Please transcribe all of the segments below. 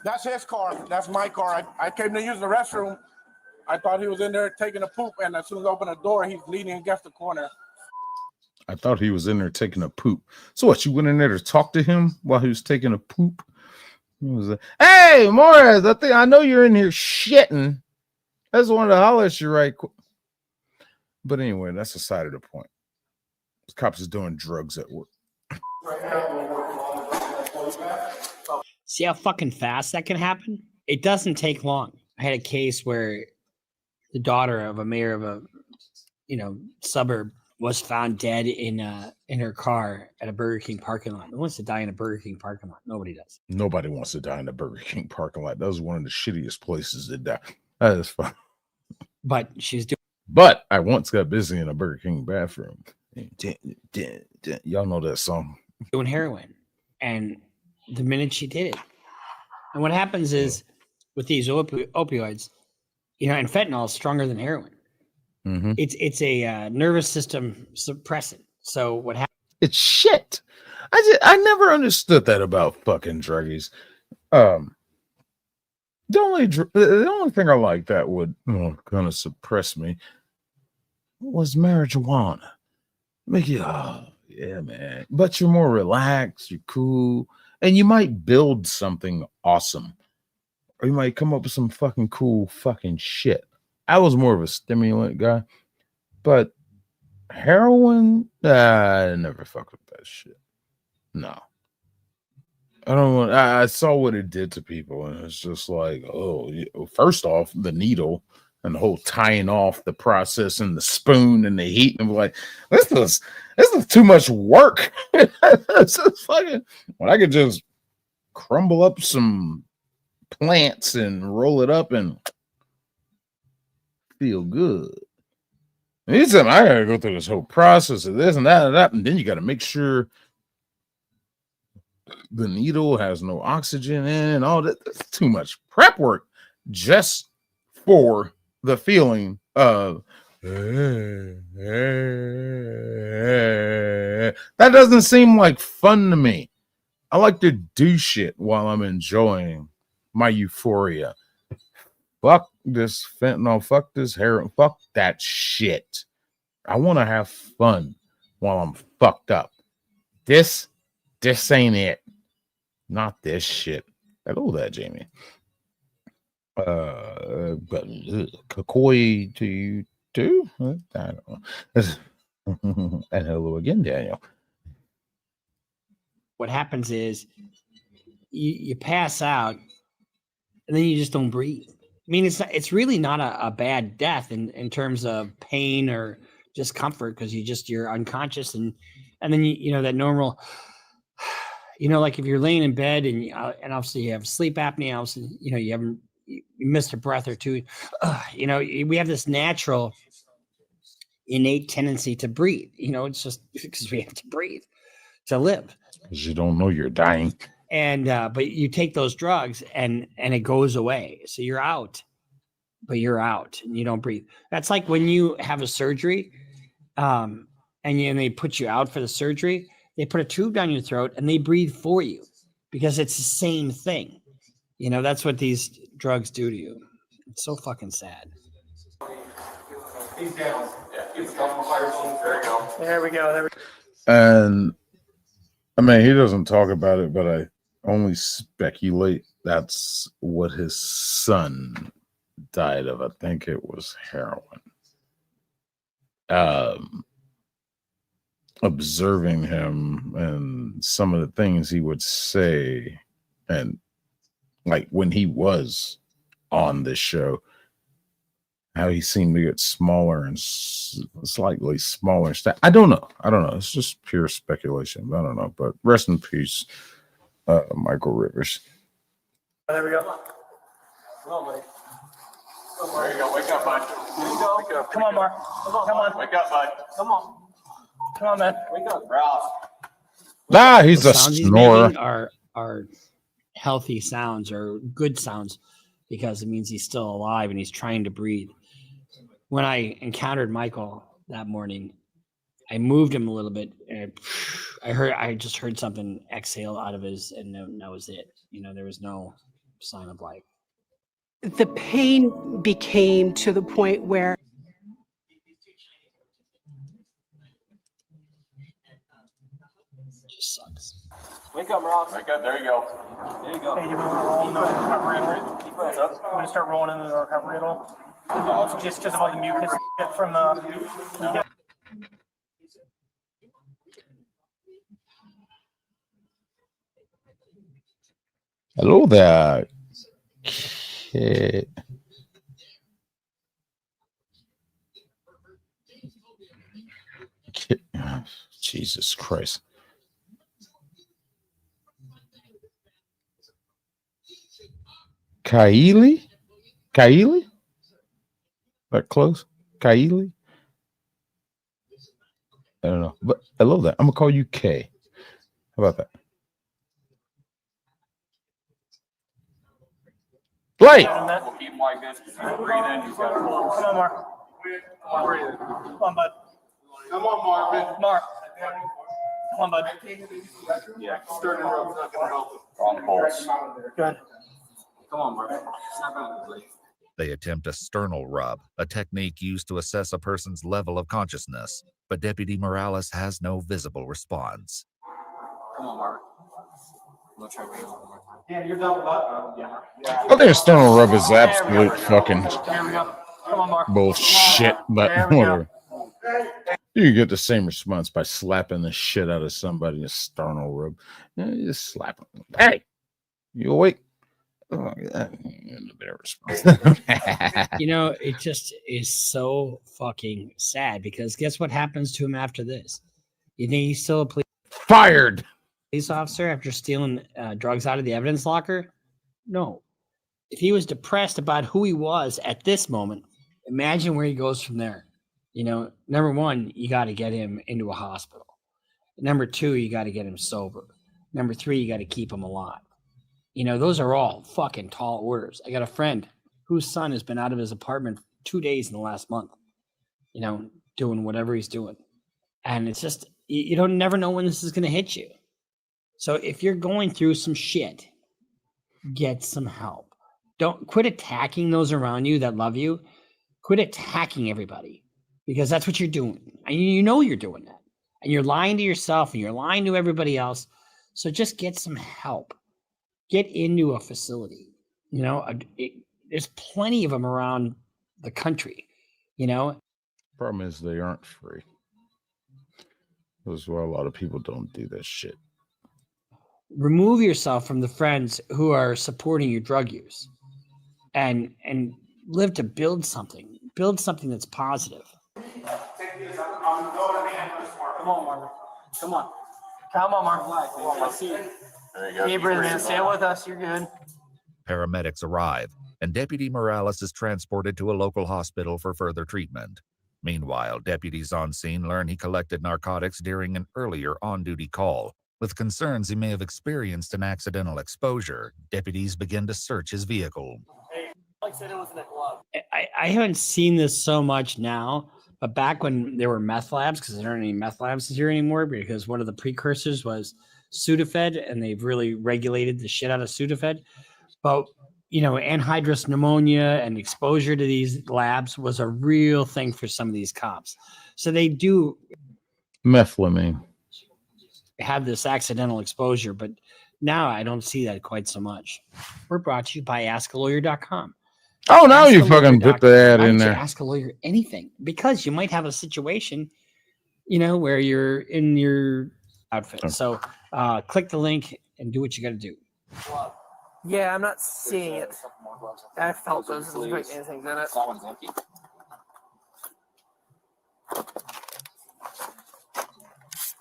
That's his car. That's my car. I came to use the restroom. I thought he was in there taking a poop, and as soon as I opened the door, he's leaning against the corner. I thought he was in there taking a poop. So what, you went in there to talk to him while he was taking a poop? He was like, hey, Morris, I know you're in here shitting. I just wanted to holler at you right quick. But anyway, that's a side of the point. The cops is doing drugs at work. See how fucking fast that can happen? It doesn't take long. I had a case where the daughter of a mayor of a, suburb was found dead in her car at a Burger King parking lot. Who wants to die in a Burger King parking lot? Nobody does. Nobody wants to die in a Burger King parking lot. That was one of the shittiest places to die. That is fun. But she's doing. But I once got busy in a Burger King bathroom. Y'all know that song. Doing heroin. And the minute she did it. And what happens is with these opioids, and fentanyl is stronger than heroin. Mm-hmm. It's a nervous system suppressant. So what happens? It's shit. I never understood that about fucking druggies. The only thing I like that would kind of suppress me was marijuana. Make you, yeah, man. But you're more relaxed, you're cool, and you might build something awesome. Or you might come up with some fucking cool fucking shit. I was more of a stimulant guy, but heroin, I never fucked with that shit. No. I don't want. I saw what it did to people, and it's just like, first off, the needle and the whole tying off the process and the spoon and the heat, and like, this is too much work. It's just fucking. When I could just crumble up some plants and roll it up and feel good. Anytime I gotta go through this whole process of this and that, and then you got to make sure the needle has no oxygen in and all that. That's too much prep work just for the feeling of that doesn't seem like fun to me. I like to do shit while I'm enjoying my euphoria. Fuck this fentanyl, fuck this heroin, fuck that shit. I want to have fun while I'm fucked up. This ain't it. Not this shit. Hello there, Jamie. But Kakoi to you too? I don't know. And hello again, Daniel. What happens is you pass out and then you just don't breathe. I mean, it's really not a bad death in terms of pain or discomfort because you're unconscious and then you that normal, like if you're laying in bed and obviously you have sleep apnea, obviously, you missed a breath or two, we have this natural innate tendency to breathe. It's just because we have to breathe to live. Because you don't know you're dying. And but you take those drugs and it goes away. So you're out, but you're out and you don't breathe. That's like when you have a surgery, and they put you out for the surgery. They put a tube down your throat and they breathe for you because it's the same thing. That's what these drugs do to you. It's so fucking sad. There we go. And I mean, he doesn't talk about it, but I only speculate that's what his son died of. I think it was heroin. Observing him and some of the things he would say, and like when he was on this show, how he seemed to get smaller and slightly smaller. I don't know. It's just pure speculation. I don't know. But rest in peace, Michael Rivers. There we go. Come on, buddy. There you go. Wake up, bud. There you go. Wake up. Come on, Mark. Come on. Wake up, bud. Come on. Come on, man. Wake up, bro. He's a snorer. Are healthy sounds or good sounds because it means he's still alive and he's trying to breathe. When I encountered Michael that morning, I moved him a little bit, and I just heard something exhale out of his, and that was it. There was no sign of life. The pain became to the point where It just sucks. Wake up, Ross. Wake up. There you go. There you go. Hey, do you want to roll into the recovery at all? What's up? You want to start rolling into the recovery at all? Just because of all the mucus from the. Hello there. Okay. Jesus Christ. Kylie? That close? Kylie? I don't know. But I love that. I'm gonna call you K. How about that? Blake! We'll keep him like this because he's breathing. He's got a pulse. Come on, Mark. Come on, bud. Come on, Marvin. Mark. Come on, bud. Yeah, starting rope's not going to help him. On pulse. Good. Come on, Marvin. Snap out, please. They attempt a sternal rub, a technique used to assess a person's level of consciousness, but Deputy Morales has no visible response. Come on, Mark. We'll try to yeah, you're done with that. Yeah. I think a sternal rub is absolute fucking There we go. Come on, Mark. bullshit, but There we go. whatever. You get the same response by slapping the shit out of somebody, a sternal rub. You just slap them. Hey, you awake? Oh, yeah. Better response. It just is so fucking sad because guess what happens to him after this? You think he's still a Fired. police officer after stealing drugs out of the evidence locker? No. If he was depressed about who he was at this moment, imagine where he goes from there. Number one, you got to get him into a hospital. Number two, you got to get him sober. Number three, you got to keep him alive. Those are all fucking tall orders. I got a friend whose son has been out of his apartment 2 days in the last month, doing whatever he's doing. And it's just, you don't never know when this is going to hit you. So if you're going through some shit, get some help. Don't quit attacking those around you that love you. Quit attacking everybody because that's what you're doing. And you're doing that. And you're lying to yourself and you're lying to everybody else. So just get some help. Get into a facility. There's plenty of them around the country. Problem is they aren't free. That's why a lot of people don't do that shit. Remove yourself from the friends who are supporting your drug use and live to build something that's positive. Come on, Marvin. Come on. Come on, Marvin. Let's see. There you go. Keep breathing, man. Stay with us. You're good. Paramedics arrive, and Deputy Morales is transported to a local hospital for further treatment. Meanwhile, deputies on scene learn he collected narcotics during an earlier on-duty call. With concerns he may have experienced an accidental exposure, deputies begin to search his vehicle. I haven't seen this so much now, but back when there were meth labs, because there aren't any meth labs here anymore, because one of the precursors was Sudafed, and they've really regulated the shit out of Sudafed. But, anhydrous pneumonia and exposure to these labs was a real thing for some of these cops. So they do Methylamine. have this accidental exposure, but now I don't see that quite so much. We're brought to you by AskALawyer.com. Oh, now you fucking put the ad in there. Ask a lawyer anything because you might have a situation, where you're in your outfit. So click the link and do what you got to do. Yeah, I'm not seeing it. I felt those things in it. That one's empty.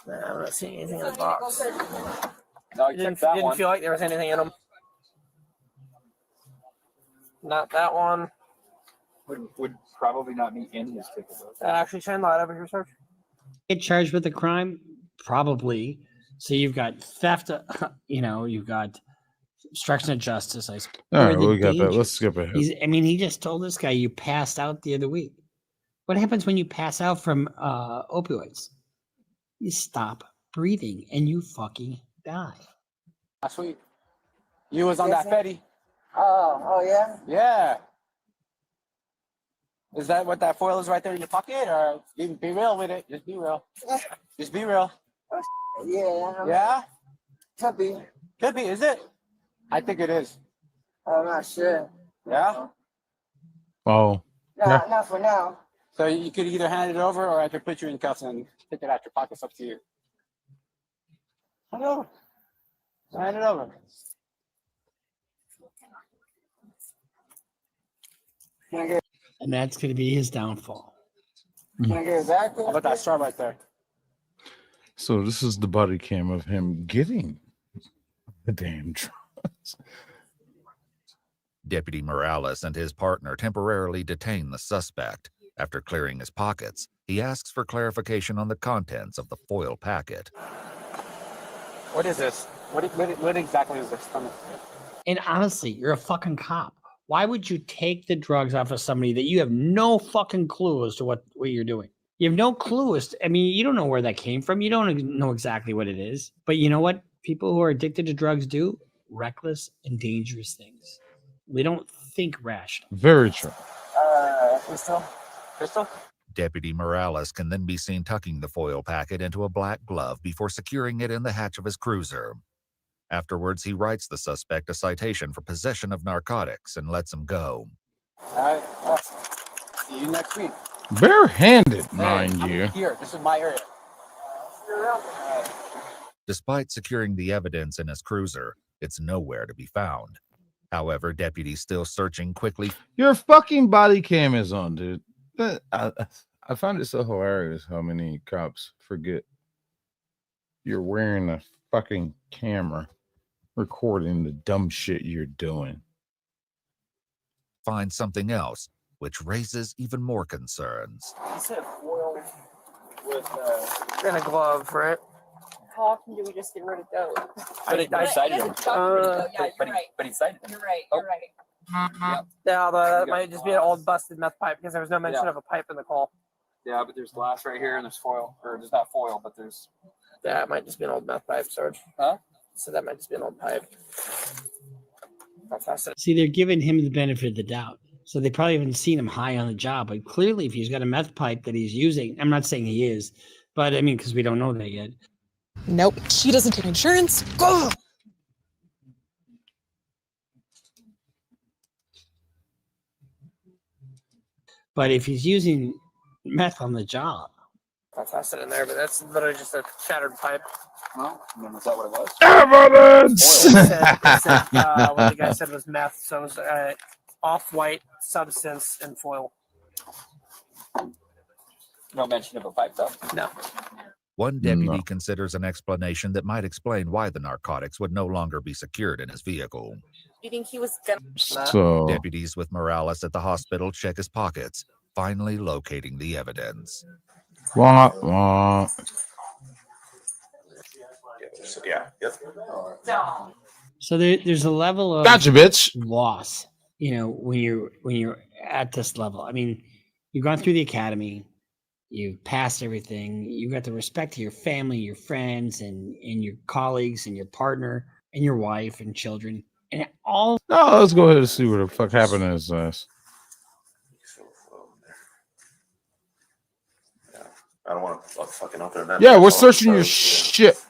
Nah, I'm not seeing anything in the box. No, It didn't feel like there was anything in them. Not that one. Would probably not be in this ticket. Actually, shine light over here, sir. Get charged with a crime? Probably. So you've got theft, you've got obstruction of justice. All right, we got that. Let's skip ahead. He just told this guy you passed out the other week. What happens when you pass out from opioids? you stop breathing and you fucking die. Sweet. You was on that Fetty. Oh yeah? Yeah. Is that what that foil is right there in your pocket? Or be real with it. Just be real. Just be real. Yeah. Yeah? Could be. Could be, is it? I think it is. I'm not sure. Yeah? Oh, Nah, not for now. So you could either hand it over or I could put you in cuffs and take it out your pocket. It's up to you. Hand it over. Hand it over. Can I get, And that's going to be his downfall. can I get it back? How about that straw right there? so this is the body cam of him getting the damn drugs. Deputy Morales and his partner temporarily detain the suspect. After clearing his pockets, he asks for clarification on the contents of the foil packet. What is this? What exactly is this? And honestly, you're a fucking cop. Why would you take the drugs off of somebody that you have no fucking clue as to what you're doing? You have no clue as to, I mean, you don't know where that came from. You don't know exactly what it is. But you know what people who are addicted to drugs do? Reckless and dangerous things. They don't think rational. Very true. Crystal? Deputy Morales can then be seen tucking the foil packet into a black glove before securing it in the hatch of his cruiser. Afterwards, he writes the suspect a citation for possession of narcotics and lets him go. All right. See you next week. Barehanded, mind I'm you. Here, this is my area. Despite securing the evidence in his cruiser, it's nowhere to be found. However, deputies still searching quickly. Your fucking body cam is on, dude. I find it so hilarious how many cops forget you're wearing a fucking camera recording the dumb shit you're doing. Find something else, which raises even more concerns. You said foil with and a glove, right? How often do we just get rid of those? But he cited him. Yeah, you're right. But he cited him. You're right. Oh. You're right. Yeah, although that might just be an old busted meth pipe because there was no mention of a pipe in the call. Yeah, but there's glass right here and there's foil. Or there's not foil, but there's... Yeah, it might just be an old meth pipe, Sarge. Huh? So that might just be an old pipe. Fantastic. See, they're giving him the benefit of the doubt. So they probably haven't seen him high on the job. But clearly, if he's got a meth pipe that he's using, I'm not saying he is, but I mean, because we don't know that yet. Nope, she doesn't take insurance. Go. But if he's using meth on the job, Fantastic in there, but that's literally just a shattered pipe. Well, I mean, is that what it was? Evidence! It said, what the guy said was meth, so it was off-white substance and foil. No mention of a pipe, though. No. One deputy No. considers an explanation that might explain why the narcotics would no longer be secured in his vehicle. You think he was gonna? So Deputies with Morales at the hospital check his pockets, finally locating the evidence. wah, wah. Yeah. so there's a level of Gotcha, bitch. loss. You know, when you're at this level. I mean, you've gone through the academy, you've passed everything, you got the respect of your family, your friends, and your colleagues, and your partner, and your wife and children, and all. No, let's go ahead and see what the fuck happened to his ass. I don't want to fucking open it. Yeah, we're searching your shit.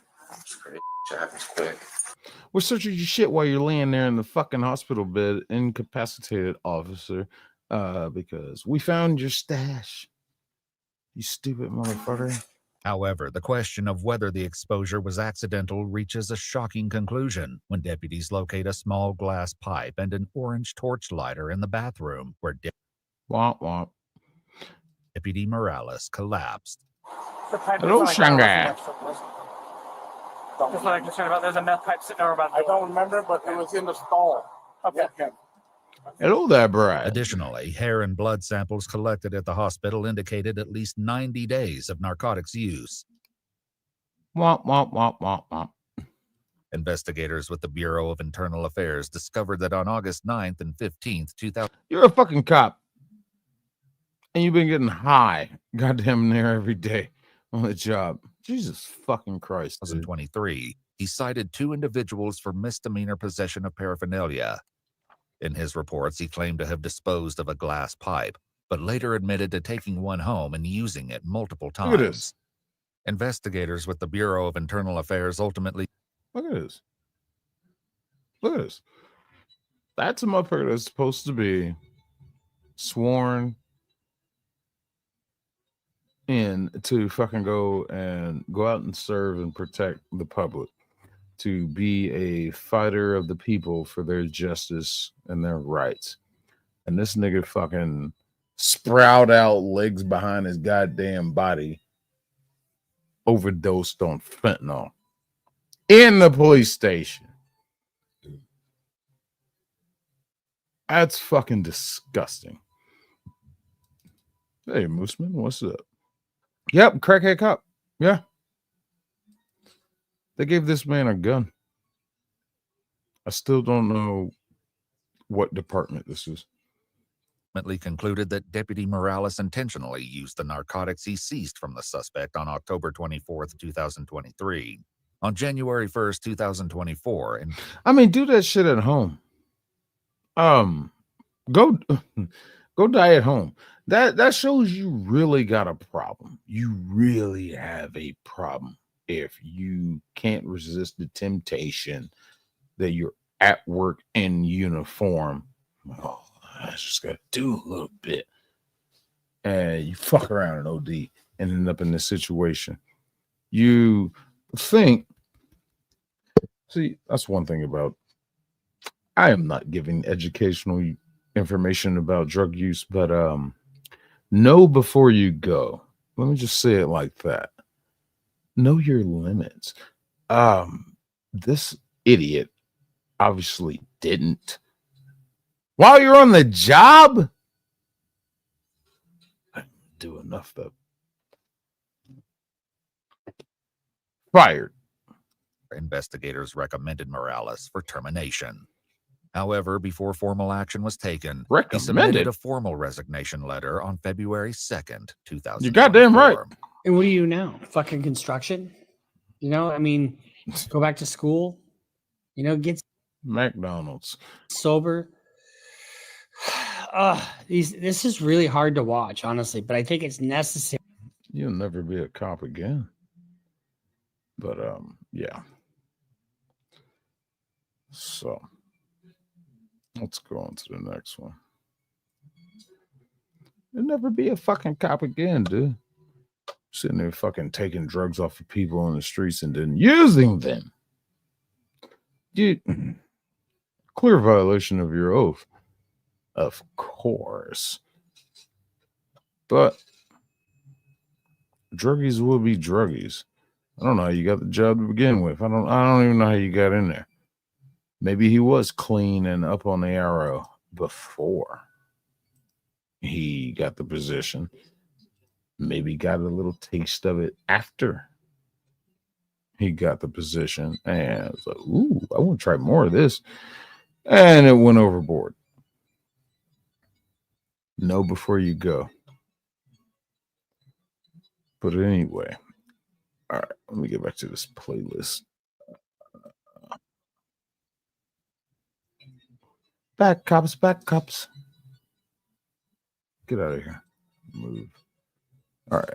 Shit happens quick. We're searching your shit while you're laying there in the fucking hospital bed, incapacitated, officer, because we found your stash. You stupid motherfucker. However, the question of whether the exposure was accidental reaches a shocking conclusion when deputies locate a small glass pipe and an orange torch lighter in the bathroom where Womp womp. Deputy Morales collapsed. The pipe Hello, is like Shanghai. That's what I'm concerned about. There's a meth pipe sitting over about the I don't remember, but it was in the stall. Okay. Hello there, Brad. Additionally, hair and blood samples collected at the hospital indicated at least 90 days of narcotics use. Womp womp womp womp womp. Investigators with the Bureau of Internal Affairs discovered that on August 9th and 15th, 2000, You're a fucking cop. And you've been getting high goddamn near every day on the job Jesus fucking Christ. Dude. 2023, he cited 2 individuals for misdemeanor possession of paraphernalia. In his reports, he claimed to have disposed of a glass pipe, but later admitted to taking one home and using it multiple times. Look at this. Investigators with the Bureau of Internal Affairs ultimately... Look at this. Look at this. That's a motherfucker that's supposed to be sworn in to fucking go out and serve and protect the public, to be a fighter of the people for their justice and their rights. And this nigga fucking sprout out legs behind his goddamn body, overdosed on fentanyl in the police station. That's fucking disgusting. Hey, Mooseman, what's up? Yep, crackhead cop. Yeah. They gave this man a gun. I still don't know what department this is. concluded that Deputy Morales intentionally used the narcotics he seized from the suspect on October 24th, 2023. On January 1st, 2024, and I mean, do that shit at home. Go die at home. That shows you really got a problem. You really have a problem if you can't resist the temptation that you're at work in uniform. Oh, I just got to do a little bit. And you fuck around and OD and end up in this situation. You think, see, that's one thing about, I am not giving educational information about drug use, but know before you go. Let me just say it like that. Know your limits. This idiot obviously didn't. While you're on the job, I didn't do enough though. Fired. investigators recommended Morales for termination. However, before formal action was taken, he submitted Recommended? a formal resignation letter on February 2nd, 2000. You goddamn right. And what do you now? Fucking construction? You know, I mean, go back to school, you know, get McDonald's. sober. This is really hard to watch, honestly, but I think it's necessary. You'll never be a cop again. But yeah. So let's go on to the next one. You'll never be a fucking cop again, dude. Sitting there fucking taking drugs off of people on the streets and then using them. Dude, clear violation of your oath. Of course. But druggies will be druggies. I don't know how you got the job to begin with. I don't even know how you got in there. Maybe he was clean and up on the arrow before he got the position. Maybe got a little taste of it after he got the position. And was like, ooh, I want to try more of this. And it went overboard. Know before you go. But anyway, all right, let me get back to this playlist. Back cops, back cops. Get out of here. Move. All right,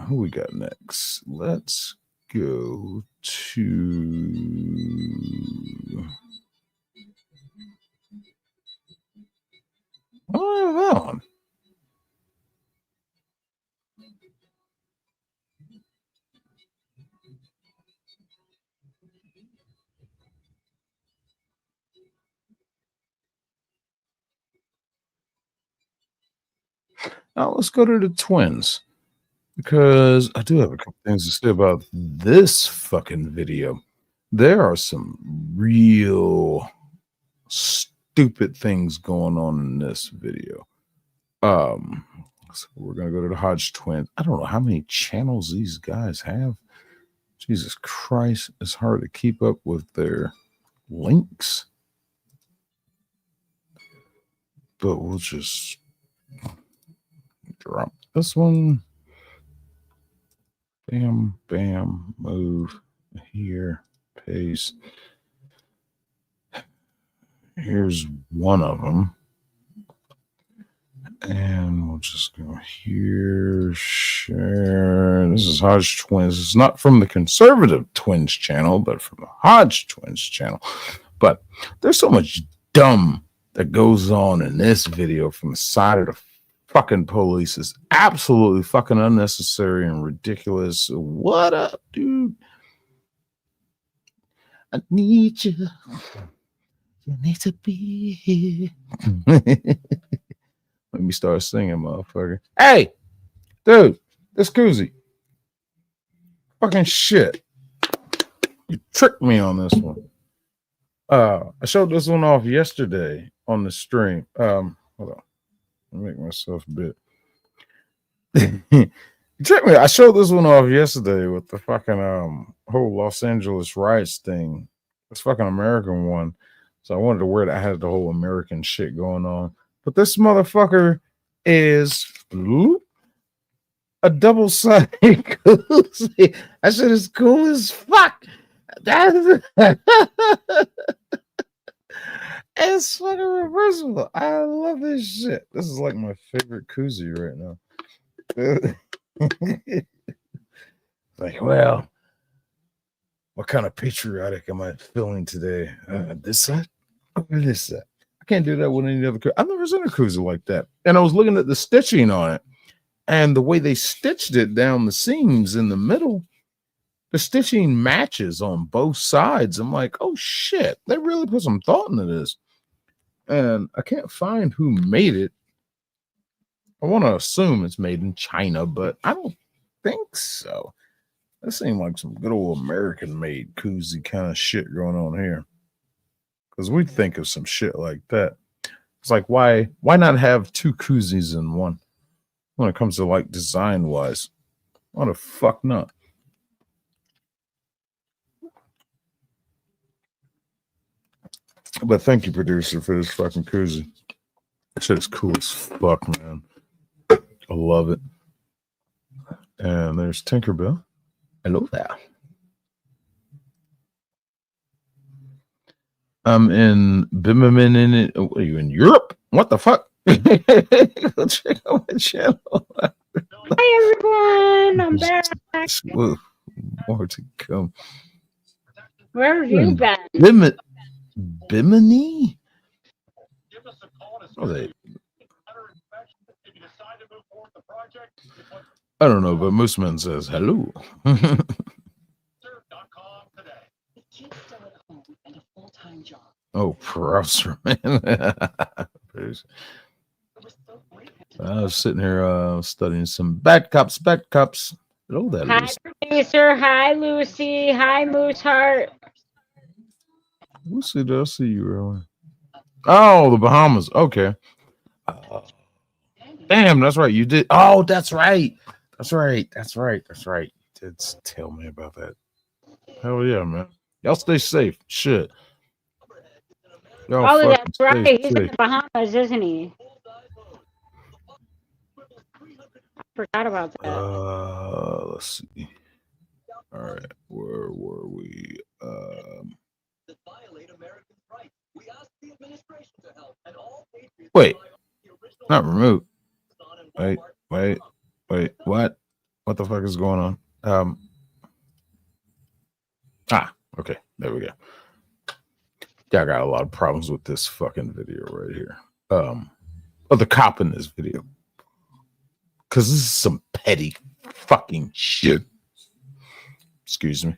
who we got next? Let's go to. Oh, that one. Now let's go to the twins, because I do have a couple things to say about this fucking video. There are some real stupid things going on in this video. So we're gonna go to the Hodge twins. I don't know how many channels these guys have. Jesus Christ, it's hard to keep up with their links. But we'll just drop this one. Bam, bam, move here, paste. Here's one of them. And we'll just go here, share. This is Hodge Twins. It's not from the Conservative Twins channel, but from the Hodge Twins channel. But there's so much dumb that goes on in this video from the side of the fucking police. Is absolutely fucking unnecessary and ridiculous. What up, dude? I need you. You need to be here. Let me start singing, motherfucker. Hey, dude, this koozie. Fucking shit. You tricked me on this one. I showed this one off yesterday on the stream. Hold on. Let me make myself a bit. You tricked me. I showed this one off yesterday with the fucking whole Los Angeles riots thing. This fucking American one. So I wanted to wear it. I had the whole American shit going on. But this motherfucker is a double-sided koozie. That shit is cool as fuck. It's fucking reversible. I love this shit. This is like my favorite koozie right now. Like, well, what kind of patriotic am I feeling today? This side or this side? I can't do that with any other koozie. I've never seen a koozie like that. And I was looking at the stitching on it, and the way they stitched it down the seams in the middle, the stitching matches on both sides. I'm like, oh shit, they really put some thought into this. And I can't find who made it. I want to assume it's made in China, but I don't think so. That seemed like some good old American-made koozie kind of shit going on here. Because we think of some shit like that. It's like, why not have two koozies in one when it comes to like design-wise? Why the fuck not? But thank you, producer, for this fucking koozie. That shit is cool as fuck, man. I love it. And there's Tinkerbell. Hello there. I'm in Bimmerman in it. Are you in Europe? What the fuck? Go check out my channel. Hi everyone, I'm back. Whoa, more to come. Where have you been? Bimini? Oh, they. I don't know, but Mooseman says hello. Oh, browser, man. I was sitting here studying some bad cops. Hello there, Hi, Lucy. producer. Hi, Lucy. Hi, Mooseheart. Lucy, did I see you earlier? Oh, the Bahamas. Okay. Damn, that's right. You did. Oh, that's right. That's right. You did tell me about that. Hell yeah, man. Y'all stay safe. Shit. Y'all Oh, that's stay right. He's in safe. the Bahamas, isn't he? I forgot about that. Let's see. All right, where were we? Wait, not remote. Wait. What? What the fuck is going on? Okay, there we go. Yeah, I got a lot of problems with this fucking video right here. Of the cop in this video. Because this is some petty fucking shit. Excuse me.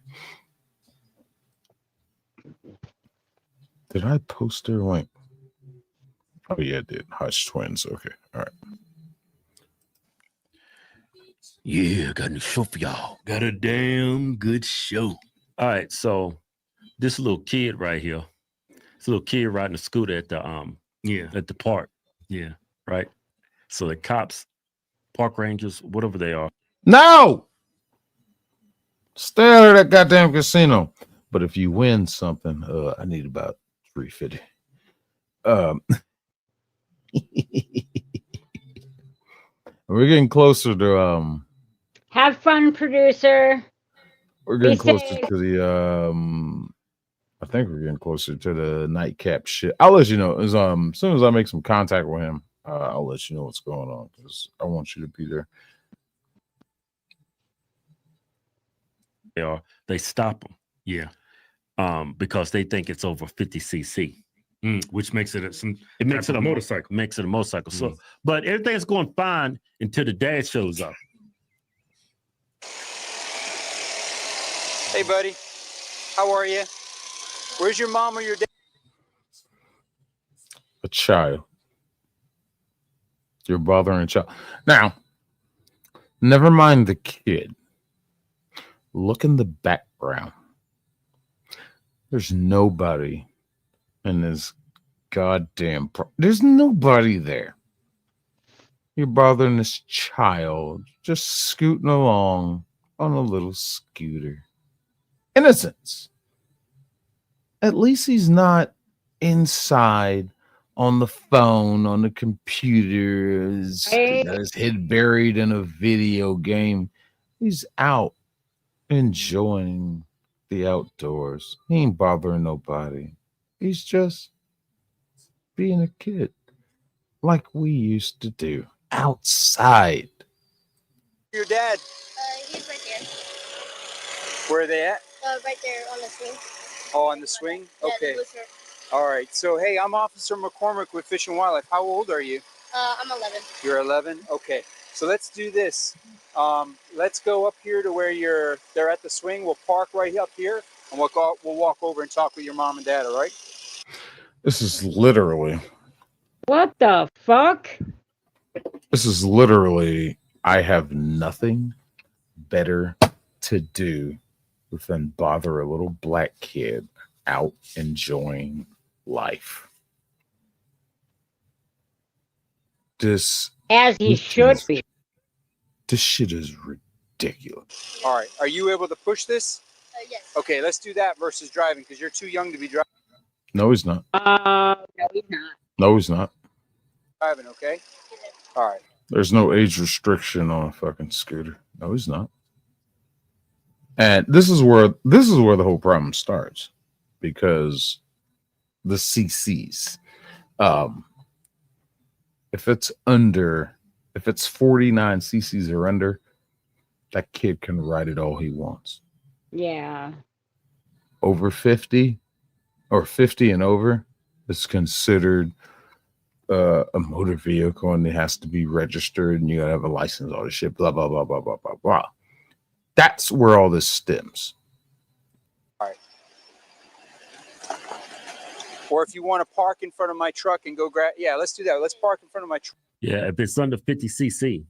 Did I post their link? Oh, yeah, I did. Hodge Twins. Okay. All right. Yeah, got a show for y'all. Got a damn good show. All right, so this little kid right here. This little kid riding a scooter at the at the park. Yeah, right. So the cops, park rangers, whatever they are. No! Stay out of that goddamn casino. But if you win something, I need about $350. We're getting closer to Have fun, producer. We're getting Be closer safe. to the I think we're getting closer to the nightcap shit. I'll let you know as soon as I make some contact with him. I'll let you know what's going on because I want you to be there. They stop them. Yeah. Because they think it's over 50 cc. Which makes it it makes it a motorcycle. Makes it a motorcycle. So, but everything's going fine until the dad shows up. Hey, buddy. How are you? Where's your mom or your dad? A child. You're bothering a child. Now, never mind the kid. Look in the background. There's nobody in this goddamn. There's nobody there. You're bothering this child just scooting along on a little scooter. Innocence. At least he's not inside on the phone, on the computer, his head buried in a video game. He's out enjoying the outdoors. He ain't bothering nobody. He's just being a kid like we used to do outside. Your dad? He's right there. Where are they at? Right there on the swing. Oh, on the swing? Yeah, Okay. the here. All right. So, hey, I'm Officer McCormick with Fish and Wildlife. How old are you? I'm 11. You're 11? Okay. So let's do this. Let's go up here to where they're at the swing. We'll park right up here, and we'll walk over and talk with your mom and dad, all right? This is literally. What the fuck? This is literally. I have nothing better to do than bother a little black kid out enjoying life. As he should be. This shit is ridiculous. All right. Are you able to push this? Yes. Okay, let's do that versus driving because you're too young to be driving. No, he's not. No, he's not. No, he's not. Driving, okay? All right. There's no age restriction on a fucking scooter. No, he's not. And this is where the whole problem starts, because the CCs, if it's 49 CCs or under, that kid can ride it all he wants. Yeah. Over 50 or 50 and over is considered a motor vehicle, and it has to be registered, and you gotta have a license, all this shit, blah blah blah blah blah blah blah. That's where all this stems. All right. Or if you want to park in front of my truck and go grab, yeah, let's do that. Let's park in front of my truck. Yeah, if it's under 50 cc,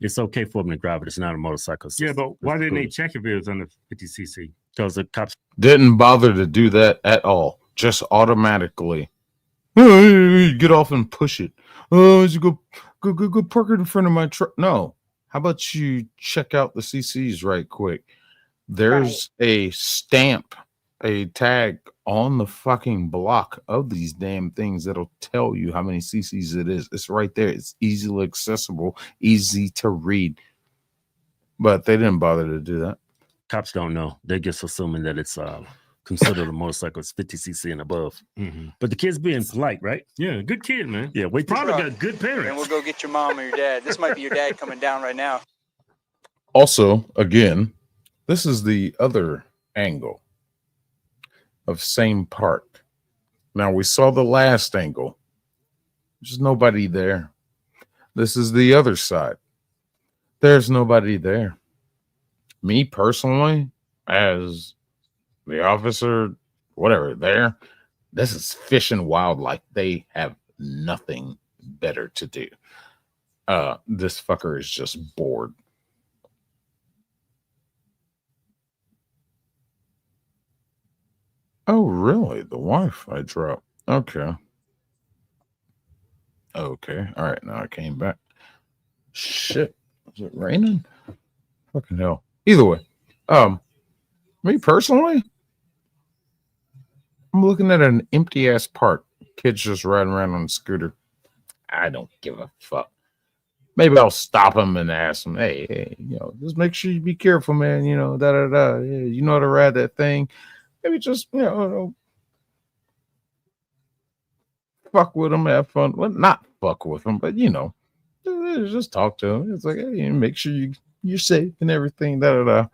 it's okay for them to drive it. It's not a motorcycle. Yeah, but why didn't they check if it was under 50 cc? Because the cops didn't bother to do that at all. Just automatically. Oh, get off and push it. Oh, you go park it in front of my truck. No. How about you check out the CCs right quick? There's a stamp, a tag on the fucking block of these damn things that'll tell you how many CCs it is. It's right there. It's easily accessible, easy to read. But they didn't bother to do that. Cops don't know. They're just assuming that it's considered a motorcycle. It's 50 cc and above. But the kid's being polite, right? Yeah, good kid, man. Yeah, wait. Probably got good parents. And we'll go get your mom or your dad. This might be your dad coming down right now. Also, again, this is the other angle of same park. Now, we saw the last angle. There's nobody there. This is the other side. There's nobody there. Me personally, as the officer, whatever, there, this is Fish and Wildlife. They have nothing better to do. This fucker is just bored. Oh, really? The Wi-Fi dropped. Okay. Okay. All right. Now I came back. Shit. Is it raining? Fucking hell. Either way. Me personally, I'm looking at an empty ass park. Kids just riding around on a scooter. I don't give a fuck. maybe I'll stop him and ask him, hey, just make sure you be careful, man. Da da da. Yeah, you know how to ride that thing. Maybe just fuck with him, have fun. Well, not fuck with him, but just talk to him. It's like, hey, make sure you're safe and everything. Da da da.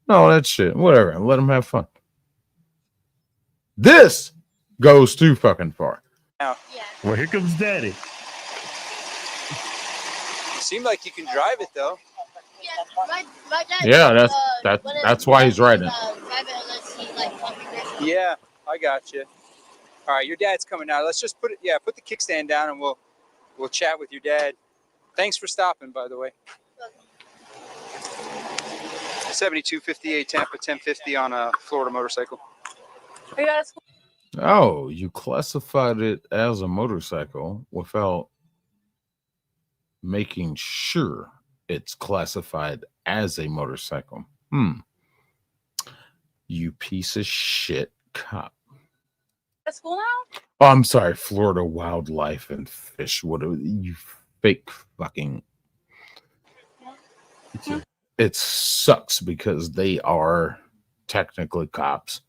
No, that shit. Whatever. Let him have fun. This goes too fucking far. Now, Well, here comes Daddy. seemed like you can drive it though. Yeah, my dad. Yeah, that's why he's riding it. Drive it unless he like wants me to. Yeah, I got you. All right, your dad's coming out. Let's just put the kickstand down, and we'll chat with your dad. Thanks for stopping, by the way. 7258 Tampa 1050 on a Florida motorcycle. Oh, you classified it as a motorcycle without making sure it's classified as a motorcycle. You piece of shit cop. At school now? Oh, I'm sorry, Florida Wildlife and Fish. What are you fake fucking? It sucks because they are technically cops.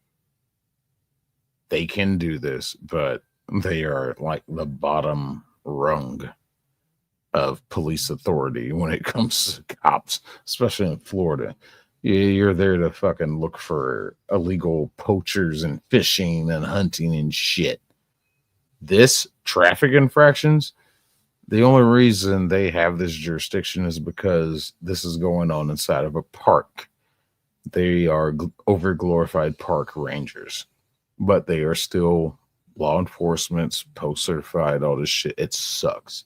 They can do this, but they are like the bottom rung of police authority when it comes to cops, especially in Florida. You're there to fucking look for illegal poachers and fishing and hunting and shit. This traffic infractions, the only reason they have this jurisdiction is because this is going on inside of a park. They are over glorified park rangers, but they are still law enforcement, post certified, all this shit. It sucks.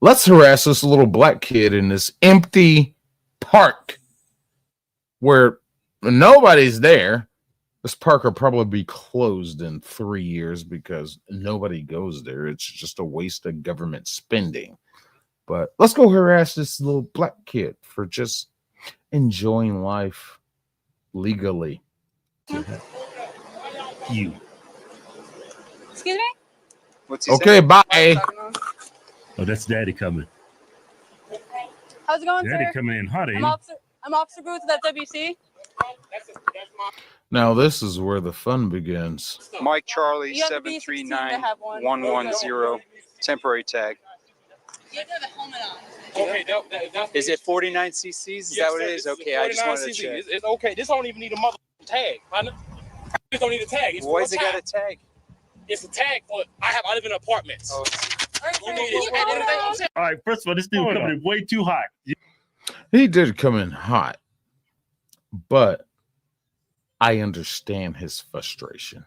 Let's harass this little black kid in this empty park where nobody's there. This park will probably be closed in 3 years because nobody goes there. It's just a waste of government spending. But let's go harass this little black kid for just enjoying life legally. You. Excuse me? What's he Okay, saying? bye. Oh, that's Daddy coming. How's it going, Daddy sir? coming in hot, ain't I'm Officer Booth at WC. Now this is where the fun begins. Mike Charlie You have to be 16 to have one. 739110 temporary tag. You have to have a helmet on. Okay, Is it 49 cc's? Is that what it is? Okay, I just wanted to check. It's okay. This don't even need a mother tag, partner. This don't need a tag. It's Why has it got a tag? It's a tag for I live in apartments. All right, sir, You need can you it. calm Anything I'm down? saying. All right, first of all, this dude coming in way too hot. He did come in hot, but I understand his frustration.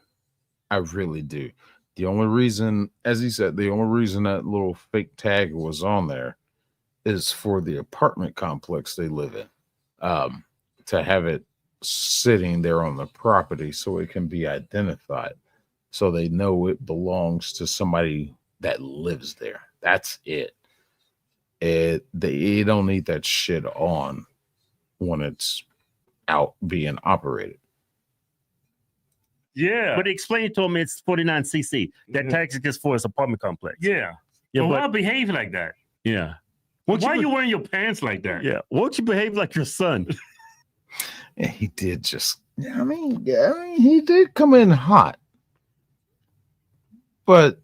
I really do. The only reason, as he said, the only reason that little fake tag was on there is for the apartment complex they live in, to have it sitting there on the property so it can be identified, so they know it belongs to somebody that lives there. That's it. They don't need that shit on when it's out being operated. Yeah. But explain to him it's 49cc. That tag is just for his apartment complex. Yeah. Yeah, Well, but why behave like that? yeah. Why are you wearing your pants like that? Yeah. Won't you behave like your son? Yeah, he did just. I mean, he did come in hot, but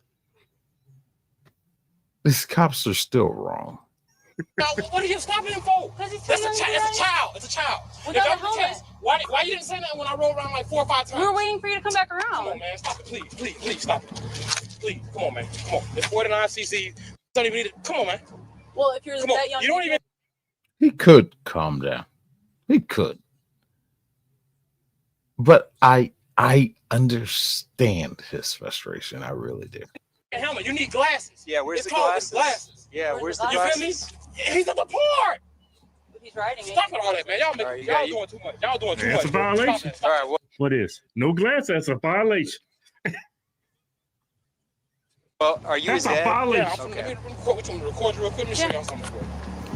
these cops are still wrong. Now, what are you stopping him for? It's a child. It's a child. Without If a that was the helmet. case, why you didn't say that when I rolled around like 4 or 5 times? We were waiting for you to come back Come around. on, man. Stop it. Please, stop it. Please, come on, man. Come on. It's 49 cc. Don't even need it. Come on, man. Well, if you're Come on. that young, You don't even. He could calm down. He could, but I understand his frustration. I really do. Helmet. You need glasses. Yeah, where's It's the called glasses? Yeah, where's the You feel me? glasses? He's at the port. he's riding it. Stop it all that, man. Y'all All right, doing too much. Y'all doing too That's much. a violation. Stop that. All right, What is? No glass, that's a violation. well, are you his That's a dad? violation. Yeah, let me record you real quick. Let me show y'all something.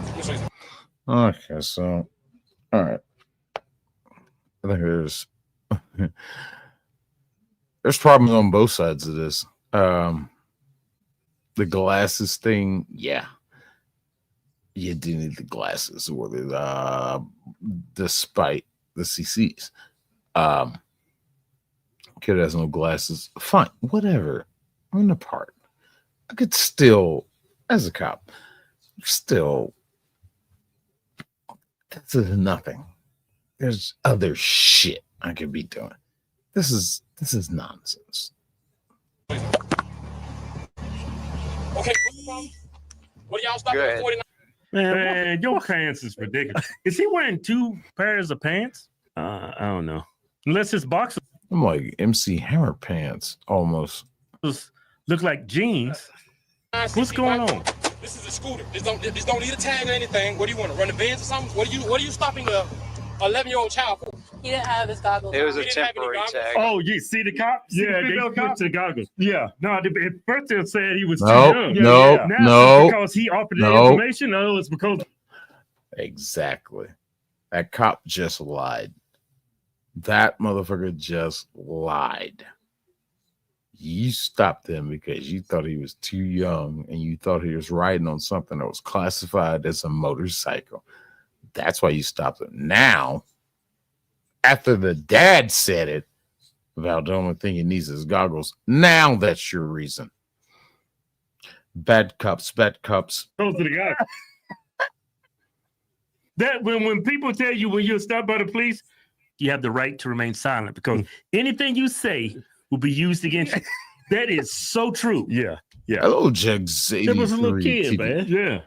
Let me show you something. Okay, so all right. I think there's problems on both sides of this. The glasses thing, yeah. you do need the glasses, or despite the CCs. Kid has no glasses. Fine, whatever. I'm in the part. I could still, as a cop, still. This is nothing. There's other shit I could be doing. This is nonsense. Okay, what's the problem? What are y'all stopping at 49? Man, your pants is ridiculous. Is he wearing 2 pairs of pants? I don't know. Unless his boxers I'm like MC Hammer pants almost. look like jeans. What's going on? This is a scooter. This don't need a tag or anything. What do you want to run the bins or something? What are you stopping a 11-year-old child for? He didn't have his goggles. It was on. a temporary tag. Oh, you see the cop? Yeah, they switched the goggles. Yeah. No, at first they said he was too Nope, young. nope, Now nope, it's because he offered the nope. information. No, it's because Exactly. That cop just lied. That motherfucker just lied. You stopped him because you thought he was too young and you thought he was riding on something that was classified as a motorcycle. That's why you stopped him. Now, after the dad said it about the only thing he needs is goggles, now that's your reason. Bad cops, bad cops. goes to the guy. That when people tell you when you're stopped by the police, you have the right to remain silent because anything you say will be used against you. That is so true. Yeah. Hello, Jugs. It was a little 83 kid, TV. man. Yeah.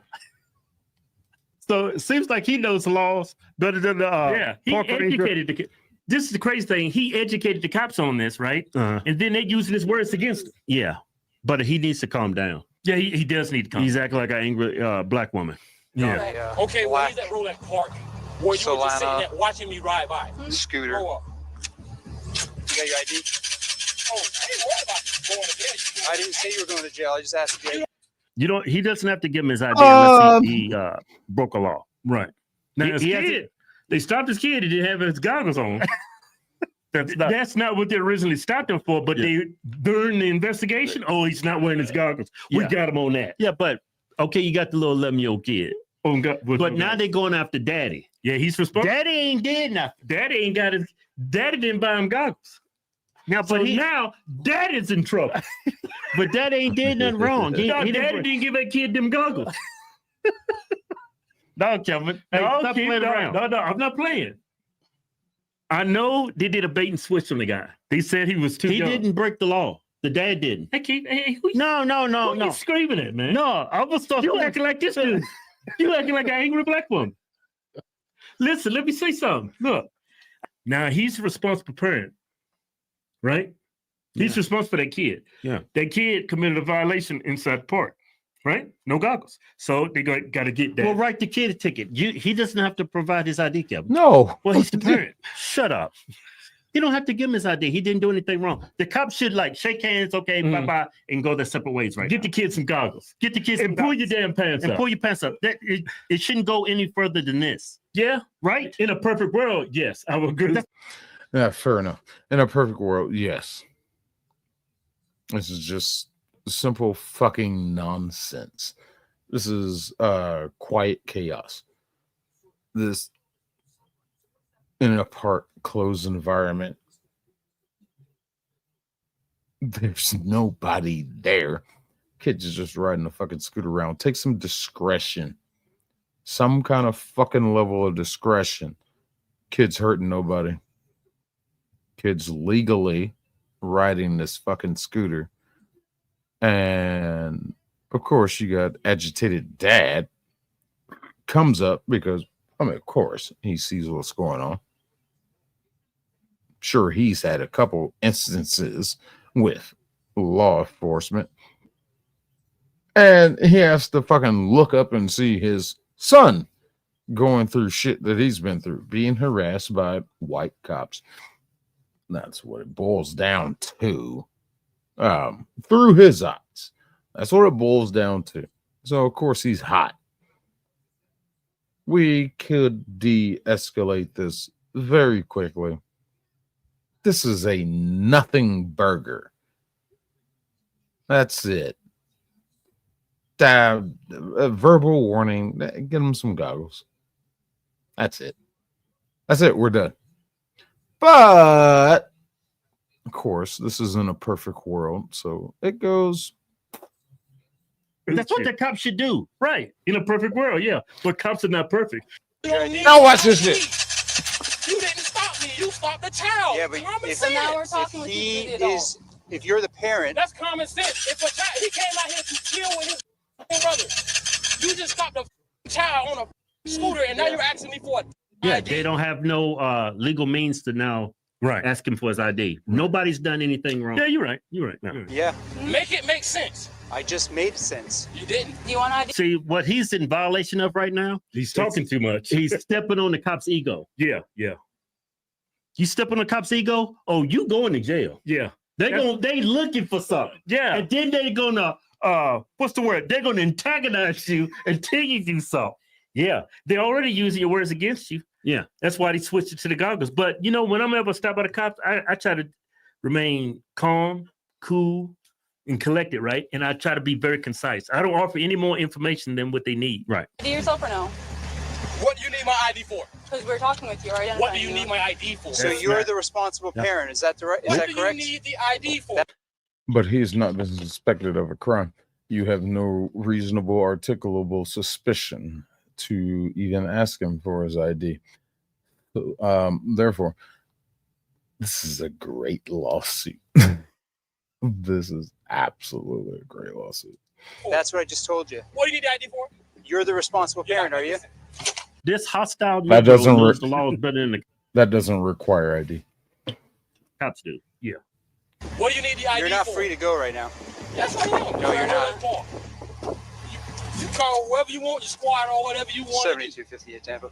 So it seems like he knows the laws better than the he educated the kid. This is the crazy thing. He educated the cops on this, right? And then they're using his words against him. Yeah. But he needs to calm down. Yeah, he does need to calm down. He's acting like an angry black woman. Yeah. Okay, well, he's at Rolex Park. Where you were just sitting there watching me ride by. Scooter. Grow up. You got your ID? Oh, I didn't worry about going to jail. I didn't say you were going to jail. I just asked you. You don't. He doesn't have to give him his ID unless he broke a law. Right. Now, they stopped his kid. He didn't have his goggles on. That's not what they originally stopped him for. But during the investigation, he's not wearing his goggles. We got him on that. Yeah, but okay, you got the little 11-year-old kid. But now they're going after Daddy. Yeah, he's responsible. Daddy ain't did nothing. Daddy ain't got his. Daddy didn't buy him goggles. Now, now Daddy's in trouble. But Daddy ain't did nothing wrong. Daddy didn't give that kid them goggles. No, Kevin. Hey, stop playing around. No, I'm not playing. I know they did a bait and switch on the guy. They said he was too young. He didn't break the law. The dad didn't. Hey, no. What are you screaming at, man? No, I was talking. You acting like this dude. You acting like an angry black woman. Listen, let me say something. Look, now he's a responsible parent, right? He's responsible for that kid. Yeah. That kid committed a violation inside the park, right? No goggles. So they got to get that. Well, write the kid a ticket. He doesn't have to provide his ID, Kevin. No. Well, he's the parent. Shut up. You don't have to give him his ID. He didn't do anything wrong. The cops should shake hands, okay, bye-bye, and go their separate ways right now. Get the kids some goggles. Get the kids and pull your damn pants up. And pull your pants up. It shouldn't go any further than this. Yeah, right? In a perfect world, yes, I would agree. Yeah, fair enough. In a perfect world, yes. This is just simple fucking nonsense. This is quiet chaos. This in a park closed environment. There's nobody there. Kids are just riding a fucking scooter around. Take some discretion. Some kind of fucking level of discretion. Kids hurting nobody. Kids legally riding this fucking scooter. And of course you got agitated dad comes up because, I mean, of course he sees what's going on. Sure, he's had a couple instances with law enforcement. And he has to fucking look up and see his son going through shit that he's been through, being harassed by white cops. That's what it boils down to. Through his eyes. That's what it boils down to. So, of course, he's hot. We could de-escalate this very quickly. This is a nothing burger. That's it. a verbal warning. Get him some goggles. That's it. That's it. We're done. But of course, this isn't a perfect world, so it goes. That's what the cops should do, right? In a perfect world, yeah. But cops are not perfect. Now watch this shit. You didn't stop me. You stopped the child. Yeah, but So now we're talking with he you. is, if you're the parent, That's common sense. If a child, he came out here to chill with his brother. You just stopped a child on a scooter, and now you're asking me for a Yeah, ID. they don't have no legal means to now ask him for his ID. Nobody's done anything wrong. Yeah, you're right. You're right. No. yeah, Make it make sense. I just made sense. You didn't. Do you want ID? See, what he's in violation of right now, He's talking too much. he's stepping on the cop's ego. Yeah, yeah, You step on the cop's ego, oh, you going to jail. yeah. They looking for something. Yeah. And then they're gonna what's the word? They're gonna antagonize you until you do something. Yeah, they're already using your words against you. Yeah, that's why they switched it to the goggles. But you know, when I'm ever stopped by the cops, I try to remain calm, cool, and collected, right? And I try to be very concise. I don't offer any more information than what they need. Right. ID yourself or no? What do you need my ID for? Because we're talking with you, right? What do you need my ID for? So you're the responsible parent. Is that correct? What do you need the ID for? But he's not been suspected of a crime. You have no reasonable, articulable suspicion to even ask him for his ID. Therefore, this is a great lawsuit. This is absolutely a great lawsuit. That's what I just told you. What do you need the ID for? You're the responsible parent, are you? This hostile That doesn't knows the law is better than the That doesn't require ID. cops do. Yeah. What do you need the ID for? You're not free to go right now. Yes, I am. No, you're not. You call whoever you want, your squad or whatever you want. 7258 Tampa.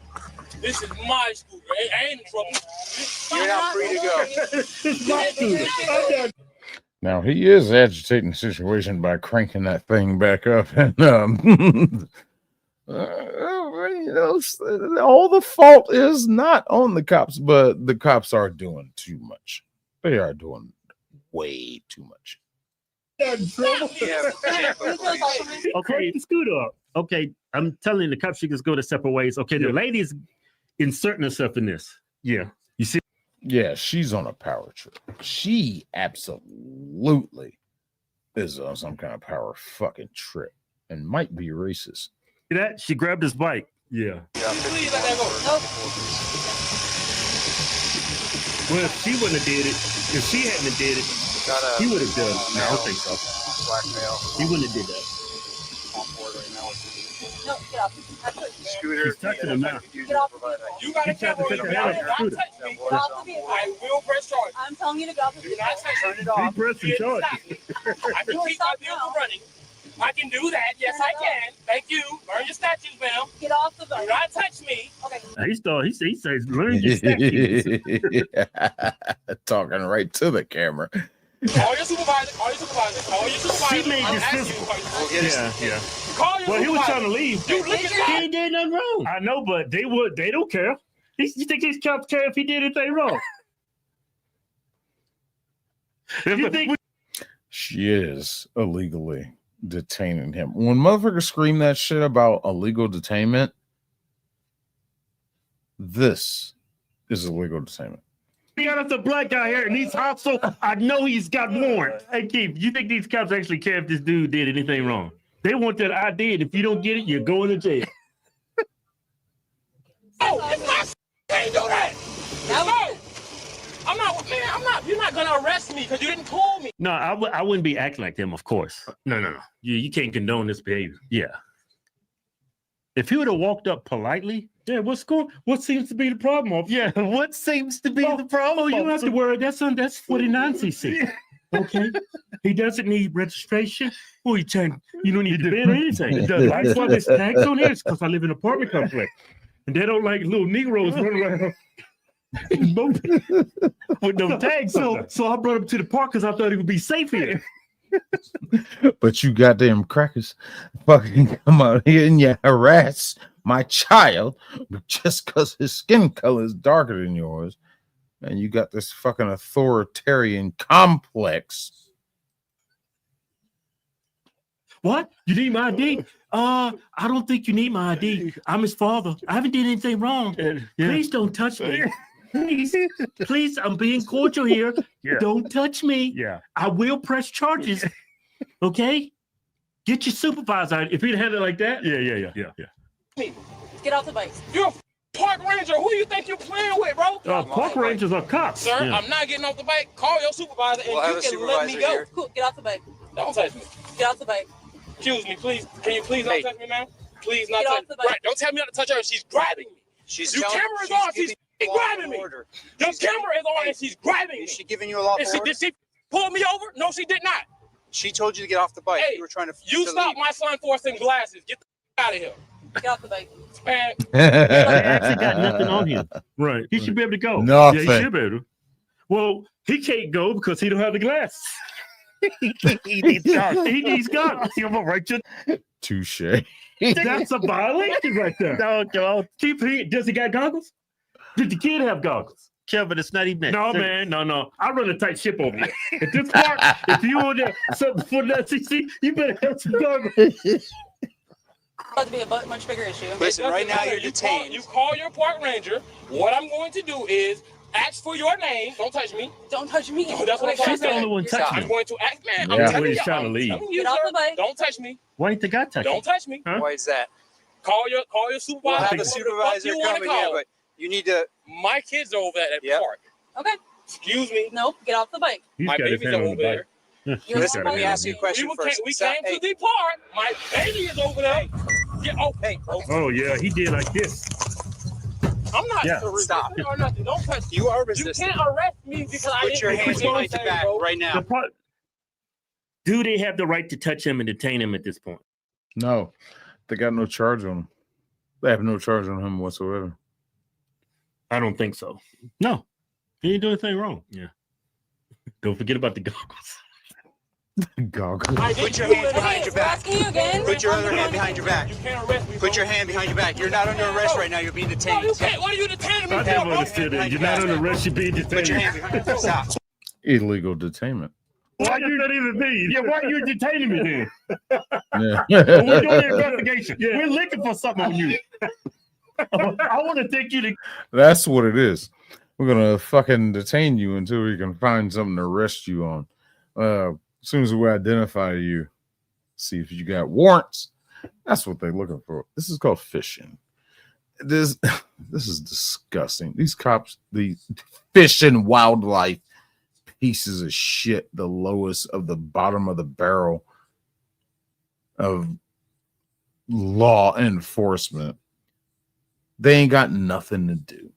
This is my scooter. I ain't in trouble. You're not free to go. It's my scooter. Now he is agitating the situation by cranking that thing back up, and all the fault is not on the cops, but the cops are doing too much. They are doing way too much. Yeah, Okay, the scooter up. Okay, I'm telling you, the cops should just go to separate ways. Okay, the lady's inserting herself in this. Yeah, you see. Yeah, she's on a power trip. She absolutely is on some kind of power fucking trip and might be racist. See that? She grabbed his bike. Yeah. Please let that go. Well, if she wouldn't have did it, if she hadn't have did it, he would have done it. No, I don't think so. Blackmail. He wouldn't have did that. On board right now. No, get off. That's what you're Scooter. She's touching him now. Get off the vehicle. You got to He tried to camera on take your her out of the Don't scooter. touch me. Get off the vehicle. I will press charges. I'm telling you to get off the Do vehicle. not touch me. Turn it off. Pressing charges. I can keep my vehicle running. I can do that. Yes, I can. Thank you. Burn your statues, ma'am. Get off the Do vehicle. not touch me. Okay. He says, learn your statues. Talking right to the camera. Call your supervisor. Call your supervisor. Call your supervisor. She made I'm this asking simple. you a question. We'll get it. Yeah. Call your Well, he was supervisor. trying to leave. You look at He that. ain't did nothing wrong. I know, but they don't care. You think these cops care if he did anything wrong? You think She is illegally detaining him. When motherfuckers scream that shit about illegal detainment, this is illegal detainment. he got us a black guy here and he's hostile? I know he's got warrant. Hey, Keith, you think these cops actually care if this dude did anything wrong? They want that ID, and if you don't get it, you're going to jail. Oh, it's my can't do that. No. I'm not, man, I'm not, you're not going to arrest me because you didn't call me. No, I wouldn't be acting like them, of course. No. You can't condone this behavior. Yeah. If he would have walked up politely, yeah, what seems to be the problem? Yeah, what seems to be the problem? Oh, you don't have to worry. That's 49cc. Okay. He doesn't need registration. Oh, you don't need to bid or anything. That's why there's tags on here. It's because I live in an apartment complex. And they don't like little Negroes running around with no tags. So I brought him to the park because I thought he would be safe here. But you goddamn crackers fucking come out here and you harass my child just because his skin color is darker than yours. And you got this fucking authoritarian complex. What? You need my ID? I don't think you need my ID. I'm his father. I haven't did anything wrong. Please don't touch me. Please, I'm being cordial here. Yeah. Don't touch me. Yeah. I will press charges. Okay? Get your supervisor. If he'd had it like that. Yeah. Get off the bike. You're a park ranger. Who you think you're playing with, bro? Park rangers are cops. Sir, I'm not getting off the bike. Call your supervisor and We'll have you a can let me supervisor go. here. Cool. Get off the bike. Don't touch me. Get off the bike. Excuse me, please. Can you please not touch me now? Please not Get touch off the me. bike. Right. Don't tell me not to touch her. She's grabbing me. Your camera is on. She's grabbing me. Your camera is on and she's grabbing me. Is she giving you a lawful order? Did she pull me over? No, she did not. She told you to get off the bike. Hey, you were trying to. You stopped my son for some glasses. Get the out of here. Get off the bike. Man. He actually got nothing on him. Right. He should be able to go. Nothing. Yeah, he should be able to. Well, he can't go because he don't have the glasses. He needs goggles. He needs goggles. Touche. That's a violation right there. No. Does he got goggles? Did the kid have goggles? Kevin, it's not even. No, man, no. I run a tight ship over here. At this part, if you want something for the SEC, you better have some goggles. About to be a much bigger issue. Listen, right now you're detained. You call your park ranger. What I'm going to do is ask for your name. Don't touch me. Don't touch me. No, that's what I'm She's the only one touching I'm him. going to ask, man. Yeah. I'm telling He's you, trying to leave. Get off the bike. Don't touch me. Why ain't the guy touching? Don't touch me. Huh? Why is that? Call your supervisor. We'll have Who a the fuck supervisor you wanna coming here, call. but you need to. My kids are over at the Yep. park. Okay. Excuse me. Nope. Get off the bike. He's My got his babies hand are on over the there. bike. You're Listen, let me ask you a We, question first. we came to the park. My baby is over there. Yeah, Oh, yeah, he did like this. I'm not. Yeah. Stop. Or nothing. Don't touch me. You are You resisting. can't arrest me because I Put didn't your do hands anything, behind your back bro. right now. Do they have the right to touch him and detain him at this point? No, they got no charge on him. They have no charge on him whatsoever. I don't think so. No, he ain't doing anything wrong. Yeah. Don't forget about the goggles. Goggles. Put your hand behind your back. Asking you again. Put your other hand behind your back. You can't arrest me. Put your hand behind your back. You're not under arrest right now. You're being No, detained. you can't. What are you detaining me I for, never bro? understood that. You're not under arrest, you're being Put your hand detained. behind your back. Stop. Illegal detainment. Why does that even mean? Yeah, why are you detaining me then? Yeah. We're doing an investigation. Yeah. We're looking for something on you. I want to take you to. That's what it is. We're gonna fucking detain you until we can find something to arrest you on. As soon as we identify you, see if you got warrants. That's what they're looking for. This is called fishing. This is disgusting. These cops, the fish and wildlife pieces of shit, the lowest of the bottom of the barrel of law enforcement. They ain't got nothing to do.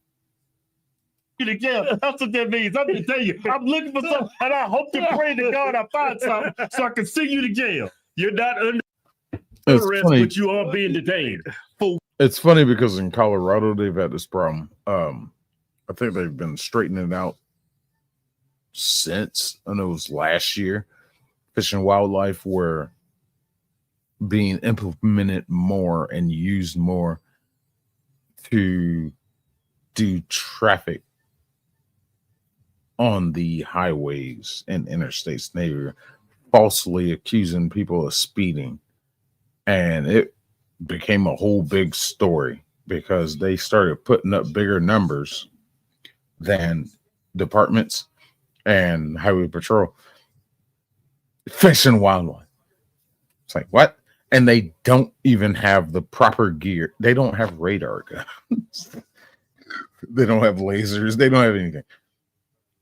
To jail. That's what that means. I'm gonna tell you, I'm looking for something, and I hope to pray to God I find something so I can send you to jail. You're not under arrest, but you are being detained. It's funny because in Colorado they've had this problem. I think they've been straightening it out since, I know it was last year. Fish and wildlife were being implemented more and used more to do traffic on the highways and interstates. They were falsely accusing people of speeding, and it became a whole big story because they started putting up bigger numbers than departments and highway patrol. Fish and wildlife. It's like, what? And they don't even have the proper gear. They don't have radar guns. They don't have lasers. They don't have anything.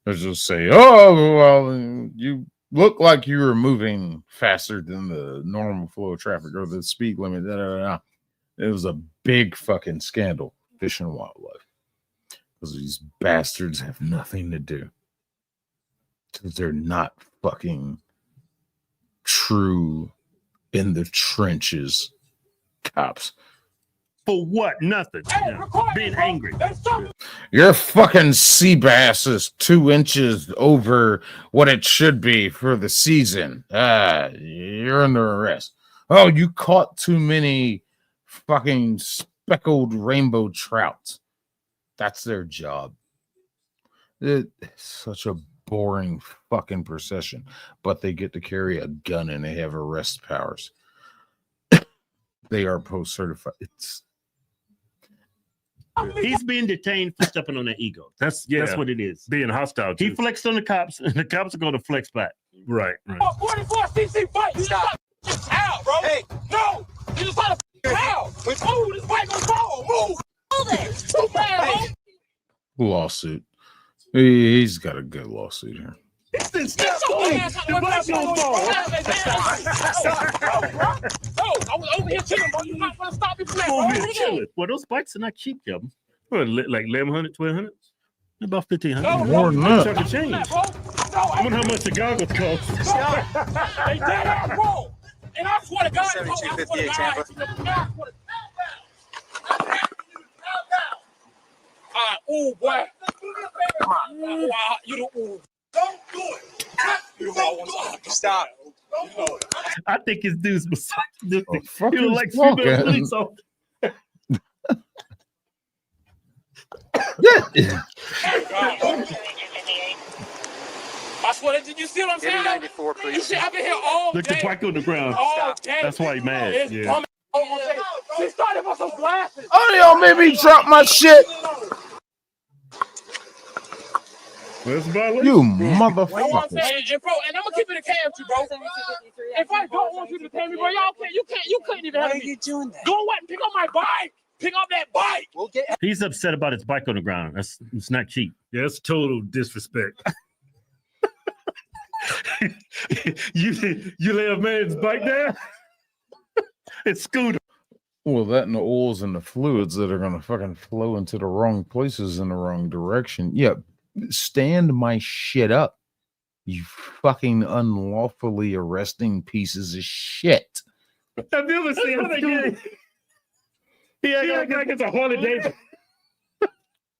They just say, oh, well, you look like you were moving faster than the normal flow of traffic or the speed limit. Da, da, da. It was a big fucking scandal, fish and wildlife. Because these bastards have nothing to do. Because they're not fucking true in the trenches cops. For what? Nothing. Being angry. Your fucking sea bass is 2 inches over what it should be for the season. You're under arrest. Oh, you caught too many fucking speckled rainbow trouts. That's their job. It's such a boring fucking procession, but they get to carry a gun and they have arrest powers. They are post certified. He's being detained for stepping on their ego. That's what it is. Being hostile. He flexed on the cops, and the cops are going to flex back. Right. 44cc fight. You stop out, bro. Hey, no. You just trying to out. Move. This bike gonna fall. Move. Move there. Too bad, bro. Lawsuit. He's got a good lawsuit here. The bike gonna fall. No, I was over here chilling, bro. You not gonna stop me from that, bro. Over here chilling. Well, those bikes are not cheap, yo. What, like 1,100, 1,200? About 1,500. More than that. Chuck a change. I wonder how much the goggles cost. They dead ass wrong. And I swear to God, 7258 Tampa. Ooh, boy. Wow, you the ooh. Don't do it. Stop. I think his dude's misogynistic. fuck He was is like female talking? police officer. I swear, did you see what I'm saying? 94, please. You see, I've been here all Look, day. the bike on the ground. All day. That's why he mad. It's Yeah. dumb. She started with some glasses. Oh, y'all made me drop my shit. That's violation. You And, motherfucker. bro, and I'm gonna keep it a K with you, bro. If I don't want you to pay me, bro, y'all can't. You couldn't even have me. Why are you doing that? Go what? Pick up my bike. Pick up that bike. We'll get. He's upset about his bike on the ground. It's not cheap. Yeah, that's total disrespect. you lay a man's bike down? It's scooter. Well, that and the oils and the fluids that are going to fucking flow into the wrong places in the wrong direction. Yeah, stand my shit up, you fucking unlawfully arresting pieces of shit. Have you ever seen how they get it? He act like it's a Harley Davidson.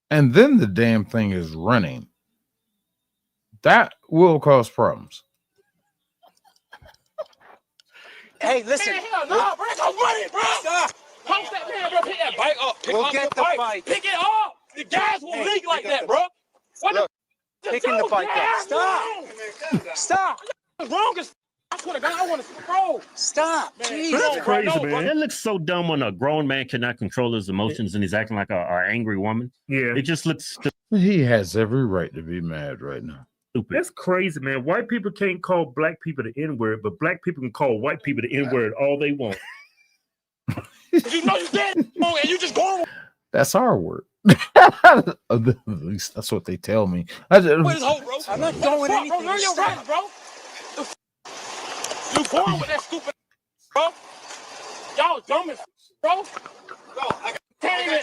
And then the damn thing is running. That will cause problems. Hey, listen. Man, hell no, bro. Go money, bro. Stop. Post that man, bro. Pick that bike up. Pick We'll up get the the bike. bike. Pick it up. The gas will leak like that, bro. What Look, the picking the bike up. Stop. Stop. What's wrong? I swear to God, I want to bro. Stop. Man, Jeez. That's bro, crazy, no, man. That looks so dumb when a grown man cannot control his emotions and he's acting like a angry woman. Yeah. It just looks He has every right to be mad right now. stupid. That's crazy, man. White people can't call black people the N-word, but black people can call white people the N-word all they want. You know you dead wrong, and you just going. That's our word. At least that's what they tell me. With his whole bro. I'm not doing anything. Bro, learn your rights, bro. You born with that stupid, bro. Y'all dumb as bro. Can't even.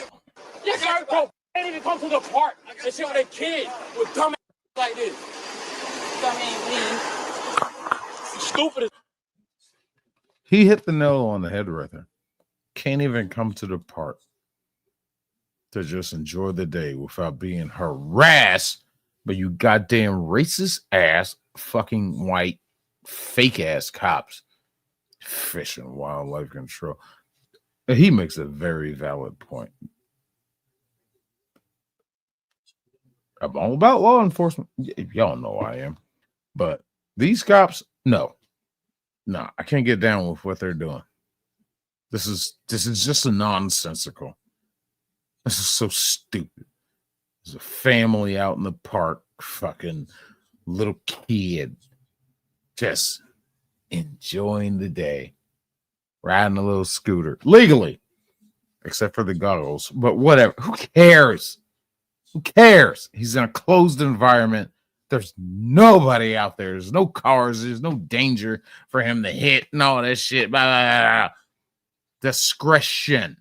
Yes, sir, bro. Can't even come to the park and shit with a kid with dumb like this. Stupid as. He hit the nail on the head right there. Can't even come to the park to just enjoy the day without being harassed by you goddamn racist ass fucking white fake ass cops. Fish and Wildlife Control. He makes a very valid point. I'm all about law enforcement. Y'all know I am. But these cops, no, I can't get down with what they're doing. This is just a nonsensical. This is so stupid. There's a family out in the park, fucking little kid, just enjoying the day, riding a little scooter legally, except for the goggles. But whatever. Who cares? Who cares? He's in a closed environment. There's nobody out there. There's no cars. There's no danger for him to hit and all that shit. Blah, blah, blah, blah. Discretion.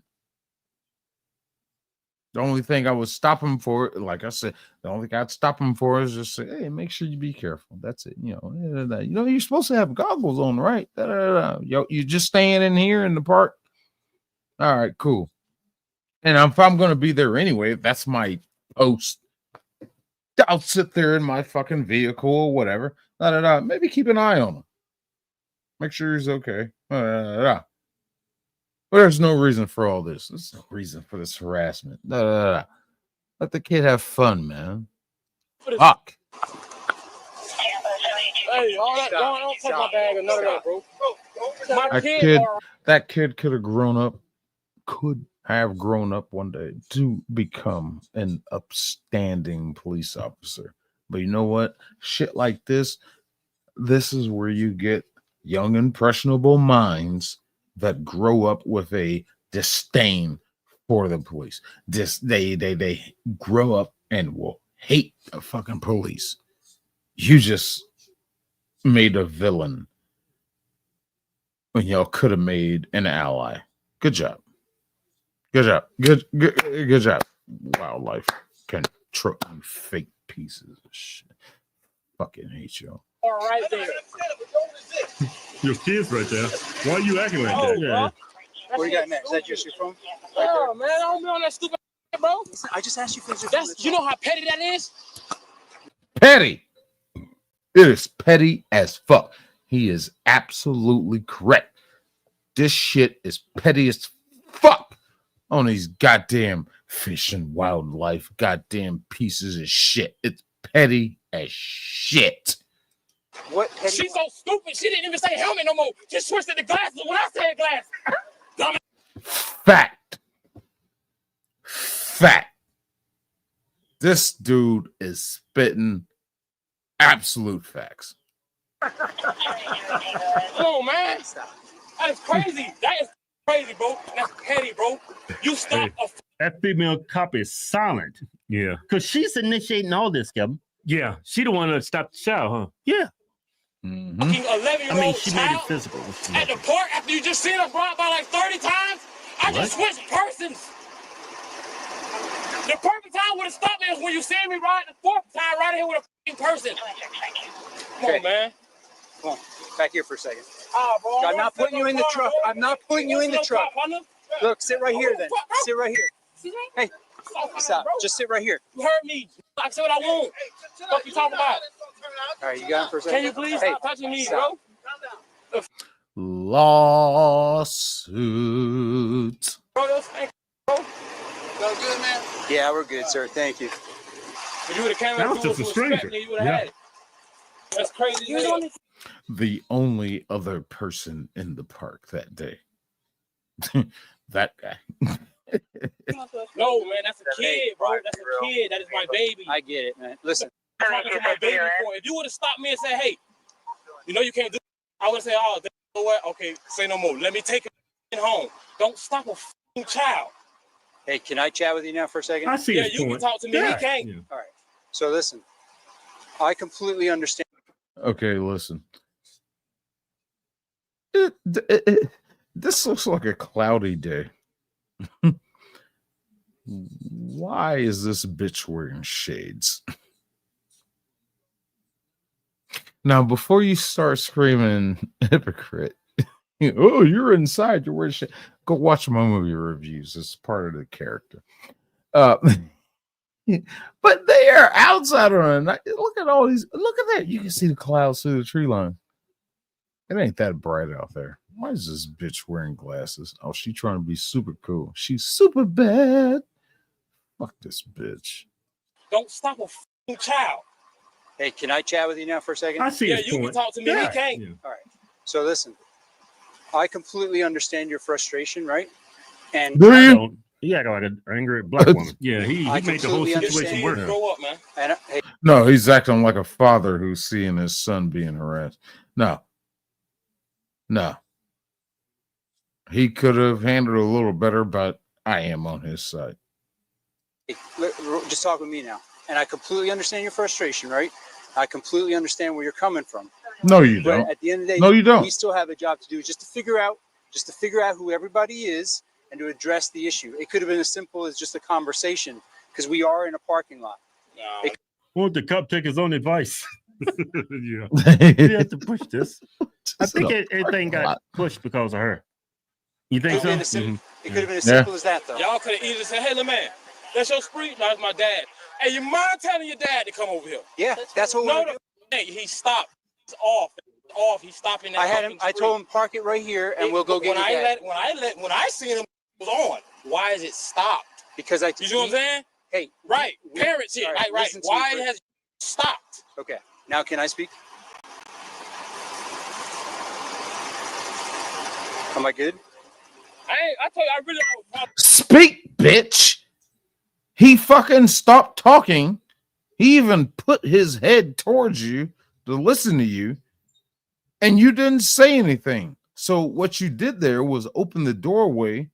The only thing I would stop him for, like I said, the only thing I'd stop him for is just say, hey, make sure you be careful. That's it. You know, you're supposed to have goggles on, right? Yo, you just staying in here in the park. All right, cool. And if I'm going to be there anyway, that's my post. I'll sit there in my fucking vehicle or whatever. Maybe keep an eye on him. Make sure he's okay. But there's no reason for all this. There's no reason for this harassment. Let the kid have fun, man. Fuck. Hey, all that, don't take my bag or none of that, bro. My That kid, kid, that kid could have grown up one day to become an upstanding police officer. But you know what? Shit like this is where you get young, impressionable minds that grow up with a disdain for the police. They grow up and will hate the fucking police. You just made a villain when y'all could have made an ally. Good job. Good job. Good job. Wildlife control, you fake pieces of shit. Fucking hate y'all. All right there. Your kid's right there. Why are you acting like that? Yeah. What you got next? Is that just your phone? Oh man, I don't be on that stupid bro. Listen, I just asked you for your phone. You know how petty that is? Petty. It is petty as fuck. He is absolutely correct. This shit is petty as fuck on these goddamn fish and wildlife goddamn pieces of shit. It's petty as shit. What petty? She's so stupid. She didn't even say helmet no more. She switched it to glasses when I said glasses. Fact. This dude is spitting absolute facts. Come on, man. That is crazy. That is crazy, bro. That's petty, bro. You stop that female cop is silent. Yeah. Because she's initiating all this, Kevin. Yeah. She the one that stopped the shower, huh? Yeah. Mm-hmm. 11-year-old I mean, she made it child physical. at the park after you just seen her brought by like 30 times. I just switched persons. The perfect time would have stopped me is when you see me ride the fourth time right here with a person. Come on, man. Come on, back here for a second. Bro, I'm not putting you in the truck. I'm not putting you in the truck. Look, sit right here then. Sit right here. Hey, stop. Just sit right here. You heard me. I said what I want. What you talking about? All right, you got him for a second. Can you please stop touching me, bro? Lawsuit. Bro. Good, man? Yeah, we're good, sir. Thank you. If you would have came that was just a stranger. You would have had it. That's crazy. The only other person in the park that day. That guy. No, man, that's a kid, bro. That's a kid. That is my baby. I get it, man. Listen. I'm talking to my baby before. If you would have stopped me and said, hey, you know you can't do it, I would have said, oh, you know what? Okay, say no more. Let me take it home. Don't stop a f***ing child. Hey, can I chat with you now for a second? I see you can talk to me. Yeah. He can't. Yeah. All right. So listen, I completely understand. Okay, listen. This looks like a cloudy day. Why is this bitch wearing shades? Now, before you start screaming hypocrite, oh, you're inside, you're wearing shades. Go watch my movie reviews. It's part of the character. But they are outside on a night. Look at all these. Look at that. You can see the clouds through the tree line. It ain't that bright out there. Why is this bitch wearing glasses? Oh, she trying to be super cool. She's super bad. Fuck this bitch. Don't stop a f***ing child. Hey, can I chat with you now for a second? I see his you point. can talk to me. Yeah. He can't. Yeah. All right. So listen, I completely understand your frustration, right? And Do I you? don't. He acted like an angry black woman. Yeah, he I made the whole completely situation understand. worse. Grow up, man. And hey, No, he's acting like a father who's seeing his son being harassed. No. He could have handled it a little better, but I am on his side. just talk with me now. And I completely understand your frustration, right? I completely understand where you're coming from. No, you But don't. at the end of the day, No, you don't. we still have a job to do just to figure out who everybody is and to address the issue. It could have been as simple as just a conversation because we are in a parking lot. No. Won't the cop take his own advice? Yeah. You have to push this. I think everything got pushed because of her. You think so? It could have been as simple as that, though. Y'all could have easily said, hey, little man, that's your street? No, it's my dad. Hey, you mind telling your dad to come over here? Yeah, that's what we're doing. Hey, he stopped. It's off. It's off. He's stopping that. I told him park it right here, and we'll go get your dad. When I seen him, it was on. Why is it stopped? Because you know what I'm saying? Hey, right. Parents here. Right. Why has it stopped? Okay. Now can I speak? Am I good? I told you I really don't. Speak, bitch. He fucking stopped talking. He even put his head towards you to listen to you, and you didn't say anything. So what you did there was open the doorway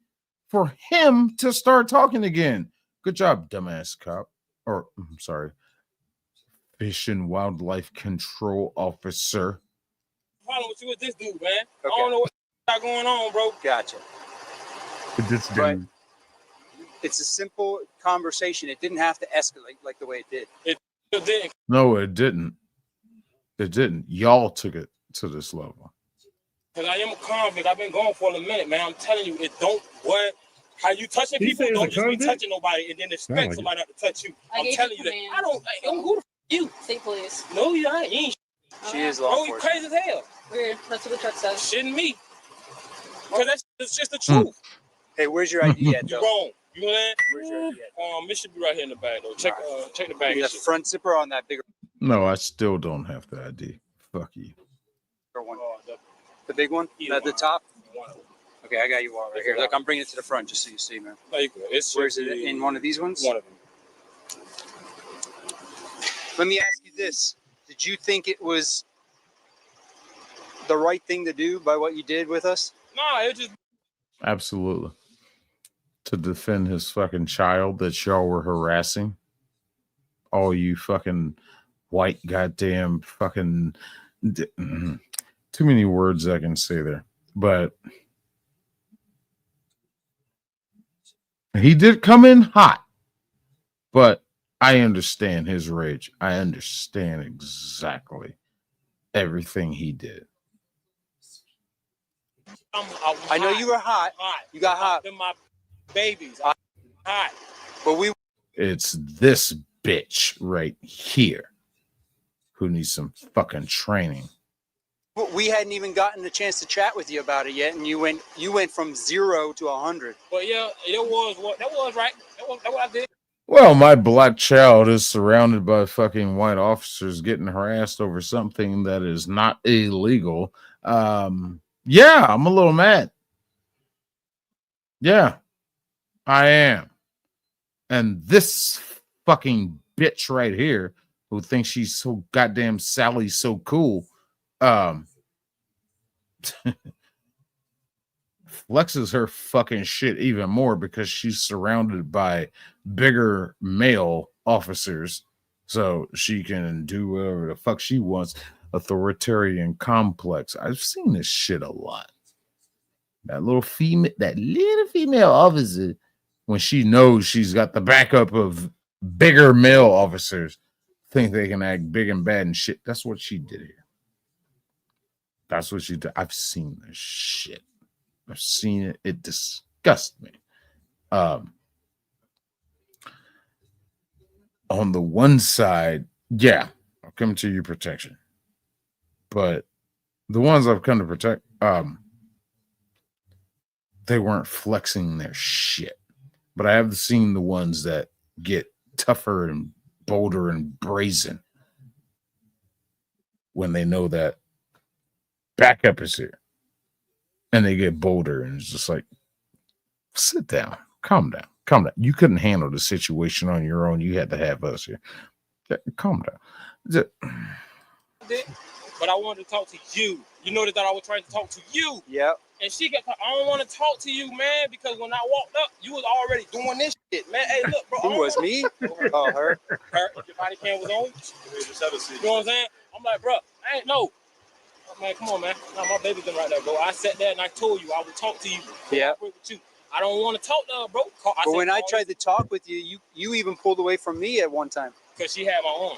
for him to start talking again. Good job, dumbass cop. Or, I'm sorry, Fish and Wildlife Control Officer. Problem with you with this dude, man. I don't know what got going on, bro. Gotcha. With this dude. But it's a simple conversation. It didn't have to escalate like the way it did. It didn't. No, it didn't. It didn't. Y'all took it to this level. Because I am a convict. I've been going for a minute, man. I'm telling you, it don't work. How you touching people, don't just be touching nobody and then expect somebody not to touch you. I'm telling you that. I don't, who the f you? State police. No, you ain't. You ain't. She is law Bro, you enforcement. crazy as hell. Weird. That's what the truck says. Shouldn't me. Because that's just the truth. Hey, where's your ID at, You're though? wrong. You know what Where's your ID at? It should be right here in the bag, though. Check the bag. In the front zipper on that bigger No, I still don't have the ID. Fuck you. one. The big one? At the top? Okay, I got you all right here. Look, I'm bringing it to the front just so you see, man. Where's it? In one of these ones? One of them. Let me ask you this. Did you think it was the right thing to do by what you did with us? No, it just... Absolutely. To defend his fucking child that y'all were harassing. All you fucking white goddamn fucking... Too many words I can say there. But he did come in hot. But I understand his rage. I understand exactly everything he did. I know you were hot. You got hot. They're my babies. I'm hot. But we... It's this bitch right here who needs some fucking training. We hadn't even gotten a chance to chat with you about it yet, and you went from 0 to 100. But yeah, that was right. That was what I did. Well, my black child is surrounded by fucking white officers getting harassed over something that is not illegal. Yeah, I'm a little mad. Yeah, I am. And this fucking bitch right here who thinks she's so goddamn Sally so cool, flexes her fucking shit even more because she's surrounded by bigger male officers, so she can do whatever the fuck she wants. Authoritarian complex. I've seen this shit a lot. That little female officer, when she knows she's got the backup of bigger male officers, think they can act big and bad and shit. That's what she did here. That's what she did. I've seen this shit. I've seen it. It disgusts me. On the one side, yeah, I'll come to your protection. But the ones I've come to protect, they weren't flexing their shit. But I have seen the ones that get tougher and bolder and brazen when they know that backup is here. And they get bolder, and it's just like, sit down, calm down, calm down. You couldn't handle the situation on your own. You had to have us here. Calm down. But I wanted to talk to you. You know that I was trying to talk to you. Yep. And she got, I don't want to talk to you, man, because when I walked up, you was already doing this shit, man. Hey, look, bro. Who was me? Oh, her. Her. Your body cam was on. You know what I'm saying? I'm like, bro, I ain't no. Man, come on, man. Nah, my baby's been right there, bro. I sat there and I told you I would talk to you. Yeah. With you. I don't want to talk to her, bro. But when I tried to talk with you, you even pulled away from me at one time. Because she had my arm.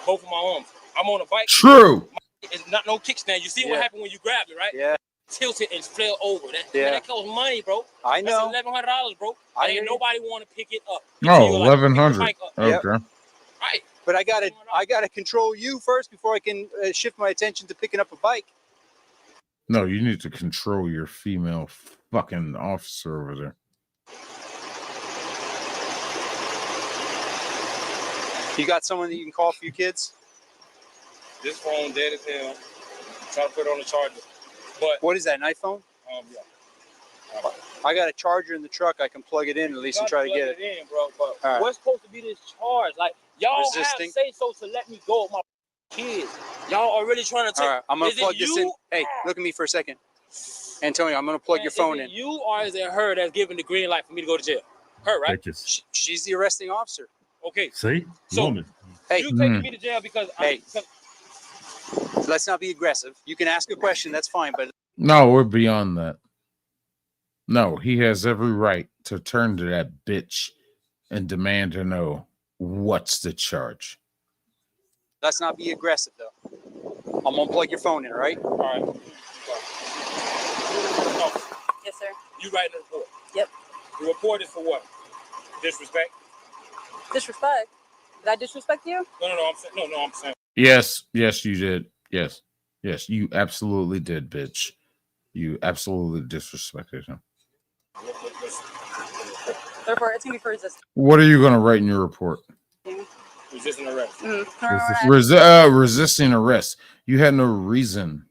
Both of my arms. I'm on a bike. True. It's not no kickstand. You see what happened when you grabbed it, right? Yeah. Tilted and fell over. That costs money, bro. I know. That's $1,100, bro. Ain't nobody want to pick it up. Oh, $1,100. Okay. Yep. Right. But I gotta control you first before I can shift my attention to picking up a bike. No, you need to control your female fucking officer over there. You got someone that you can call for your kids? This phone dead as hell. Try to put it on the charger. But what is that, an iPhone? Yeah. I got a charger in the truck. I can plug it in at least and try to get it. In, bro. But right. What's supposed to be this charge? Like, y'all Resisting. have say so to let me go with my kids. Y'all are really trying to take. All right, I'm gonna plug this in. Hey, look at me for a second, Antonio. I'm gonna plug your phone in. You or is it her that's giving the green light for me to go to jail? Her, right? She's the arresting officer. Okay. See, so woman. Hey, you taking me to jail because let's not be aggressive. You can ask a question. That's fine, but No, we're beyond that. No, he has every right to turn to that bitch and demand to know what's the charge. let's not be aggressive, though. I'm gonna plug your phone in, all right? All right. Yes, sir. You writing the report? Yep. The report is for what? Disrespect? Disrespect? Did I disrespect you? No. I'm saying. Yes, you did. Yes, you absolutely did, bitch. You absolutely disrespected him. The report, it's gonna be for resistance. What are you going to write in your report? Resisting arrest. Resisting arrest. You had no reason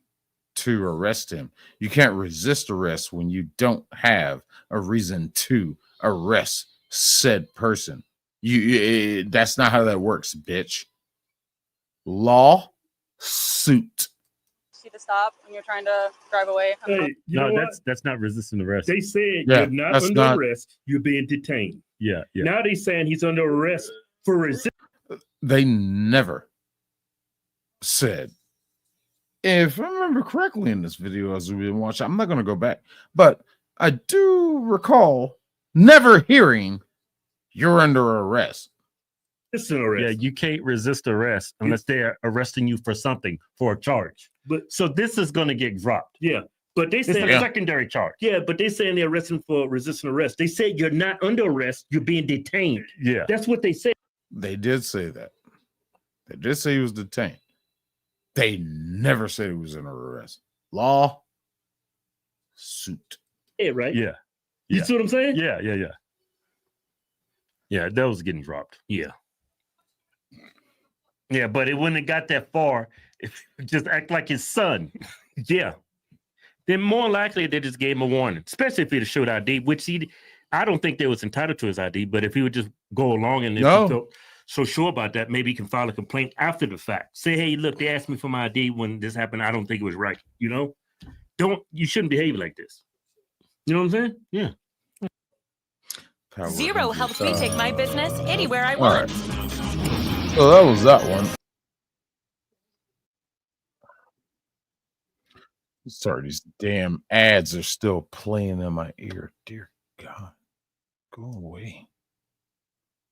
to arrest him. You can't resist arrest when you don't have a reason to arrest said person. That's not how that works, bitch. Law suit. You to stop when you're trying to drive away. Hey, no, that's not resisting arrest. They said Yeah, you're not that's under not- arrest. You're being detained. Yeah. Now they saying he's under arrest for resistance. They never said, if I remember correctly in this video as we've been watching, I'm not going to go back, but I do recall never hearing you're under arrest. It's an arrest. Yeah, you can't resist arrest unless they're arresting you for something, for a charge. But so this is going to get dropped. Yeah, but they It's said a secondary charge. Yeah, but they saying they're arresting for resisting arrest. They said you're not under arrest. You're being detained. Yeah, that's what they said. They did say that. They did say he was detained. They never said he was under arrest. Law suit. Yeah, right? Yeah. You see what I'm saying? Yeah. Yeah, that was getting dropped. Yeah. Yeah, but it wouldn't have got that far if you just act like his son. Yeah. Then more likely they just gave him a warning, especially if he'd showed ID, which I don't think they was entitled to his ID, but if he would just go along and if he felt so sure about that, maybe he can file a complaint after the fact. Say, hey, look, they asked me for my ID when this happened. I don't think it was right. You know? You shouldn't behave like this. You know what I'm saying? Yeah. Zero helps me take my business anywhere I want. Right. So that was that one. Sorry, these damn ads are still playing in my ear. Dear God. Go away.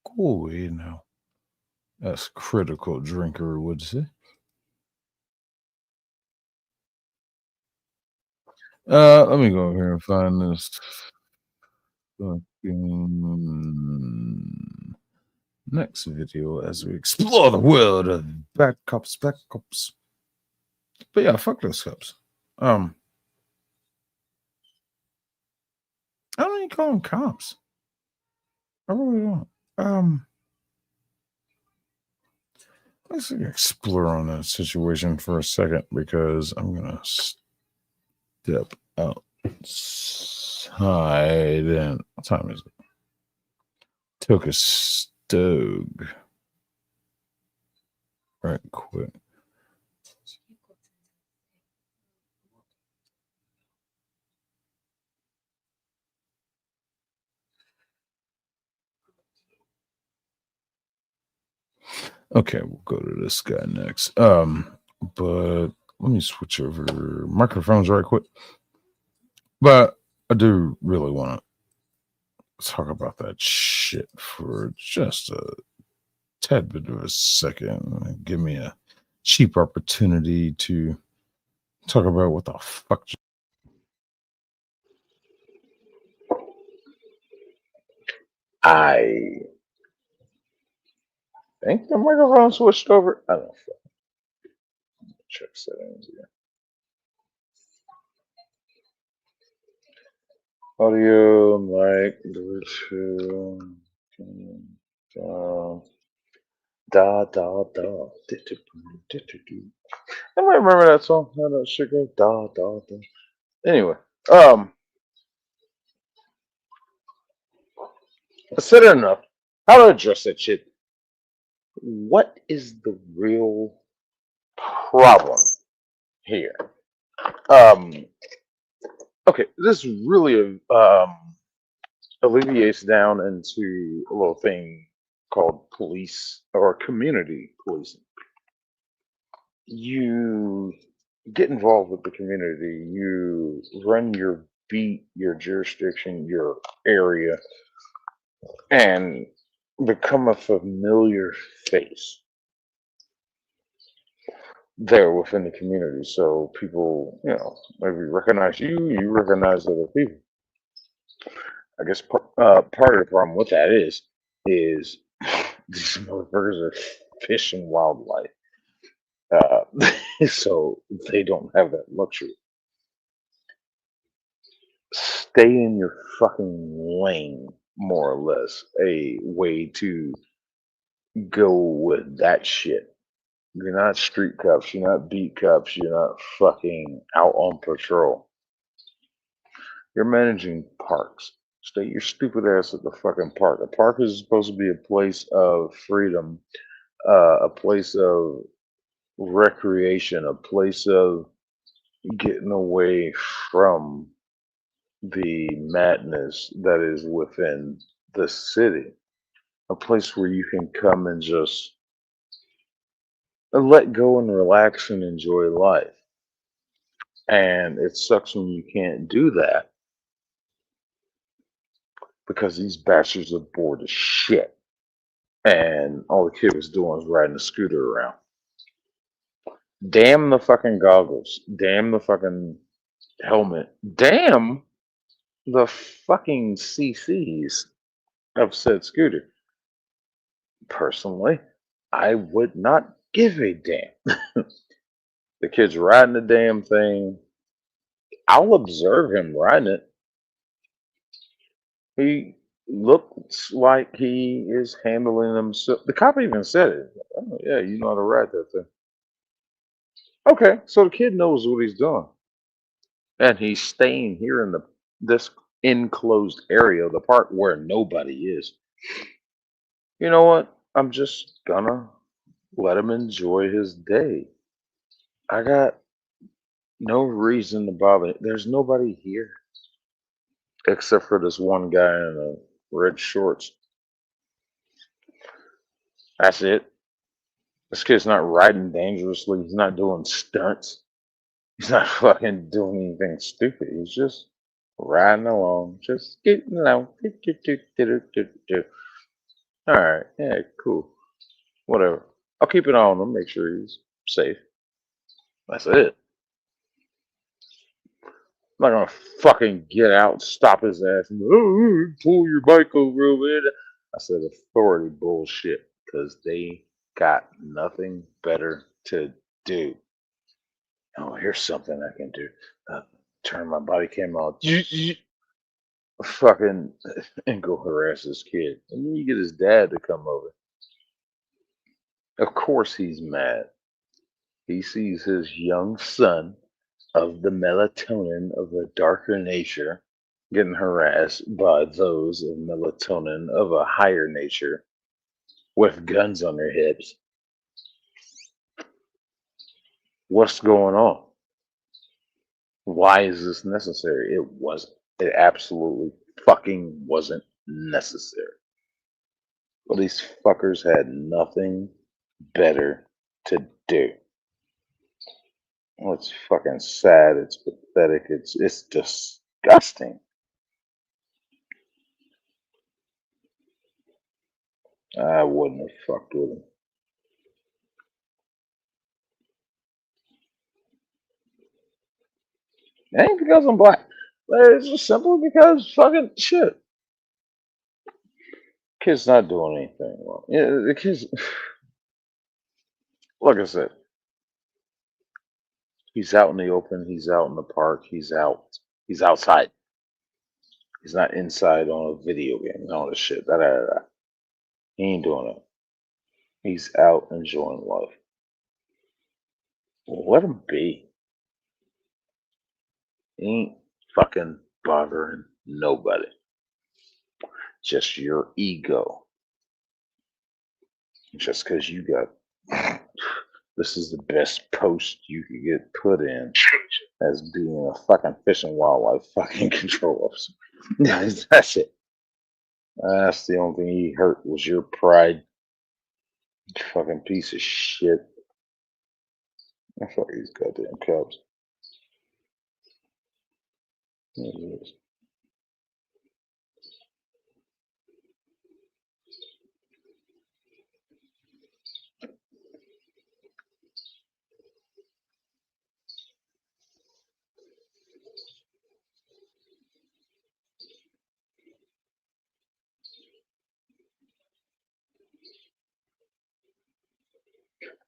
Go away now. As critical drinker would say. Let me go over here and find this fucking next video as we explore the world of bad cops, black cops. But yeah, fuck those cops. I don't even call them cops. I really don't. Let's explore on that situation for a second because I'm gonna step outside and what time is it? Took a stove right quick. Okay, we'll go to this guy next. But let me switch over microphones right quick. But I do really want to talk about that shit for just a tad bit of a second. Give me a cheap opportunity to talk about what the fuck. I think the microphone switched over. I don't know. Check settings here. Audio, mic, Bluetooth, da. Anybody remember that song? How that shit goes? Da. Anyway, I said it enough. How to address that shit? What is the real problem here? Okay, this really alleviates down into a little thing called police or community policing. You get involved with the community, you run your beat, your jurisdiction, your area, and become a familiar face there within the community. So people, maybe recognize you, you recognize other people. I guess part of the problem with that is these motherfuckers are fish and wildlife. So they don't have that luxury. Stay in your fucking lane, more or less. A way to go with that shit. You're not street cops, you're not beat cops, you're not fucking out on patrol. You're managing parks. Stay your stupid ass at the fucking park. A park is supposed to be a place of freedom, a place of recreation, a place of getting away from the madness that is within the city. A place where you can come and just let go and relax and enjoy life. And it sucks when you can't do that because these bastards are bored as shit. And all the kid was doing was riding a scooter around. Damn the fucking goggles. Damn the fucking helmet. Damn the fucking CCs of said scooter. Personally, I would not give a damn. The kid's riding the damn thing. I'll observe him riding it. He looks like he is handling himself. The cop even said it. Oh, yeah, you know how to ride that thing. Okay, so the kid knows what he's doing. And he's staying here in this enclosed area of the park where nobody is. You know what? I'm just gonna let him enjoy his day. I got no reason to bother. There's nobody here except for this one guy in red shorts. That's it. This kid's not riding dangerously. He's not doing stunts. He's not fucking doing anything stupid. He's just riding along, just getting along. All right, yeah, cool. Whatever. I'll keep an eye on him, make sure he's safe. That's it. I'm not gonna fucking get out and stop his ass and pull your bike over there. I said authority bullshit because they got nothing better to do. Oh, here's something I can do. Turn my body cam on. Fucking and go harass this kid. And then you get his dad to come over. Of course he's mad. He sees his young son of the melatonin of a darker nature getting harassed by those of melatonin of a higher nature with guns on their hips. What's going on? Why is this necessary? It wasn't. It absolutely fucking wasn't necessary. Well, these fuckers had nothing better to do. Well, it's fucking sad. It's pathetic. It's disgusting. I wouldn't have fucked with him. It ain't because I'm black. It's just simply because fucking shit. Kid's not doing anything wrong. Yeah, the kid's, like I said, he's out in the open. He's out in the park. He's out. He's outside. He's not inside on a video game and all this shit. He ain't doing it. He's out enjoying life. Let him be. He ain't fucking bothering nobody. just your ego. Just because you got, this is the best post you could get put in as being a fucking fish and wildlife fucking control officer. That's it. That's the only thing he hurt was your pride. Fucking piece of shit. I fuck these goddamn cops. There it is.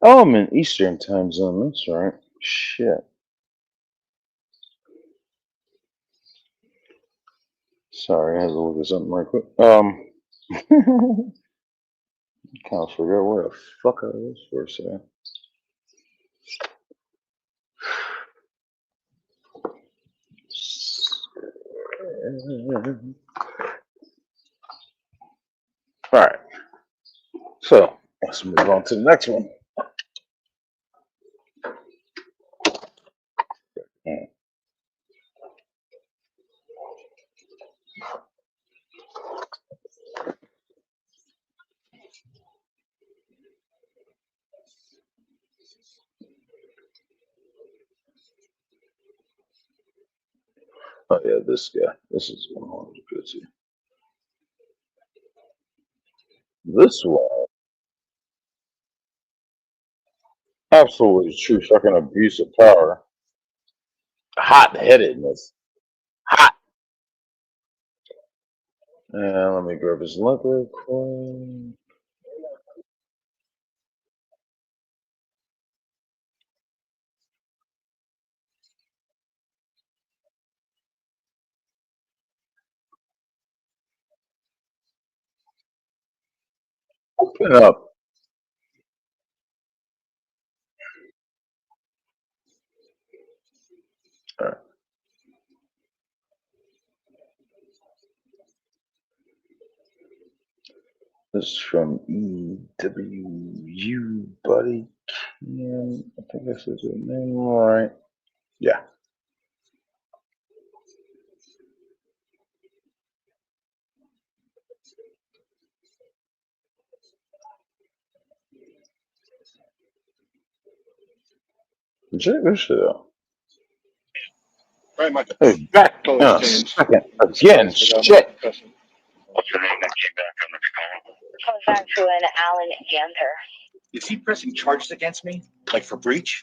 Oh, I'm in Eastern time zone. That's right. Shit. Sorry, I had to look at something right quick. Kind of forgot where the fuck I was for a second. All right. So let's move on to the next one. Oh yeah, this guy. This is 100%. This one, absolutely true fucking abuse of power. Hot-headedness. Hot. Let me grab his link real quick. Open it up. All right. This is from EWU, buddy. I think this is his name. All right. Yeah. Check this shit out. Very much. Hey, back in a second. Again, shit. What's your name that came back on the call? Comes back to an Alan Ganter. Is he pressing charges against me? Like for breach?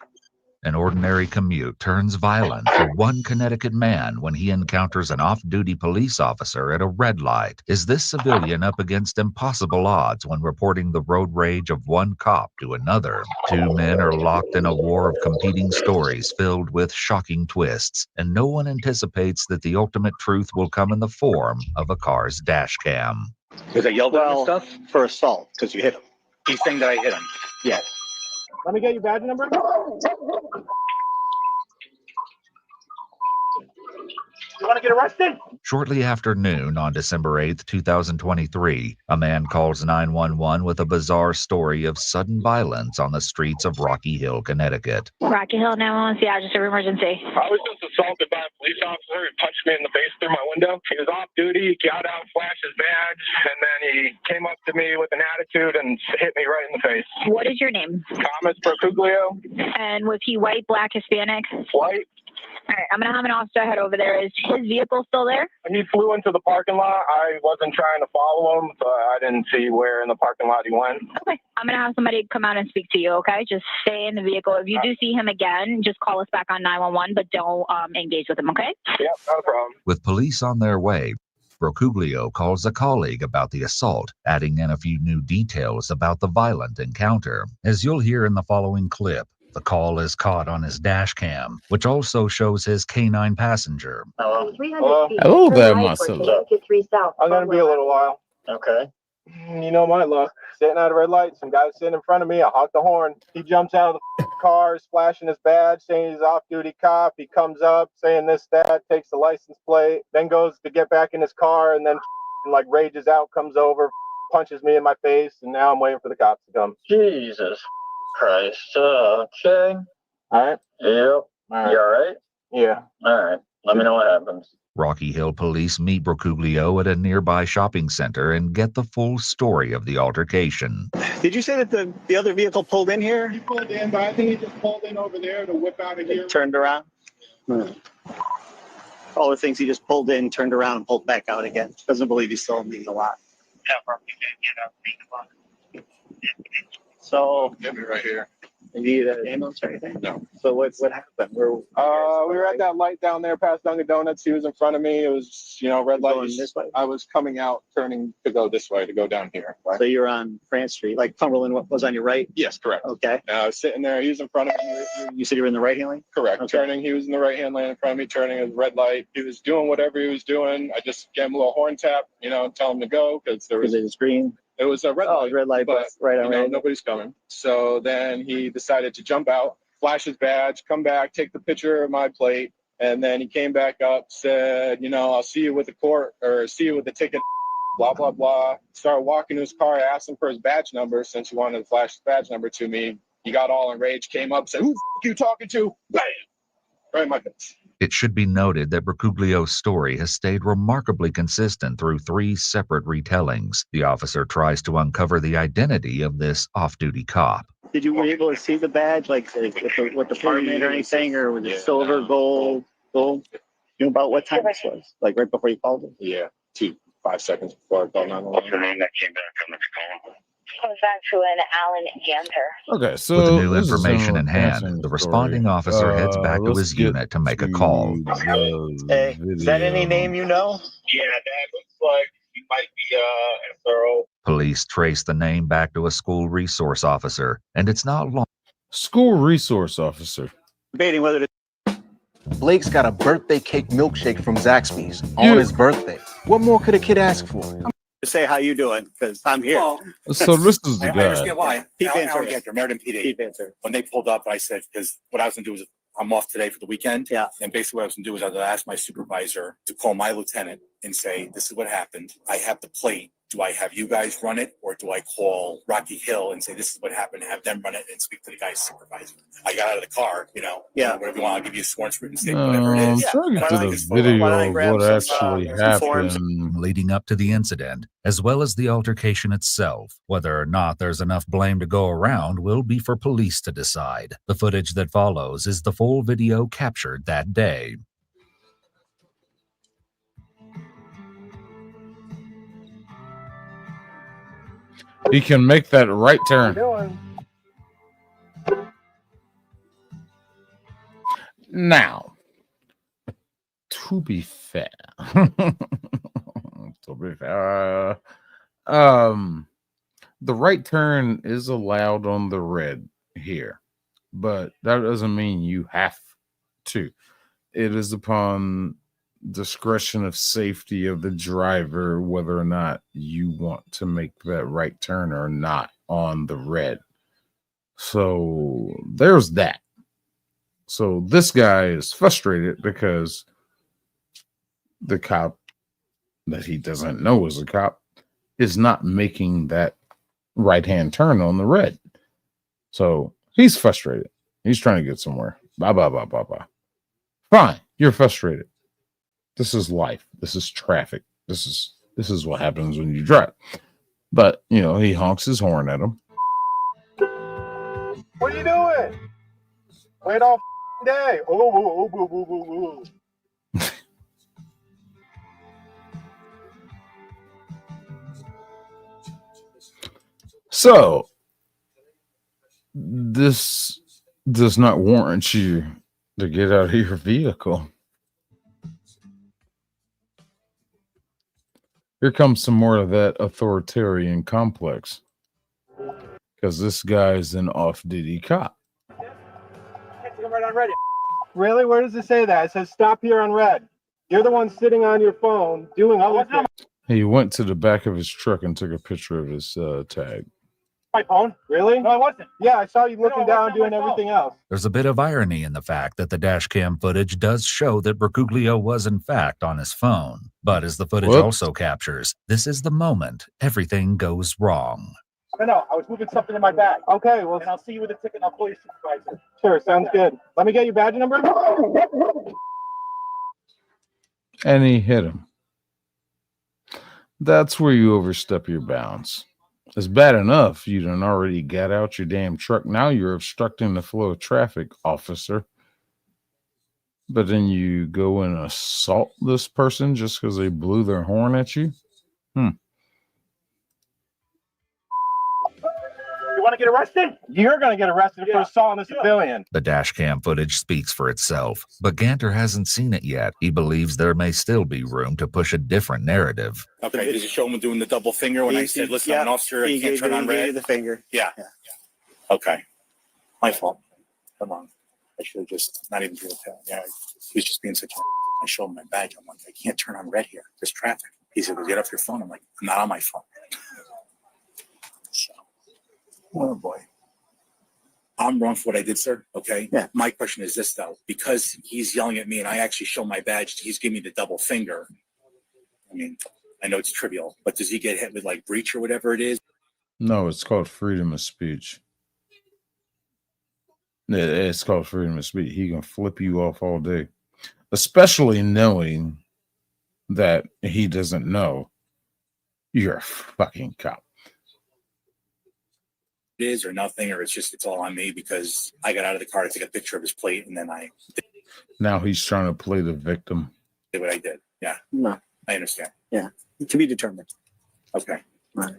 An ordinary commute turns violent for one Connecticut man when he encounters an off-duty police officer at a red light. Is this civilian up against impossible odds when reporting the road rage of one cop to another? Two men are locked in a war of competing stories filled with shocking twists, and no one anticipates that the ultimate truth will come in the form of a car's dash cam. Because I yelled at him and stuff? For assault, because you hit him. He's saying that I hit him. Yeah. Let me get your badge number. You want to get arrested? Shortly after noon on December 8th, 2023, a man calls 911 with a bizarre story of sudden violence on the streets of Rocky Hill, Connecticut. Rocky Hill 911, yeah, just an emergency. I was just assaulted by a police officer who punched me in the face through my window. He was off duty, he got out, flashed his badge, and then he came up to me with an attitude and hit me right in the face. What is your name? Thomas Procuglio. And was he white, black, Hispanic? White. All right, I'm going to have an officer head over there. Is his vehicle still there? He flew into the parking lot. I wasn't trying to follow him, so I didn't see where in the parking lot he went. Okay, I'm going to have somebody come out and speak to you, okay? Just stay in the vehicle. If you do see him again, just call us back on 911, but don't engage with him, okay? Yep, not a problem. With police on their way, Procuglio calls a colleague about the assault, adding in a few new details about the violent encounter. As you'll hear in the following clip, the call is caught on his dash cam, which also shows his canine passenger. Hello. Hello there, Marcelo. I'm going to be a little while. Okay. You know my luck. Sitting at a red light, some guy sitting in front of me, I honk the horn. He jumps out of the car, flashing his badge, saying he's off-duty cop. He comes up, saying this, that, takes the license plate, then goes to get back in his car, and then like rages out, comes over, punches me in my face, and now I'm waiting for the cops to come. Jesus Christ. Okay. All right. Yep. All right. You all right? Yeah. All right. Let me know what happens. Rocky Hill police meet Brocuglio at a nearby shopping center and get the full story of the altercation. Did you say that the other vehicle pulled in here? He pulled in, but I think he just pulled in over there to whip out of here. Turned around? All the things he just pulled in, turned around, and pulled back out again. Doesn't believe he's still in the lot. So, Get me right here. you need an ambulance or anything? No. So what happened? We were at that light down there past Dunkin' Donuts. He was in front of me. It was, red light. Going this way? I was coming out, turning to go this way, to go down here. So you're on France Street, like Cumberland was on your right? Yes, correct. Okay. I was sitting there. He was in front of me. You said you were in the right hand lane? Correct. Okay. Turning. He was in the right-hand lane in front of me, turning at the red light. He was doing whatever he was doing. I just gave him a little horn tap, tell him to go because there was. It was green? It was a red light. Red light, but right on right. Nobody's coming. So then he decided to jump out, flash his badge, come back, take the picture of my plate, and then he came back up, said, I'll see you with the court or see you with the ticket, blah, blah, blah. Started walking to his car, asked him for his badge number since he wanted to flash his badge number to me. He got all enraged, came up, said, "Who you talking to?" Bam! Right in my face. It should be noted that Brocuglio's story has stayed remarkably consistent through 3 separate retellings. The officer tries to uncover the identity of this off-duty cop. Were you able to see the badge, like what the department or anything, or was it silver, gold? You know about what time this was? Like right before you called it? Yeah, 5 seconds before I called 911. What's the name that came back on this call? Comes back to an Alan Ganter. Okay, so With the new this is information in hand, interesting the story. responding officer heads back to Let's his get unit to make a call. Hey, is that any name you know? Yeah, that looks like he might be SRO. Police trace the name back to a school resource officer, and it's not long. School resource officer. Debating whether to. Blake's got a birthday cake milkshake from Zaxby's on his birthday. What more could a kid ask for? Say how you doing, because I'm here. So this is the I guy. understand why. Pete Alan Van Ganter, Meriden PD. Pete Van Zandt. When they pulled up, I said, because what I was going to do was, I'm off today for the weekend. Yeah. And basically what I was going to do is I was going to ask my supervisor to call my lieutenant and say, this is what happened. I have the plate. Do I have you guys run it, or do I call Rocky Hill and say, this is what happened, have them run it and speak to the guy's supervisor? I got out of the car, Yeah. whatever you want, I'll give you a sworn written statement, whatever it I'm is. trying to get to the video of what actually happened. Leading up to the incident, as well as the altercation itself. Whether or not there's enough blame to go around will be for police to decide. The footage that follows is the full video captured that day. He can make that right turn. Now, to be fair, the right turn is allowed on the red here, but that doesn't mean you have to. It is upon discretion of safety of the driver whether or not you want to make that right turn or not on the red. So there's that. So this guy is frustrated because the cop that he doesn't know is a cop is not making that right-hand turn on the red. So he's frustrated. He's trying to get somewhere. Blah, blah, blah, blah, blah. Fine. You're frustrated. This is life. This is traffic. This is what happens when you drive. But, he honks his horn at him. What are you doing? Wait all day. Oh. So, this does not warrant you to get out of your vehicle. Here comes some more of that authoritarian complex. Because this guy is an off-duty cop. Right on red. Really? Where does it say that? It says stop here on red. You're the one sitting on your phone doing all this. He went to the back of his truck and took a picture of his tag. My phone? Really? No, I wasn't. Yeah, I saw you looking down doing everything else. There's a bit of irony in the fact that the dash cam footage does show that Bergoglio was in fact on his phone. But as the footage also captures, this is the moment everything goes wrong. No, I was moving something in my bag. Okay, well, and I'll see you with a ticket and I'll call your supervisor. Sure, sounds good. Let me get your badge number. And he hit him. That's where you overstep your bounds. It's bad enough you done already got out your damn truck. Now you're obstructing the flow of traffic, officer. But then you go and assault this person just because they blew their horn at you? You want to get arrested? You're going to get arrested for assault on a civilian. The dash cam footage speaks for itself, but Ganter hasn't seen it yet. He believes there may still be room to push a different narrative. Okay, did you show him doing the double finger when I said, listen, I'm an officer, I can't turn on red? The finger. Yeah. Okay. My fault. Come on. I should have just not even doing that. Yeah, he was just being such a... I showed him my badge. I'm like, I can't turn on red here. There's traffic. He said, well, get off your phone. I'm like, I'm not on my phone. So, oh boy. I'm wrong for what I did, sir. Okay. Yeah. My question is this, though. Because he's yelling at me and I actually show my badge, he's giving me the double finger. I mean, I know it's trivial, but does he get hit with like breach or whatever it is? No, it's called freedom of speech. It's called freedom of speech. He can flip you off all day, especially knowing that he doesn't know you're a fucking cop. It is or nothing, or it's all on me because I got out of the car to take a picture of his plate and then I Now he's trying to play the victim. did what I did. Yeah. No. I understand. Yeah. To be determined. Okay. Right.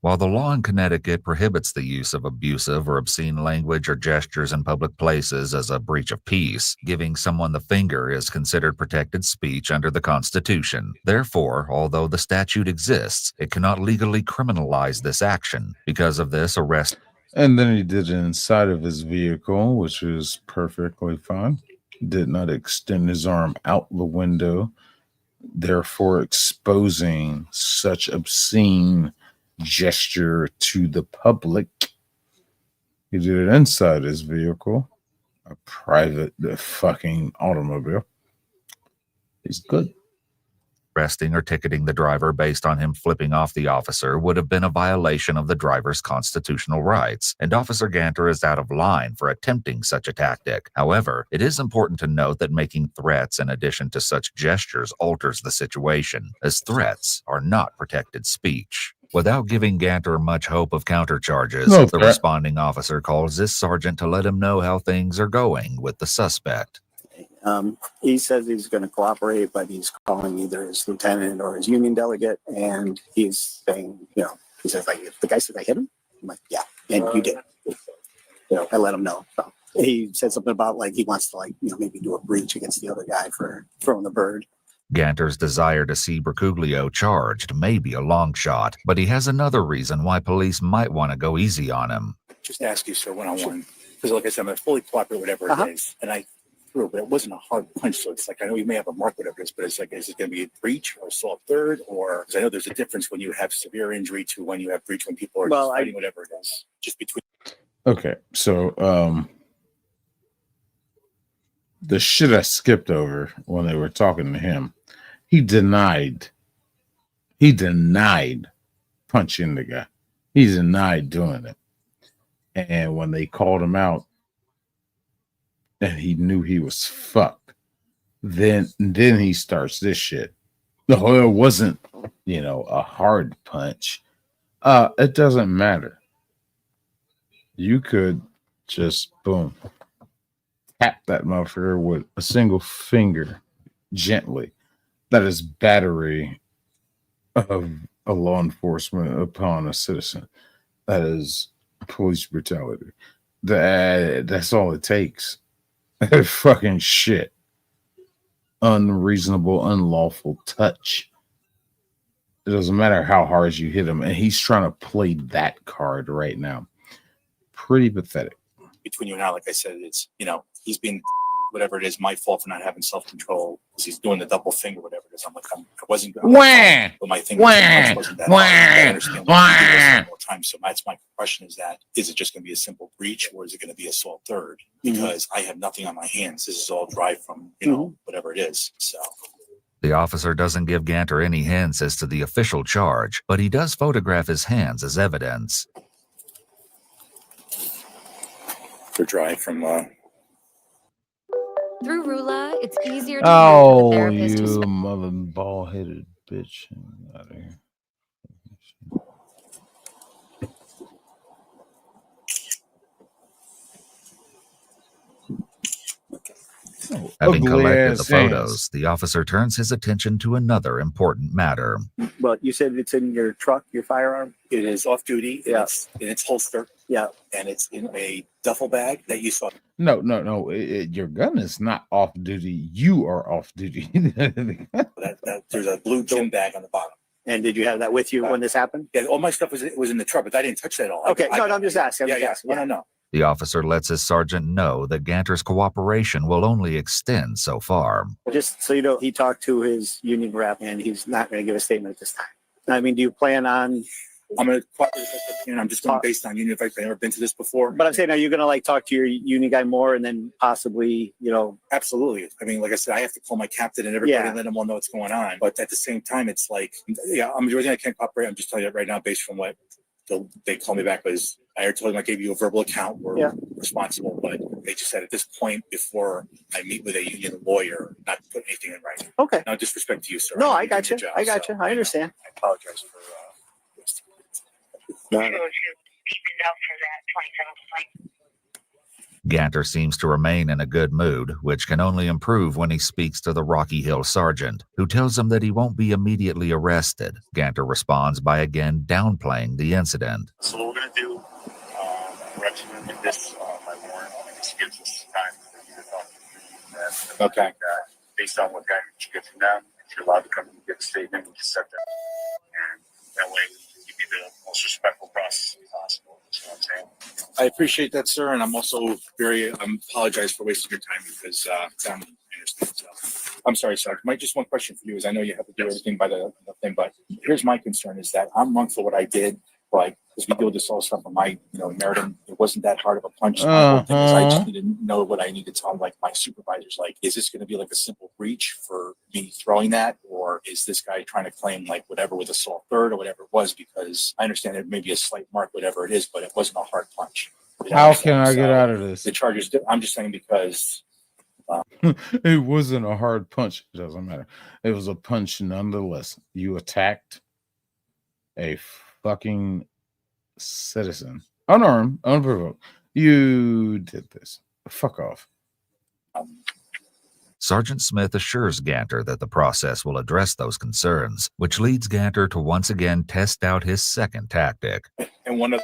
While the law in Connecticut prohibits the use of abusive or obscene language or gestures in public places as a breach of peace, giving someone the finger is considered protected speech under the Constitution. Therefore, although the statute exists, it cannot legally criminalize this action. Because of this, arrest... And then he did it inside of his vehicle, which was perfectly fine. Did not extend his arm out the window, therefore exposing such obscene gesture to the public. He did it inside his vehicle, a private fucking automobile. He's good. Arresting or ticketing the driver based on him flipping off the officer would have been a violation of the driver's constitutional rights, and Officer Ganter is out of line for attempting such a tactic. However, it is important to note that making threats in addition to such gestures alters the situation, as threats are not protected speech. Without giving Ganter much hope of countercharges, the responding officer calls this sergeant to let him know how things are going with the suspect. He says he's going to cooperate, but he's calling either his lieutenant or his union delegate, and he's saying, he says, like, the guy said I hit him? I'm like, yeah, and you did. I let him know. So he said something about, like, he wants to, like, maybe do a breach against the other guy for throwing the bird. Ganter's desire to see Bergoglio charged may be a long shot, but he has another reason why police might want to go easy on him. Just ask you, sir, one-on-one. Because like I said, I'm going to fully cooperate whatever it is. And I threw, but it wasn't a hard punch. So it's like, I know you may have a mark, whatever it is, but it's like, is it going to be a breach or assault third? Or, because I know there's a difference when you have severe injury to when you have breach, when people are just fighting, whatever it is. Just between. Okay, so the shit I skipped over when they were talking to him, he denied punching the guy. He denied doing it. And when they called him out and he knew he was fucked, then he starts this shit. No, it wasn't, a hard punch. It doesn't matter. You could just boom, tap that motherfucker with a single finger gently. That is battery of a law enforcement upon a citizen. That is police brutality. That's all it takes. Fucking shit. Unreasonable, unlawful touch. It doesn't matter how hard you hit him. And he's trying to play that card right now. Pretty pathetic. Between you and I, like I said, it's, he's been, whatever it is, my fault for not having self-control. He's doing the double finger, whatever it is. I'm like, I wasn't. But my thing wasn't that hard. I understand what you do this time. So that's my question: is it just going to be a simple breach, or is it going to be assault third? Because I have nothing on my hands. This is all dry from whatever it is. So. The officer doesn't give Ganter any hints as to the official charge, but he does photograph his hands as evidence. They're dry from. Through Rula, it's easier to Oh, the therapist you mother ball-headed bitch. Out of here. Having collected the ass photos, hands. the officer turns his attention to another important matter. Well, you said it's in your truck, your firearm? It is off duty. Yeah. It's in its holster. Yeah. And it's in a duffel bag that you saw. No. Your gun is not off duty. You are off duty. There's a blue gym bag on the bottom. And did you have that with you when this happened? Yeah, all my stuff was in the truck, but I didn't touch that at all. Okay, I'm just asking. No. The officer lets his sergeant know that Ganter's cooperation will only extend so far. Just so you know, he talked to his union rep, and he's not going to give a statement at this time. I mean, do you plan on? I'm going to cooperate, and I'm just going based on union. I've never been to this before. But I'm saying, are you going to talk to your union guy more, and then possibly, Absolutely. I mean, like I said, I have to call my captain and everybody and let them all know what's going on. But at the same time, it's like, I'm the reason I can't cooperate. I'm just telling you right now, based from what they called me back was, I already told them I gave you a verbal account. We're responsible, but they just said at this point, before I meet with a union lawyer, not to put anything in writing. Okay. No disrespect to you, sir. No, I got you. I understand. I apologize for. Ganter seems to remain in a good mood, which can only improve when he speaks to the Rocky Hill sergeant, who tells him that he won't be immediately arrested. Ganter responds by again downplaying the incident. So what we're going to do, we're actually going to get this by warrant. This gives us time for you to talk to you. Okay. Based on what guidance you get from them, if you're allowed to come and give a statement, we can set that. And that way, we can give you the most respectful process possible. You know what I'm saying? I appreciate that, sir, and I'm also apologize for wasting your time because I understand. So, I'm sorry, sir. Just one question for you is I know you have to do everything by the thing, but here's my concern is that I'm wrong for what I did, but because we deal with this all stuff from my, Meriden, it wasn't that hard of a punch. My whole thing is I just need to know what I need to tell my supervisors. Is this going to be like a simple breach for me throwing that, or is this guy trying to claim whatever with assault third or whatever it was? Because I understand it may be a slight mark, whatever it is, but it wasn't a hard punch. How can I get out of this? The charges. I'm just saying because. It wasn't a hard punch. It doesn't matter. It was a punch nonetheless. You attacked a fucking citizen, unarmed, unprovoked. You did this. Fuck off. Sergeant Smith assures Ganter that the process will address those concerns, which leads Ganter to once again test out his second tactic. And one of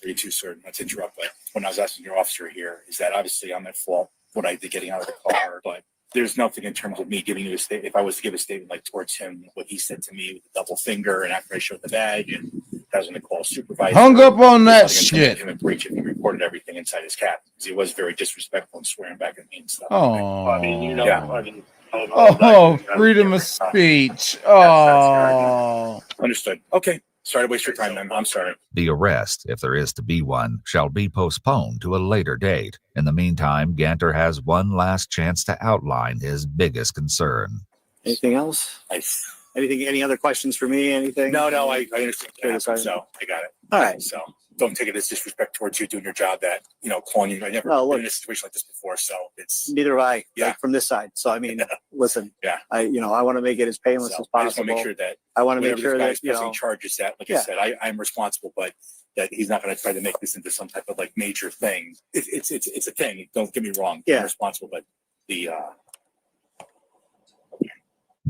the too, sir, not to interrupt, but when I was asking your officer here, is that obviously I'm at fault what I did getting out of the car, but there's nothing in terms of me giving you a statement. If I was to give a statement towards him, what he said to me with the double finger, and after I showed the badge, and I was going to call a supervisor. Hung up on that shit. Him in breach if he reported everything inside his cab because he was very disrespectful and swearing back at me and stuff. Freedom of speech. Oh, understood. Okay. Sorry to waste your time, man. I'm sorry. The arrest, if there is to be one, shall be postponed to a later date. In the meantime, Ganter has one last chance to outline his biggest concern. Anything else? Any other questions for me? Anything? No, I understand. So I got it. All right. So don't take it as disrespect towards you doing your job that, calling you. I never been in a situation like this before. So it's. Neither have I, from this side. So, I mean, listen, I want to make it as painless as possible. I just want to make sure that. I want to make sure that, charges that, like I said, I'm responsible, but that he's not going to try to make this into some type of major thing. It's a thing. Don't get me wrong. I'm responsible, but the.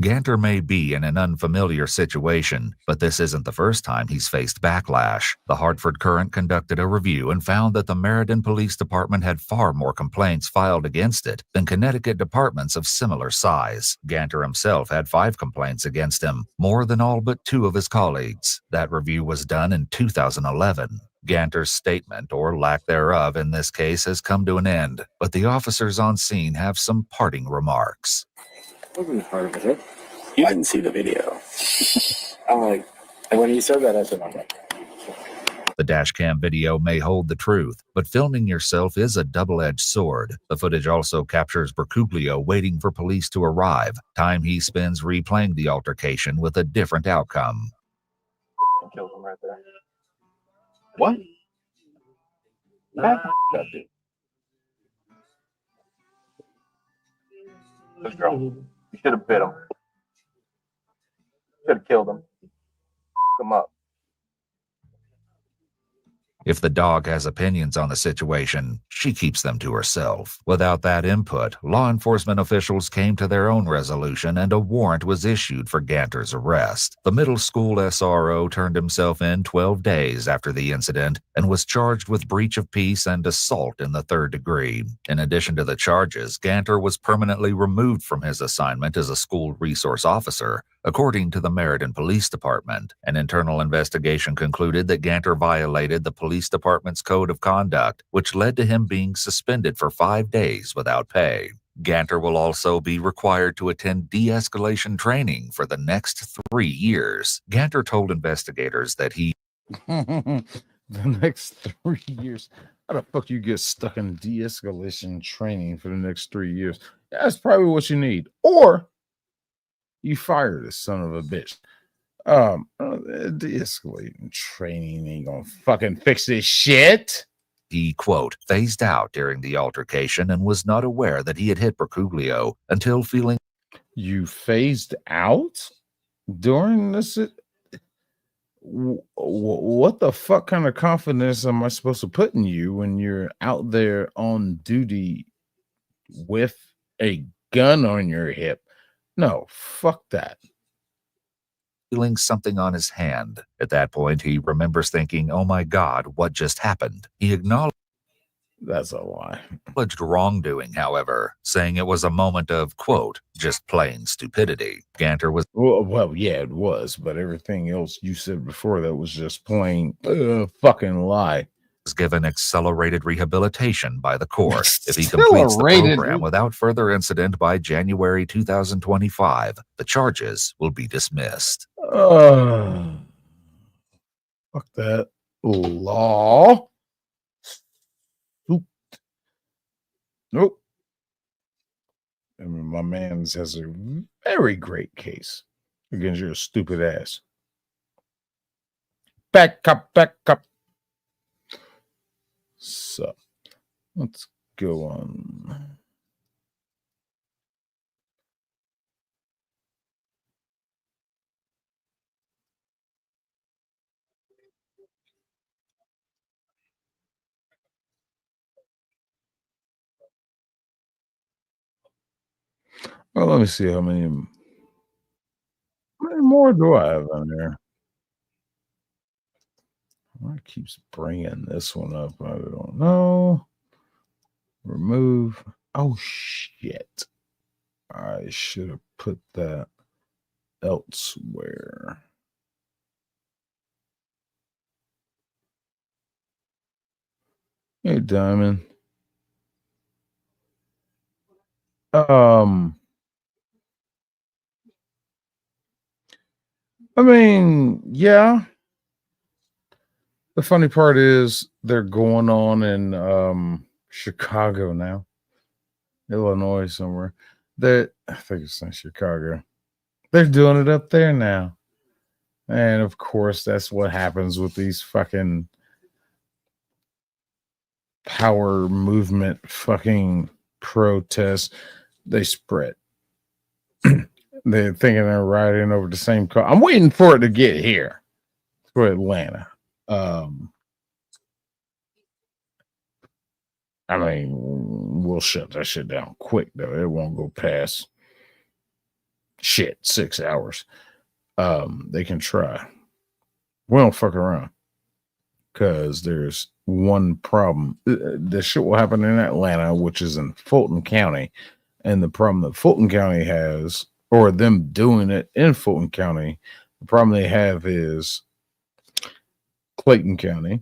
Ganter may be in an unfamiliar situation, but this isn't the first time he's faced backlash. The Hartford Courant conducted a review and found that the Meriden Police Department had far more complaints filed against it than Connecticut departments of similar size. Ganter himself had 5 complaints against him, more than all but 2 of his colleagues. That review was done in 2011. Ganter's statement, or lack thereof in this case, has come to an end, but the officers on scene have some parting remarks. Wasn't part of it. You didn't see the video. And when he said that, I said, okay. The dashcam video may hold the truth, but filming yourself is a double-edged sword. The footage also captures Bercuglio waiting for police to arrive, time he spends replaying the altercation with a different outcome. Killed him right there. What? Let's go. You should have bit him. Should have killed him. Come up. If the dog has opinions on the situation, she keeps them to herself. Without that input, law enforcement officials came to their own resolution and a warrant was issued for Ganter's arrest. The middle school SRO turned himself in 12 days after the incident and was charged with breach of peace and assault in the 3rd degree. In addition to the charges, Ganter was permanently removed from his assignment as a school resource officer. According to the Meriden Police Department, an internal investigation concluded that Ganter violated the police department's code of conduct, which led to him being suspended for 5 days without pay. Ganter will also be required to attend de-escalation training for the next 3 years. Ganter told investigators that he the next 3 years. How the fuck you get stuck in de-escalation training for the next 3 years? That's probably what you need. Or you fire this son of a bitch. De-escalating training ain't gonna fucking fix this shit. He, quote, phased out during the altercation and was not aware that he had hit Bercuglio until feeling... You phased out during this? What the fuck kind of confidence am I supposed to put in you when you're out there on duty with a gun on your hip? No, fuck that. Feeling something on his hand. At that point, he remembers thinking, oh my God, what just happened? He acknowledged... That's a lie. Acknowledged wrongdoing, however, saying it was a moment of, quote, just plain stupidity. Ganter was... Well, yeah, it was, but everything else you said before that was just plain fucking lie. Was given accelerated rehabilitation by the court. If he completes the program without further incident by January 2025, the charges will be dismissed. Fuck that law. Nope. I mean, my man has a very great case against your stupid ass. Back up, back up. So let's go on. Well, let me see how many more do I have on there? Why it keeps bringing this one up? I don't know. Remove. Oh, shit. I should have put that elsewhere. Hey, Diamond. I mean, yeah. The funny part is they're going on in Chicago now. Illinois somewhere. I think it's in Chicago. They're doing it up there now. And of course, that's what happens with these fucking power movement fucking protests. They spread. They're thinking they're riding over the same car. I'm waiting for it to get here for Atlanta. I mean, we'll shut that shit down quick, though. It won't go past 6 hours. They can try. We don't fuck around because there's one problem. This shit will happen in Atlanta, which is in Fulton County. And the problem that Fulton County has, or them doing it in Fulton County, the problem they have is Clayton County,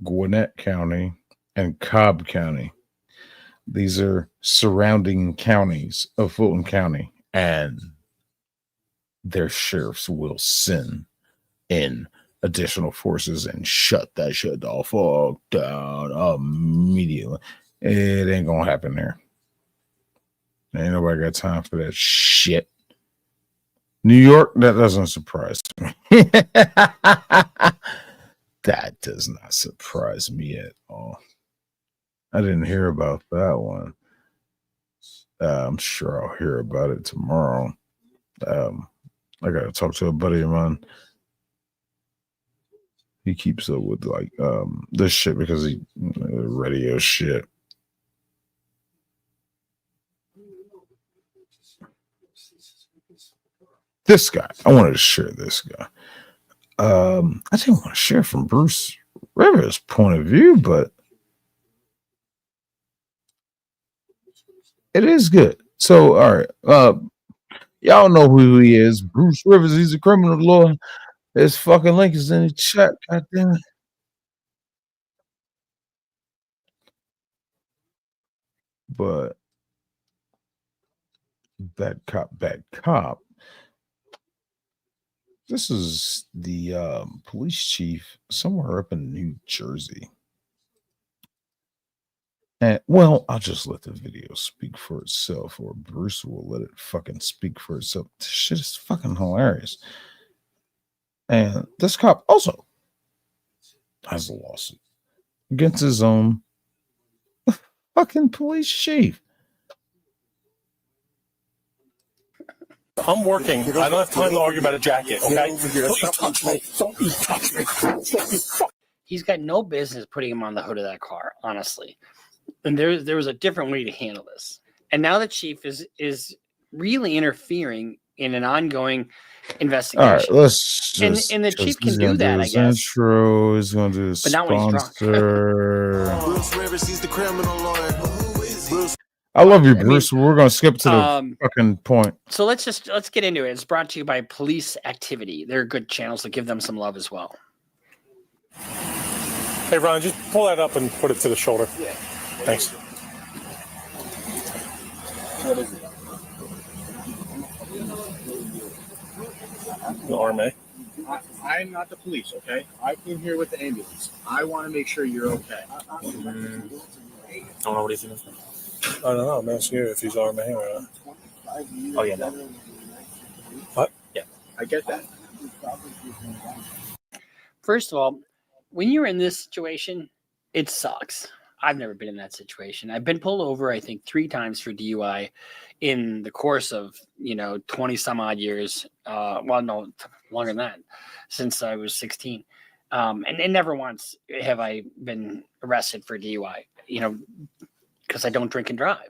Gwinnett County, and Cobb County. These are surrounding counties of Fulton County, and their sheriffs will send in additional forces and shut that shit the fuck down immediately. It ain't gonna happen there. Ain't nobody got time for that shit. New York, that doesn't surprise me. That does not surprise me at all. I didn't hear about that one. I'm sure I'll hear about it tomorrow. I gotta talk to a buddy of mine. He keeps up with like this shit because he radio shit. This guy, I wanted to share this guy. I didn't want to share from Bruce Rivers' point of view, but it is good. So, all right, y'all know who he is. Bruce Rivers, he's a criminal lawyer. His fucking link is in the chat. God damn it. But bad cop. This is the police chief somewhere up in New Jersey. And well, I'll just let the video speak for itself, or Bruce will let it fucking speak for itself. This shit is fucking hilarious. And this cop also has a lawsuit against his own fucking police chief. I'm working. I don't have time to argue about a jacket, okay? Don't touch me. Don't you touch me. He's got no business putting him on the hood of that car, honestly. And there was a different way to handle this. And now the chief is really interfering in an ongoing investigation. All right, let's just, and the chief can do that, I guess. Intro, he's going to do his but not when he's drunk. Bruce Rivers, he's the criminal lawyer. Bruce. I love you, Bruce. We're going to skip to the fucking point. So let's get into it. It's brought to you by Police Activity. They're good channels, so give them some love as well. Hey, Ron, just pull that up and put it to the shoulder. Yeah. Thanks. What is it? The RMA. I'm not the police, okay? I came here with the ambulance. I want to make sure you're okay. I don't know what he's doing. I don't know. I'm asking you if he's RMA or not. Oh, yeah, no. What? Yeah, I get that. First of all, when you're in this situation, it sucks. I've never been in that situation. I've been pulled over, I think, 3 times for DUI in the course of, 20 some odd years. Well, no, longer than that, since I was 16. And never once have I been arrested for DUI, because I don't drink and drive.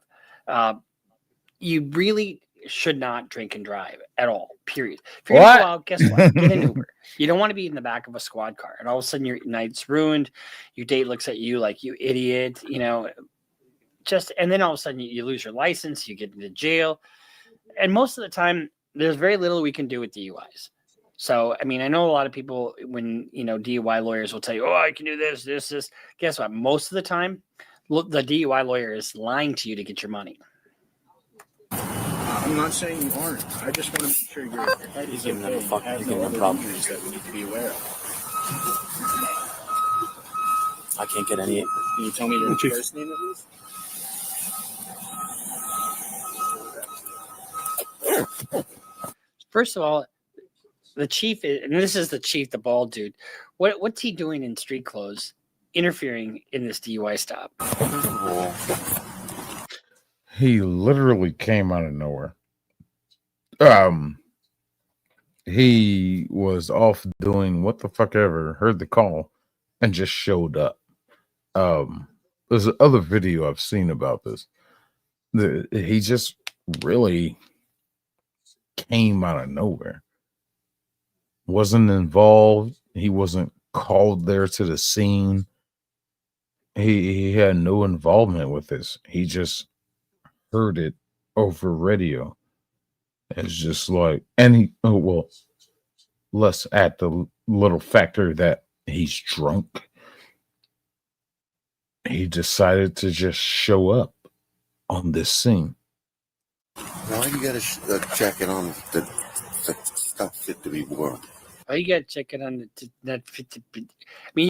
You really should not drink and drive at all, period. If you're going to go out, guess what? Get an Uber. You don't want to be in the back of a squad car. And all of a sudden, your night's ruined. Your date looks at you like, you idiot, and then all of a sudden, you lose your license. You get into jail. And most of the time, there's very little we can do with DUIs. So, I mean, I know a lot of people, when, DUI lawyers will tell you, oh, I can do this. Guess what? Most of the time, the DUI lawyer is lying to you to get your money. I'm not saying you aren't. I just want to make sure your head is okay. You have no other injuries that we need to be aware of. I can't get any. Can you tell me your first name at least? First of all, the chief, and this is the chief, the bald dude. What's he doing in street clothes, interfering in this DUI stop? He literally came out of nowhere. He was off doing what the fuck ever, heard the call, and just showed up. There's another video I've seen about this. He just really came out of nowhere. Wasn't involved. He wasn't called there to the scene. He had no involvement with this. He just heard it over radio. It's just like, and he, let's add the little factor that he's drunk. He decided to just show up on this scene. Why you got a jacket on that stuff fit to be worn? Oh, you got to check it on that. I mean,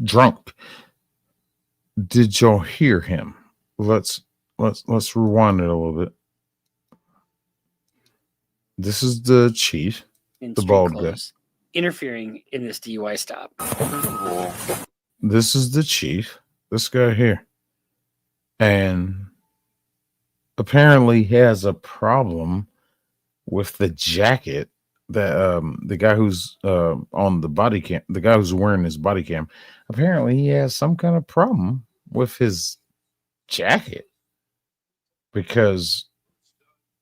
Drunk. Did y'all hear him? Let's rewind it a little bit. This is the chief, in the street bald guy. clothes, interfering in this DUI stop. This is the chief, this guy here. And apparently he has a problem with the jacket that the guy who's on the body cam, the guy who's wearing his body cam, apparently he has some kind of problem with his jacket because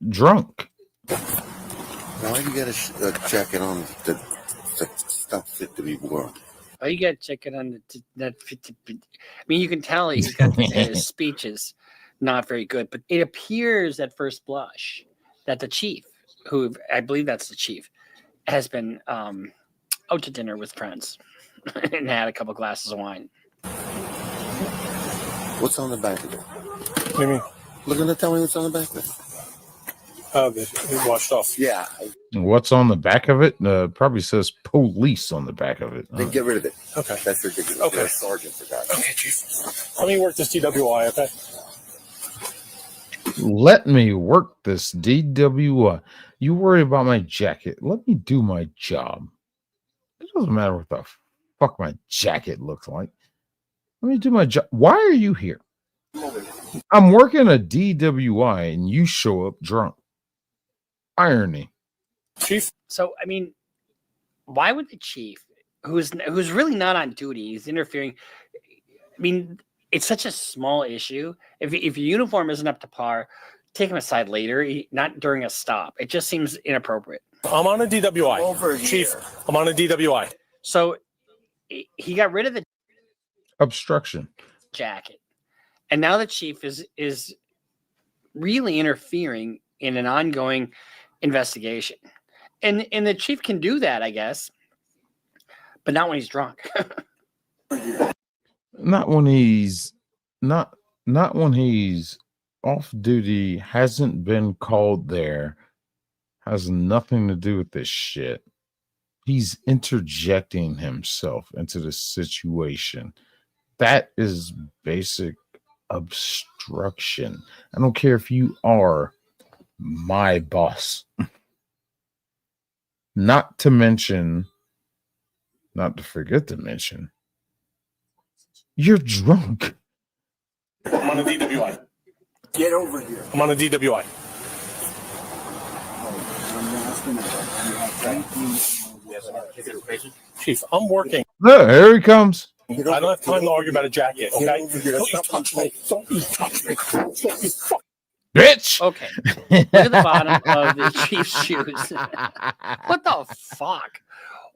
drunk. Why do you got a jacket on that's not fit to be worn? Oh, you got to check it on that. I mean, you can tell he's got his speech is not very good, but it appears at first blush that the chief, who I believe that's the chief, has been out to dinner with friends and had a couple glasses of wine. What's on the back of it? What do you mean? Look at the, tell me what's on the back of it. Oh, it washed off. Yeah. What's on the back of it? Probably says police on the back of it. Then get rid of it. Okay. That's ridiculous. Okay. You're a sergeant for that. Okay, chief. Let me work this DWI, okay? Let me work this DWI. You worry about my jacket. Let me do my job. It doesn't matter what the fuck my jacket looks like. Let me do my job. Why are you here? I'm working a DWI and you show up drunk. Irony. Chief. So, I mean, why would the chief, who's really not on duty, he's interfering? I mean, it's such a small issue. If your uniform isn't up to par, take him aside later, not during a stop. It just seems inappropriate. I'm on a DWI. Over Chief, here. I'm on a DWI. So he got rid of the Obstruction. jacket, and now the chief is really interfering in an ongoing investigation. And the chief can do that, I guess, but not when he's drunk. Not when he's not when he's off duty, hasn't been called there, has nothing to do with this shit. He's interjecting himself into the situation. That is basic obstruction. I don't care if you are my boss. Not to forget to mention, you're drunk. I'm on a DWI. Get over here. I'm on a DWI. Chief, I'm working. Look, here he comes. I don't have time to argue about a jacket, okay? Don't you touch me. Don't you touch me. Don't you fuck. Bitch. Okay. Look at the bottom of the chief's shoes. What the fuck?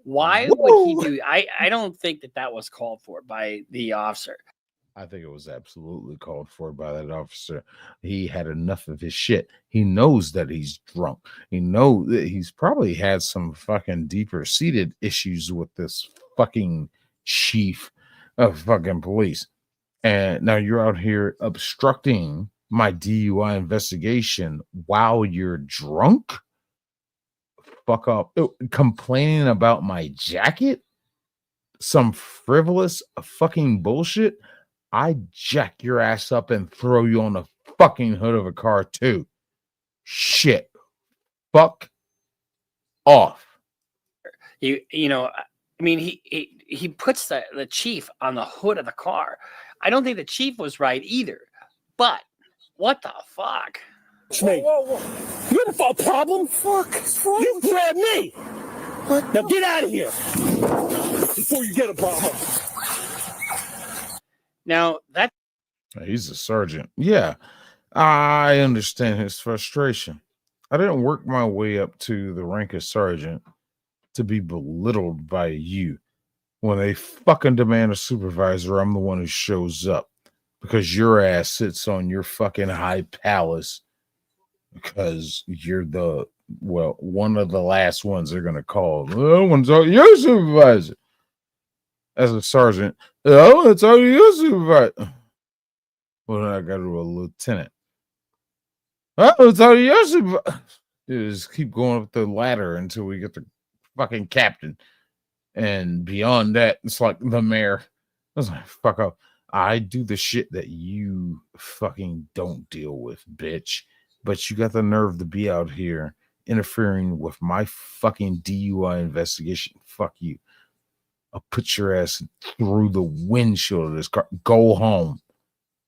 Why would he do? I don't think that was called for by the officer. I think it was absolutely called for by that officer. He had enough of his shit. He knows that he's drunk. He knows that he's probably had some fucking deeper seated issues with this fucking chief of fucking police. And now you're out here obstructing my DUI investigation while you're drunk? Fuck up. Complaining about my jacket? Some frivolous fucking bullshit? I jack your ass up and throw you on the fucking hood of a car too. Shit. Fuck off. You know, I mean, he puts the chief on the hood of the car. I don't think the chief was right either. But what the fuck? Me. Whoa. You have a problem? Fuck. You grabbed me. What? Now get out of here before you get a problem. Now that he's a sergeant. Yeah, I understand his frustration. I didn't work my way up to the rank of sergeant to be belittled by you. When they fucking demand a supervisor, I'm the one who shows up because your ass sits on your fucking high palace because you're one of the last ones they're going to call. No one's on your supervisor. As a sergeant, oh, it's all your supervisor. Well, then I got to a lieutenant. Oh, it's all your supervisor. Just keep going up the ladder until we get to fucking captain. And beyond that, it's like the mayor. I was like, fuck up. I do the shit that you fucking don't deal with, bitch. But you got the nerve to be out here interfering with my fucking DUI investigation. Fuck you. I'll put your ass through the windshield of this car. Go home.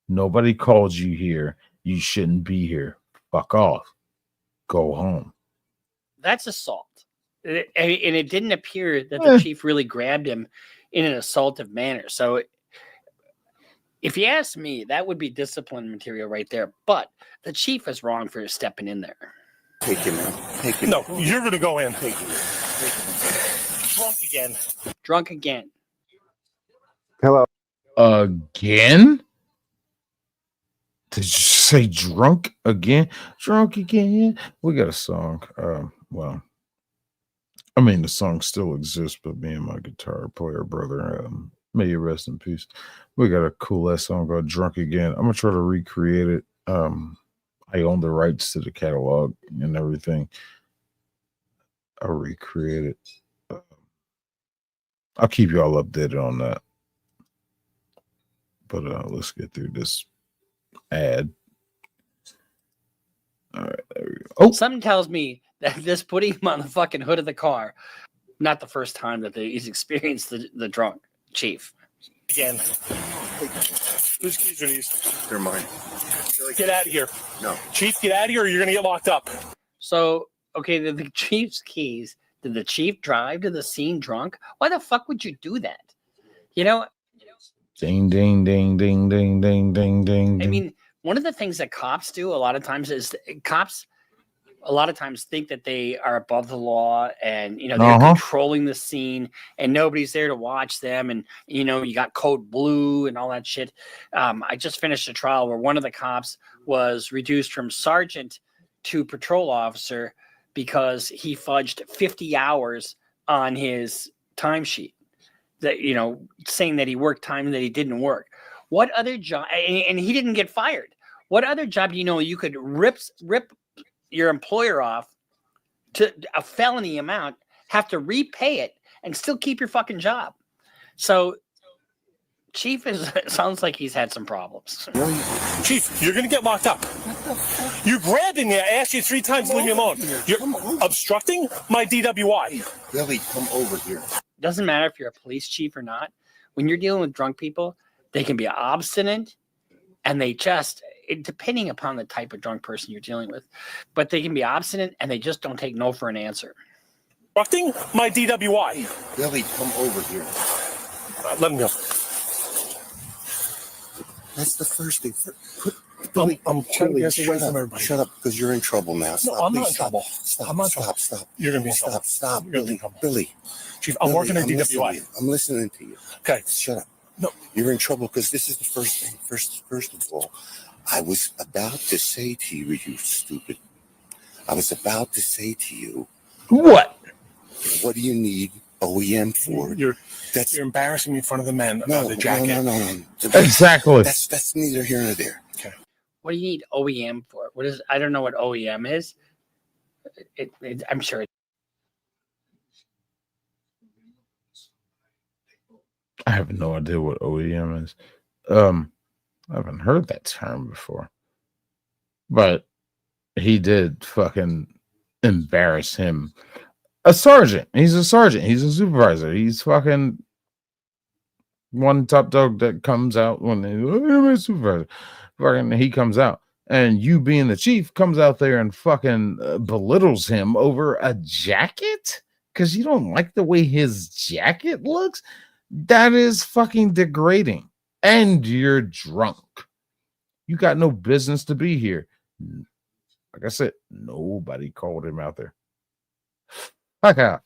Nobody called you here. You shouldn't be here. Fuck off. Go home. That's assault. And it didn't appear that the chief really grabbed him in an assaultive manner. So if you ask me, that would be discipline material right there. But the chief is wrong for stepping in there. Take him in. Take him. No, you're going to go in. Drunk again. Drunk again. Hello. Again? Did you say drunk again? Drunk again? We got a song. Well, I mean, the song still exists, but me and my guitar player brother, may you rest in peace. We got a cool ass song called Drunk Again. I'm gonna try to recreate it. I own the rights to the catalog and everything. I'll recreate it. I'll keep you all updated on that. But let's get through this ad. All right, there we go. Oh, something tells me that this putting him on the fucking hood of the car, not the first time that he's experienced the drunk chief. Again. Whose keys are these? They're mine. Get out of here. No. Chief, get out of here or you're going to get locked up. So, okay, the chief's keys. Did the chief drive to the scene drunk? Why the fuck would you do that? You know? Ding, ding, ding, ding, ding, ding, ding, ding. I mean, one of the things that cops do a lot of times is cops a lot of times think that they are above the law and, you know, they're controlling the scene and nobody's there to watch them. And, you know, you got code blue and all that shit. I just finished a trial where one of the cops was reduced from sergeant to patrol officer because he fudged 50 hours on his timesheet, that, you know, saying that he worked time that he didn't work. What other job? And he didn't get fired. What other job do you know you could rip your employer off to a felony amount, have to repay it, and still keep your fucking job? So Chief sounds like he's had some problems. Chief, you're going to get locked up. You grabbed me. I asked you 3 times to leave me alone. You're obstructing my DWI. Billy, come over here. Doesn't matter if you're a police chief or not. When you're dealing with drunk people, they can be obstinate, and they just, depending upon the type of drunk person you're dealing with, but they can be obstinate and they just don't take no for an answer. Obstructing my DWI. Billy, come over here. Let him go. That's the first thing. Billy, I'm trying to get away from everybody. Shut up, because you're in trouble now. Stop, no, I'm not in stop. trouble. Stop, I'm not stop, stop. You're going to be in trouble. Stop, Billy. Chief, I'm working at DWI. I'm listening to you. Okay. Shut up. No. You're in trouble because this is the first thing. First of all, I was about to say to you, you stupid. I was about to say to you. What? What do you need OEM for? You're embarrassing me in front of the men about the jacket. No. Exactly. That's neither here nor there. Okay. What do you need OEM for? What is? I don't know what OEM is. I'm sure. I have no idea what OEM is. I haven't heard that term before. But he did fucking embarrass him. A sergeant. He's a sergeant. He's a supervisor. He's fucking one top dog that comes out when he's a supervisor. Fucking he comes out. And you being the chief comes out there and fucking belittles him over a jacket because you don't like the way his jacket looks. That is fucking degrading. And you're drunk. You got no business to be here. Like I said, nobody called him out there. Fuck out.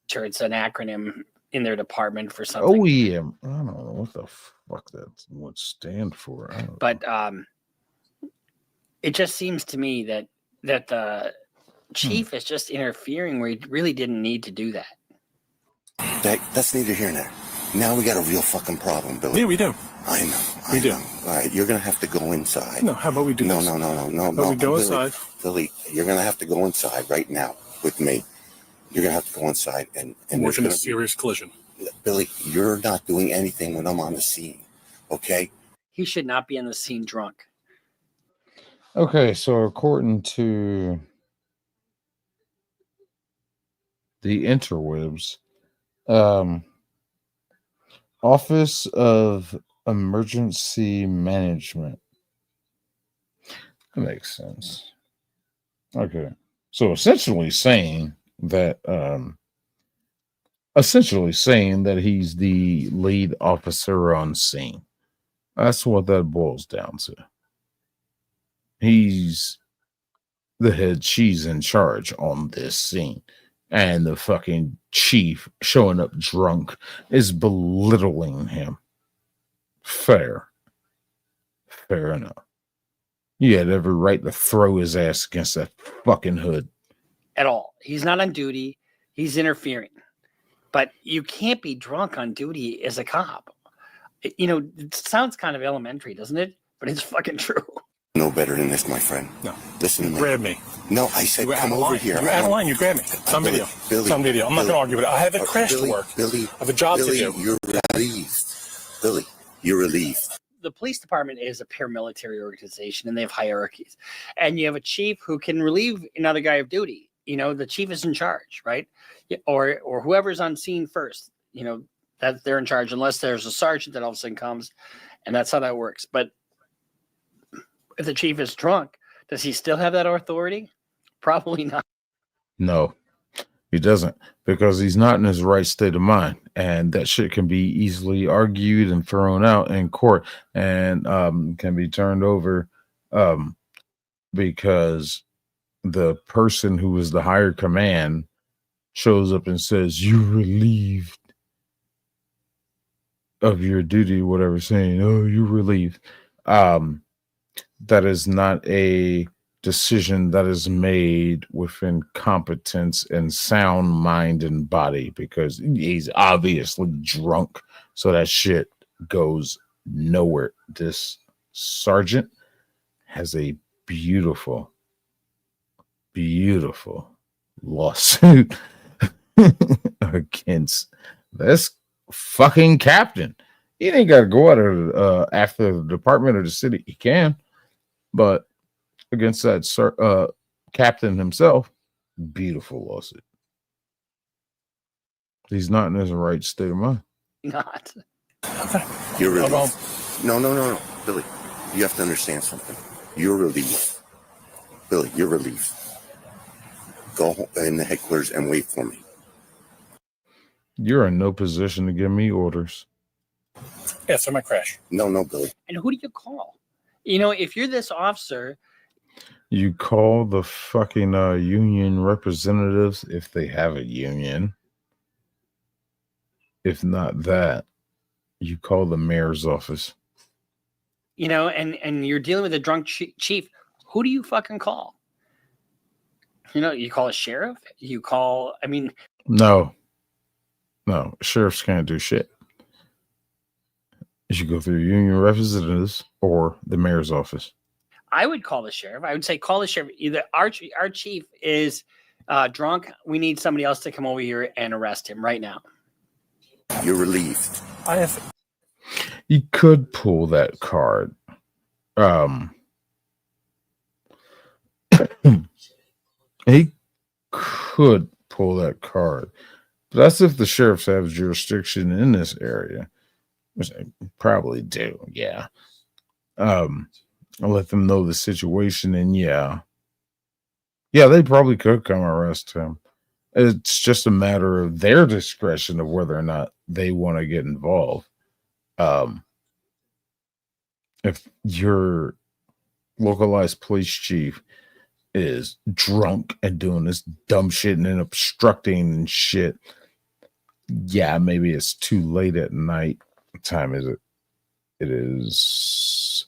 Sure, it's an acronym in their department for something. OEM. I don't know what the fuck that would stand for. But it just seems to me that the chief is just interfering where he really didn't need to do that. That's neither here nor there. Now we got a real fucking problem, Billy. Yeah, we do. I know. We do. All right, you're going to have to go inside. No, how about we do No. we go Billy, inside? Billy, you're going to have to go inside right now with me. You're gonna have to go inside and More than a serious collision. Billy, you're not doing anything when I'm on the scene. Okay? He should not be on the scene drunk. Okay, so according to the interwebs, Office of Emergency Management. That makes sense. Okay. So essentially saying that he's the lead officer on scene. That's what that boils down to. He's the head cheese in charge on this scene. And the fucking chief showing up drunk is belittling him. Fair enough. You had every right to throw his ass against that fucking hood. At all. He's not on duty. He's interfering. But you can't be drunk on duty as a cop. It sounds kind of elementary, doesn't it? But it's fucking true. No better than this, my friend. No. Listen to me. Grab me. No, I said come over here. You're out of line. You grab me. It's on video. Billy, it's on video. I'm not going to argue with it. I have a crash to work. Billy, I have a job to do. You're relieved. Billy, you're relieved. The police department is a paramilitary organization and they have hierarchies. And you have a chief who can relieve another guy of duty. The chief is in charge, right? Or whoever's on scene first, that they're in charge, unless there's a sergeant that all of a sudden comes, and that's how that works. But if the chief is drunk, does he still have that authority? Probably not. No, he doesn't, because he's not in his right state of mind, and that shit can be easily argued and thrown out in court, and can be turned over because the person who is the higher command shows up and says, "You're relieved of your duty," whatever, saying, "Oh, you're relieved." That is not a decision that is made within competence and sound mind and body, because he's obviously drunk. So that shit goes nowhere. This sergeant has a beautiful lawsuit against this fucking captain. He ain't got to go out of after the department or the city. He can, but against that captain himself, beautiful lawsuit. He's not in his right state of mind. Not. You're relieved. No, Billy. You have to understand something. You're relieved. Billy, you're relieved. Go in the headquarters and wait for me. You're in no position to give me orders. Yeah, so my crash. No, Billy. And who do you call? If you're this officer, you call the fucking union representatives if they have a union. If not that, you call the mayor's office. and you're dealing with a drunk chief. Who do you fucking call? You call a sheriff. You call. No, sheriffs can't do shit. You should go through union representatives or the mayor's office. I would call the sheriff. I would say call the sheriff. Either our chief is drunk. We need somebody else to come over here and arrest him right now. You're relieved. You could pull that card. He could pull that card. But that's if the sheriffs have jurisdiction in this area, which they probably do. Yeah. I'll let them know the situation, and yeah, they probably could come arrest him. It's just a matter of their discretion of whether or not they want to get involved. If your localized police chief is drunk and doing this dumb shit and then obstructing and shit, yeah, maybe it's too late at night. What time is it? It is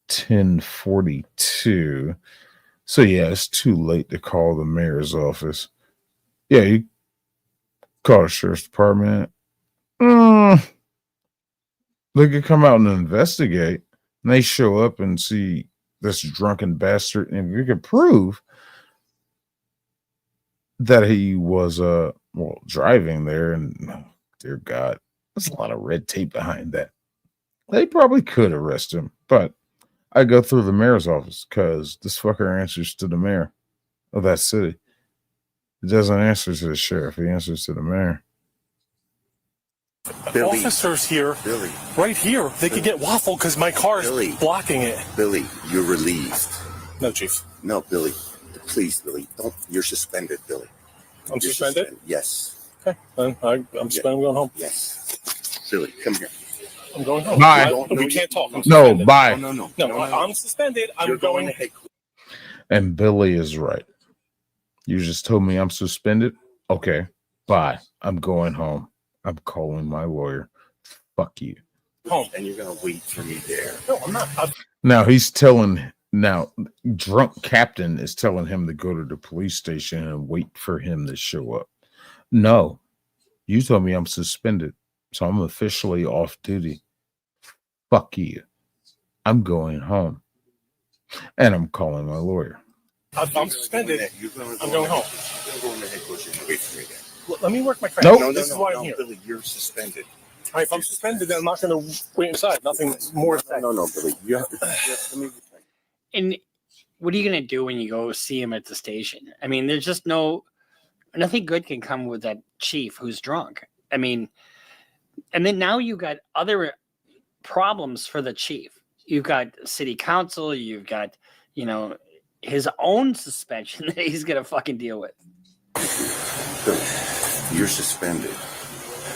10:42. So yeah, it's too late to call the mayor's office. Yeah, you call the sheriff's department. They could come out and investigate. And they show up and see this drunken bastard. And if you could prove that he was driving there, and dear God, there's a lot of red tape behind that. They probably could arrest him, but I go through the mayor's office because this fucker answers to the mayor of that city. He doesn't answer to the sheriff. He answers to the mayor. Billy, Officers here, Billy, right here, they could get waffled because my car is blocking it. Billy, you're relieved. No, Chief. No, Billy. Please, Billy. Don't. You're suspended, Billy. I'm suspended? Yes. Okay, then I'm suspended. I'm going home. Yes. Billy, come here. I'm going home. Bye. We can't talk. I'm No, suspended. bye. No. I'm suspended. I'm going. And Billy is right. You just told me I'm suspended? Okay, bye. I'm going home. I'm calling my lawyer. Fuck you. Home. And you're going to wait for me there. No, I'm not. Now, drunk captain is telling him to go to the police station and wait for him to show up. No, you told me I'm suspended, so I'm officially off duty. Fuck you. I'm going home. And I'm calling my lawyer. I'm suspended. I'm going home. You're going to headquarters and wait for me there. Let me work my craft. Nope. No, This is why I'm here. Billy, you're suspended. All right, if I'm suspended, then I'm not going to wait inside. Nothing more to say. No, Billy. You have to. Let me. And what are you going to do when you go see him at the station? I mean, there's just nothing good can come with that chief who's drunk. I mean, and then now you got other problems for the chief. You've got city council. You've got, his own suspension that he's going to fucking deal with. Billy, you're suspended.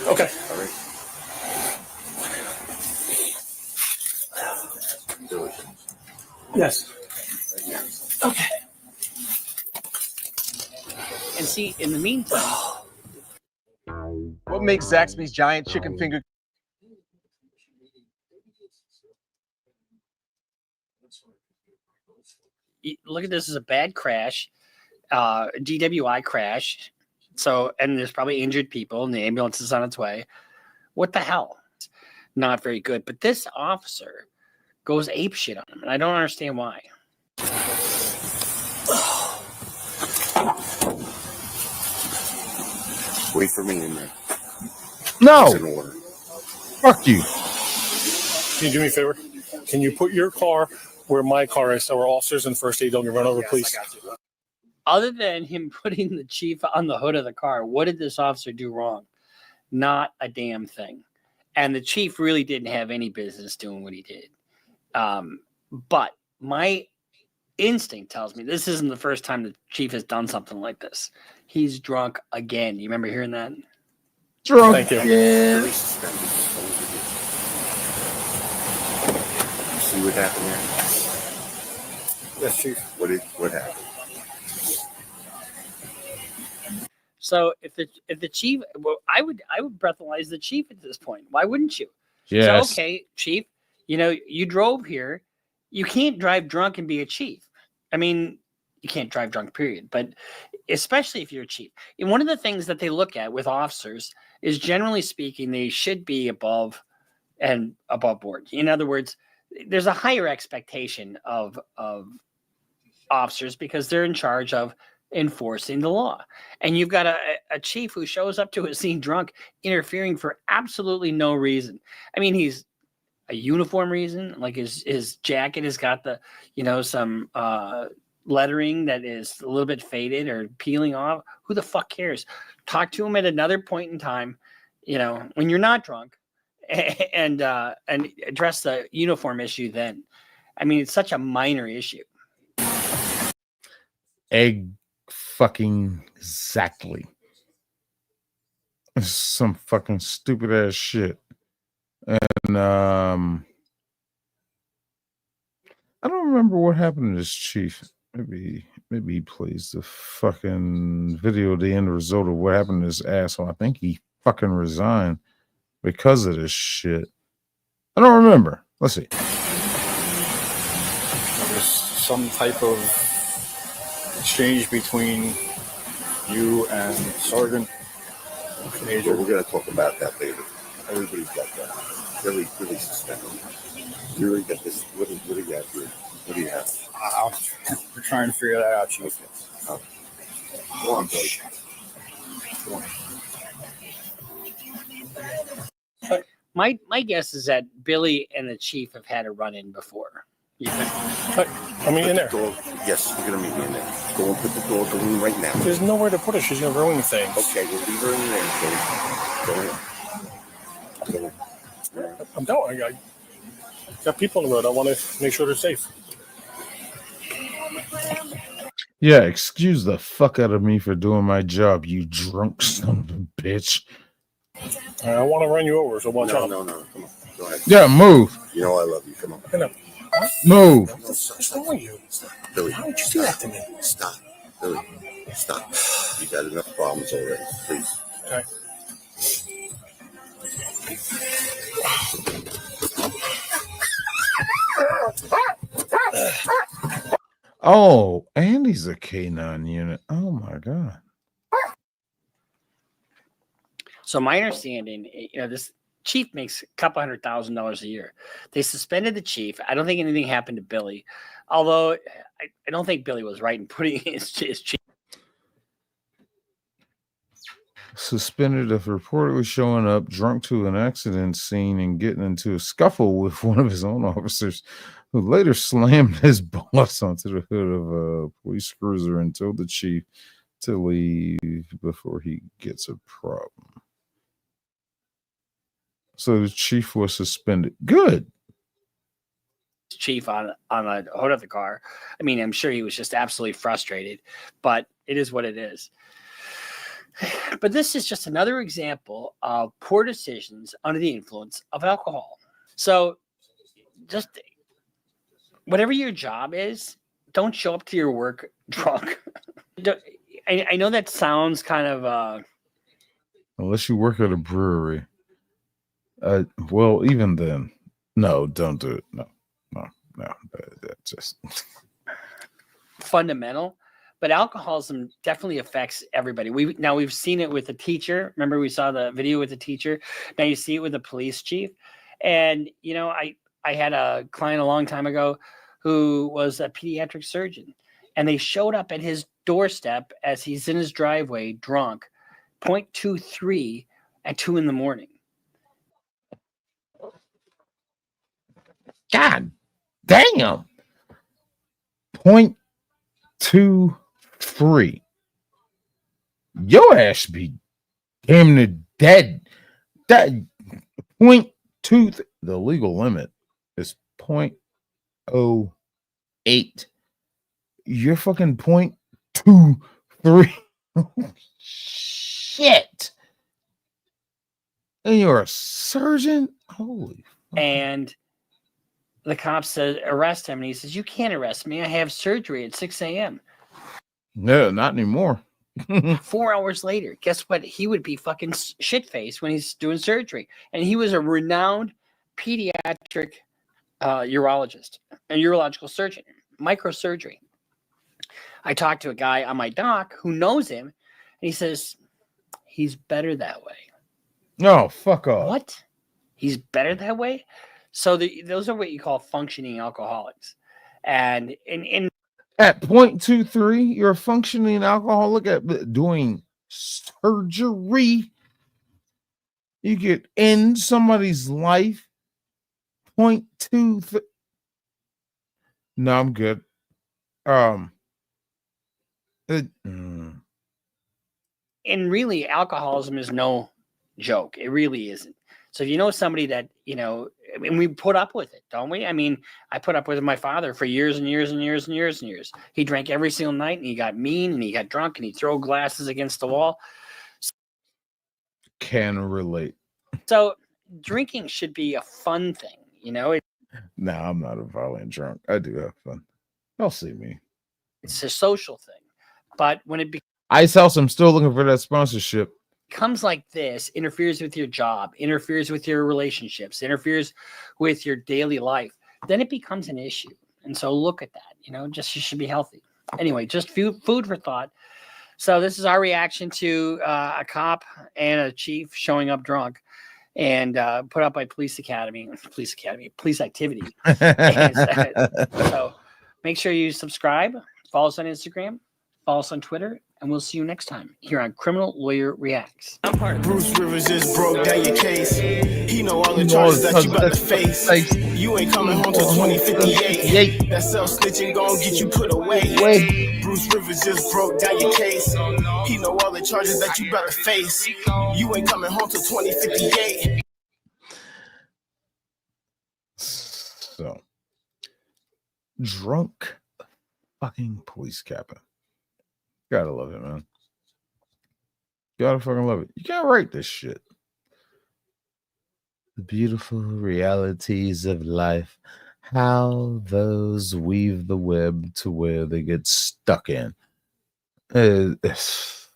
Okay. All right. Billy. Yes. Okay. And see, in the meantime, What makes Zaxby's giant chicken finger? look at this as a bad crash, DWI crash. So, and there's probably injured people, and the ambulance is on its way. What the hell? Not very good. But this officer goes apeshit on him, and I don't understand why. Wait for me in there. No. It's in order. Fuck you. Can you do me a favor? Can you put your car where my car is so our officers and first aid don't get run over, please? Other than him putting the chief on the hood of the car, what did this officer do wrong? Not a damn thing. And the chief really didn't have any business doing what he did. But my instinct tells me this isn't the first time the chief has done something like this. He's drunk again. You remember hearing that? Drunk. Thank you. Yeah. See what happened there? Yes, Chief. What happened? So if the chief, well, I would breathalyze the chief at this point. Why wouldn't you? Yes. So, okay, chief, you drove here. You can't drive drunk and be a chief. I mean, you can't drive drunk, period. But especially if you're a chief. And one of the things that they look at with officers is, generally speaking, they should be above board. In other words, there's a higher expectation of officers because they're in charge of enforcing the law. And you've got a chief who shows up to a scene drunk, interfering for absolutely no reason. I mean, he's a uniform reason, like his jacket has got the, some lettering that is a little bit faded or peeling off. Who the fuck cares? Talk to him at another point in time, when you're not drunk, and address the uniform issue then. I mean, it's such a minor issue. Exactly. Some fucking stupid ass shit. And I don't remember what happened to this chief. Maybe he plays the fucking video, the end result of what happened to this asshole. I think he fucking resigned because of this shit. I don't remember. Let's see. There's some type of exchange between you and Sergeant Major. We're going to talk about that later. Everybody's got that. Really suspended. You really got this. What do you got here? What do you have? We're trying to figure that out, Chief. Okay. Go on, Billy. Go on. My guess is that Billy and the chief have had a run-in before. In there. Yes, you're gonna meet me in there. Go and put the door in right now. There's nowhere to put her. She's gonna ruin things. Okay, we'll leave her in there. Go in. I'm down. I got people on the road. I want to make sure they're safe. Yeah, excuse the fuck out of me for doing my job, you drunk son of a bitch. I want to run you over, so watch out. No. Come on. Go ahead. Yeah, move. You know I love you. Come on. Move. What's wrong with you? Billy. How would you do that to me? Stop. Billy. Stop. You got enough problems already. Please. Okay. Oh, Andy's a K9 unit. Oh my god. So my understanding, this chief makes a couple $100,000 a year. They suspended the chief. I don't think anything happened to Billy, although I don't think Billy was right in putting his chief. Suspended after reportedly showing up drunk to an accident scene and getting into a scuffle with one of his own officers, who later slammed his boss onto the hood of a police cruiser and told the chief to leave before he gets a problem. So the chief was suspended. Good. Chief on the hood of the car. I mean, I'm sure he was just absolutely frustrated, but it is what it is. But this is just another example of poor decisions under the influence of alcohol. So just whatever your job is, don't show up to your work drunk. I know that sounds kind of Unless you work at a brewery. Well, even then, no, don't do it. No. That's just fundamental. But alcoholism definitely affects everybody. We've seen it with the teacher. Remember, we saw the video with the teacher. Now you see it with the police chief. And I had a client a long time ago who was a pediatric surgeon, and they showed up at his doorstep as he's in his driveway drunk, 0.23 at 2 a.m. God damn. 0.23. Your ass be damn near dead. That 0.2. The legal limit is 0.08. You're fucking 0.23. Shit. And you're a surgeon? Holy fuck. And the cop said, arrest him. And he says, you can't arrest me. I have surgery at 6 a.m. No, not anymore. 4 hours later, guess what? He would be fucking shit-faced when he's doing surgery. And he was a renowned pediatric urologist, a urological surgeon, microsurgery. I talked to a guy on my dock who knows him, and he says, he's better that way. No, fuck off. What? He's better that way? So those are what you call functioning alcoholics. And in at 0.23, you're a functioning alcoholic at doing surgery. You could end somebody's life. 0.2. No, I'm good. And really, alcoholism is no joke. It really isn't. So if you know somebody that, I mean, we put up with it, don't we? I mean, I put up with my father for years and years and years and years and years. He drank every single night, and he got mean, and he got drunk, and he'd throw glasses against the wall. Can relate. So drinking should be a fun thing, No, I'm not a violent drunk. I do have fun. They'll see me. It's a social thing. But when it Ice House, I'm still looking for that sponsorship. Comes like this, interferes with your job, interferes with your relationships, interferes with your daily life, then it becomes an issue. And so look at that, you should be healthy. Anyway, just food for thought. So this is our reaction to a cop and a chief showing up drunk and put up by police activity. So make sure you subscribe, follow us on Instagram, follow us on Twitter, and we'll see you next time here on Criminal Lawyer Reacts. Bruce Rivers just broke down your case. He know all the charges that you about to face. You ain't coming home till 2058. That self-snitching gon' get you put away. Bruce Rivers just broke down your case. He know all the charges that you about to face. You ain't coming home till 2058. So, drunk fucking police captain. Gotta love it, man. Gotta fucking love it. You can't write this shit. The beautiful realities of life. How those weave the web to where they get stuck in. It's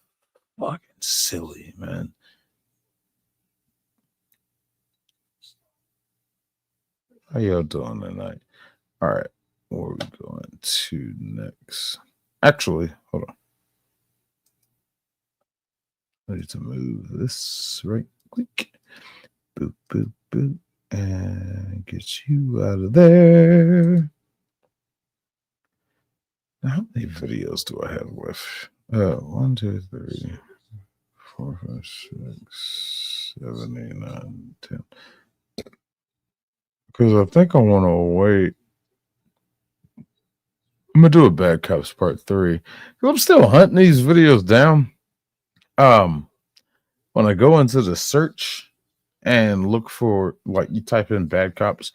fucking silly, man. How y'all doing tonight? All right. Where are we going to next? Actually, hold on. I need to move this right quick. Boop, boop, boop. And get you out of there. Now, how many videos do I have left? 1, 2, 3, 4, 5, 6, 7, 8, 9, 10. Because I think I want to wait. I'm gonna do a Bad Cops Part 3. I'm still hunting these videos down. When I go into the search and look for, like, you type in Bad Cops,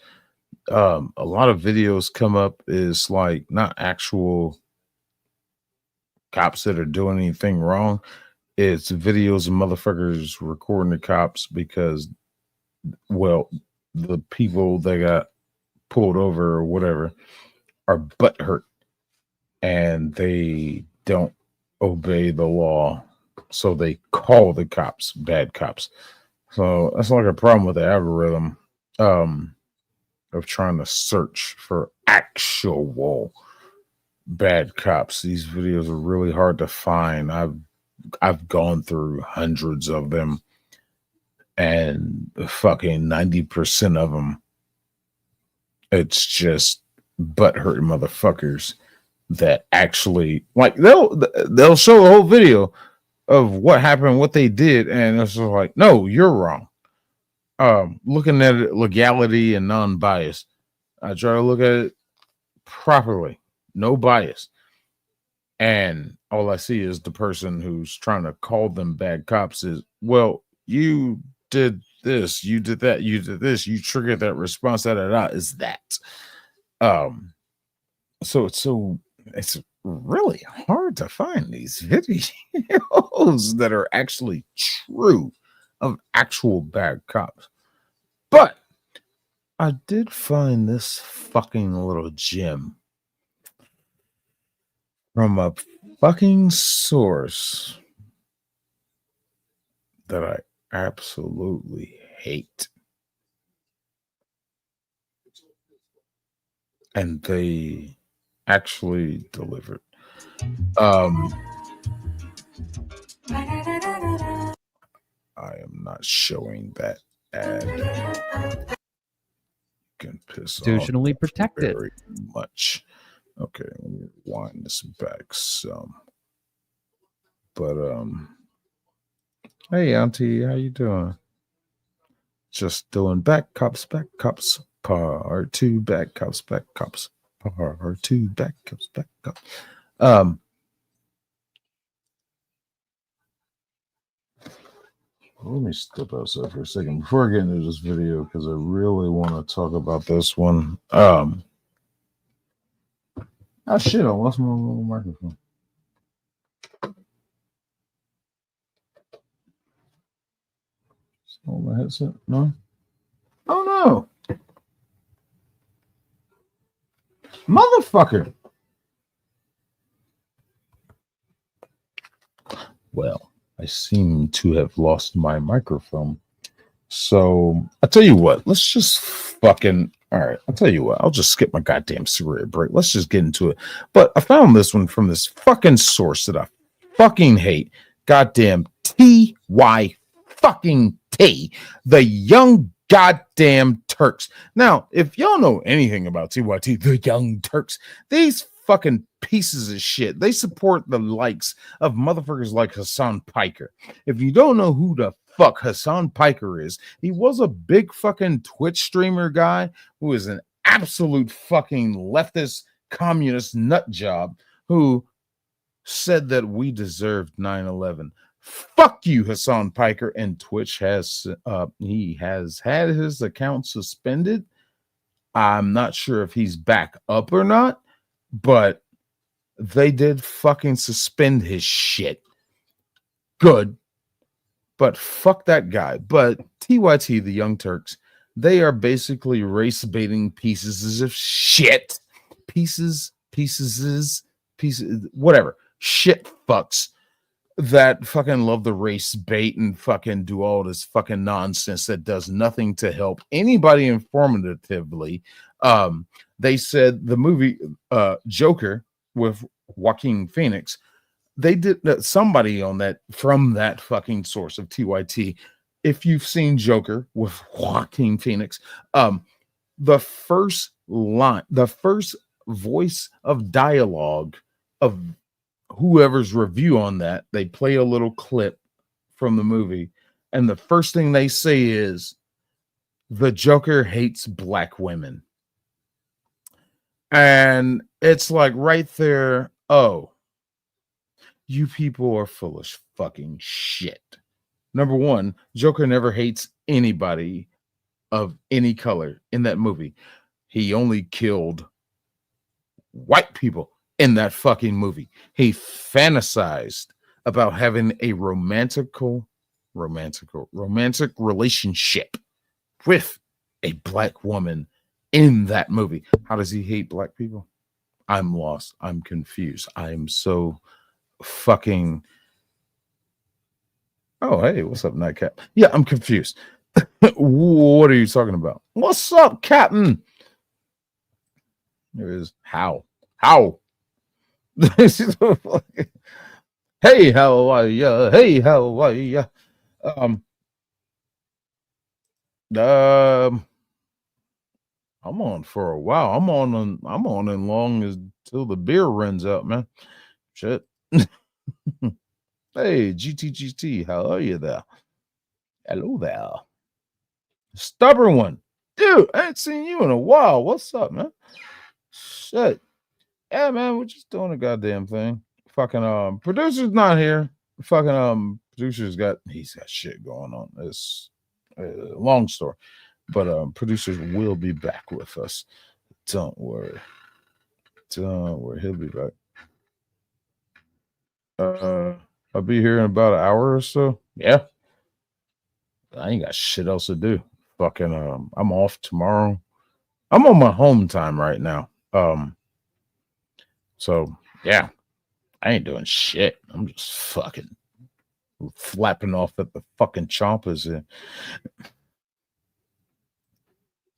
a lot of videos come up is like not actual cops that are doing anything wrong. It's videos of motherfuckers recording the cops because, well, the people that got pulled over or whatever are butthurt and they don't obey the law. So they call the cops bad cops. So that's like a problem with the algorithm of trying to search for actual bad cops. These videos are really hard to find. I've gone through hundreds of them, and fucking 90% of them, it's just butthurt motherfuckers that actually, like, they'll show the whole video of what happened, what they did, and it's just like, no, you're wrong. Looking at it, legality and non-bias, I try to look at it properly, no bias, and all I see is the person who's trying to call them bad cops is, well, you did this, you did that, you did this, you triggered that response, is that. So it's really hard to find these videos that are actually true of actual bad cops. But I did find this fucking little gem from a fucking source that I absolutely hate. And they actually delivered. I am not showing that ad. Can piss Constitutionally protected. Very much. Okay, let me wind this back some. But hey Auntie, how you doing? Just doing back cops, part 2, back cops, part 2, back cops, back cops. Let me step outside for a second before I get into this video because I really want to talk about this one. Oh shit, I lost my little microphone. Oh, my headset? No? Oh no! Motherfucker! Well, I seem to have lost my microphone. So I'll tell you what, let's just fucking, all right, I'll tell you what, I'll just skip my goddamn cigarette break. Let's just get into it. But I found this one from this fucking source that I fucking hate. Goddamn TY fucking T, the Young Goddamn Turks. Now, if y'all know anything about TYT, the Young Turks, these fucking pieces of shit. They support the likes of motherfuckers like Hassan Piker. If you don't know who the fuck Hassan Piker is, he was a big fucking Twitch streamer guy who is an absolute fucking leftist communist nut job who said that we deserved 9/11. Fuck you, Hassan Piker. And Twitch has he has had his account suspended. I'm not sure if he's back up or not, but they did fucking suspend his shit. Good. But fuck that guy. But TYT, the Young Turks, they are basically race baiting pieces of shit. Pieces, whatever. Shit fucks that fucking love the race bait and fucking do all this fucking nonsense that does nothing to help anybody informatively. They said the movie Joker with Joaquin Phoenix, they did somebody on that from that fucking source of TYT. If you've seen Joker with Joaquin Phoenix, the first line, the first voice of dialogue of whoever's review on that, they play a little clip from the movie, and the first thing they say is, the Joker hates black women. And it's like right there, oh, you people are full of fucking shit. Number one, Joker never hates anybody of any color in that movie. He only killed white people in that fucking movie. He fantasized about having a romantic relationship with a black woman in that movie. How does he hate black people? I'm lost. I'm confused. I'm so fucking. Oh, hey, what's up, Nightcap? Yeah, I'm confused. What are you talking about? What's up, Captain? There is how. Hey, how are ya? Hey, how are ya? I'm on for a while. I'm on as long as till the beer runs out, man. Shit. Hey, GTGT, how are you there? Hello there. Stubborn one. Dude, I ain't seen you in a while. What's up, man? Shit. Yeah, man, we're just doing a goddamn thing. Fucking producer's not here. Fucking producer's he's got shit going on. It's a long story. But producers will be back with us. Don't worry. He'll be back. I'll be here in about an hour or so. Yeah. I ain't got shit else to do. Fucking I'm off tomorrow. I'm on my home time right now. So yeah, I ain't doing shit. I'm just fucking flapping off at the fucking chompers here.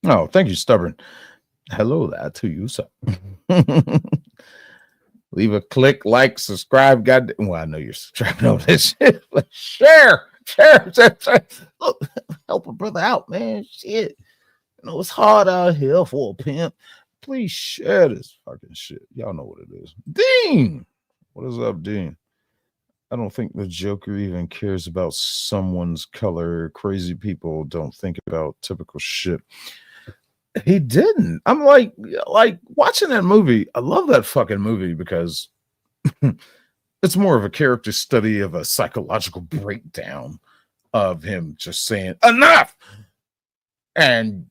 Oh, thank you, Stubborn. Hello there to you, sir. Leave a click, like, subscribe. Well, I know you're subscribing on this shit, but share. Look, help a brother out, man. Shit. You know, it's hard out here for a pimp. Please share this fucking shit. Y'all know what it is. Dean! What is up, Dean? I don't think the Joker even cares about someone's color. Crazy people don't think about typical shit. He didn't. I'm like watching that movie. I love that fucking movie because it's more of a character study of a psychological breakdown of him just saying enough. And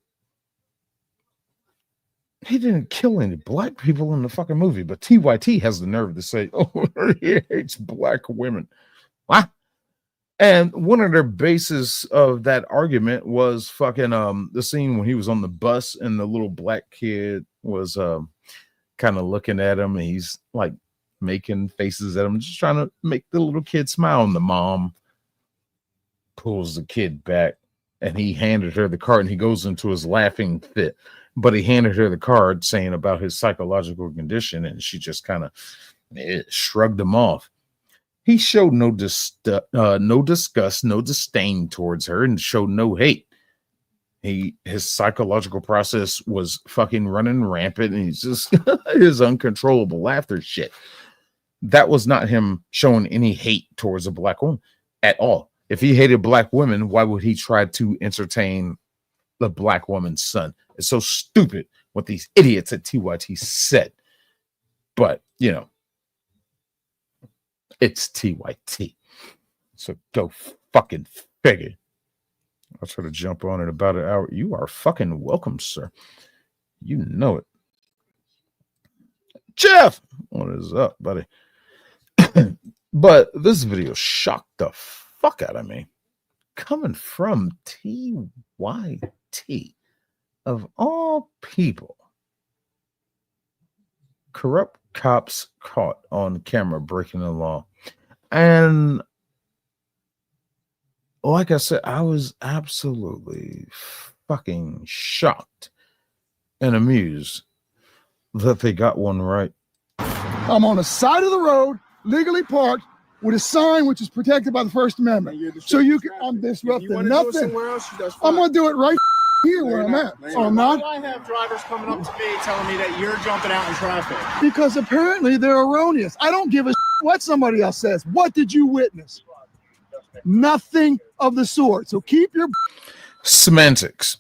he didn't kill any black people in the fucking movie, but TYT has the nerve to say, oh, he hates black women. What? And one of their bases of that argument was fucking the scene when he was on the bus and the little black kid was kind of looking at him and he's like making faces at him, just trying to make the little kid smile. And the mom pulls the kid back and he handed her the card and he goes into his laughing fit. But he handed her the card saying about his psychological condition and she just kind of shrugged him off. He showed no disgust, no disdain towards her, and showed no hate. His psychological process was fucking running rampant, and he's just his uncontrollable laughter shit. That was not him showing any hate towards a black woman at all. If he hated black women, why would he try to entertain the black woman's son? It's so stupid what these idiots at TYT said. But, you know, it's TYT. So go fucking figure. I'll try to jump on in about an hour. You are fucking welcome, sir. You know it. Jeff, what is up, buddy? But this video shocked the fuck out of me. Coming from TYT, of all people. Corrupt cops caught on camera breaking the law. And like I said, I was absolutely fucking shocked and amused that they got one right. I'm on the side of the road, legally parked, with a sign which is protected by the First Amendment. So you can, I'm disrupting nothing. I'm going to do it right here where I'm at. So I'm not. I have drivers coming up to me telling me that you're jumping out in traffic. Because apparently they're erroneous. I don't give a what somebody else says. What did you witness? Nothing of the sort. So keep your semantics.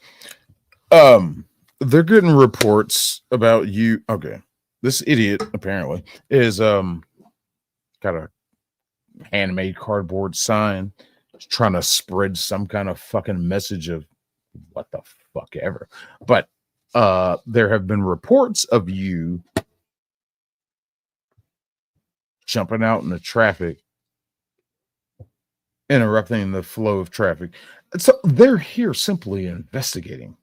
They're getting reports about you. Okay. This idiot apparently is got a handmade cardboard sign trying to spread some kind of fucking message of what the fuck ever. But there have been reports of you jumping out in the traffic, interrupting the flow of traffic. So they're here simply investigating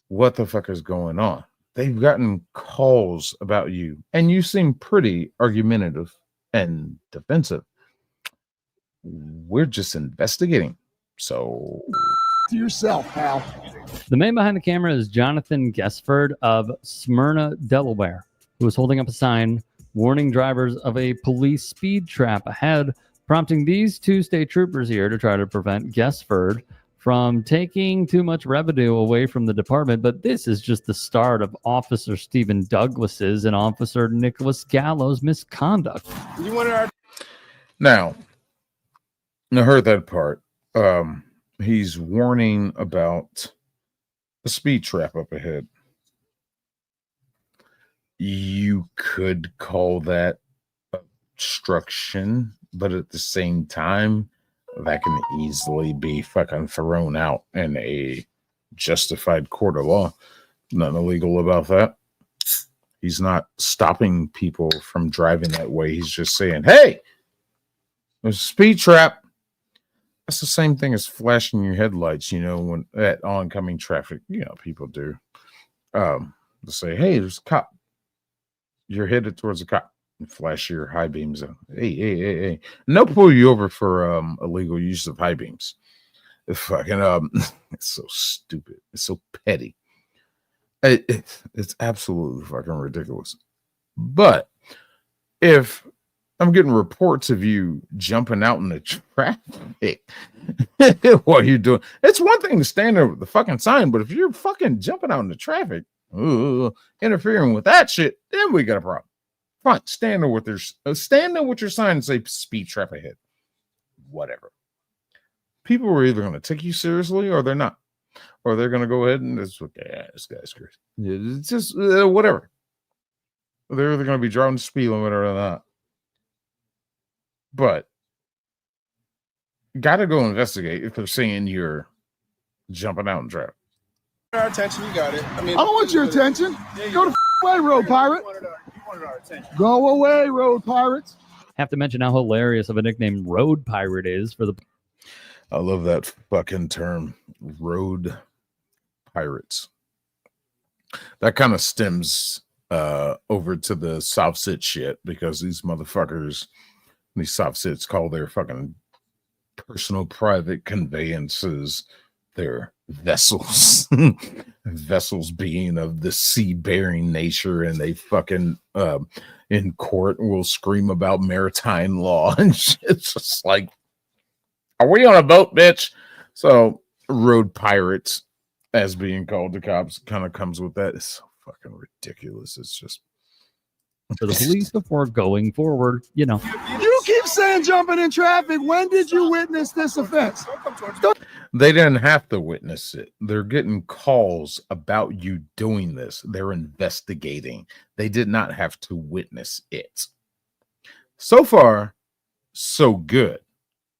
what the fuck is going on. They've gotten calls about you, and you seem pretty argumentative and defensive. We're just investigating. So to yourself, pal. The man behind the camera is Jonathan Guessford of Smyrna, Delaware, who was holding up a sign warning drivers of a police speed trap ahead, prompting these two state troopers here to try to prevent Guessford from taking too much revenue away from the department. But this is just the start of Officer Stephen Douglas's and Officer Nicholas Gallo's misconduct. You wanted our now, I heard that part. He's warning about the speed trap up ahead. You could call that obstruction, but at the same time, that can easily be fucking thrown out in a justified court of law. Nothing illegal about that. He's not stopping people from driving that way. He's just saying, hey, there's a speed trap. That's the same thing as flashing your headlights, you know, when at oncoming traffic, you know, people do. To say, hey, there's a cop. You're headed towards a cop. And flash your high beams on. Hey. And they'll pull you over for illegal use of high beams. It's fucking it's so stupid. It's so petty. It's absolutely fucking ridiculous. But if I'm getting reports of you jumping out in the traffic what you're doing, it's one thing to stand there with the fucking sign, but if you're fucking jumping out in the traffic, interfering with that shit, then we got a problem. Fine, stand there with your sign and say speed trap ahead. Whatever. People are either going to take you seriously or they're not. Or they're going to go ahead and it's okay. Yeah, this guy's crazy. It's just whatever. They're either going to be driving the speed limit or not. But got to go investigate if they're saying you're jumping out in traffic. our attention, you got it. I mean, I don't want your attention. Go the away, road pirate. You wanted our attention. Go away, road pirates. Have to mention how hilarious of a nickname Road Pirate is for the. I love that fucking term, road pirates. That kind of stems over to the soft sit shit because these motherfuckers, these soft sits call their fucking personal private conveyances their vessels. Vessels being of the sea-bearing nature, and they fucking in court will scream about maritime law and shit. It's just like, are we on a boat, bitch? So road pirates as being called the cops kind of comes with that. It's so fucking ridiculous. It's just to the police before going forward. You know, You keep saying jumping in traffic. When did you witness this offense? they didn't have to witness it. They're getting calls about you doing this. They're investigating. They did not have to witness it. So far, so good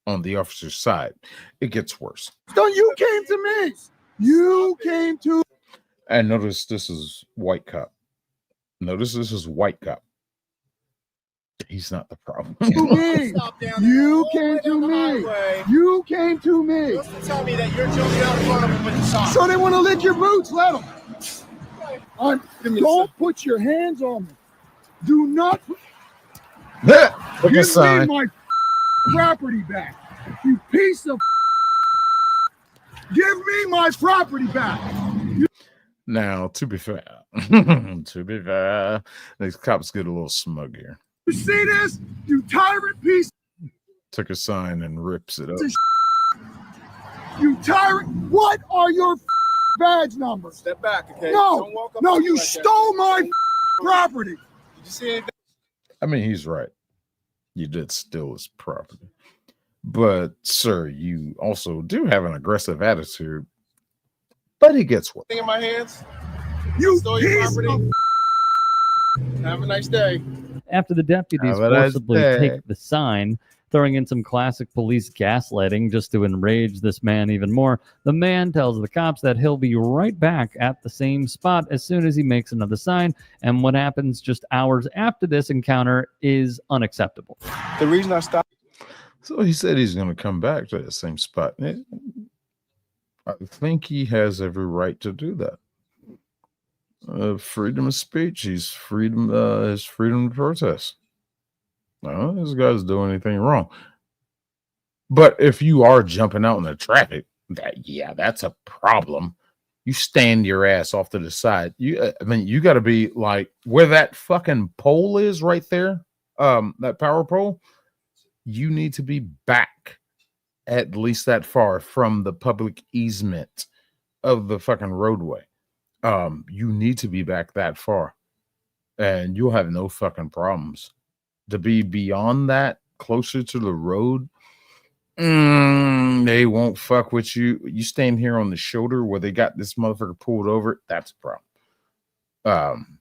on the officer's side. It gets worse. So you came to me. You came to. And notice this is white cop. Notice this is white cop. He's not the problem. Me. You came to me. You came to me. Tell me that you're jumping out in front of them with the sign. So they want to lick your boots. Let them. Don't put your hands on me. Do not. Look Give a sign. me my property back. You piece of. Give me my property back. Now, to be fair, these cops get a little smug here. You see this? You tyrant piece. Took a sign and rips it up. You tyrant. What are your badge numbers? Step back, okay? No, Don't walk up no, to me you like that. stole my property. Did you see anything? I mean, he's right. You did steal his property. But, sir, you also do have an aggressive attitude. But he gets what? Thing in my hands? You stole your property? Have a nice day. after the deputies Have a nice forcibly day. take the sign, throwing in some classic police gaslighting just to enrage this man even more, the man tells the cops that he'll be right back at the same spot as soon as he makes another sign, and what happens just hours after this encounter is unacceptable. The reason I stopped. So he said he's going to come back to the same spot. I think he has every right to do that. Freedom of speech. His freedom to protest. No, this guy's doing anything wrong. But if you are jumping out in the traffic, that's a problem. You stand your ass off to the side. You got to be like where that fucking pole is right there. That power pole. You need to be back at least that far from the public easement of the fucking roadway. You need to be back that far, and you'll have no fucking problems. To be beyond that, closer to the road, they won't fuck with you. You stand here on the shoulder where they got this motherfucker pulled over, that's a problem.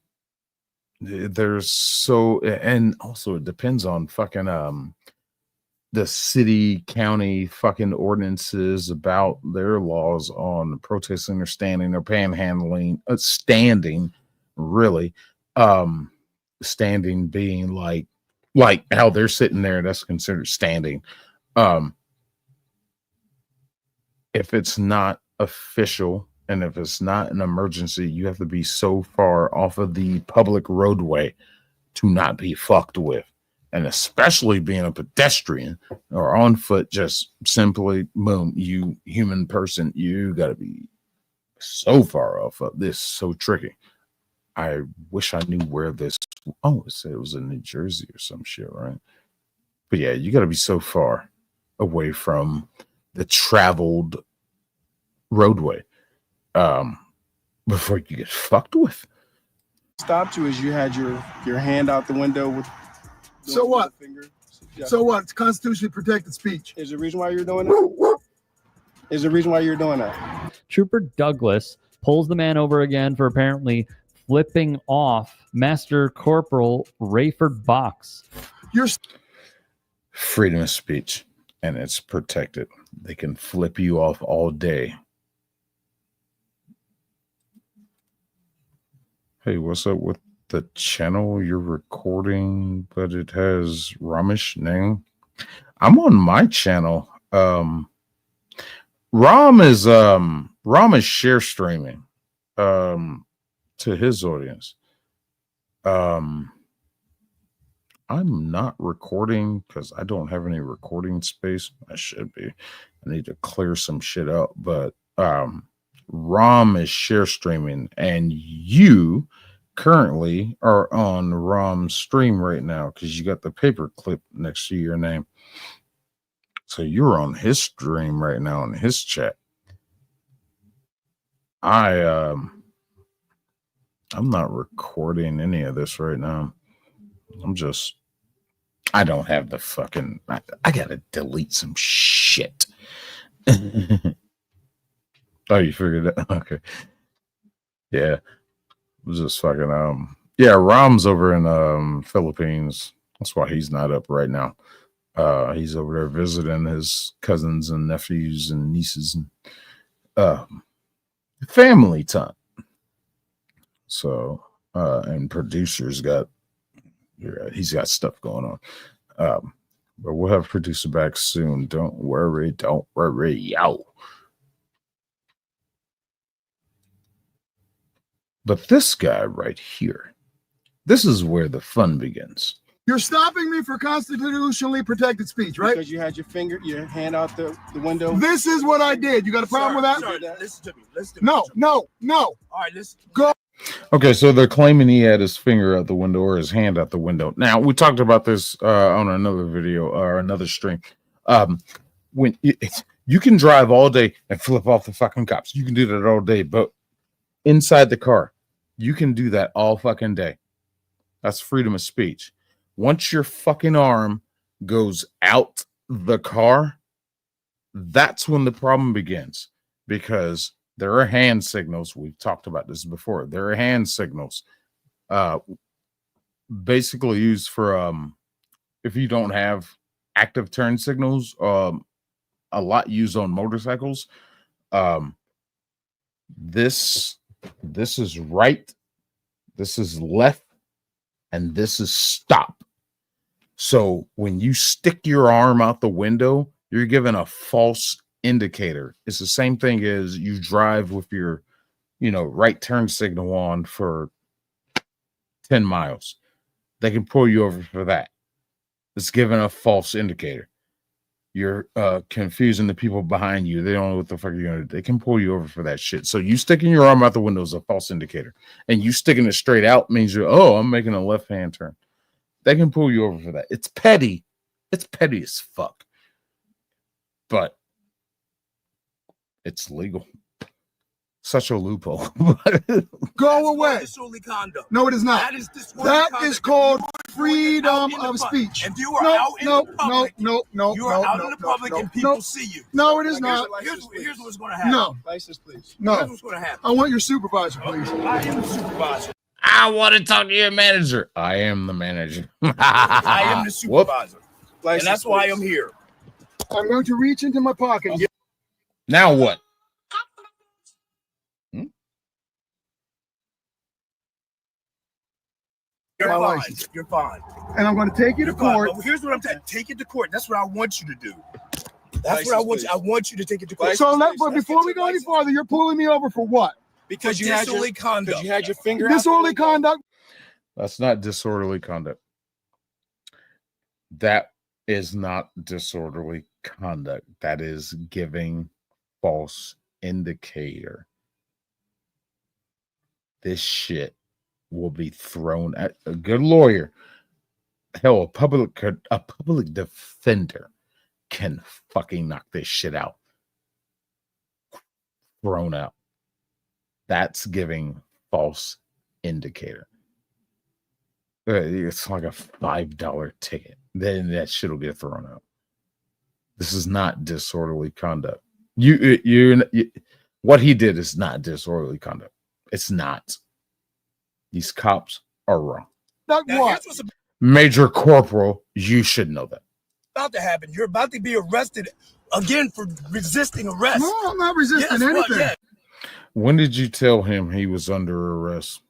There's so, and also it depends on fucking the city, county fucking ordinances about their laws on protesting or standing or panhandling, standing, really. Standing being like how they're sitting there, that's considered standing. If it's not official and if it's not an emergency, you have to be so far off of the public roadway to not be fucked with. And especially being a pedestrian or on foot, just simply, boom, you human person, you got to be so far off of this. So tricky. I wish I knew where this. Oh, it said it was in New Jersey or some shit, right? But yeah, you got to be so far away from the traveled roadway before you get fucked with. Stopped you as you had your hand out the window with. So what? Yeah. So what? It's constitutionally protected speech. Is the reason why you're doing that? Is the reason why you're doing that? Trooper Douglas pulls the man over again for apparently flipping off Master Corporal Rayford Box. You're Freedom of speech, and it's protected. They can flip you off all day. Hey, what's up with the channel you're recording, but it has Ramesh name? I'm on my channel. Ram is share streaming to his audience. I'm not recording because I don't have any recording space. I should be. I need to clear some shit up, but Ram is share streaming, and you currently are on Ram's stream right now because you got the paper clip next to your name. So you're on his stream right now in his chat. I'm not recording any of this right now. I don't have the fucking. I gotta delete some shit. Oh, you figured it? Okay. Yeah. Just fucking yeah, Ram's over in Philippines. That's why he's not up right now. He's over there visiting his cousins and nephews and nieces and family time. So and producer's got he's got stuff going on. But we'll have producer back soon. Don't worry, yo. But this guy right here, this is where the fun begins. You're stopping me for constitutionally protected speech, right? Because you had your hand out the window. This is what I did. You got a problem with that? Sir, listen to me. Listen to me. No. All right, listen. Go. Okay, so they're claiming he had his finger out the window or his hand out the window. Now, we talked about this on another video or another stream. When you can drive all day and flip off the fucking cops. You can do that all day, but inside the car, you can do that all fucking day. That's freedom of speech. Once your fucking arm goes out the car, that's when the problem begins, because there are hand signals. We've talked about this before. There are hand signals basically used for if you don't have active turn signals, a lot used on motorcycles. This is right, this is left, and this is stop. So when you stick your arm out the window, you're giving a false indicator. It's the same thing as you drive with your, right turn signal on for 10 miles. They can pull you over for that. It's giving a false indicator. You're confusing the people behind you. They don't know what the fuck you're gonna do. They can pull you over for that shit. So you sticking your arm out the window is a false indicator. And you sticking it straight out means I'm making a left-hand turn. They can pull you over for that. It's petty. It's petty as fuck. But it's legal. Such a loophole. Go away. Disorderly conduct. No, it is not. That is disorderly That conduct. is called freedom of speech. If you are out in the public, no. You are out in the public and people see you. No, it is not. Here's what's going to happen. No. License, please. No. Here's what's going to happen. I want your supervisor, please. I am the supervisor. I want to talk to your manager. I am the manager. I am the supervisor. License, And that's why please. I'm here. I'm going to reach into my pocket. Now what? You're My fine. license. You're fine. And I'm going to take you to You're fine. court. But here's what I'm saying. Take it to court. That's what I want you to do. That's what I want you. I want you to take it to court. But before we go any farther, you're pulling me over for what? Because you had disorderly conduct. Because you had your finger out. Disorderly conduct. That's not disorderly conduct. That is not disorderly conduct. That is giving false indicator. This shit will be thrown at a good lawyer. Hell, a public defender can fucking knock this shit out. Thrown out. That's giving false indicator. It's like a $5 ticket. Then that shit will get thrown out. This is not disorderly conduct. What he did is not disorderly conduct. It's not. These cops are wrong. Not what? Major Corporal, you should know that. About to happen. You're about to be arrested again for resisting arrest. No, I'm not resisting anything. When did you tell him he was under arrest?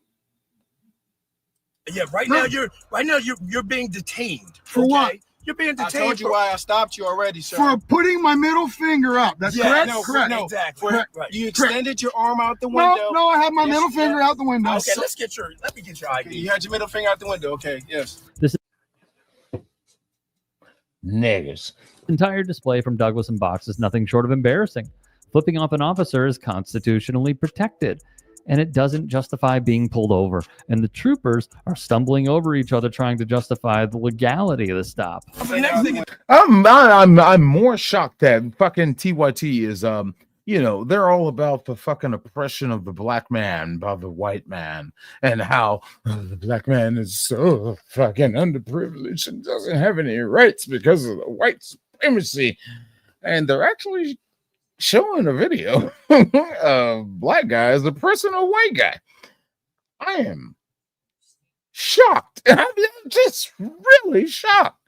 Yeah, right now you're being detained. For what? You're being detained. I told you why I stopped you already, sir. For putting my middle finger up. That's correct? No, Correct. No, exactly. Correct. Right. You extended your arm out the window. No, I had my middle finger out the window. Okay, let me get your ID. You had your middle finger out the window. Okay, yes. This Niggas. entire display from Douglas and Box is nothing short of embarrassing. Flipping off an officer is constitutionally protected, and it doesn't justify being pulled over. And the troopers are stumbling over each other trying to justify the legality of the stop. I'm more shocked that fucking TYT is you know, they're all about the fucking oppression of the black man by the white man, and how the black man is so fucking underprivileged and doesn't have any rights because of the white supremacy. And they're actually showing a video of black guy as oppressing a white guy. I am shocked. I'm just really shocked.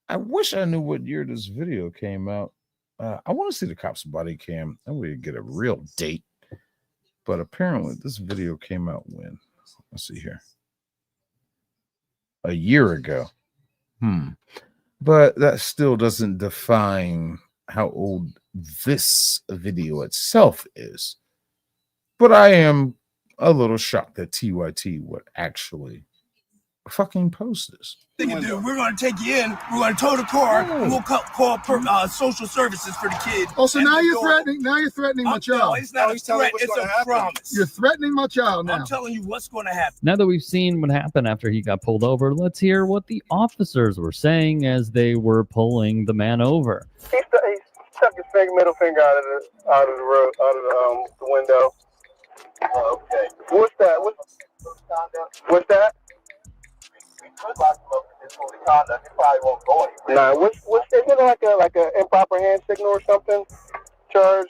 I wish I knew what year this video came out. I want to see the cops' body cam. I would get a real date. But apparently, this video came out when? Let's see here. A year ago. But that still doesn't define how old this video itself is. But I am a little shocked that TYT would actually fucking post this. We're going to take you in. We're going to tow the car. And we'll call social services for the kids. Oh, so now you're threatening. Now you're threatening my child. No, it's not a threat. It's a promise. You're threatening my child now. I'm telling you what's going to happen. Now that we've seen what happened after he got pulled over, let's hear what the officers were saying as they were pulling the man over. He stuck his middle finger out of the road, out of the window. Okay. What's that? What's that? Nah, what's is it like a improper hand signal or something? Charge.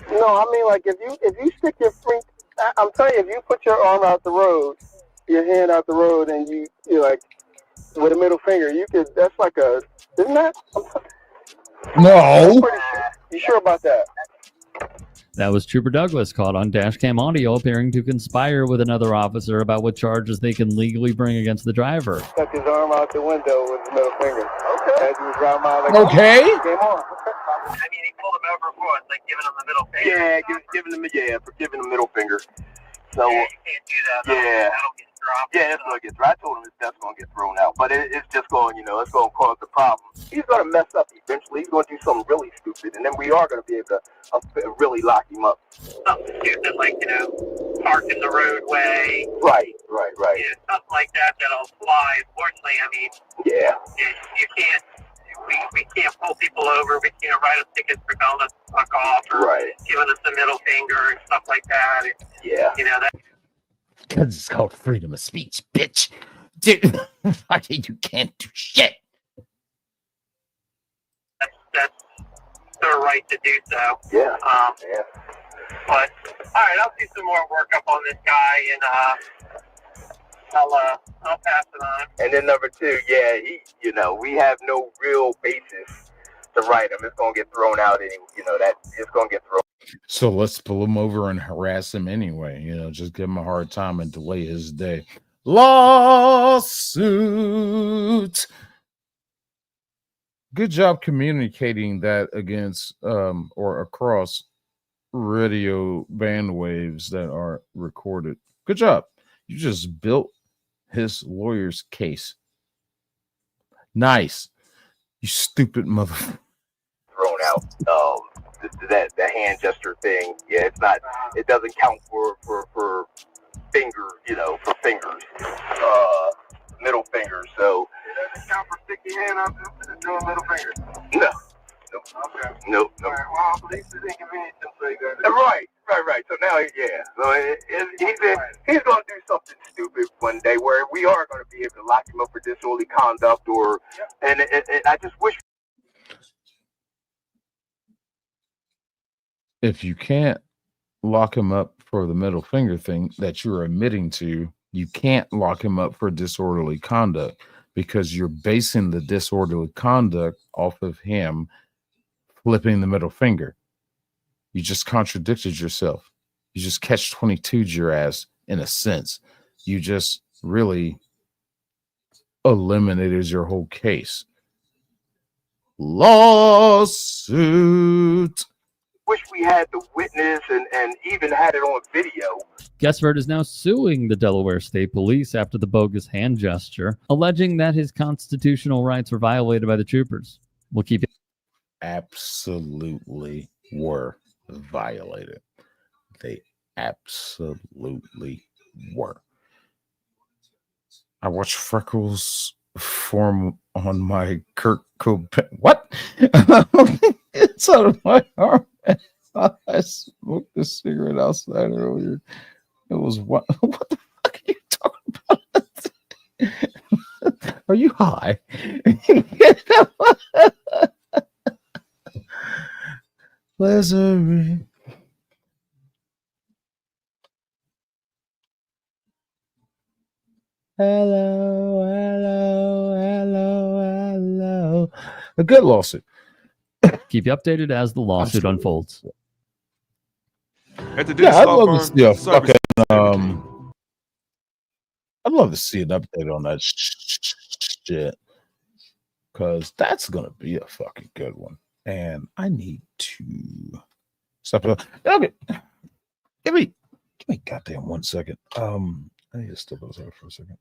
No, I mean like if you stick your freak, I'm telling you, if you put your arm out the road, your hand out the road, and you're like with a middle finger, you could. That's like a, isn't that? No. You sure about that? That was Trooper Douglas, caught on dashcam audio appearing to conspire with another officer about what charges they can legally bring against the driver. Stuck his arm out the window with his middle finger. Okay. As he was driving by, like, okay. Game on. I mean, he pulled him over for it, like giving him the middle finger. For giving him middle finger. So you can't do that. That'll get dropped. Yeah, it's gonna get thrown. I told him that's gonna get thrown out, but it's just going, it's gonna cause the problem. He's gonna mess up eventually. He's gonna do something really stupid, and then we are gonna be able to really lock him up. Something stupid like park in the roadway. Right. Something like that that'll fly. Fortunately, I mean, you can't. We can't pull people over. We can't write them tickets for telling us to fuck off or giving us the middle finger and stuff like that. That. Because it's called freedom of speech, bitch. Dude, you can't do shit. That's their right to do so. Yeah. But all right, I'll do some more work up on this guy, and I'll pass it on. And then number two, we have no real basis to write him. It's gonna get thrown out anyway. That it's gonna get thrown. So let's pull him over and harass him anyway. Just give him a hard time and delay his day. Lawsuit. Good job communicating that against or across radio bandwaves that are recorded. Good job. You just built his lawyer's case. Nice. You stupid mother. Thrown out. That the hand gesture thing. Yeah, it's not. It doesn't count for finger. For fingers. Middle finger. So. It doesn't count for sticking your hand out doing middle finger. No. Okay. Nope. All right. Well, at least it's inconvenient. Right. So now, so he's going to do something stupid one day where we are going to be able to lock him up for disorderly conduct, and I just wish. If you can't lock him up for the middle finger thing that you're admitting to, you can't lock him up for disorderly conduct because you're basing the disorderly conduct off of him flipping the middle finger. You just contradicted yourself. You just catch-22'd your ass in a sense. You just really eliminated your whole case. Lawsuit. Wish we had the witness and even had it on video. Guessford is now suing the Delaware State Police after the bogus hand gesture, alleging that his constitutional rights were violated by the troopers. We'll keep it. Absolutely were violated. They absolutely were. I watched Freckles form on my Kurt Cobain. What? It's out of my arm. I smoked a cigarette outside earlier. It was what? What the fuck are you talking about? Are you high? Lazarus. Hello, hello, hello, hello. A good lawsuit. Keep you updated as the lawsuit unfolds. At the Yeah, Dennis I'd Law love to Firm, see a service fucking I'd love to see an update on that shit, because that's gonna be a fucking good one. And I need to stop it. Okay, give me goddamn 1 second. I need to step outside for a second.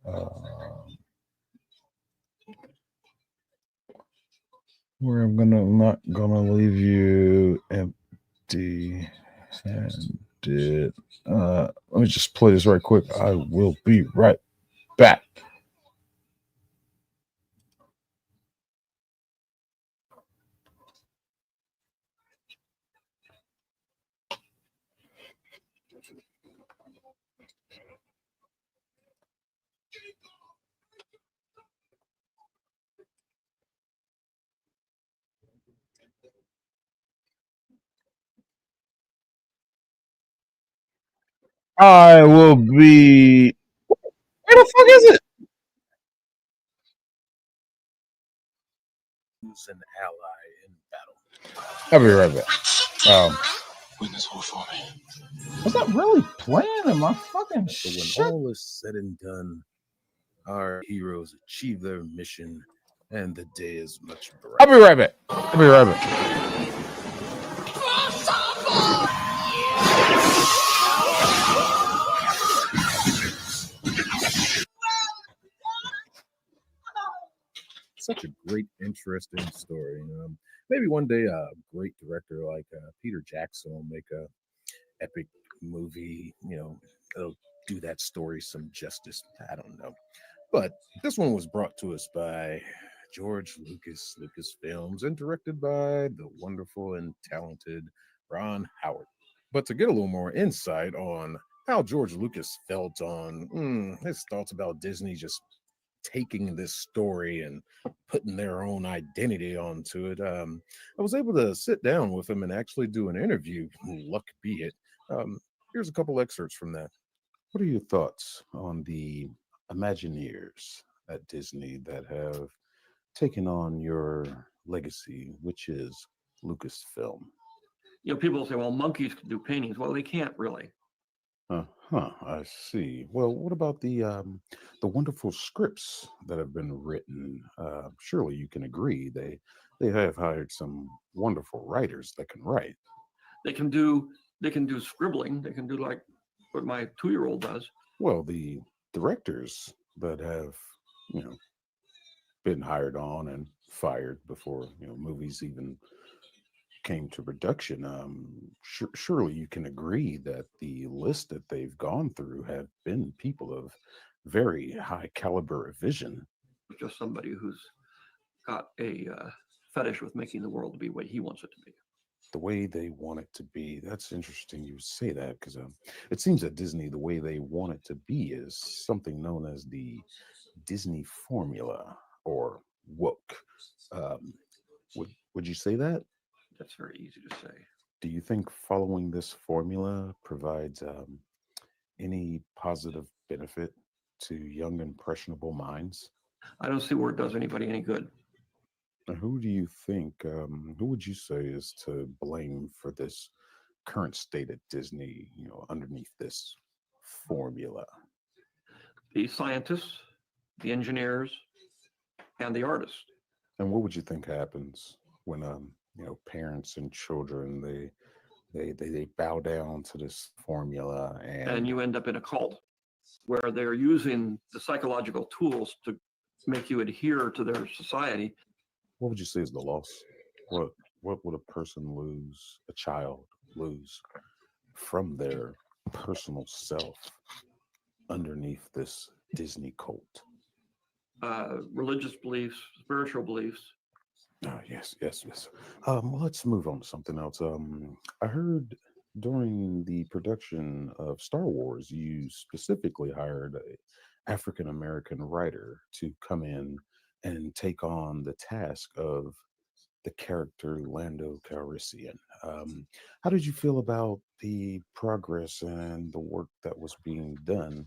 Where I'm not gonna leave you empty handed. Let me just play this right quick. I will be right back. I will be. Where the fuck is it? Who's an ally in battle? I'll be right back. Win this war for me. Was that really playing in my fucking But shit? when all is said and done, our heroes achieve their mission, and the day is much brighter. I'll be right back. I'll be right back. Such a great, interesting story. Maybe one day a great director like Peter Jackson will make a epic movie. It'll do that story some justice. I don't know, but this one was brought to us by George Lucas, Lucasfilms, and directed by the wonderful and talented Ron Howard. But to get a little more insight on how George Lucas felt on his thoughts about Disney just taking this story and putting their own identity onto it, I was able to sit down with him and actually do an interview. Luck be it. Here's a couple excerpts from that. What are your thoughts on the Imagineers at Disney that have taken on your legacy, which is Lucasfilm? People say, well, monkeys can do paintings. Well, they can't really. I see. Well, what about the wonderful scripts that have been written? Surely you can agree they have hired some wonderful writers that can write. They can do scribbling. They can do like what my 2-year-old does. Well, the directors that have been hired on and fired before movies even came to production, surely you can agree that the list that they've gone through have been people of very high caliber of vision. Just somebody who's got a fetish with making the world be what he wants it to be. The way they want it to be. That's interesting you say that, because it seems that Disney, the way they want it to be is something known as the Disney formula or woke. Would you say that? That's very easy to say. Do you think following this formula provides any positive benefit to young, impressionable minds? I don't see where it does anybody any good. Now, who do you think, who would you say is to blame for this current state at Disney, underneath this formula? The scientists, the engineers, and the artists. And what would you think happens when parents and children they bow down to this formula and you end up in a cult where they're using the psychological tools to make you adhere to their society? What would you say is the loss? What would a person lose, a child lose from their personal self underneath this Disney cult? religious beliefs, spiritual beliefs. Oh, yes. Well, let's move on to something else. I heard during the production of Star Wars, you specifically hired a African American writer to come in and take on the task of the character Lando Calrissian. How did you feel about the progress and the work that was being done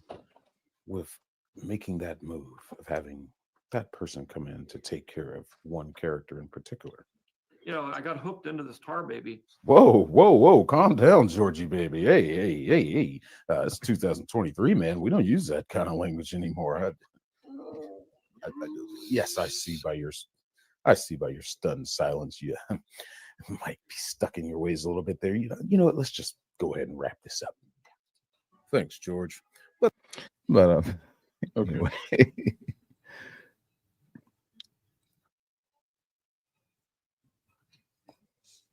with making that move of having that person come in to take care of one character in particular? You know, I got hooked into this tar baby. Whoa, calm down, Georgie baby. Hey. It's 2023, man. We don't use that kind of language anymore. Yes, I see by your stunned silence, you might be stuck in your ways a little bit there. You know what? Let's just go ahead and wrap this up. Thanks, George. But okay. Anyway.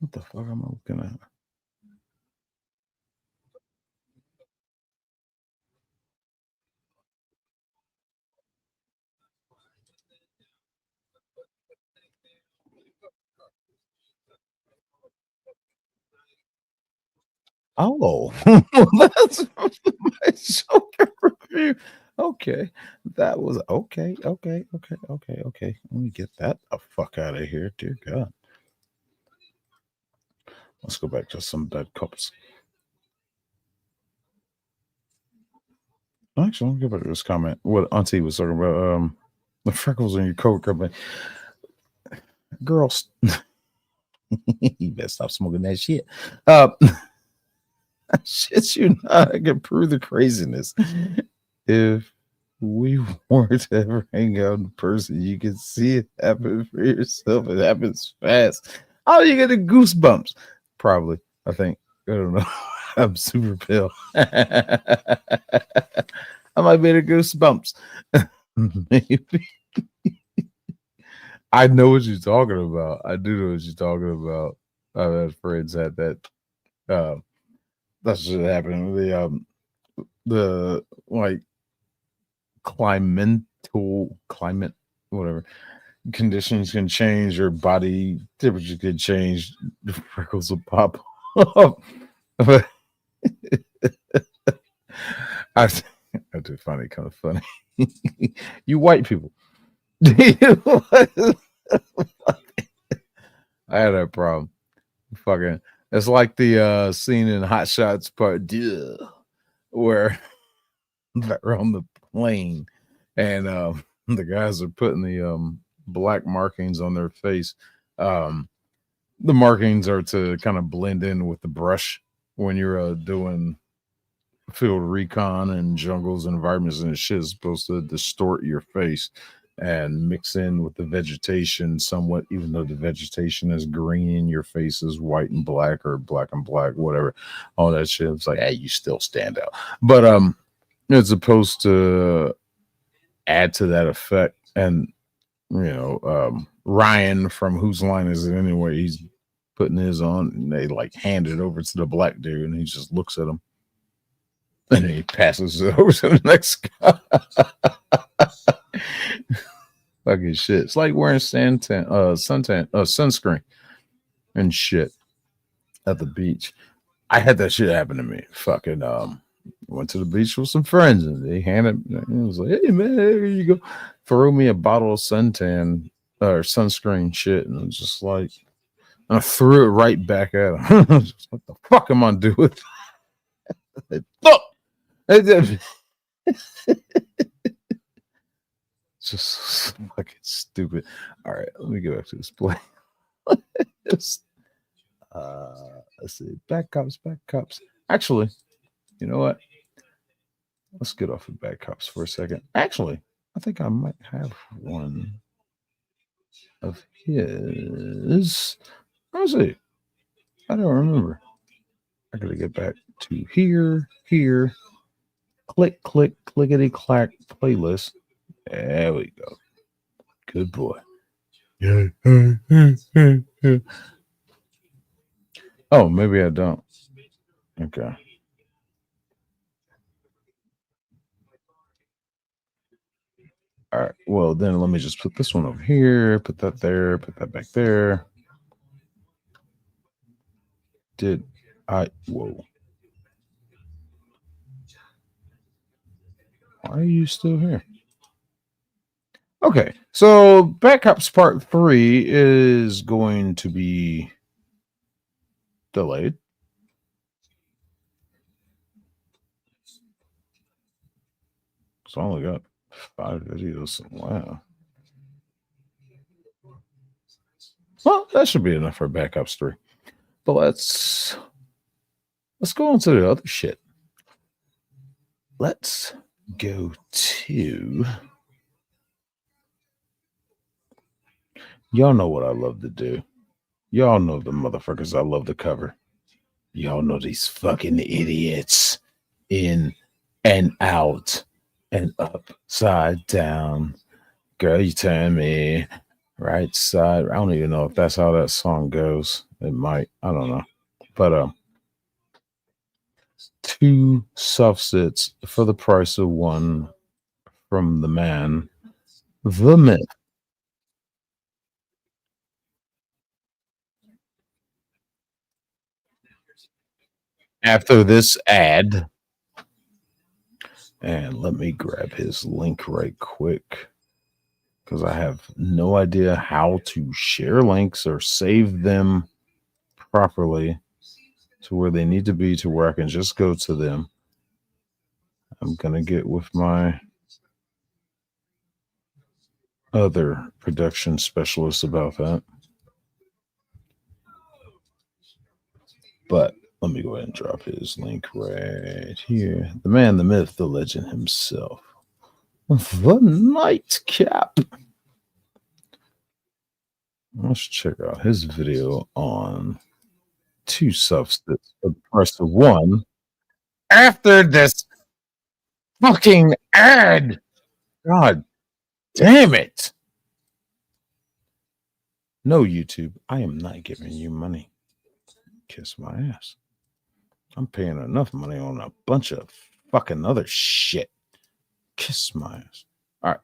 What the fuck am I looking at? Oh, that's my Joker review. Okay, that was okay. Let me get that the fuck out of here, dear God. Let's go back to some bad cops. Actually, let me go back to this comment. What Auntie was talking about, the freckles in your coat company. Girls, you better stop smoking that shit. Shit, you not. I can prove the craziness. If we weren't to ever hang out in person, you can see it happen for yourself. It happens fast. How you get the goosebumps? Probably. I think. I don't know. I'm super pale. I might be the goosebumps. Maybe. I know what you're talking about. I do know what you're talking about. I've had friends had that. That's what happened. The like climate, whatever conditions can change, your body temperature could change, the freckles will pop up. But I do find it kind of funny. You white people. I had that problem. Fucking, it's like the scene in Hot Shots Part 2 where they're on the plane and the guys are putting the black markings on their face. The markings are to kind of blend in with the brush when you're doing field recon and jungles and environments, and shit is supposed to distort your face and mix in with the vegetation somewhat, even though the vegetation is green and your face is white and black or black and black, whatever. All that shit. It's like, hey, you still stand out. But it's supposed to add to that effect. And Ryan from Whose Line Is It Anyway, he's putting his on and they like hand it over to the black dude and he just looks at him and then he passes it over to the next guy. Fucking shit. It's like wearing sunscreen and shit at the beach. I had that shit happen to me. Fucking went to the beach with some friends and they handed it was like, hey man, here you go. Throw me a bottle of suntan or sunscreen shit, and it was just like, and I threw it right back at him. Just, what the fuck am I doing? Fuck! Just fucking stupid. All right, let me go back to this play. Let's see. Back cops. Actually, you know what? Let's get off of back cops for a second. Actually, I think I might have one of his. Let's see. I don't remember. I gotta get back to here. Click, clickety clack playlist. There we go. Good boy. Yeah. Oh, maybe I don't. Okay. All right. Well, then let me just put this one over here, put that there, put that back there. Did I? Whoa. Why are you still here? Okay. So Backups Part 3 is going to be delayed. So I only got 5 videos. Wow. Well, that should be enough for Backups 3. But let's go on to the other shit. Let's go to... Y'all know what I love to do. Y'all know the motherfuckers I love to cover. Y'all know these fucking idiots in and out and upside down. Girl, you turn me right side. I don't even know if that's how that song goes. It might. I don't know. But 2 soft sits for the price of 1 from the man, the myth. After this ad, and let me grab his link right quick because I have no idea how to share links or save them properly to where they need to be to where I can just go to them. I'm gonna get with my other production specialist about that. But let me go ahead and drop his link right here. The man, the myth, the legend himself. The Nightcap. Let's check out his video on 2 substance for the price of 1 after this fucking ad. God damn it. No, YouTube, I am not giving you money. Kiss my ass. I'm paying enough money on a bunch of fucking other shit. Kiss my ass. All right.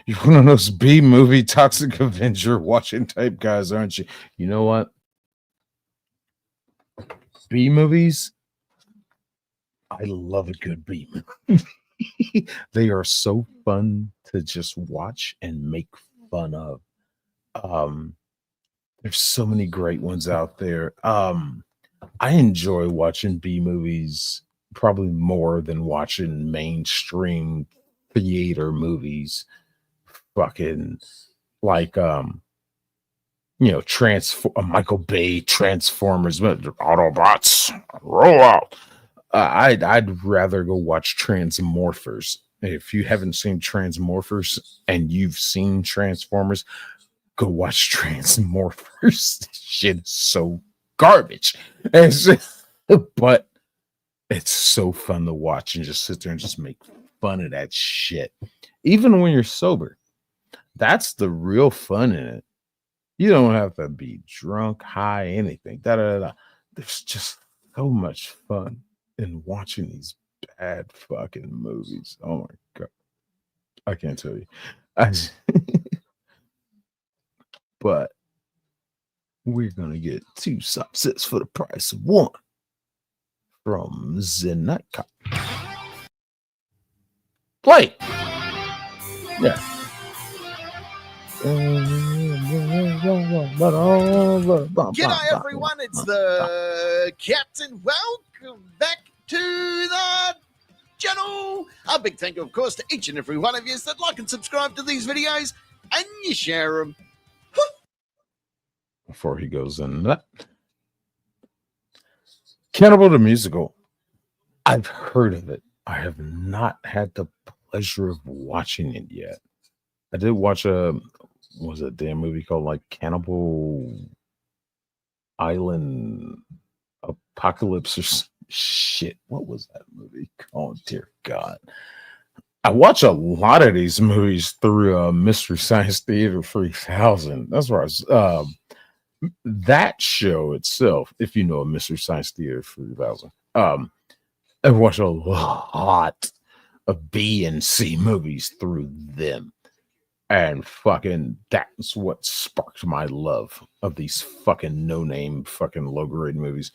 You're one of those B movie Toxic Avenger watching type guys, aren't you? You know what? B movies, I love a good B movie. They are so fun to just watch and make fun of. There's so many great ones out there. I enjoy watching B movies probably more than watching mainstream theater movies. Fucking like Michael Bay Transformers, Autobots roll out. I'd rather go watch Transmorphers. If you haven't seen Transmorphers and you've seen Transformers, go watch Transmorphers. Shit is so garbage. But it's so fun to watch and just sit there and just make fun of that shit. Even when you're sober. That's the real fun in it. You don't have to be drunk, high, anything. There's just so much fun in watching these bad fucking movies. Oh my God. I can't tell you. But we're going to get 2 subsets for the price of 1 from Zenica. Play. Yeah. G'day everyone, it's the Captain. Welcome back to the channel. A big thank you, of course, to each and every one of you that like and subscribe to these videos and you share them. Before he goes in that, Cannibal the Musical. I've heard of it. I have not had the pleasure of watching it yet. I did watch was it a damn movie called like Cannibal Island Apocalypse or shit? What was that movie called? Dear God. I watch a lot of these movies through Mystery Science Theater 3000. That's where I was that show itself, if you know a Mystery Science Theater 3000, I watched a lot of B and C movies through them. And fucking that's what sparked my love of these fucking no-name fucking low-grade movies.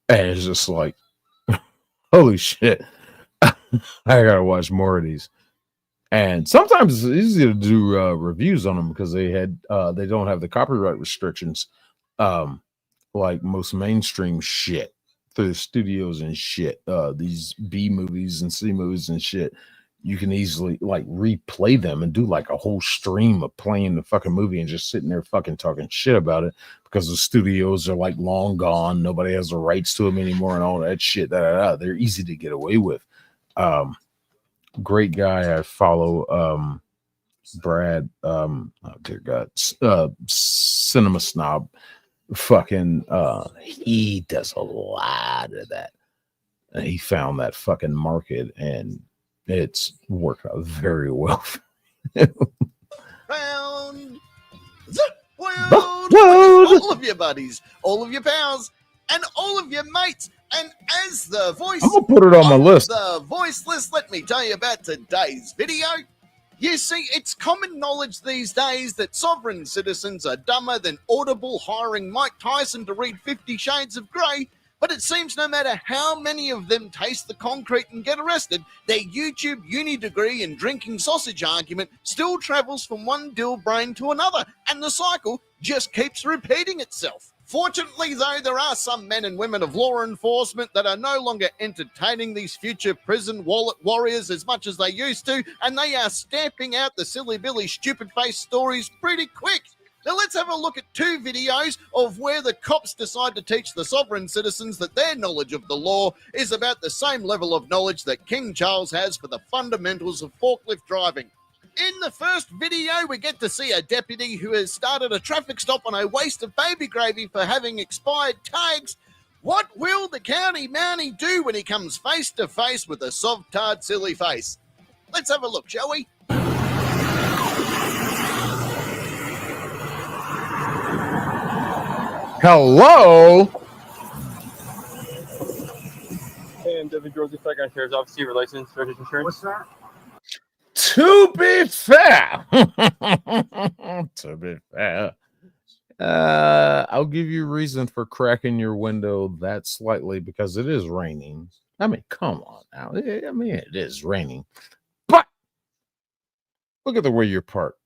And it's just like, holy shit. I gotta watch more of these. And sometimes it's easy to do reviews on them because they don't have the copyright restrictions like most mainstream shit through the studios and shit. These B movies and C movies and shit, you can easily like replay them and do like a whole stream of playing the fucking movie and just sitting there fucking talking shit about it because the studios are like long gone. Nobody has the rights to them anymore and all that shit. They're easy to get away with. Great guy. I follow Brad. Oh dear God. Cinema Snob. Fucking he does a lot of that. And he found that fucking market and it's worked out very well. Round the world. All of your buddies, all of your pals, and all of your mates. And as the voice, I'm gonna put it on my list. The voice list, let me tell you about today's video. You see, it's common knowledge these days that sovereign citizens are dumber than Audible hiring Mike Tyson to read 50 Shades of Grey, but it seems no matter how many of them taste the concrete and get arrested, their YouTube uni degree and drinking sausage argument still travels from one dill brain to another, and the cycle just keeps repeating itself. Fortunately, though, there are some men and women of law enforcement that are no longer entertaining these future prison wallet warriors as much as they used to, and they are stamping out the silly Billy stupid face stories pretty quick. Now let's have a look at two videos of where the cops decide to teach the sovereign citizens that their knowledge of the law is about the same level of knowledge that King Charles has for the fundamentals of forklift driving. In the first video, we get to see a deputy who has started a traffic stop on a waste of baby gravy for having expired tags. What will the county mountie do when he comes face to face with a sovtard silly face? Let's have a look, shall we? Hello? Hey, I'm David George, Flag Guy Sheriff's Office, your license, registered insurance. What's that? To be fair, I'll give you reason for cracking your window that slightly because it is raining. I mean, come on now. I mean, it is raining, but look at the way you're parked.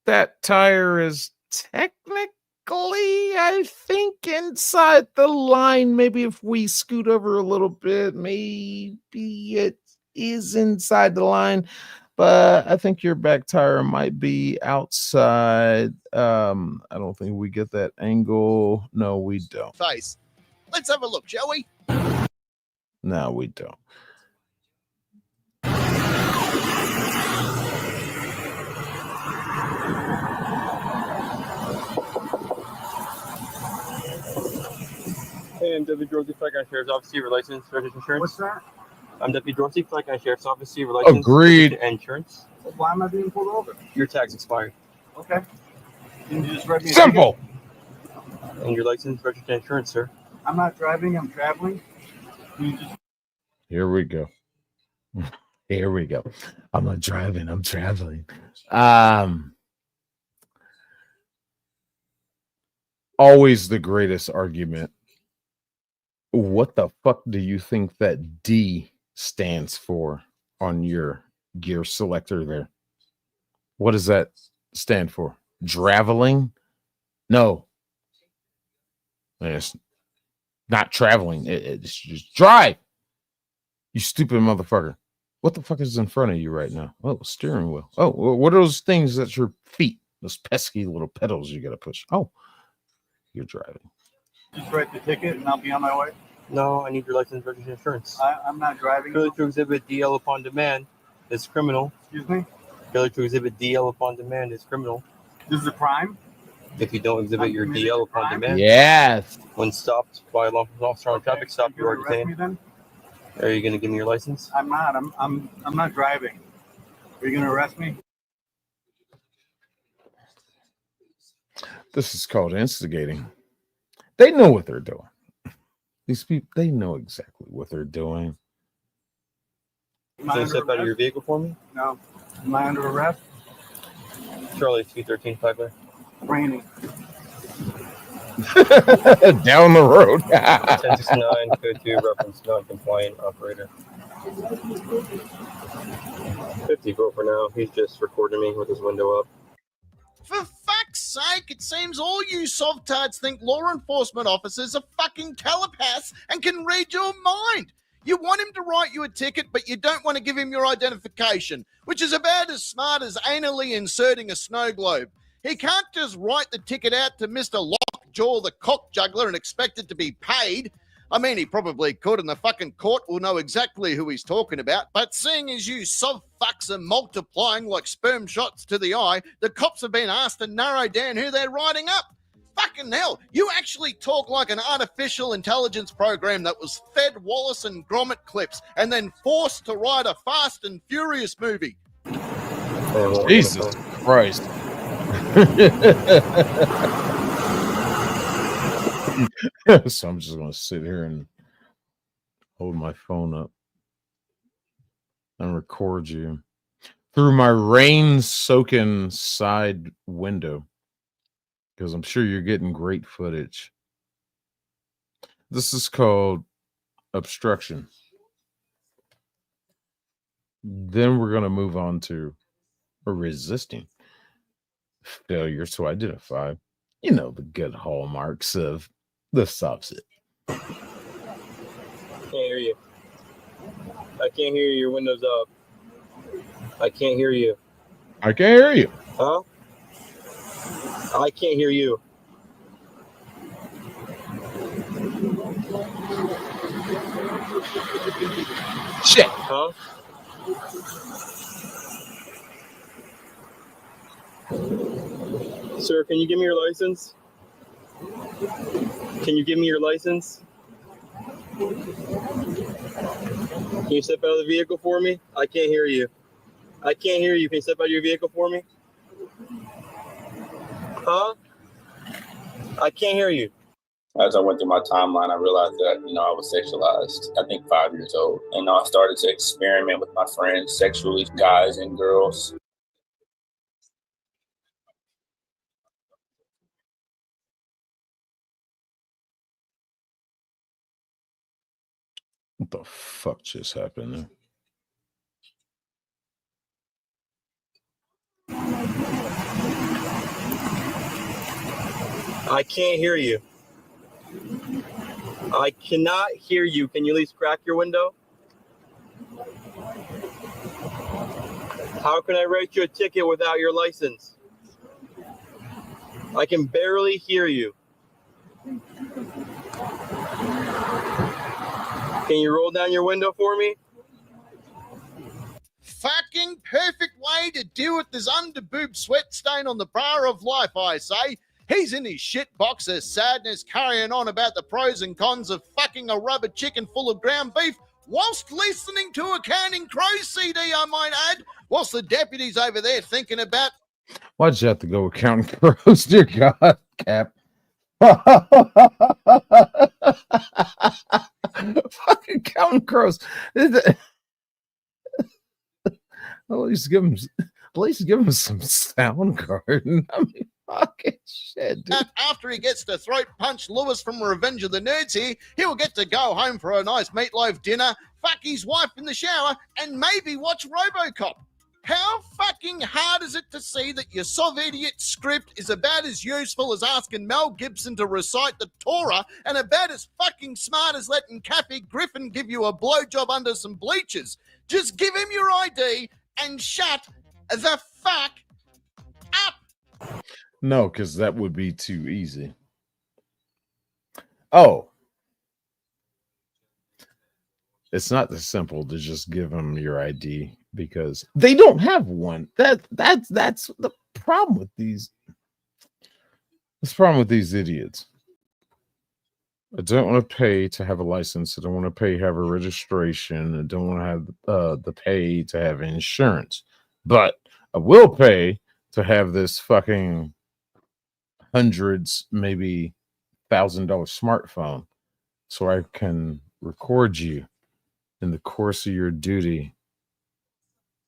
That tire is technically, I think, inside the line. Maybe if we scoot over a little bit, maybe it is inside the line, but I think your back tire might be outside. I don't think we get that angle. No, we don't. Face. Let's have a look, shall we? No, we don't. Hey, I'm Deputy Dorsey, Flag Guy Sheriff's Office, your license, registered insurance. What's that? I'm Deputy Dorsey, Flag Guy Sheriff's Office, your license, agreed, and insurance. Why am I being pulled over? Your tag's expired. Okay. Can you just write me a simple. Ticket? And your license, registered insurance, sir. I'm not driving, I'm traveling. Can you just... Here we go. Here we go. I'm not driving, I'm traveling. Always the greatest argument. What the fuck do you think that D stands for on your gear selector there? What does that stand for? Traveling? No. It's not traveling. It's just drive. You stupid motherfucker. What the fuck is in front of you right now? Oh, steering wheel. Oh, what are those things at your feet? Those pesky little pedals you got to push. Oh, you're driving. Just write the ticket and I'll be on my way? No, I need your license, registered insurance. I'm not driving. Failure to exhibit DL upon demand is criminal. Excuse me? Failure to exhibit DL upon demand is criminal. This is a crime? If you don't exhibit your DL upon demand. Yes. When stopped by a law officer on a traffic stop, you are detained. Are you going to give me your license? I'm not. I'm not driving. Are you going to arrest me? This is called instigating. They know what they're doing. These people, they know exactly what they're doing. Can you step out of your vehicle for me? No. Am I under arrest? Charlie 213 Flagler. Raining. Down the road. 1069 code 2 reference non-compliant operator. 50 go for now. He's just recording me with his window up. For fuck's sake, it seems all you sovtards think law enforcement officers are fucking telepaths and can read your mind. You want him to write you a ticket, but you don't want to give him your identification, which is about as smart as anally inserting a snow globe. He can't just write the ticket out to Mr. Lockjaw the cock juggler and expect it to be paid. I mean, he probably could, and the fucking court will know exactly who he's talking about. But seeing as you sov fucks are multiplying like sperm shots to the eye, the cops have been asked to narrow down who they're writing up. Fucking hell, you actually talk like an artificial intelligence program that was fed Wallace and Gromit clips and then forced to write a Fast and Furious movie. Jesus Christ. So I'm just going to sit here and hold my phone up and record you through my rain-soaking side window, because I'm sure you're getting great footage. This is called obstruction. Then we're going to move on to resisting, failure to identify, you know, the good hallmarks of the subset. Can't hear you. I can't hear you. Your window's up. I can't hear you. I can't hear you. Huh? I can't hear you. Shit. Huh? Sir, can you give me your license? Can you give me your license? Can you step out of the vehicle for me? I can't hear you. I can't hear you. Can you step out of your vehicle for me? Huh? I can't hear you. As I went through my timeline, I realized that, I was sexualized, I think 5 years old. And I started to experiment with my friends sexually, guys and girls. What the fuck just happened there? I can't hear you. I cannot hear you. Can you at least crack your window? How can I write you a ticket without your license? I can barely hear you. Can you roll down your window for me? Fucking perfect way to deal with this under-boob sweat stain on the bar of life, I say. He's in his shit box of sadness carrying on about the pros and cons of fucking a rubber chicken full of ground beef whilst listening to a Counting Crows CD, I might add, whilst the deputy's over there thinking about... Why'd you have to go with Counting Crows? Dear God, Cap. Fucking Counting Crows. At least give him some sound card. I mean, fucking shit, dude. After he gets to throat punch Lewis from Revenge of the Nerds here, he'll get to go home for a nice meatloaf dinner, fuck his wife in the shower, and maybe watch RoboCop. How fucking hard is it to see that your Soviet script is about as useful as asking Mel Gibson to recite the Torah and about as fucking smart as letting Kathy Griffin give you a blowjob under some bleachers? Just give him your ID and shut the fuck up. No, because that would be too easy. Oh. It's not as simple to just give them your ID because they don't have one. That's the problem with these. That's the problem with these idiots. I don't want to pay to have a license. I don't want to pay to have a registration. I don't want to have the pay to have insurance. But I will pay to have this fucking hundreds, maybe $1,000 smartphone so I can record you in the course of your duty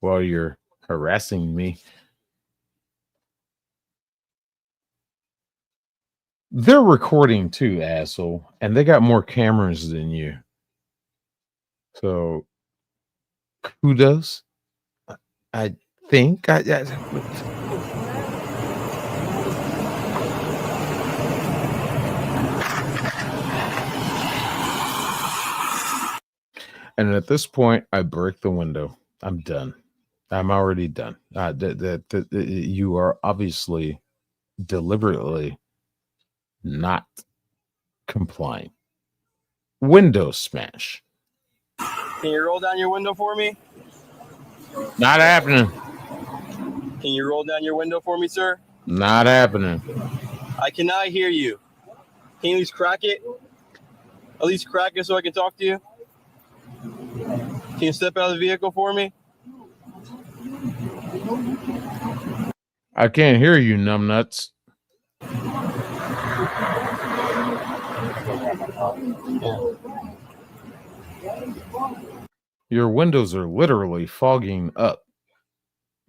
while you're harassing me. They're recording too, asshole, and they got more cameras than you. So, kudos. I think and at this point, I break the window. I'm done. I'm already done. You are obviously deliberately not complying. Window smash. Can you roll down your window for me? Not happening. Can you roll down your window for me, sir? Not happening. I cannot hear you. Can you at least crack it? At least crack it so I can talk to you? Can you step out of the vehicle for me? I can't hear you, numbnuts. Your windows are literally fogging up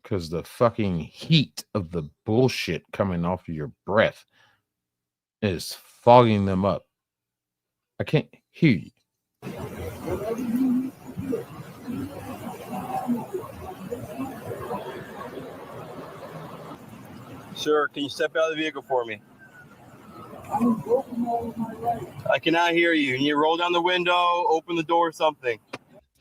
because the fucking heat of the bullshit coming off of your breath is fogging them up. I can't hear you. Sir, can you step out of the vehicle for me? I cannot hear you. Can you roll down the window, open the door, something?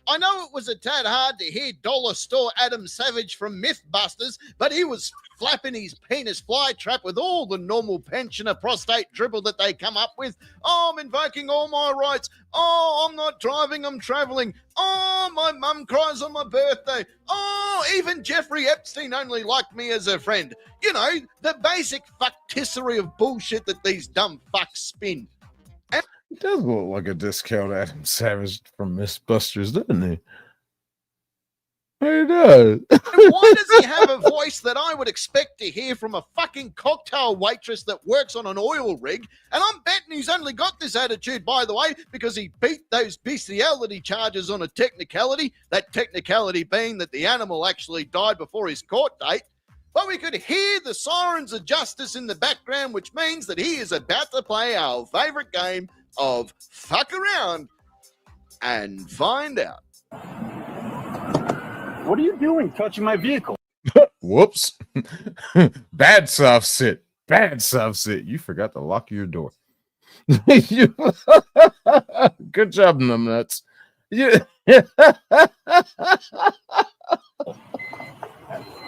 I know it was a tad hard to hear Dollar Store Adam Savage from Mythbusters, but he was flapping his penis flytrap with all the normal pensioner prostate dribble that they come up with. Oh, I'm invoking all my rights. Oh, I'm not driving, I'm traveling. Oh, my mum cries on my birthday. Oh, even Jeffrey Epstein only liked me as a friend. You know, the basic fucktissery of bullshit that these dumb fucks spin. He does look like a discount Adam Savage from Mythbusters, doesn't he? He does. And why does he have a voice that I would expect to hear from a fucking cocktail waitress that works on an oil rig? And I'm betting he's only got this attitude, by the way, because he beat those bestiality charges on a technicality, that technicality being that the animal actually died before his court date. But we could hear the sirens of justice in the background, which means that he is about to play our favorite game of fuck around and find out. What are you doing touching my vehicle? Whoops. Bad soft sit. Bad soft sit. You forgot to lock your door. Good job, numbnuts.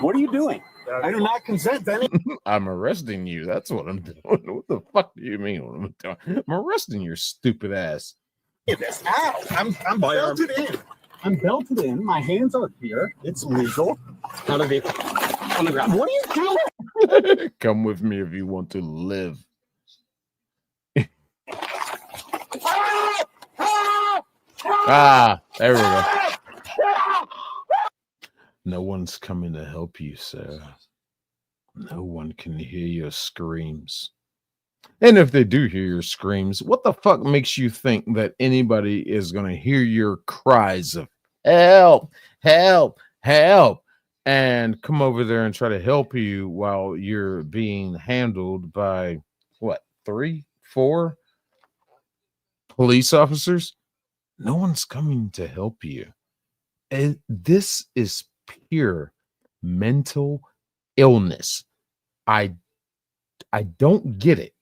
What are you doing? I do not consent to any. I'm arresting you. That's what I'm doing. What the fuck do you mean what I'm doing? I'm arresting your stupid ass. Ow! I'm belted in. I'm belted in. My hands are here. It's legal. Out of it. On the ground. What are you doing? Come with me if you want to live. There we go. No one's coming to help you, sir. No one can hear your screams. And if they do hear your screams, what the fuck makes you think that anybody is going to hear your cries of help, help, help, and come over there and try to help you while you're being handled by, what, 3, 4 police officers? No one's coming to help you. And this is pure mental illness. I don't get it.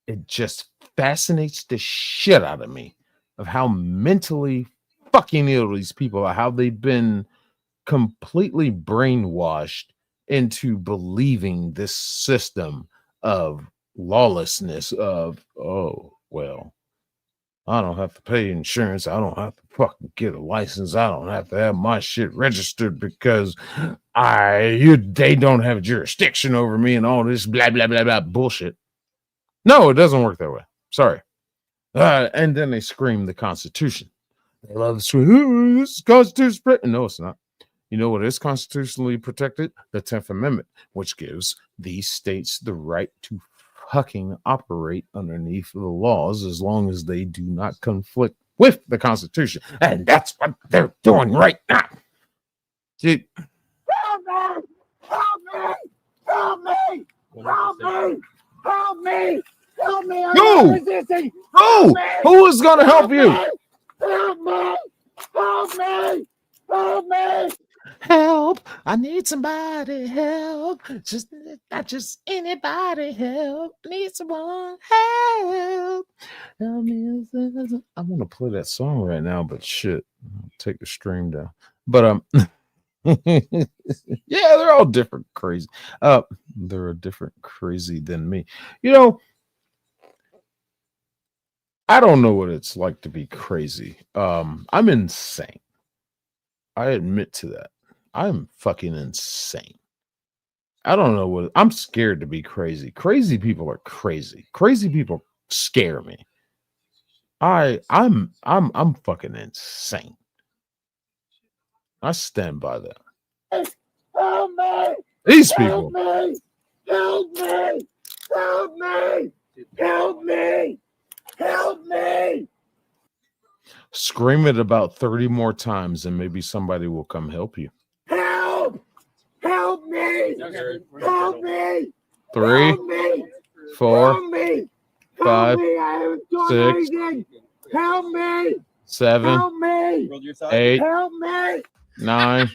It just fascinates the shit out of me of how mentally fucking ill these people are, how they've been completely brainwashed into believing this system of lawlessness of, oh, well, I don't have to pay insurance. I don't have to fucking get a license. I don't have to have my shit registered because they don't have jurisdiction over me and all this blah, blah, blah, blah bullshit. No, it doesn't work that way. Sorry. And then they scream the Constitution. They love to scream, this is Constitution. No, it's not. You know what is constitutionally protected? The 10th Amendment, which gives these states the right to fucking operate underneath the laws as long as they do not conflict with the Constitution. And that's what they're doing right now. Dude. Help me! Help me! Help me! Help me! Help me! Help me! I'm Who? not resisting! Who? Who is going to help you? Help me! Help me! Help me! Help! I need somebody help. Just not just anybody help. Need someone help. Help me. I want to play that song right now, but shit, I'll take the stream down. But yeah, they're all different crazy. They're a different crazy than me. You know, I don't know what it's like to be crazy. I'm insane. I admit to that. I'm fucking insane. I don't know what I'm scared to be crazy. Crazy people are crazy. Crazy people scare me. I'm fucking insane. I stand by that. Help me! These people. Help me! Help me! Help me! Help me! Help me! Scream it about 30 more times and maybe somebody will come help you. Help! Help me! Help me! 3, Help me! 4, Help me! 5, Help me! I haven't done 6, anything! Help me! 7, Help me! 8, Help me! 9.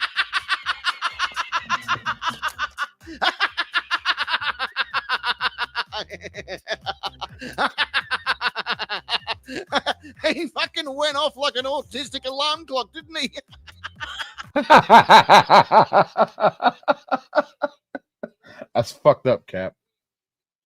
He fucking went off like an autistic alarm clock, didn't he? That's fucked up, Cap.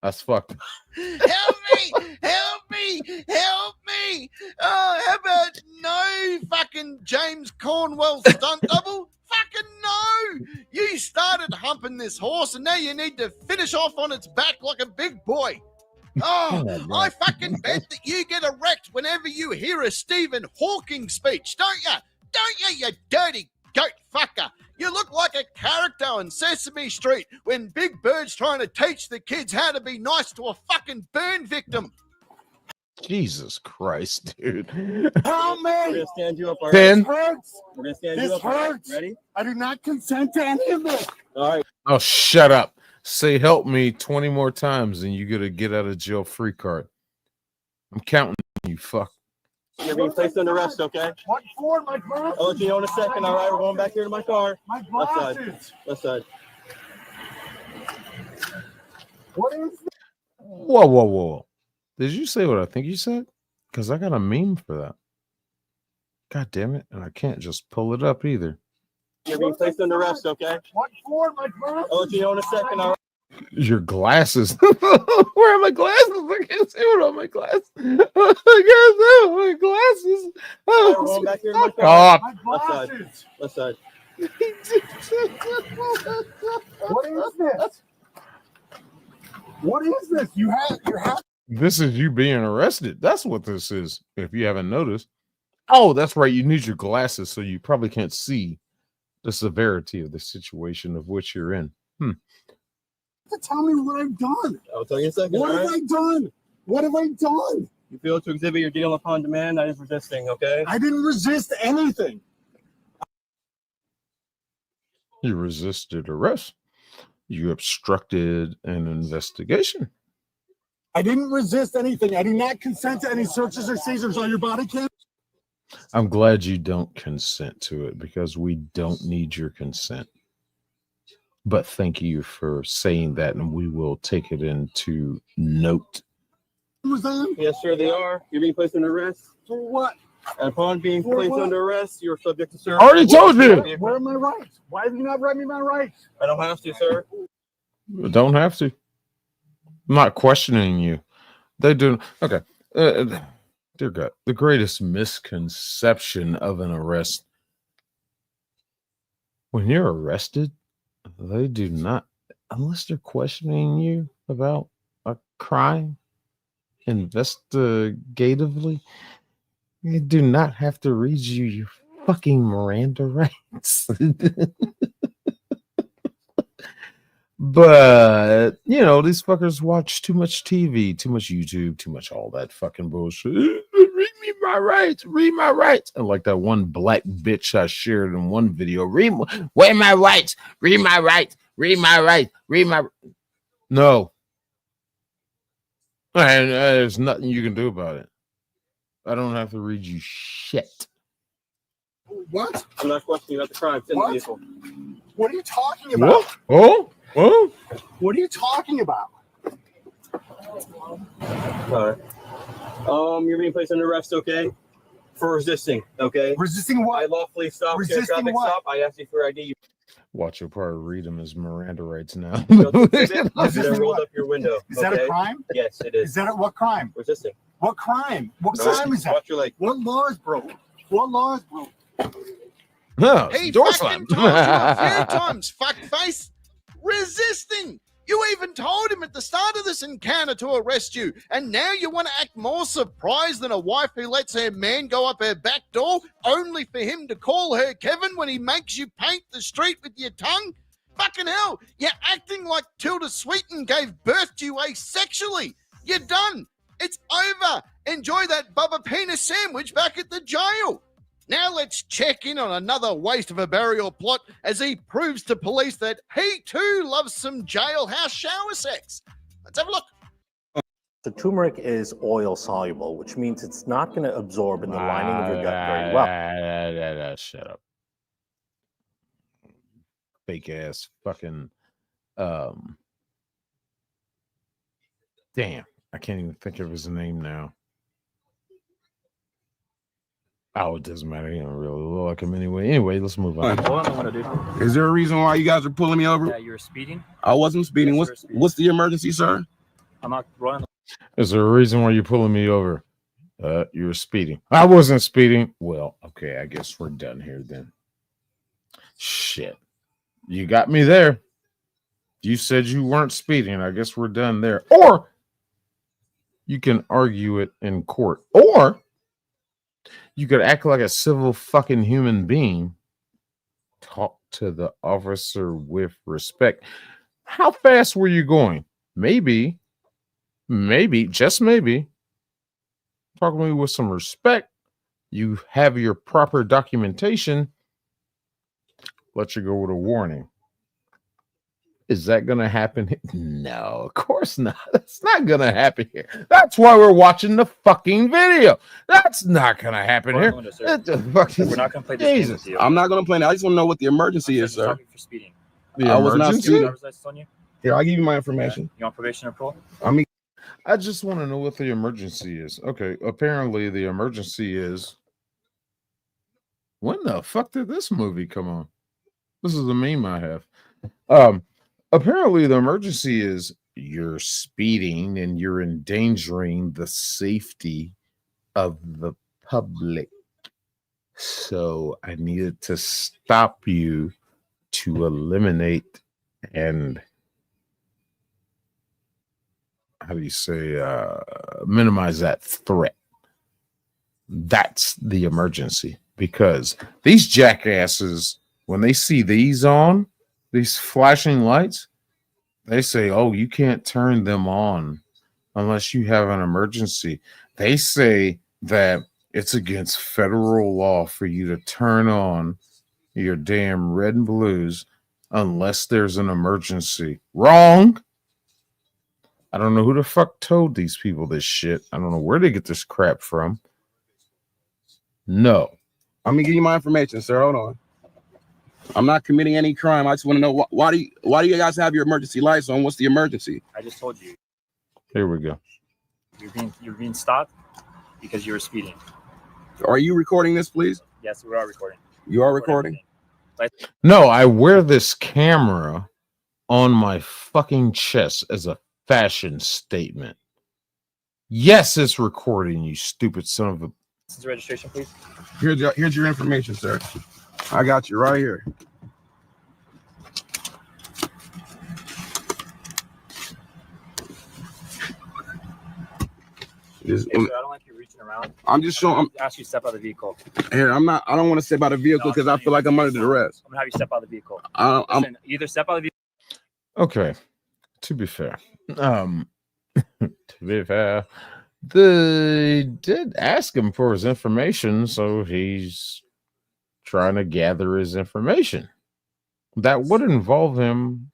That's fucked up. Help me! Help me! Help me! Oh, how about no fucking James Cornwell stunt double? Fucking no! You started humping this horse and now you need to finish off on its back like a big boy. Oh, I fucking bet that you get erect whenever you hear a Stephen Hawking speech, don't you? Don't you, you dirty goat fucker? You look like a character on Sesame Street when Big Bird's trying to teach the kids how to be nice to a fucking burn victim. Jesus Christ, dude. Help me! We're gonna stand you up. All right? 10. This hurts! We're gonna stand This you up. all right? hurts! Ready? I do not consent to any of this! All right. Oh, shut up. Say help me 20 more times and you get a get out of jail free card. I'm counting you, fuck. You're being placed under arrest, okay? What for? My glasses? I'll let you know in a second, all right? We're going back here to my car. My Left side. glasses! Left side. What is this? Whoa. Did you say what I think you said? Because I got a meme for that. God damn it. And I can't just pull it up either. You're being placed under arrest, okay? What for? My glasses? I'll let you know in a second, all right? Your glasses. Where are my glasses? I can't see what on my glasses. I can't see my glasses. All right, we're going back here to my car. Stop. My Left side. glasses! Left side. What is this? What is this? You have This is you being arrested. That's what this is, if you haven't noticed. Oh, that's right. You need your glasses, so you probably can't see the severity of the situation of which you're in. to tell me what I've done. I'll tell you in a second. What all have right? I done? What have I done? You fail to exhibit your deal upon demand. That is resisting, okay? I didn't resist anything. You resisted arrest. You obstructed an investigation. I didn't resist anything. I do not consent to any searches or seizures on your body cam. I'm glad you don't consent to it because we don't need your consent. But thank you for saying that, and we will take it into note. Was that? Yes, sir, they are. You're being placed under arrest. For what? And upon being For placed what? under arrest, you're subject to search. Already told you. Where are my rights? Why have you not read me my rights? I don't have to, sir. Don't have to. I'm not questioning you. They do. Okay. Dear God, the greatest misconception of an arrest. When you're arrested, they do not, unless they're questioning you about a crime investigatively, they do not have to read you your fucking Miranda rights. But you know, these fuckers watch too much TV, too much YouTube, too much all that fucking bullshit. Read me my rights, read my rights. And like that one black bitch I shared in one video, where my rights, read my rights, read my rights, read my. No, and there's nothing you can do about it. I don't have to read you shit. What? I'm not questioning you about the crime. It's in the vehicle. What are you talking about? What? Oh, oh. What are you talking about? All right. You're being placed under arrest, okay? For resisting, okay? Resisting what? I lawfully stopped Resisting a traffic what? stop. I asked you for ID. Watch your part. Read them as Miranda rights now. You rolled up your window. Is that a crime? Yes, it is. Is that what crime? Resisting. What crime? What No, crime is that? watch your leg. What law is broke? What law is broke? No, He door fucking slam. told you a few times, fuckface. Resisting. You even told him at the start of this encounter to arrest you, and now you want to act more surprised than a wife who lets her man go up her back door only for him to call her Kevin when he makes you paint the street with your tongue? Fucking hell, you're acting like Tilda Swinton gave birth to you asexually. You're done. It's over. Enjoy that Bubba Penis sandwich back at the jail. Now let's check in on another waste of a burial plot as he proves to police that he too loves some jailhouse shower sex. Let's have a look. The turmeric is oil soluble, which means it's not going to absorb in the lining of your gut very well. Shut up. Fake ass fucking damn. I can't even think of his name now. Oh, it doesn't matter. He don't really look like him anyway. Anyway, let's move on. Is there a reason why you guys are pulling me over? Yeah, you were speeding. I wasn't speeding. What's the emergency, sir? I'm not running. Is there a reason why you're pulling me over? You were speeding. I wasn't speeding. Well, okay, I guess we're done here then. Shit. You got me there. You said you weren't speeding. I guess we're done there. Or you can argue it in court. Or you could act like a civil fucking human being. Talk to the officer with respect. How fast were you going? Maybe, just maybe, talk to me with some respect. You have your proper documentation. Let you go with a warning. Is that going to happen? No, of course not. That's not going to happen here. That's why we're watching the fucking video. That's not going to happen here. We're not going to play this game with you. I'm not going to play that. I just want to know what the emergency is, sir. For speeding. The I was not emergency? speeding. Driver's license on you? Here, I'll give you my information. You on probation or parole? I just want to know what the emergency is. Okay, apparently the emergency is. When the fuck did this movie come on? This is a meme I have. Apparently the emergency is you're speeding and you're endangering the safety of the public. So I needed to stop you to eliminate and how do you say minimize that threat. That's the emergency, because these jackasses, when they see these on, these flashing lights, they say, oh, you can't turn them on unless you have an emergency. They say that it's against federal law for you to turn on your damn red and blues unless there's an emergency. Wrong. I don't know who the fuck told these people this shit. I don't know where they get this crap from. No. I'm going to give you my information, sir. Hold on. I'm not committing any crime. I just want to know why do you guys have your emergency lights on? What's the emergency? I just told you. Here we go. You're being stopped because you were speeding. Are you recording this, please? Yes, we are recording. You are recording? No, I wear this camera on my fucking chest as a fashion statement. Yes, it's recording, you stupid son of a... License registration, please. Here's your information, sir. I got you right here. Hey, sir, I don't like you reaching around. I'm just showing. Ask you to step out of the vehicle. Here, I'm not. I don't want to step out of the vehicle because I feel like I'm under the arrest. I'm gonna have you step out of the vehicle. I'm Listen, either step out of the vehicle. Okay, to be fair, they did ask him for his information, so he's trying to gather his information. That would involve him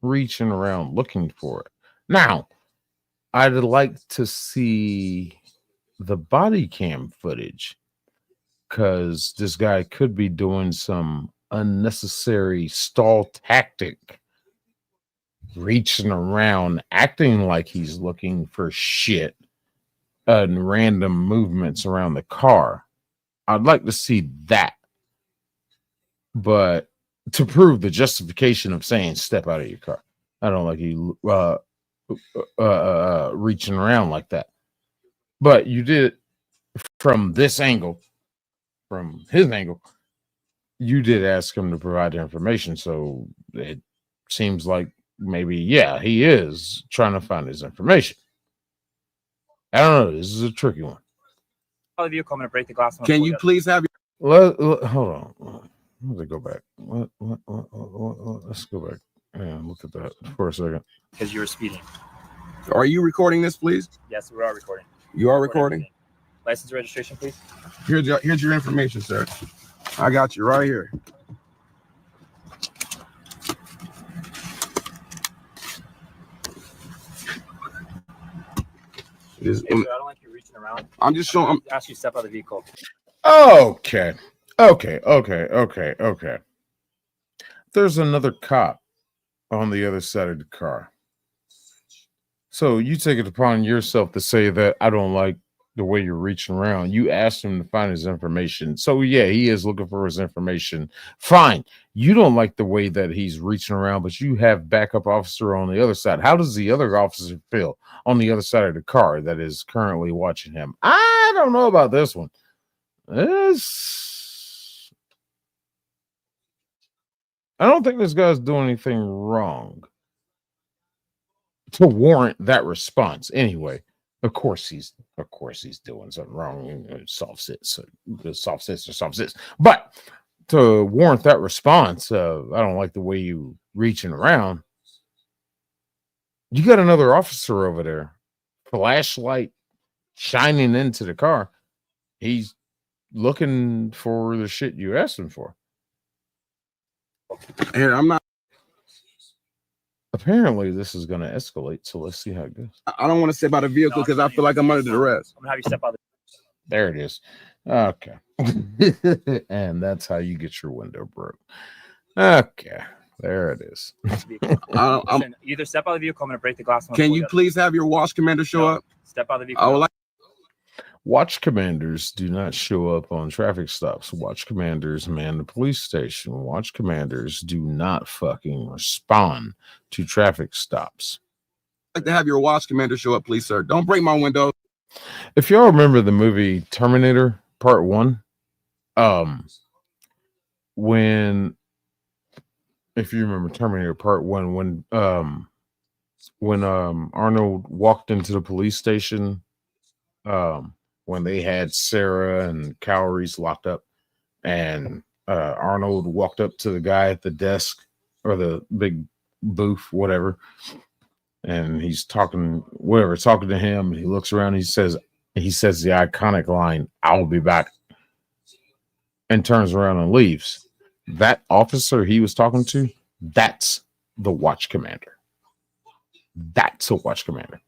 reaching around looking for it. Now, I'd like to see the body cam footage because this guy could be doing some unnecessary stall tactic, reaching around, acting like he's looking for shit and random movements around the car. I'd like to see that. But to prove the justification of saying step out of your car, I don't like you reaching around like that. But you did it from this angle, from his angle. You did ask him to provide information, so it seems like maybe, yeah, he is trying to find his information. I don't know. This is a tricky one. All of you coming to break the glass. Can you please have Hold on. Let me go back. Let's go back and look at that for a second. Because you were speeding. Are you recording this, please? Yes, we are recording. You are recording? License and registration, please. Here's your information, sir. I got you right here. Hey, sir, I don't like you reaching around. I'm just showing. Ask you to step out of the vehicle. Okay. There's another cop on the other side of the car. So you take it upon yourself to say that I don't like the way you're reaching around. You asked him to find his information. So yeah, he is looking for his information. Fine. You don't like the way that he's reaching around, but you have backup officer on the other side. How does the other officer feel on the other side of the car that is currently watching him? I don't know about this one. I don't think this guy's doing anything wrong to warrant that response. Anyway, of course he's doing something wrong. Soft sits. But to warrant that response, I don't like the way you reaching around. You got another officer over there, flashlight shining into the car. He's looking for the shit you asked him for. Here, I'm not. Apparently, this is going to escalate, so let's see how it goes. I don't want to step out of the vehicle because I feel like I'm under duress. I'm gonna have you step out. There it is. Okay. And that's how you get your window broke. Okay. There it is. Listen, either step out of the vehicle. I'm gonna break the glass. Can you please have your watch commander show up? Step out of the vehicle. I would like. Watch commanders do not show up on traffic stops. Watch commanders man the police station. Watch commanders do not fucking respond to traffic stops. I'd like to have your watch commander show up, please, sir. Don't break my window. If y'all remember the movie Terminator Part 1, if you remember Terminator Part 1, when Arnold walked into the police station, when they had Sarah and Calories locked up, and Arnold walked up to the guy at the desk or the big booth, whatever, and he's talking to him. He looks around. He says the iconic line, "I'll be back," and turns around and leaves. That officer he was talking to, that's the watch commander. That's a watch commander.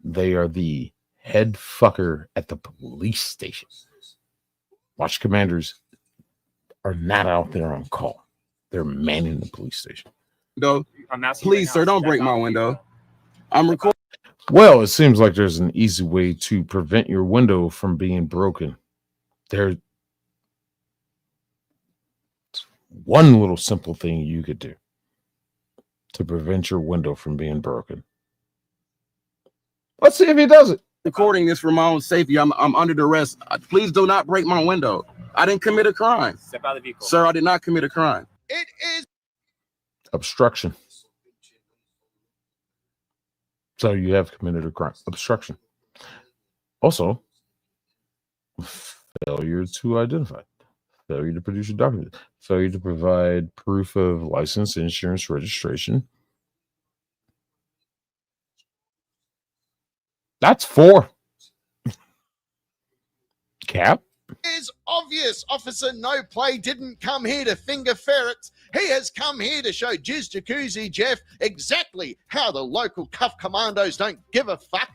They are the head fucker at the police station. Watch commanders are not out there on call. They're manning the police station. Please, sir, don't break my window. I'm recording. Well, it seems like there's an easy way to prevent your window from being broken. There's one little simple thing you could do to prevent your window from being broken. Let's see if he does it. Recording this for my own safety. I'm under duress. Please do not break my window. I didn't commit a crime. Step out of the vehicle. Sir, I did not commit a crime. It is Obstruction. So you have committed a crime. Obstruction. Also, failure to identify. failure to produce your documents, failure to provide proof of license, insurance, registration. That's 4. Cap. Is obvious. Officer No Play didn't come here to finger ferrets. He has come here to show Jizz Jacuzzi Jeff exactly how the local cuff commandos don't give a fuck.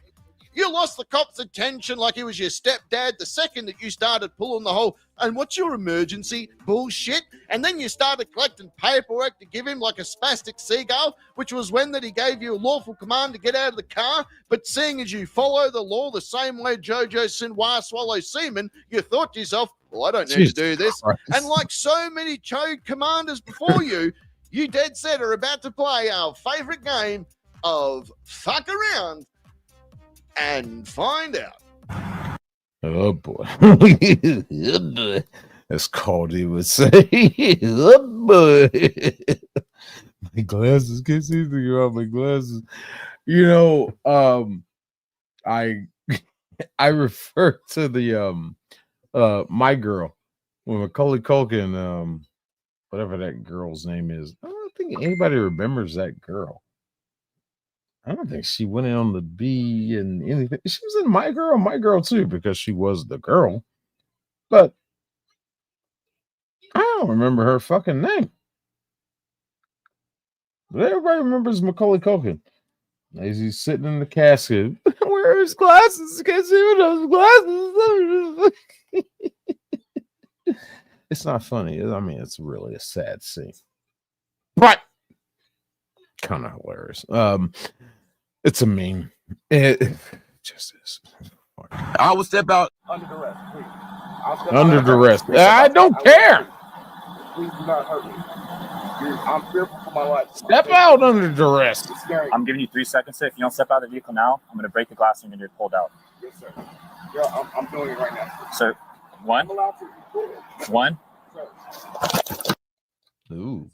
You lost the cop's attention like he was your stepdad the second that you started pulling the whole, and what's your emergency bullshit? And then you started collecting paperwork to give him like a spastic seagull, which was when that he gave you a lawful command to get out of the car. But seeing as you follow the law the same way Jojo Sinwar swallows semen, you thought to yourself, well, I don't need to do this. Christ. And like so many chode commanders before you, you dead set are about to play our favorite game of fuck around and find out. Oh boy. Oh boy. As Caldy would say. Oh boy. My glasses, can't see anything about my glasses. You know, I refer to the My Girl when Macaulay Culkin, whatever that girl's name is. I don't think anybody remembers that girl. I don't think she went in on the B and anything. She was in My Girl too, because she was the girl. But I don't remember her fucking name. But everybody remembers Macaulay Culkin. As he's sitting in the casket. Where are his glasses? You can't see those glasses. It's not funny. I mean, it's really a sad scene. But kind of hilarious. It's a meme. It just is. I will step out Under duress, please. Under duress. I don't care. Please do not hurt me. I'm fearful for my life. Step out under duress. It's scary. I'm giving you 3 seconds. If you don't step out of the vehicle now, I'm going to break the glass and you're going to get pulled out. Yes, sir. Yeah, I'm doing it right now. Sir, one. I'm allowed to do it. One. Sir. Ooh.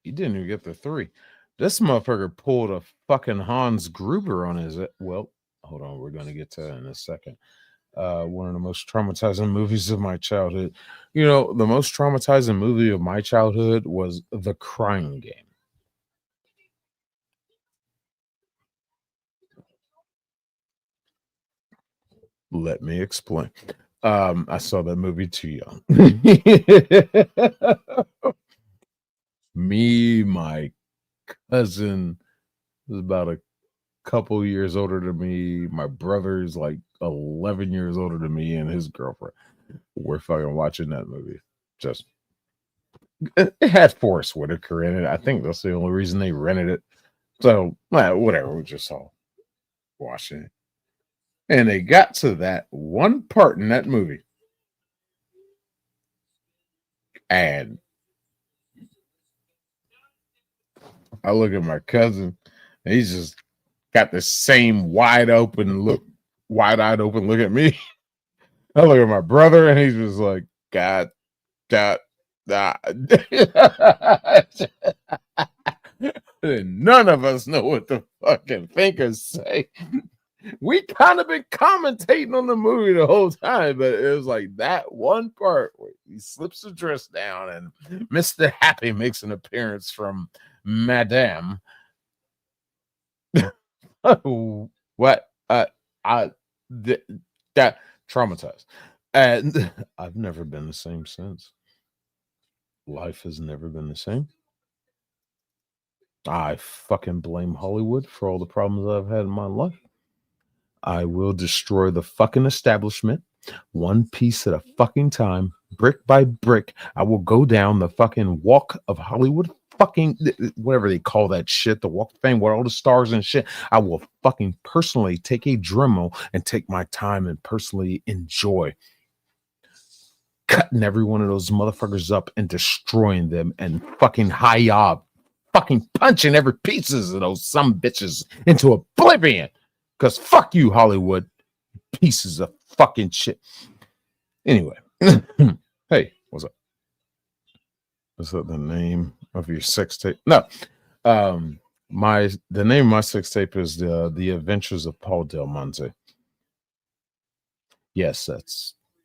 He didn't even get the 3. This motherfucker pulled a fucking Hans Gruber on his. Well, hold on. We're going to get to that in a second. One of the most traumatizing movies of my childhood. You know, the most traumatizing movie of my childhood was The Crying Game. Let me explain. I saw that movie too young. Me, my cousin was about a couple years older than me. My brother's like 11 years older than me, and his girlfriend. We're fucking watching that movie. Just it had Forrest Whitaker in it. I think that's the only reason they rented it. So whatever, we just all watching it. And they got to that one part in that movie. And I look at my cousin, and he's just got the same wide-eyed open look at me. I look at my brother, and he's just like, God. And none of us know what the fucking thinkers say. We kind of been commentating on the movie the whole time, but it was like that one part where he slips the dress down and Mr. Happy makes an appearance from Madame. What? That traumatized. And I've never been the same since. Life has never been the same. I fucking blame Hollywood for all the problems I've had in my life. I will destroy the fucking establishment one piece at a fucking time, brick by brick. I will go down the fucking walk of Hollywood, fucking whatever they call that shit, the walk of fame where all the stars and shit. I will fucking personally take a Dremel and take my time and personally enjoy cutting every one of those motherfuckers up and destroying them and fucking fucking punching every pieces of those some bitches into oblivion. Because fuck you, Hollywood. Pieces of fucking shit. Anyway. Hey, what's up? Is that the name of your sex tape? No. The name of my sex tape is The Adventures of Paul Del Monte. Yes,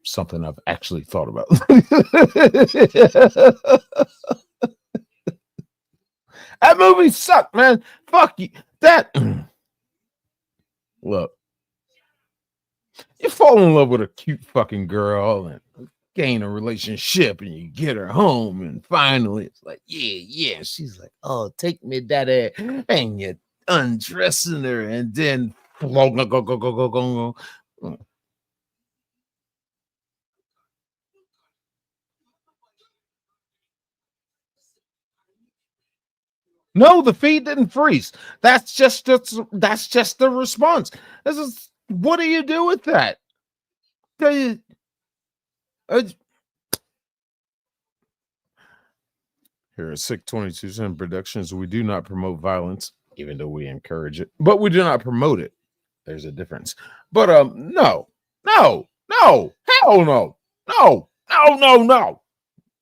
something I've actually thought about. That movie sucked, man. Fuck you. That look, you fall in love with a cute fucking girl and gain a relationship, and you get her home, and finally it's like, yeah. She's like, oh, take me, daddy, and you're undressing her, and then go. No, the feed didn't freeze. That's just the response. This is what do you do with that? Here at Sick2210 Productions, we do not promote violence, even though we encourage it, but we do not promote it. There's a difference. But no, hell no.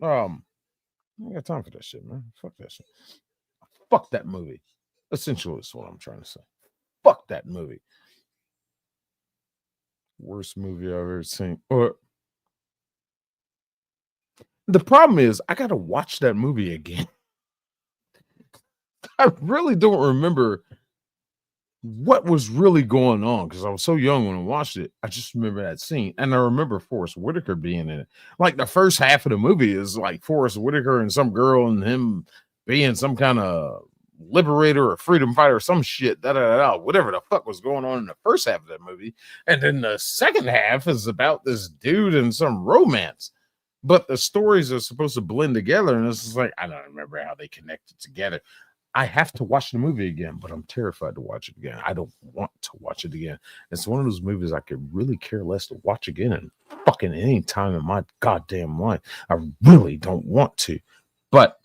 I got time for that shit, man. Fuck that shit. Fuck that movie. Essentially, is what I'm trying to say. Fuck that movie. Worst movie I've ever seen. Or the problem is, I gotta watch that movie again. I really don't remember what was really going on because I was so young when I watched it. I just remember that scene, and I remember Forrest Whitaker being in it. Like the first half of the movie is like Forrest Whitaker and some girl and him being some kind of liberator or freedom fighter or some shit, whatever the fuck was going on in the first half of that movie. And then the second half is about this dude and some romance. But the stories are supposed to blend together, and it's just like, I don't remember how they connected together. I have to watch the movie again, but I'm terrified to watch it again. I don't want to watch it again. It's one of those movies I could really care less to watch again in fucking any time in my goddamn life. I really don't want to. But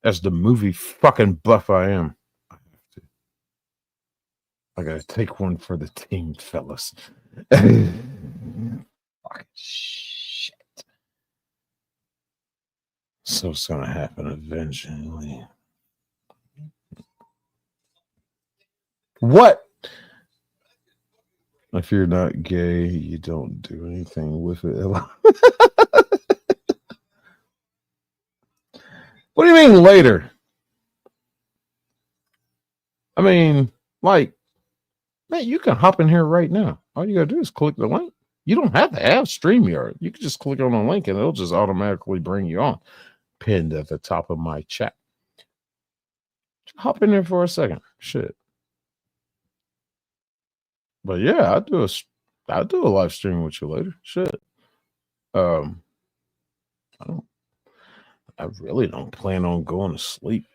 as the movie fucking buff I am, I have to. I gotta take one for the team, fellas. Fucking shit. So it's gonna happen eventually. What? If you're not gay, you don't do anything with it. What do you mean later? I mean, like, man, you can hop in here right now. All you gotta do is click the link. You don't have to have StreamYard. You can just click on a link and it'll just automatically bring you on. Pinned at the top of my chat. Hop in there for a second. Shit. But yeah, I'll do a live stream with you later. Shit. I really don't plan on going to sleep.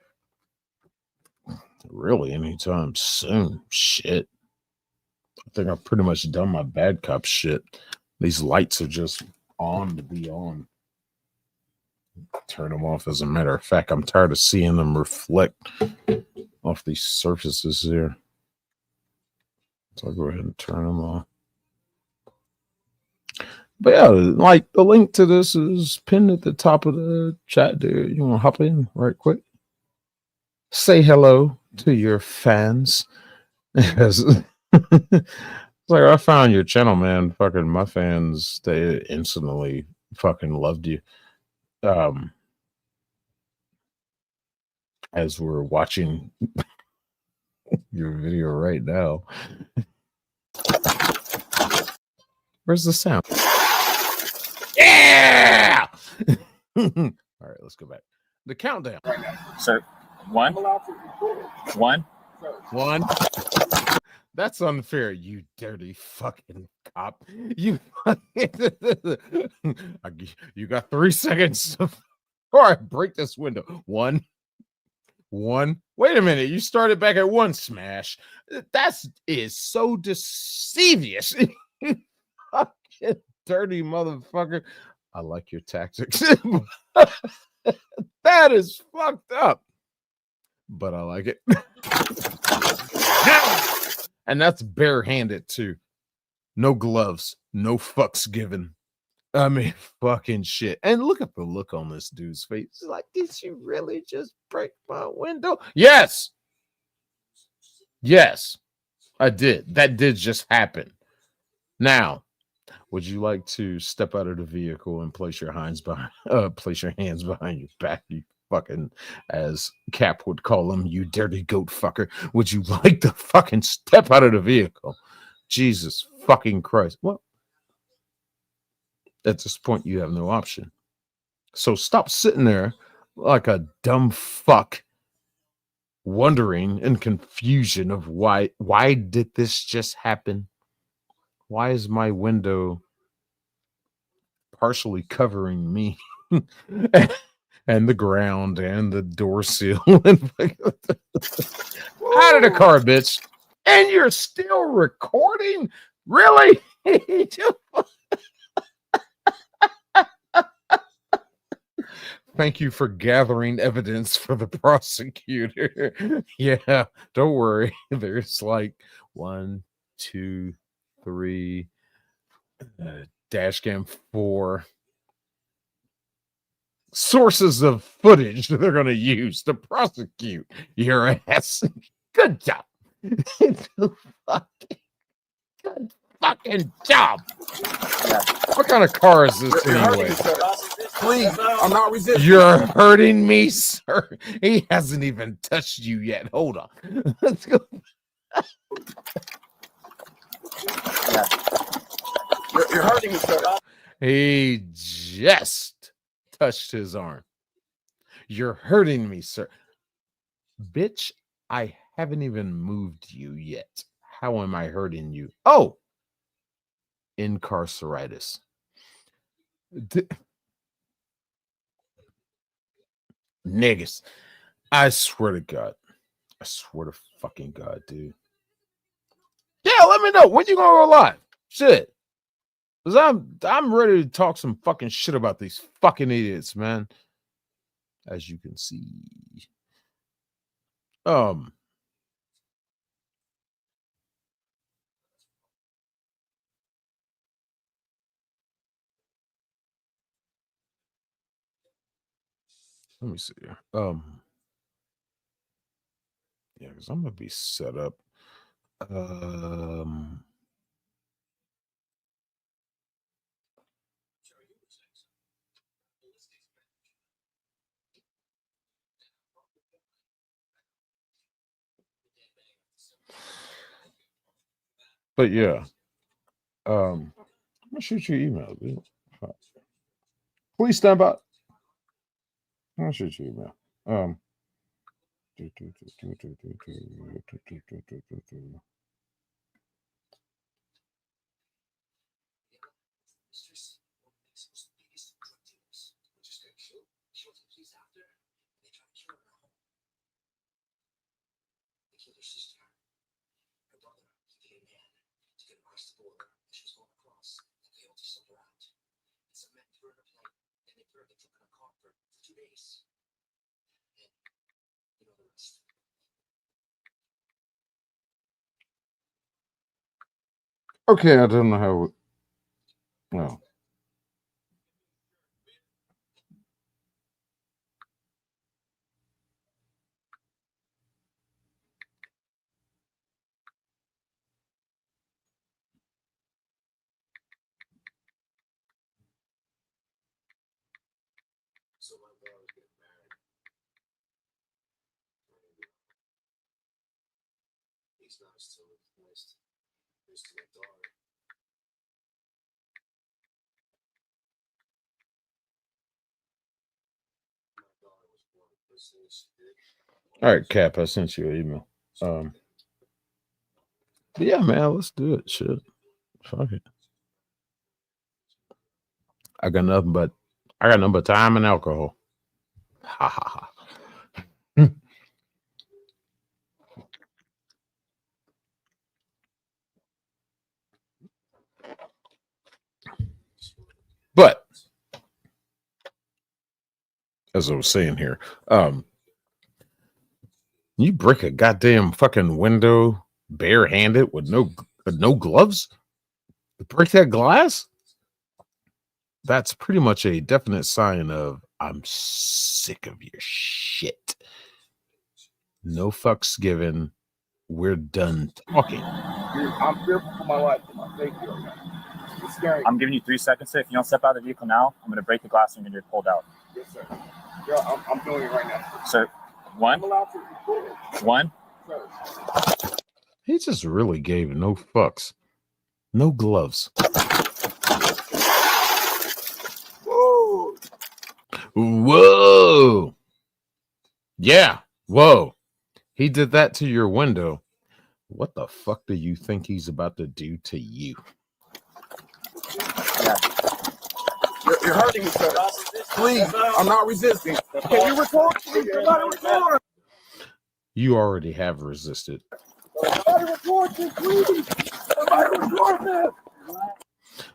Really, anytime soon. Shit. I think I've pretty much done my bad cop shit. These lights are just on to be on. Turn them off. As a matter of fact, I'm tired of seeing them reflect off these surfaces here. So I'll go ahead and turn them off. But yeah, like the link to this is pinned at the top of the chat, dude. You want to hop in right quick? Say hello to your fans. It's like, I found your channel, man. Fucking my fans, they instantly fucking loved you. As we're watching your video right now. Where's the sound? Yeah! All right, let's go back. The countdown. Sir, one. That's unfair, you dirty fucking cop. You got 3 seconds before I break this window. One. Wait a minute. You started back at 1. Smash. That is so deceivious. Fucking dirty motherfucker. I like your tactics. That is fucked up. But I like it. And that's barehanded too. No gloves. No fucks given. I mean, fucking shit. And look at the look on this dude's face. It's like, did you really just break my window? Yes, I did. That did just happen. Now, Would you like to step out of the vehicle and place your hands behind your back, you fucking, as Cap would call him, you dirty goat fucker? Would you like to fucking step out of the vehicle? Jesus fucking Christ. Well, at this point, you have no option. So stop sitting there like a dumb fuck, wondering in confusion of why did this just happen? Why is my window partially covering me and the ground and the door seal? Out of the car, bitch. And you're still recording? Really? Thank you for gathering evidence for the prosecutor. Yeah, don't worry. There's like 1, 2, 3, dash cam 4 sources of footage that they're going to use to prosecute your ass. Good job. Good fucking job. What kind of car is this anyway? Please, I'm not resisting. You're hurting me, sir. He hasn't even touched you yet. Hold on. Let's go. You're hurting me, sir. He just touched his arm. You're hurting me, sir. Bitch, I haven't even moved you yet. How am I hurting you? Oh, incarceritis. Niggas. I swear to God. I swear to fucking God, dude. Yeah, let me know when you gonna go live. Shit. Because I'm ready to talk some fucking shit about these fucking idiots, man. As you can see. Let me see here. Yeah, because I'm gonna be set up. But yeah. I'm gonna shoot you an email, dude. Please stand by. I'm gonna shoot you an email. Okay, I don't know how. No. All right, Cap, I sent you an email. But yeah, man, let's do it. Shit. Fuck it. I got nothing but time and alcohol. Ha ha ha. But as I was saying here, you break a goddamn fucking window barehanded with no gloves? Break that glass? That's pretty much a definite sign of I'm sick of your shit. No fucks given. We're done talking. I'm fearful for my life and my safety right now. I'm giving you 3 seconds. If you don't step out of the vehicle now, I'm going to break the glass and you're going to get pulled out. Yes, sir. Yeah, I'm doing it right now. Sir, one. He just really gave no fucks. No gloves. Whoa. Whoa. Yeah. Whoa. He did that to your window. What the fuck do you think he's about to do to you? You're hurting me, sir. Please, I'm not resisting. Can you record? Please, somebody record. You already have resisted. Somebody record this, please. Somebody record this.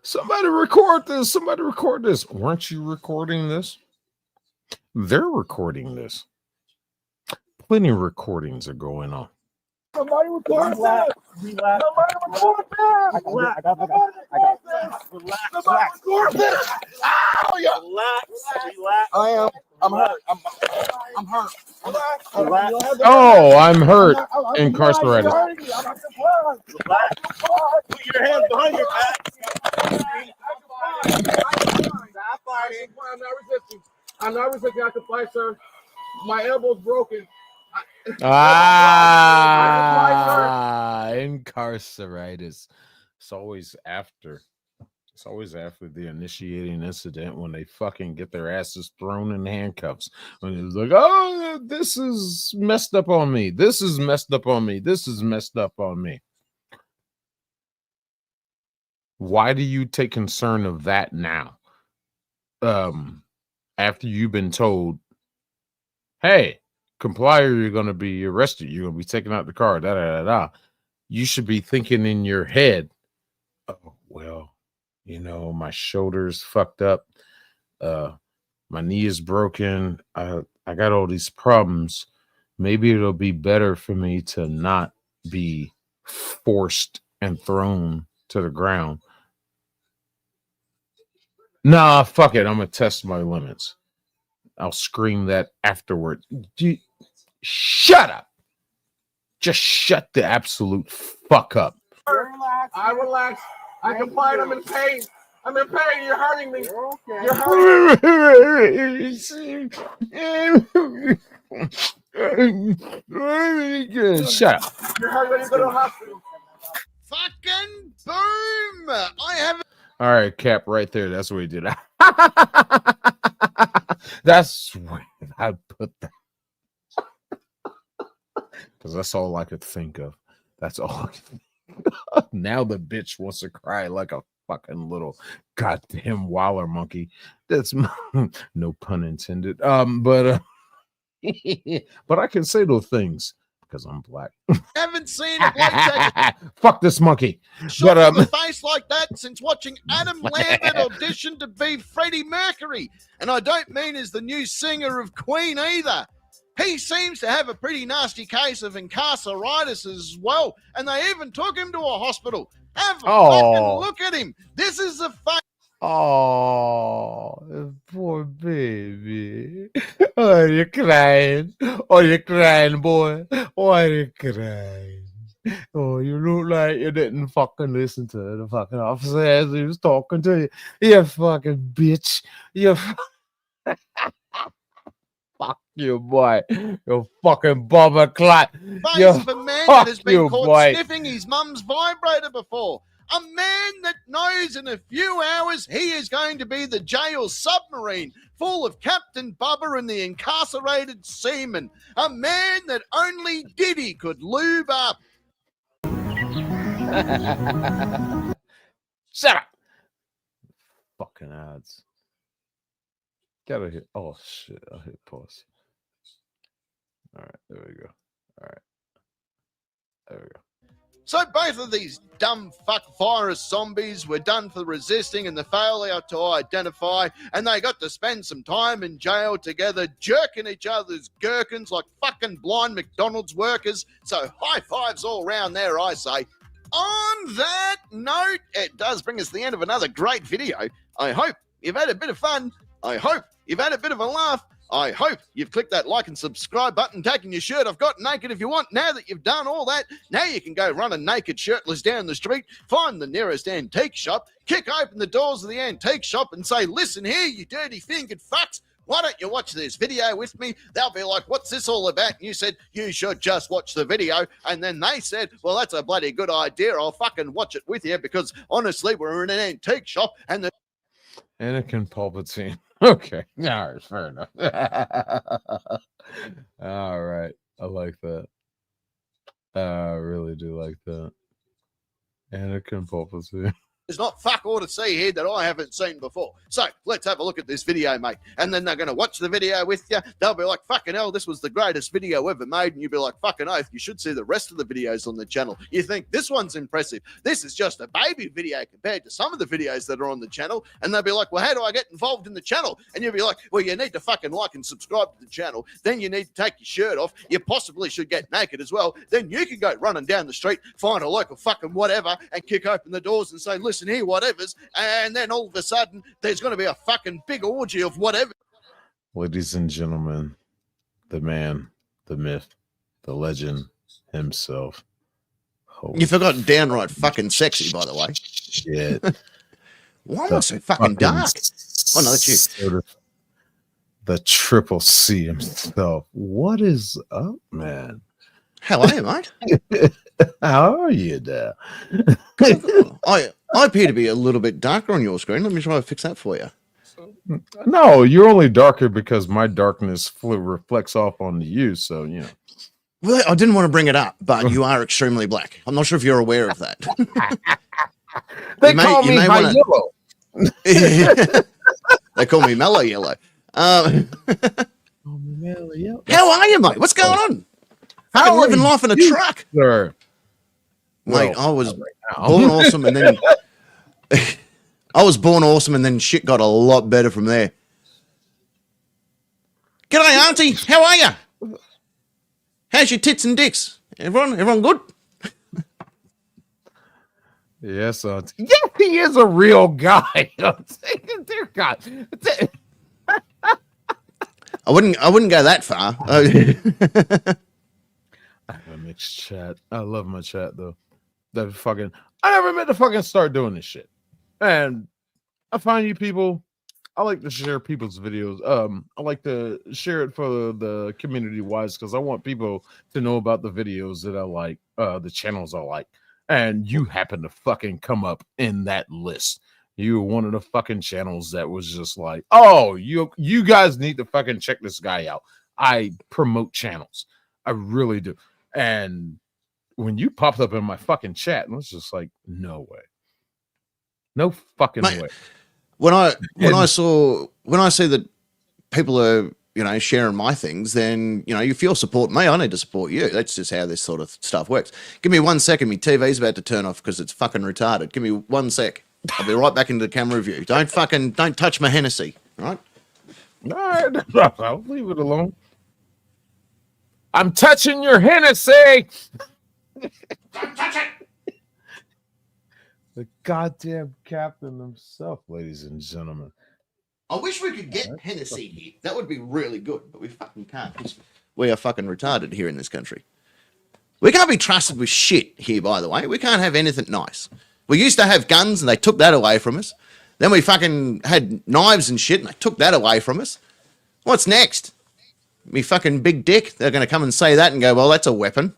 Somebody record this. Somebody record this. Weren't you recording this? They're recording this. Plenty of recordings are going on. Somebody record this. Somebody record this. Somebody record this. Ow, yeah. Relax. I'm hurt. I'm hurt. Oh, I'm hurt. Incarcerated. Relax. Put your hands behind your back. Stop fighting. I'm not resisting. I'm not resisting. I can fight, sir. My elbow's broken. Incarcerated. It's always after the initiating incident when they fucking get their asses thrown in handcuffs. When it's like, oh, this is messed up on me. This is messed up on me. This is messed up on me. Why do you take concern of that now? After you've been told, hey, comply or you're going to be arrested. You're going to be taken out the car. You should be thinking in your head, oh, well, you know, my shoulder's fucked up. My knee is broken. I got all these problems. Maybe it'll be better for me to not be forced and thrown to the ground. Nah, fuck it. I'm going to test my limits. I'll scream that afterward. Shut up. Just shut the absolute fuck up. I relax. I can fight. I'm in pain. I'm in pain. You're hurting me. You're hurting. Shut up. You're hurting. Go to the hospital. Fucking boom! I have. All right, Cap, right there. That's what he did. That's where I put that. Because that's all I could think of. That's all I could think of. Now the bitch wants to cry like a fucking little goddamn waller monkey. That's no pun intended. But I can say those things because I'm black. Haven't seen a bloke take Fuck this monkey. a shot to the face like that since watching Adam Lambert audition to be Freddie Mercury. And I don't mean as the new singer of Queen either. He seems to have a pretty nasty case of incarceritis as well, and they even took him to a hospital. Have a fucking look at him. This is a Oh, poor baby. Oh, you're crying. Oh, you're crying, boy. Why are you crying? Oh, you look like you didn't fucking listen to the fucking officer as he was talking to you. You fucking bitch. You fuck you, boy. You fucking bobber clot. face of a man that has been caught sniffing his mum's vibrator before. A man that knows in a few hours he is going to be the jail submarine full of Captain Bubba and the incarcerated seamen. A man that only Diddy could lube up. Shut up. Fucking ads. Gotta hit. Oh shit. I'll hit pause. All right. There we go. All right. There we go. So both of these dumb fuck virus zombies were done for resisting and the failure to identify, and they got to spend some time in jail together, jerking each other's gherkins like fucking blind McDonald's workers. So high fives all round there, I say. On that note, it does bring us to the end of another great video. I hope you've had a bit of fun. I hope you've had a bit of a laugh. I hope you've clicked that like and subscribe button, taken your shirt off, got naked if you want. Now that you've done all that, now you can go running naked shirtless down the street, find the nearest antique shop, kick open the doors of the antique shop and say, listen here, you dirty fingered fucks. Why don't you watch this video with me? They'll be like, what's this all about? And you said, you should just watch the video. And then they said, well, that's a bloody good idea. I'll fucking watch it with you because honestly, we're in an antique shop and the Anakin Palpatine. Okay. All right, fair enough. All right. I like that. I really do like that. Anakin Palpatine. There's not fuck all to see here that I haven't seen before. So let's have a look at this video, mate. And then they're going to watch the video with you. They'll be like, fucking hell, this was the greatest video ever made. And you'll be like, fucking oath, you should see the rest of the videos on the channel. You think this one's impressive. This is just a baby video compared to some of the videos that are on the channel. And they'll be like, well, how do I get involved in the channel? And you'll be like, well, you need to fucking like and subscribe to the channel. Then you need to take your shirt off. You possibly should get naked as well. Then you can go running down the street, find a local fucking whatever, and kick open the doors and say, listen here, whatevers, and then all of a sudden there's going to be a fucking big orgy of whatever. Ladies and gentlemen, the man, the myth, the legend himself. You forgot downright fucking sexy, by the way. Shit. Why am I so fucking dark? Oh, no, that's you. Sort of the Triple C himself. What is up, man? How are you, mate? How are you there? I appear to be a little bit darker on your screen. Let me try to fix that for you. No, you're only darker because my darkness reflects off onto you. So, you know. Well, I didn't want to bring it up, but you are extremely black. I'm not sure if you're aware of that. They call me high yellow. They call me mellow yellow. How are you, mate? What's going on? I'm living life in a truck. Sir. Mate, I was born awesome and then shit got a lot better from there. G'day, Auntie. How are you? How's your tits and dicks? Everyone good? Yes, Auntie. Yes, he is a real guy. Dear God. I wouldn't go that far. I have a mixed chat. I love my chat though. I never meant to fucking start doing this shit. And I find you people, I like to share people's videos. I like to share it for the community wise because I want people to know about the videos that I like, the channels I like. And you happen to fucking come up in that list. You were one of the fucking channels that was just like, oh, you guys need to fucking check this guy out. I promote channels. I really do. And when you popped up in my fucking chat, and it's just like, no way. No fucking way. When I see that people are, sharing my things, then, if you're supporting me, I need to support you. That's just how this sort of stuff works. Give me 1 second. My TV's about to turn off because it's fucking retarded. Give me 1 sec. I'll be right back into the camera view. Don't touch my Hennessy, right? All right. I'll leave it alone. I'm touching your Hennessy. Don't touch it. The goddamn captain himself, ladies and gentlemen. I wish we could get Hennessy here. That would be really good, but we fucking can't. We are fucking retarded here in this country. We can't be trusted with shit here, by the way. We can't have anything nice. We used to have guns and they took that away from us. Then we fucking had knives and shit and they took that away from us. What's next? Me fucking big dick. They're going to come and say that and go, well, that's a weapon.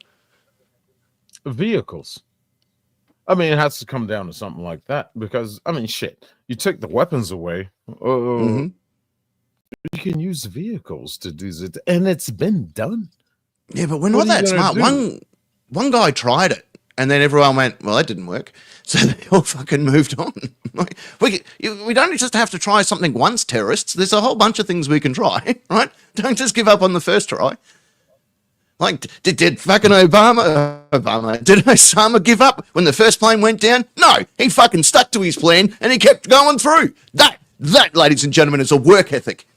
Vehicles. I mean, it has to come down to something like that because, I mean, shit. You take the weapons away. You can use vehicles to do it. And it's been done. Yeah, but we're not that smart. One guy tried it. And then everyone went, well, that didn't work. So they all fucking moved on. We don't just have to try something once, terrorists. There's a whole bunch of things we can try, right? Don't just give up on the first try. Like, did fucking did Osama give up when the first plane went down? No, he fucking stuck to his plan and he kept going through. That, ladies and gentlemen, is a work ethic.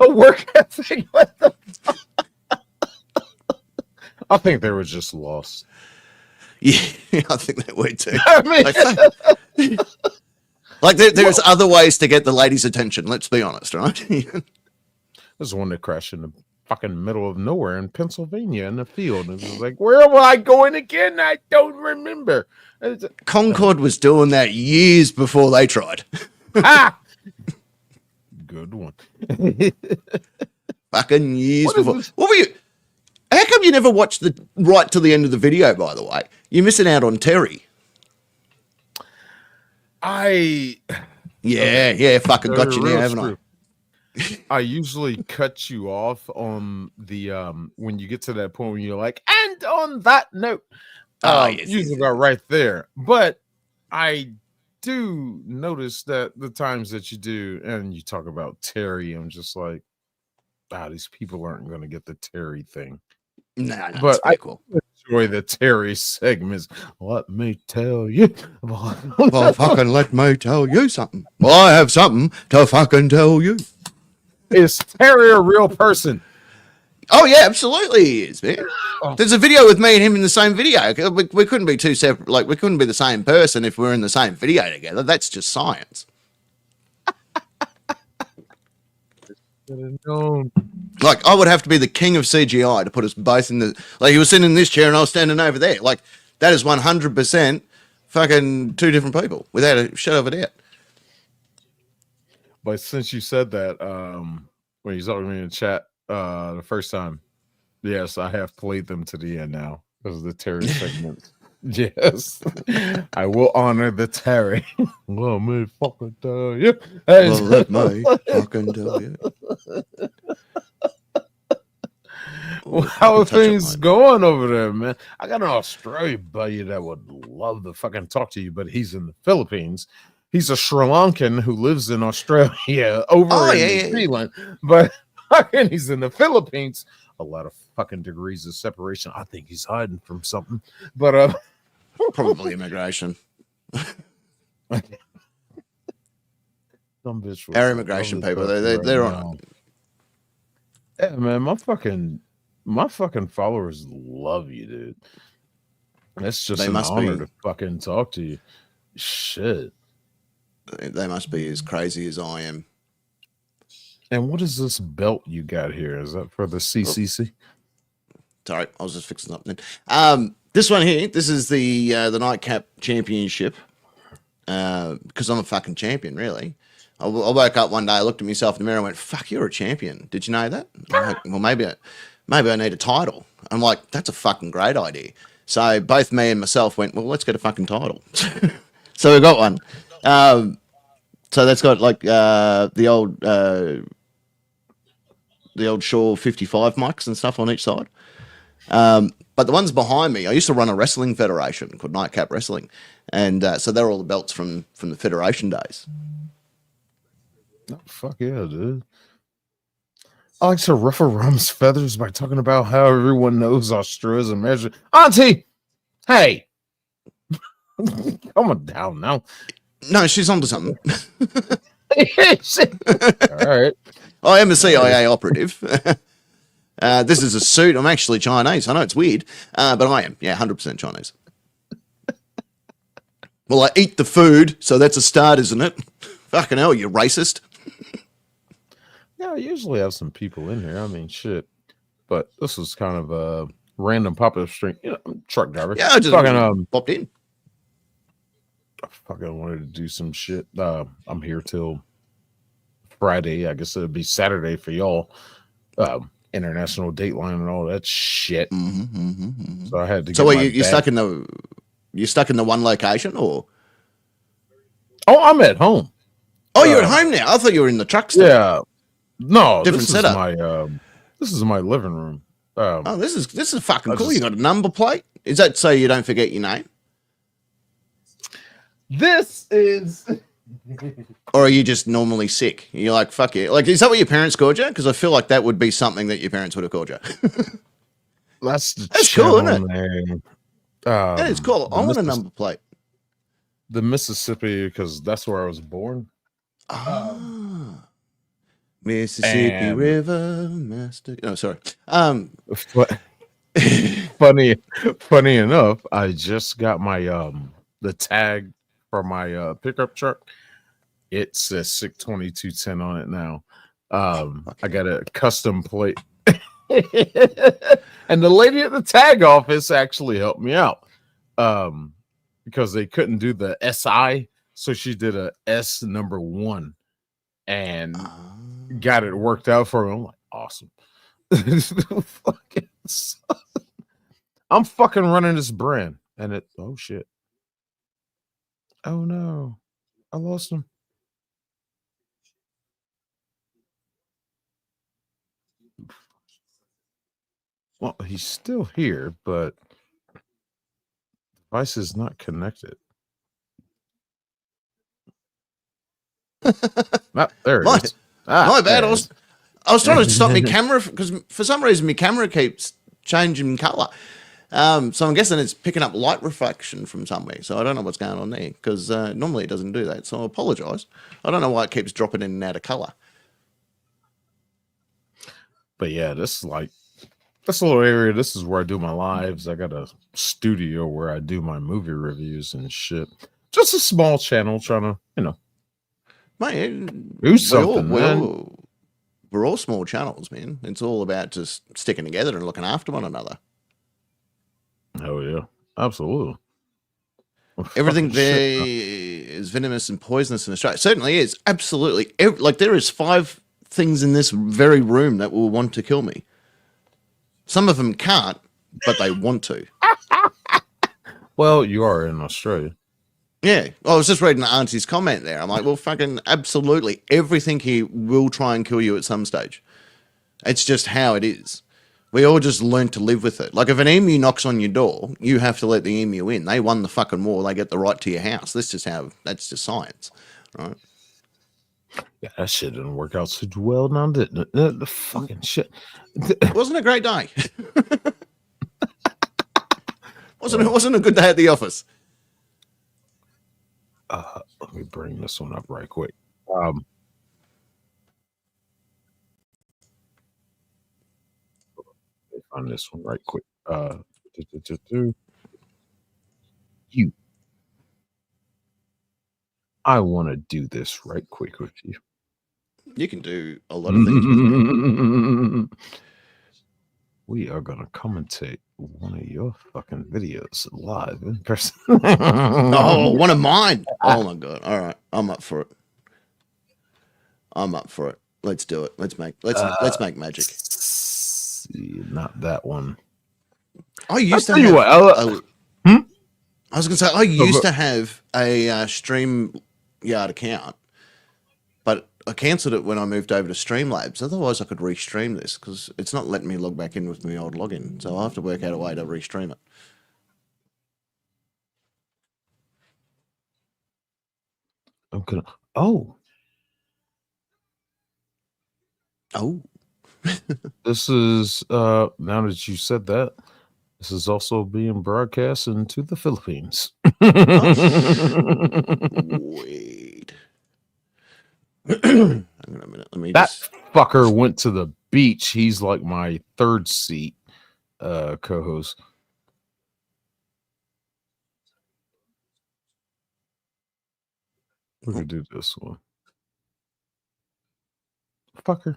A work ethic? What the fuck? I think they were just lost. Yeah, I think they were too. I mean, there's other ways to get the ladies' attention. Let's be honest, right? There's one that crashed in the fucking middle of nowhere in Pennsylvania in the field. And it was like, where am I going again? I don't remember. Concord was doing that years before they tried. Ah! Good one. Fucking years before. What were you? How come you never watched the right to the end of the video, by the way? You're missing out on Terry. Yeah, fucking got you now, haven't I? I usually cut you off on the when you get to that point when you're like, and on that note, usually about right there. But I do notice that the times that you do, and you talk about Terry, I'm just like, these people aren't going to get the Terry thing. No, but I enjoy the Terry segments. Let me tell you. Well, fucking let me tell you something. Well, I have something to fucking tell you. Is Terry a real person? Oh yeah, absolutely he is, man. There's a video with me and him in the same video. We couldn't be two separate, like we couldn't be the same person if we're in the same video together. That's just science. Like I would have to be the king of CGI to put us both in the, like he was sitting in this chair and I was standing over there. Like that is 100% fucking two different people without a shadow of a doubt. But since you said that, when you talked to me in the chat the first time, yes, I have played them to the end now because of the Terry segment. Yes, I will honor the Terry. Let me fucking tell you. Well, let me fucking tell you. Well, how are things going over there, man? I got an Australian buddy that would love to fucking talk to you, but he's in the Philippines. He's a Sri Lankan who lives in Australia over in New Zealand, but fucking he's in the Philippines. A lot of fucking degrees of separation. I think he's hiding from something, but probably immigration. Some bitch. Our immigration people, they're on. Yeah, man, my fucking followers love you, dude. It's just an honor to fucking talk to you. Shit. They must be as crazy as I am. And what is this belt you got here? Is that for the CCC? Sorry, I was just fixing something. This one here, this is the Nightcap Championship. Because I'm a fucking champion, really. I woke up one day, I looked at myself in the mirror and went, fuck, you're a champion. Did you know that? I'm like, well, maybe I need a title. I'm like, that's a fucking great idea. So both me and myself went, well, let's get a fucking title. So we got one. So that's got like the old Shaw 55 mics and stuff on each side. But the ones behind me, I used to run a wrestling federation called Nightcap Wrestling, and so they're all the belts from the federation days. Oh, fuck yeah, dude. I like to ruffle Rum's feathers by talking about how everyone knows Australia's a measure. Auntie, hey, come on down now. No, she's onto something. All right. I am a CIA operative. This is a suit. I'm actually Chinese. I know it's weird, but I am. Yeah, 100% Chinese. Well, I eat the food, so that's a start, isn't it? Fucking hell, you racist. Yeah, I usually have some people in here. I mean, shit. But this is kind of a random pop-up stream. You know, truck driver. Yeah, I just fucking popped in. I fucking wanted to do some shit. I'm here till Friday. I guess it'll be Saturday for y'all. International Dateline and all that shit. So I had to. So you stuck in the one location, or? Oh, I'm at home. Oh, you're at home now. I thought you were in the truck still. Yeah. No, different setup. This is my living room. Oh, this is fucking cool. You got a number plate. Is that so you don't forget your name? This is. Or are you just normally sick? You're like, fuck you. Like, is that what your parents called you? Because I feel like that would be something that your parents would have called you. That's cool, isn't it? That is cool. I want a number plate. The Mississippi, because that's where I was born. Mississippi River, Master. No, sorry. Funny enough, I just got my the tag for my pickup truck. It says Sick2210 on it now. I got a custom plate. And the lady at the tag office actually helped me out. Because they couldn't do the SI, so she did a S number 1 and got it worked out for me. I'm like, awesome. I'm fucking running this brand, and it. Oh shit! Oh no, I lost him. Well, he's still here, but device is not connected. There it is. My bad. there I it was is. trying to stop my camera because for some reason my camera keeps changing color. So I'm guessing it's picking up light reflection from somewhere. So I don't know what's going on there because normally it doesn't do that. So I apologize. I don't know why it keeps dropping in and out of color. But yeah, this little area. This is where I do my lives. I got a studio where I do my movie reviews and shit. Just a small channel trying to, Mate, do something. We're all small channels, man. It's all about just sticking together and looking after one another. Oh yeah, absolutely. Everything there is venomous and poisonous in Australia. It certainly is. Absolutely. Like there is 5 things in this very room that will want to kill me. Some of them can't, but they want to. Well, you are in Australia. Yeah. I was just reading Auntie's comment there. I'm like, well, fucking absolutely. Everything here will try and kill you at some stage. It's just how it is. We all just learn to live with it. Like if an emu knocks on your door, you have to let the emu in. They won the fucking war. They get the right to your house. That's just science, right? Yeah, that shit didn't work out so well now, didn't it? The fucking shit. Wasn't a great day. Wasn't a good day at the office. Let me bring this one up right quick. On this one right quick. You. I want to do this right quick with you. You can do a lot of things with me. We are going to commentate one of your fucking videos live in person. Oh, one of mine. Oh my God. All right. I'm up for it. Let's do it. Let's make magic. See, not that one. I used to tell have, you what, I was going to say, I used to have a StreamYard account, but I cancelled it when I moved over to Streamlabs. Otherwise, I could restream this because it's not letting me log back in with my old login. So I'll have to work out a way to restream it. I'm gonna. Oh. This is now that you said that, this is also being broadcast into the Philippines. Wait. Hang on a minute. Let me that fucker went to the beach. He's like my third seat co-host. We could do this one. Fucker.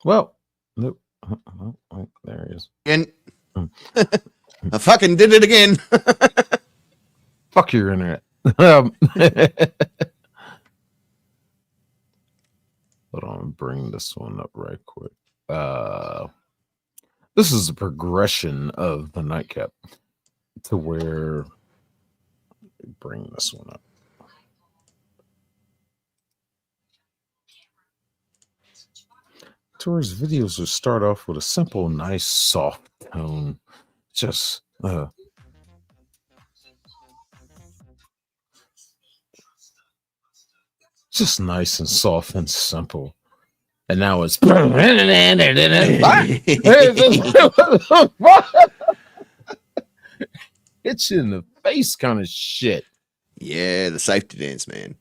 Well, nope. Oh, there he is. And I fucking did it again. Fuck your internet. Hold on, bring this one up right quick. This is a progression of the nightcap to where bring this one up. To where his videos will start off with a simple, nice, soft tone. Just nice and soft and simple. And now it's hits you in the face kind of shit. Yeah, the safety dance, man.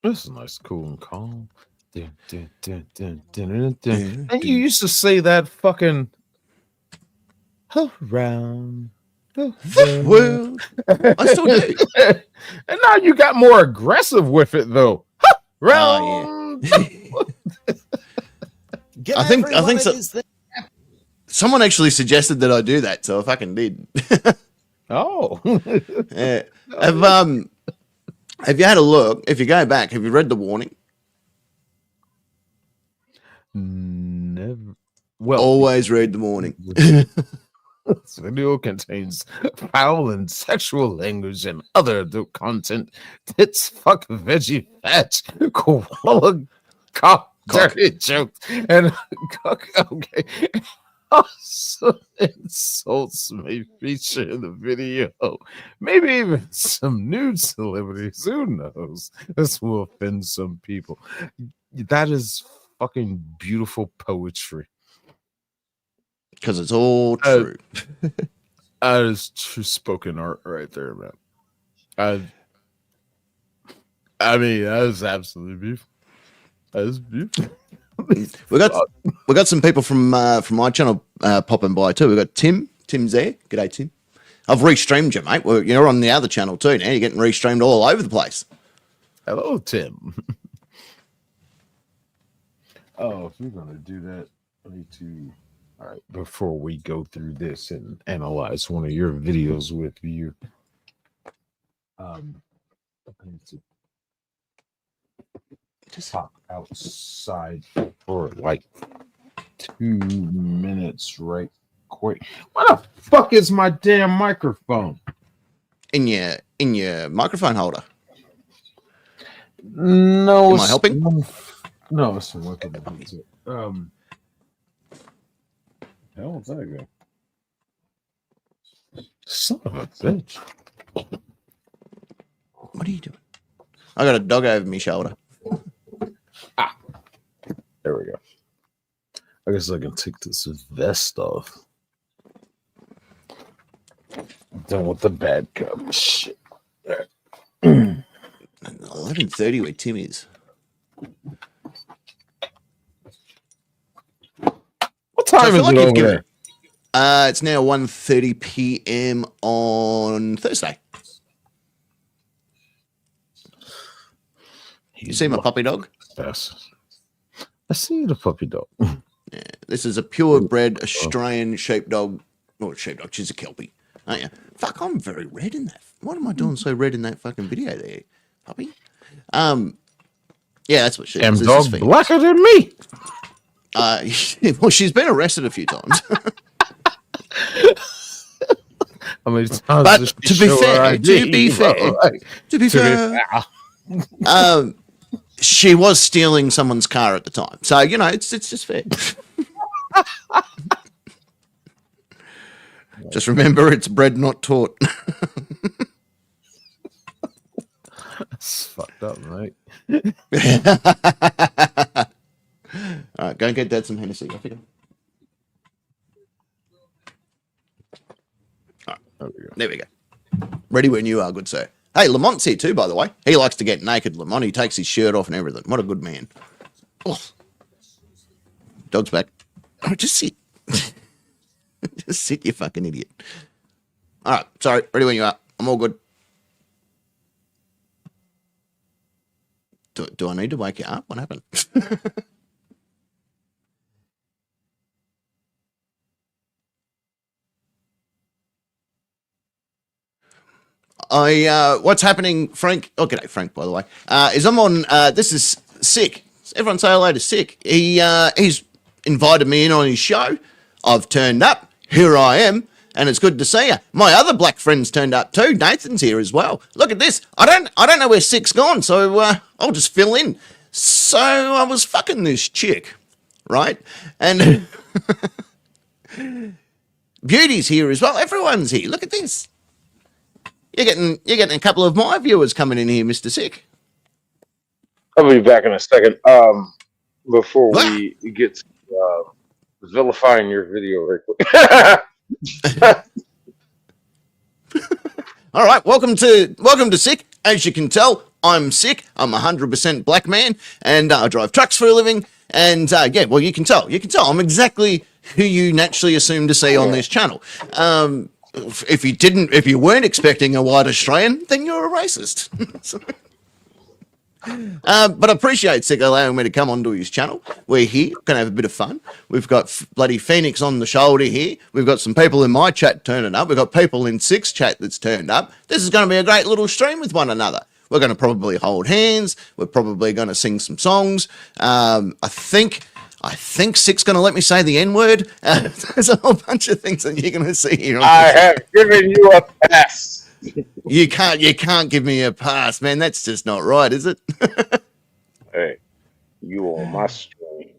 This is nice, cool, and calm. And you used to say that fucking around The world. I still do. And now you got more aggressive with it, though. Oh, yeah. I think so. Someone actually suggested that I do that, so I fucking did. Oh. Yeah. Have you had a look? If you go back, have you read the warning? Never. Well, always read the warning. This video contains foul and sexual language and other adult content. Tits, fuck, veggie, fat, koala, cock, dirty jokes, and cock. Okay. Also, insults may feature in the video. Maybe even some nude celebrities. Who knows? This will offend some people. That is fucking beautiful poetry. Because it's all true. That is true spoken art right there, man. I mean, that is absolutely beautiful. That is beautiful. We got some people from my channel popping by too. We got Tim. Tim's there. G'day, Tim. I've restreamed you, mate. You're on the other channel too now. You're getting restreamed all over the place. Hello, Tim. Oh, if you're gonna do that, I need to. All right, before we go through this and analyze one of your videos with you, I need to just hop outside for like 2 minutes, right quick. What the fuck is my damn microphone? In your microphone holder. No, am I helping? No, it's working. Hell, is that go? Son of a bitch. What are you doing? I got a dog over my shoulder. There we go. I guess I can take this vest off. I'm done with the bad cup. Shit. 11:30 where Tim is. What time is it over there? It's now 1:30 p.m. on Thursday. You see my puppy dog? Yes. I see the puppy dog. Yeah, this is a purebred Australian sheepdog. Not a sheepdog, she's a Kelpie. Aren't you? Fuck, I'm very red in that. What am I doing so red in that fucking video there, puppy? Yeah, that's what she is. Damn This dog is Phoenix. blacker than me. Well, she's been arrested a few times. I mean, but to be fair, she was stealing someone's car at the time, so you know it's just fair. Just remember, it's bred, not taught. That's fucked up, mate. All right, go and get Dad some Hennessy. Off you go. All right, there we go. Ready when you are, good sir. Hey, Lamont's here too, by the way. He likes to get naked, Lamont. He takes his shirt off and everything. What a good man. Oh. Dog's back. Oh, just sit. Just sit, you fucking idiot. All right, sorry. Ready when you are. I'm all good. Do I need to wake you up? What happened? What's happening, Frank? Oh, g'day, Frank, by the way. Is I'm on, this is Sick. Everyone say hello to Sick. He's invited me in on his show. I've turned up. Here I am. And it's good to see you. My other black friend's turned up too. Nathan's here as well. Look at this. I don't know where Sick's gone, so I'll just fill in. So I was fucking this chick, right? And Beauty's here as well. Everyone's here. Look at this. You're getting a couple of my viewers coming in here, Mr. Sick. I'll be back in a second. Before we get to vilifying your video very quick. All right, welcome to Sick. As you can tell, I'm Sick. I'm 100% black man, and I drive trucks for a living. And yeah, well, you can tell. I'm exactly who you naturally assume to see on this channel. if you weren't expecting a white Australian, then you're a racist. But I appreciate Sick allowing me to come onto his channel. We're here, gonna have a bit of fun. We've got bloody Phoenix on the shoulder here. We've got some people in my chat turning up. We've got people in Sick's chat that's turned up. This is going to be a great little stream with one another. We're going to probably hold hands. We're probably going to sing some songs. I think Sick's going to let me say the N-word. There's a whole bunch of things that you're going to see here. I have given you a pass. You can't give me a pass, man. That's just not right, is it? Hey, you on my stream.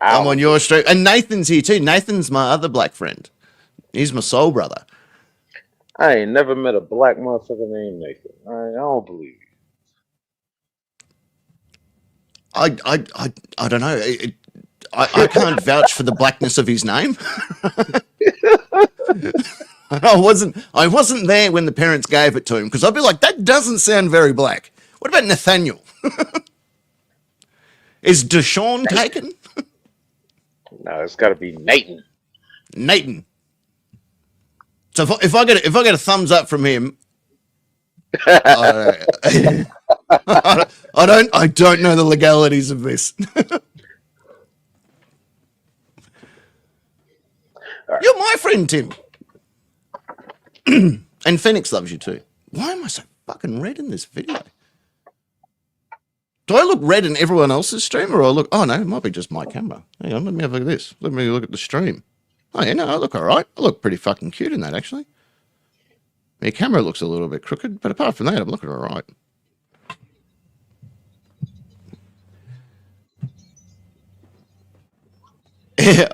I'm on your stream. And Nathan's here too. Nathan's my other black friend. He's my soul brother. I ain't never met a black motherfucker named Nathan. I don't believe you. I don't know. I can't vouch for the blackness of his name. I wasn't there when the parents gave it to him, because I'd be like, that doesn't sound very black. What about Nathaniel? Is Deshaun taken? No, it's got to be Nathan. Nathan. So if I get a thumbs up from him, I don't know the legalities of this. You're my friend, Tim. And Phoenix loves you too. Why am I so fucking red in this video? Do I look red in everyone else's stream, or I look? Oh no, it might be just my camera. Hang on, let me have a look at this. Let me look at the stream. Oh yeah, no, I look all right. I look pretty fucking cute in that, actually. My camera looks a little bit crooked, but apart from that, I'm looking all right.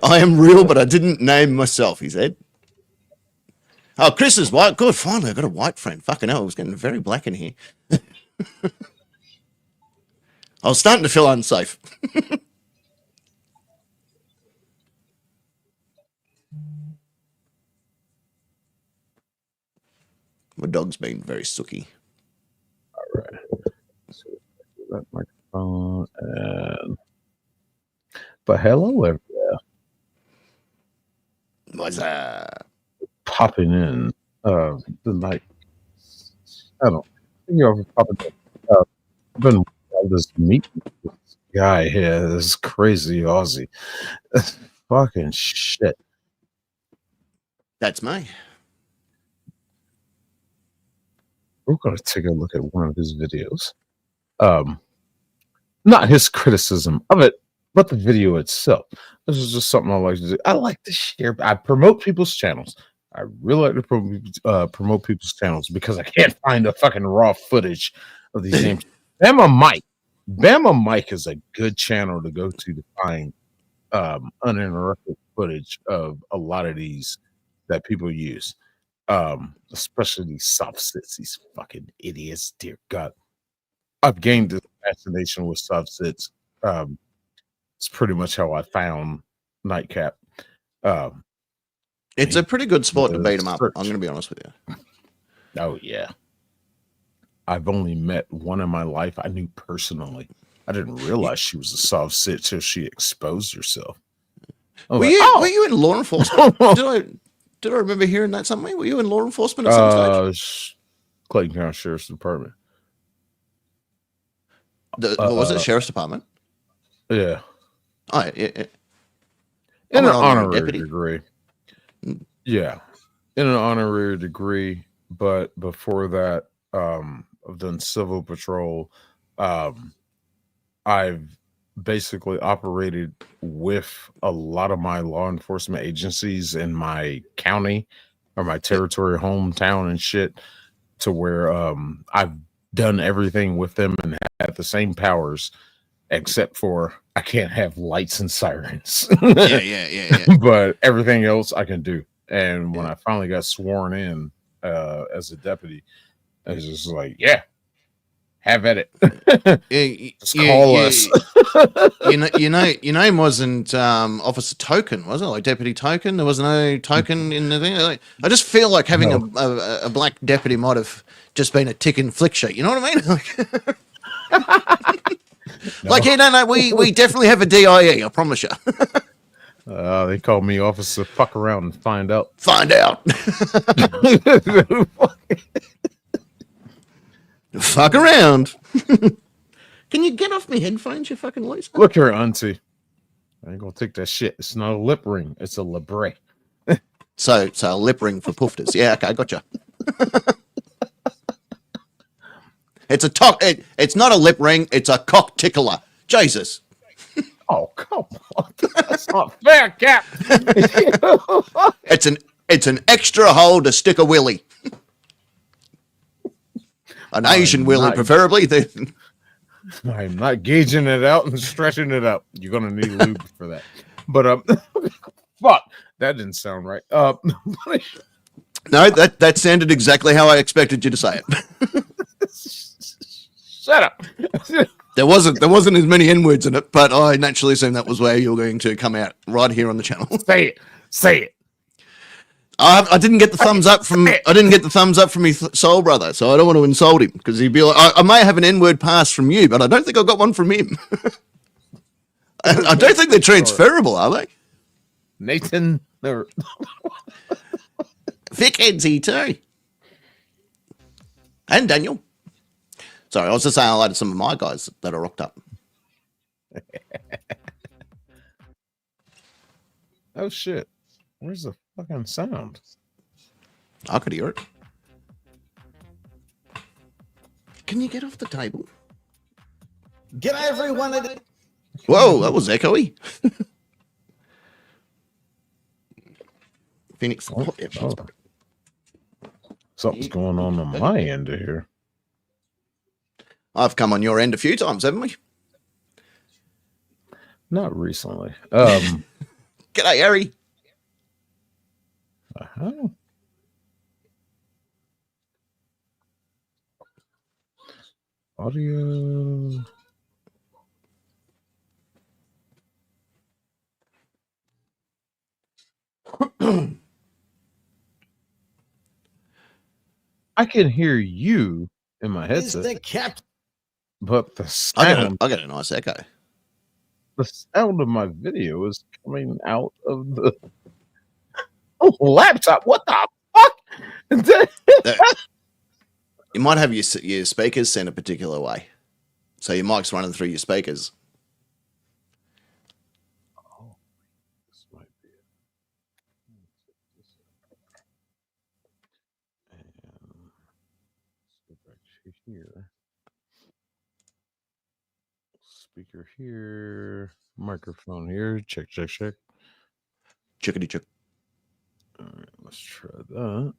I am real, but I didn't name myself, he said. Oh, Chris is white. Good, finally, I got a white friend. Fucking hell, it was getting very black in here. I was starting to feel unsafe. My dog's been very sooky. All right. So that microphone and. But hello, everywhere. What's that? Popping in the night. I don't know. Popping in. I've been this meeting with this guy here, this crazy Aussie. Fucking shit. That's me. We're gonna take a look at one of his videos. Not his criticism of it, but the video itself. This is just something I like to do. I like to share. I promote people's channels. I really like to promote people's channels because I can't find the fucking raw footage of these names. Bama Mike is a good channel to go to find uninterrupted footage of a lot of these that people use. Especially these soft sits, these fucking idiots. Dear God. I've gained this fascination with soft sits. It's pretty much how I found Nightcap. It's a pretty good sport to beat him up. I'm going to be honest with you. Oh, yeah. I've only met one in my life I knew personally. I didn't realize she was a soft sit till she exposed herself. Were you in law enforcement? Did I remember hearing that somewhere? Were you in law enforcement at some stage? Clayton County Sheriff's Department. What was it? Sheriff's Department? Yeah. Oh, yeah. In an honorary degree. Yeah. In an honorary degree. But before that, I've done civil patrol. I've basically operated with a lot of my law enforcement agencies in my county or my territory, hometown and shit, to where I've done everything with them and had the same powers, except for I can't have lights and sirens. Yeah. But everything else I can do. And when I finally got sworn in as a deputy, I was just like, yeah, have at it. Just call us. Your name wasn't Officer Token, was it? Like Deputy Token? There was no token in the thing. Like, I just feel like having a black deputy might have just been a tick and flick sheet. You know what I mean? Like, yeah, no, we definitely have a DIE. I promise you. They called me officer. Fuck around and find out. Find out. Fuck around. Can you get off me headphones, you fucking loser? Look here, auntie. I ain't gonna take that shit. It's not a lip ring. It's a libre. So a lip ring for poofters. Yeah, okay, gotcha. It's it's not a lip ring. It's a cock tickler. Jesus. Oh, come on. That's not fair, Cap. It's an extra hole to stick a willy. An Asian willy, preferably. I'm not gauging it out and stretching it out. You're gonna need lube for that. But fuck, that didn't sound right. No, that sounded exactly how I expected you to say it. Shut up. There wasn't as many N-words in it, but I naturally assumed that was where you were going to come out right here on the channel. Say it. Say it. I didn't get the thumbs up from his soul brother, so I don't want to insult him because he'd be like, I may have an N-word pass from you, but I don't think I got one from him. I don't think they're transferable, are they? Nathan, they're Thickheads he too, and Daniel. Sorry, I was just saying hello to some of my guys that are rocked up. Oh shit! Where's the fucking sound? I could hear it. Can you get off the table? Get everyone at it. Whoa, that was echoey. Phoenix. Something's going on my end of here. I've come on your end a few times, haven't we? Not recently. G'day, Harry. Uh-huh. Audio. I can hear you in my headset. But the sound, I got a nice echo. The sound of my video is coming out of the laptop. What the fuck? You might have your speakers sent a particular way. So your mic's running through your speakers. Oh, this might be it. And let's go back to here. Speaker here. Microphone here. Check, check, check. Chickadee chick. All right, let's try that.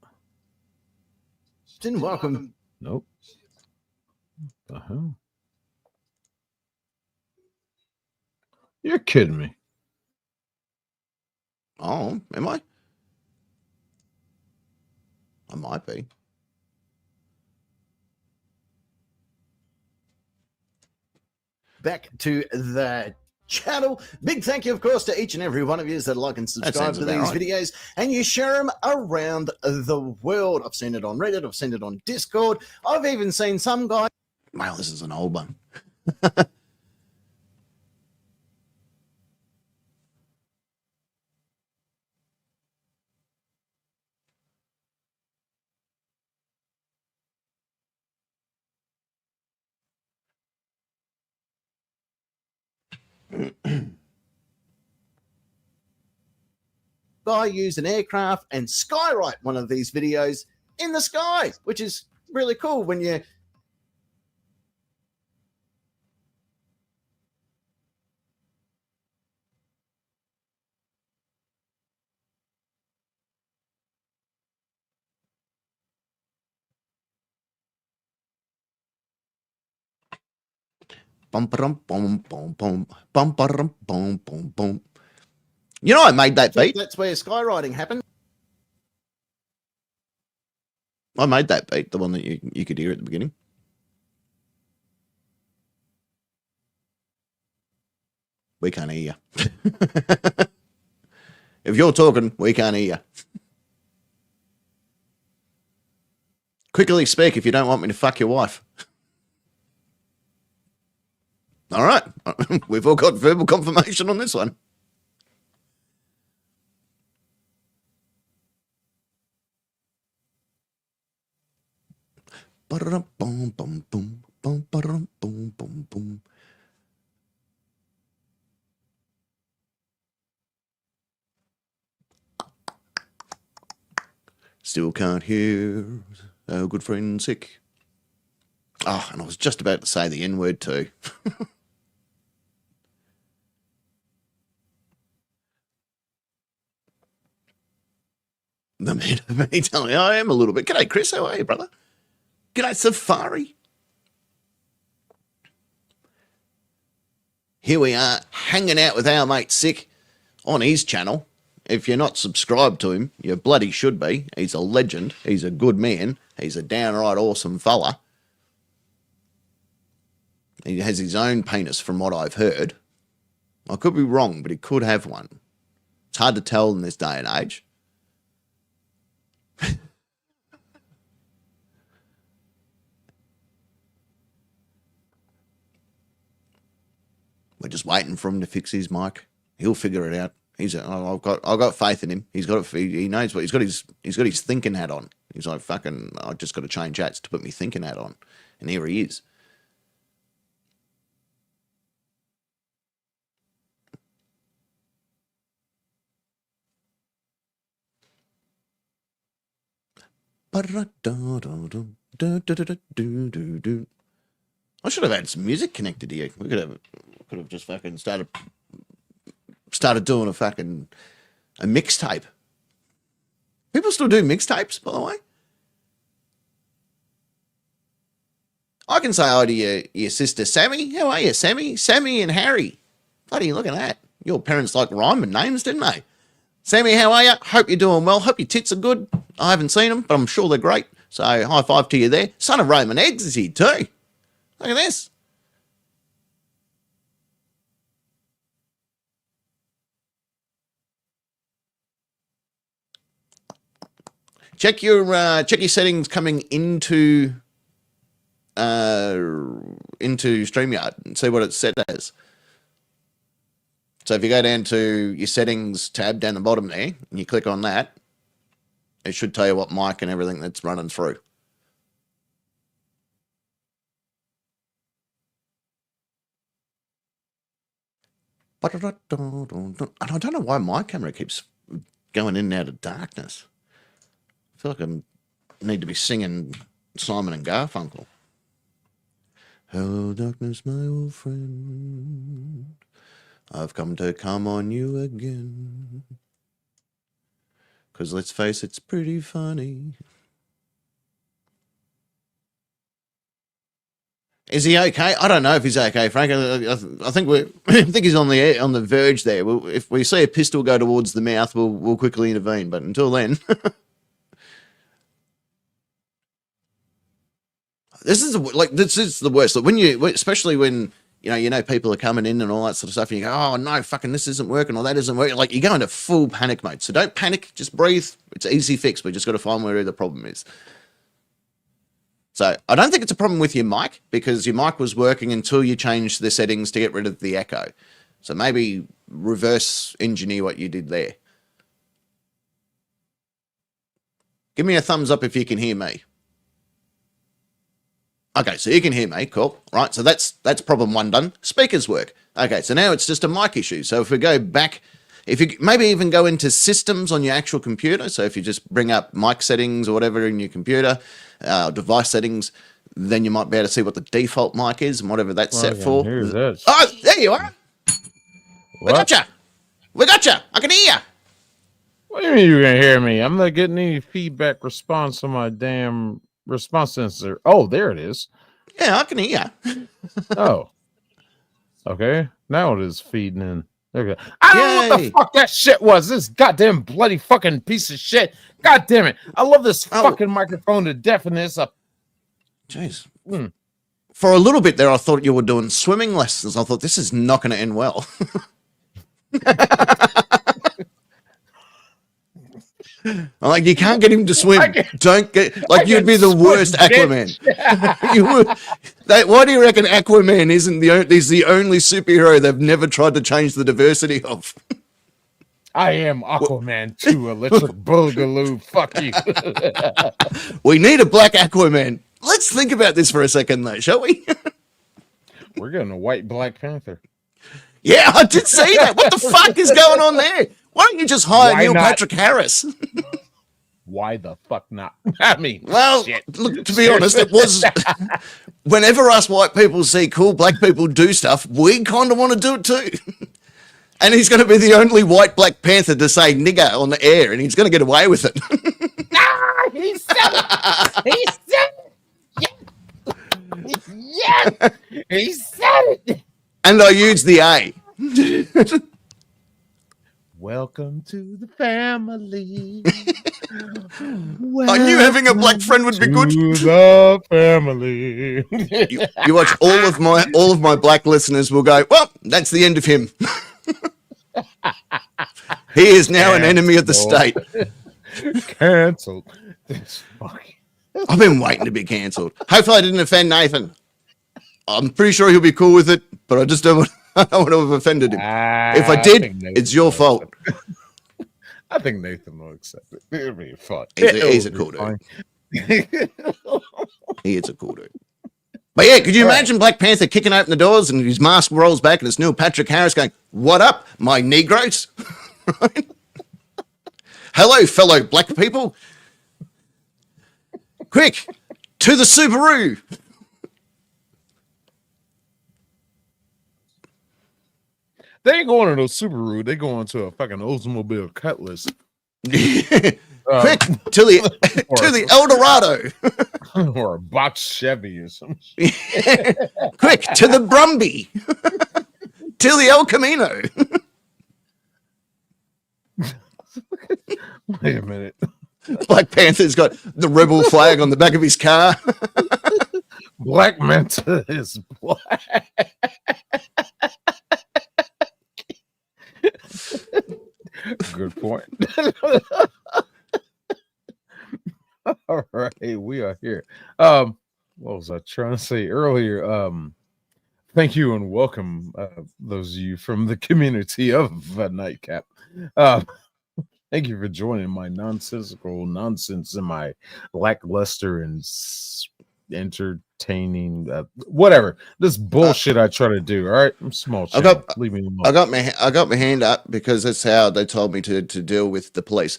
Didn't welcome. Nope. The hell? You're kidding me. Oh, am I? I might be. Back to the channel. Big thank you, of course, to each and every one of you that like and subscribe to these videos, and you share them around the world. I've seen it on Reddit. I've seen it on Discord. I've even seen some guy. Wow, this is an old one. Guy used an aircraft and skywrite one of these videos in the sky, which is really cool when you Bum, bum, bum, bum, bum, bum, bum, bum, bum, bum. You know, I made that beat. That's where skywriting happened. I made that beat, the one that you could hear at the beginning. We can't hear you. If you're talking, we can't hear you. Quickly speak if you don't want me to fuck your wife. All right. We've all got verbal confirmation on this one. Boom, boom, boom, boom, boom, boom, boom, boom. Still can't hear our good friend Sick. Oh, and I was just about to say the N-word too. The man of me telling me I am a little bit. G'day, Chris. How are you, brother? G'day, Safari. Here we are, hanging out with our mate Sick on his channel. If you're not subscribed to him, you bloody should be. He's a legend. He's a good man. He's a downright awesome fella. He has his own penis from what I've heard. I could be wrong, but he could have one. It's hard to tell in this day and age. We're just waiting for him to fix his mic. He'll figure it out. I've got faith in him. He knows what he's got his thinking hat on. He's like, fucking, I just got to change hats to put me thinking hat on. And here he is. I should have had some music connected here. We could have just fucking started doing a mixtape. People still do mixtapes, by the way. I can say hi to your sister Sammy. How are you, Sammy? Sammy and Harry. Bloody look at that. Your parents like rhyming names, didn't they? Sammy, how are you? Hope you're doing well. Hope your tits are good. I haven't seen them, but I'm sure they're great. So high five to you there. Son of Roman Eggs is here too. Look at this. Check your settings coming into StreamYard and see what it's set as. So if you go down to your settings tab down the bottom there and you click on that, it should tell you what mic and everything that's running through. And I don't know why my camera keeps going in and out of darkness. I feel like I need to be singing Simon and Garfunkel. Hello, darkness, my old friend. I've come to come on you again. 'Cause let's face it, it's pretty funny. Is he okay? I don't know if he's okay, Frank. I think I think he's on the verge there. If we see a pistol go towards the mouth, we'll quickly intervene. But until then, this is the worst. Like especially when you know people are coming in and all that sort of stuff, and you go, oh no, fucking this isn't working or that isn't working. Like you go into full panic mode. So don't panic. Just breathe. It's an easy fix. We just got to find where the problem is. So I don't think it's a problem with your mic because your mic was working until you changed the settings to get rid of the echo. So maybe reverse engineer what you did there. Give me a thumbs up if you can hear me. Okay, so you can hear me. Cool. Right, so that's problem one done. Speakers work. Okay, so now it's just a mic issue. So if we go back, if you maybe even go into systems on your actual computer, so if you just bring up mic settings or whatever in your computer, device settings, then you might be able to see what the default mic is and whatever that's set for. Here's this. Oh, there you are. We got you. We got you. I can hear you. What do you mean you can hear me? I'm not getting any feedback response on my damn response sensor. Oh, there it is. Yeah, I can hear you. Oh. Okay. Now it is feeding in. Okay. I don't know what the fuck that shit was. This goddamn bloody fucking piece of shit. God damn it. I love this fucking microphone to deafen this up. Jeez. For a little bit there, I thought you were doing swimming lessons. I thought this is not going to end well. I'm like, you can't get him to swim. Don't get like you'd be the worst Aquaman. You would. Why do you reckon Aquaman isn't the only superhero they've never tried to change the diversity of? I am Aquaman too, electric boogaloo. Fuck you. We need a black Aquaman. let's think about this for a second, though, shall we? We're getting a white Black Panther. Yeah, I did see that. What the fuck is going on there? Why don't you just hire Neil Patrick Harris? Why the fuck not? I mean, well, look, to be honest, it was whenever us white people see cool black people do stuff, we kind of want to do it too. And he's going to be the only white Black Panther to say nigger on the air, and he's going to get away with it. He said it. He said it. Yes. He said it. And I used the A. Welcome to the family. I knew having a black friend would be good. To the family. You watch all of my black listeners will go, well, that's the end of him. He is now an enemy of the state. Cancelled. I've been waiting to be cancelled. Hopefully I didn't offend Nathan. I'm pretty sure he'll be cool with it, but I just don't want to have offended him. If I did, it's your fault. I think Nathan will accept it. It'll be fun. He's a cool dude. He is a cool dude. But yeah, could you imagine Black Panther kicking open the doors and his mask rolls back and it's Neil Patrick Harris going, "What up, my Negroes?" Right? Hello, fellow black people. Quick, to the Subaru. They ain't going to no Subaru. They going to a fucking Oldsmobile Cutlass. Quick to the El Dorado. Or a box Chevy or something. Quick to the Brumby. To the El Camino. Wait a minute. Black Panther's got the rebel flag on the back of his car. Black Manta is black. Good point. All right, we are here. What was I trying to say earlier? Thank you and welcome, those of you from the community of Nightcap. Thank you for joining my nonsensical nonsense and my lackluster and entertaining whatever this bullshit I try to do. All right, I'm small. Leave me alone. I got my hand up because that's how they told me to deal with the police.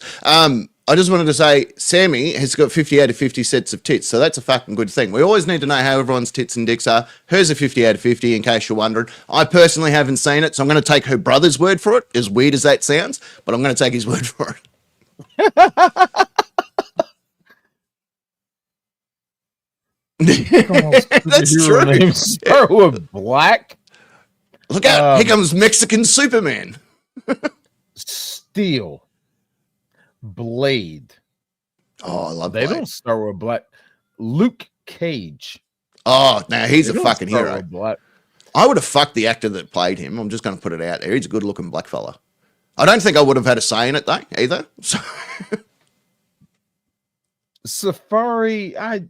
I just wanted to say Sammy has got 50 out of 50 sets of tits, so that's a fucking good thing. We always need to know how everyone's tits and dicks are. Hers are 50 out of 50, in case you're wondering. I personally haven't seen it, so I'm going to take her brother's word for it, as weird as that sounds, but I'm going to take his word for it. That's true. Names start with black. Look out! Here comes Mexican Superman. Steel. Blade. Oh, I love They Blade. don't start with black. Luke Cage. Oh, now he's They a don't fucking start hero. with black. I would have fucked the actor that played him. I'm just going to put it out there. He's a good-looking black fella. I don't think I would have had a say in it though, either. So Safari, I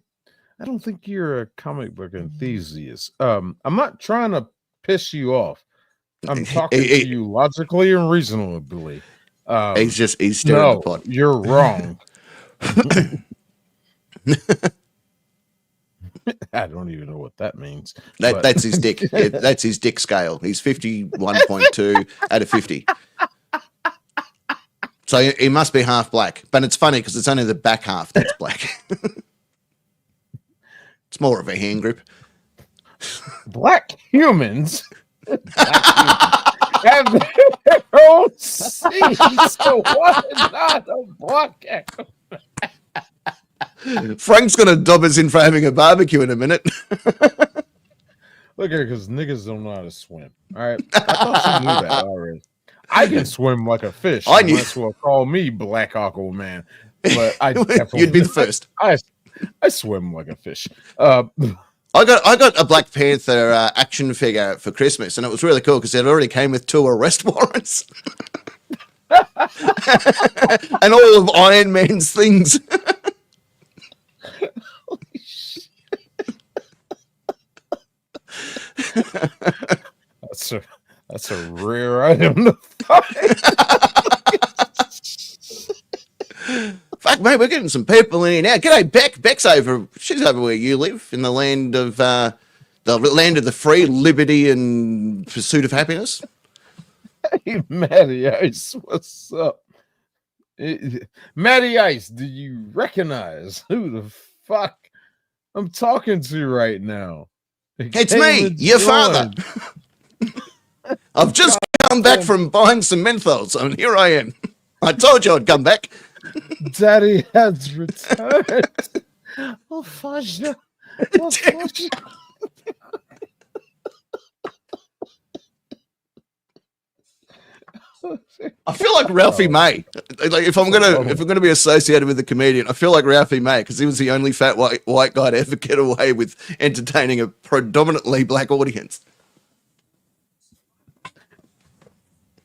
don't think you're a comic book enthusiast. I'm not trying to piss you off. I'm talking to you logically and reasonably. he's staring at the pot. You're wrong. I don't even know what that means. That's his dick. Yeah, that's his dick scale. He's 51.2 out of 50. So he must be half black. But it's funny because it's only the back half that's black. It's more of a hand grip. Black humans have their own seeds. So what is not a black? Frank's going to dob us in for having a barbecue in a minute. Look here, because niggas don't know how to swim. All right. I thought you knew that already. I can swim like a fish. I knew. Might as well call me Black Aquaman. But I definitely, You'd be the first. I swim like a fish. I got a Black Panther action figure for Christmas, and it was really cool because it already came with 2 arrest warrants. And all of Iron Man's things. That's a rare item to find. Fuck, mate, we're getting some people in here now. G'day, Beck. Beck's over. She's over where you live, in the land of the free, liberty, and pursuit of happiness. Hey, Matty Ice, what's up? Matty Ice, do you recognize who the fuck I'm talking to right now? It's me, your father. I've just come back from buying some menthols, and here I am. I told you I'd come back. Daddy has returned. Oh, fudge. Oh, fudge. I feel like Ralphie May. Like if I'm gonna be associated with a comedian, I feel like Ralphie May because he was the only fat white guy to ever get away with entertaining a predominantly black audience.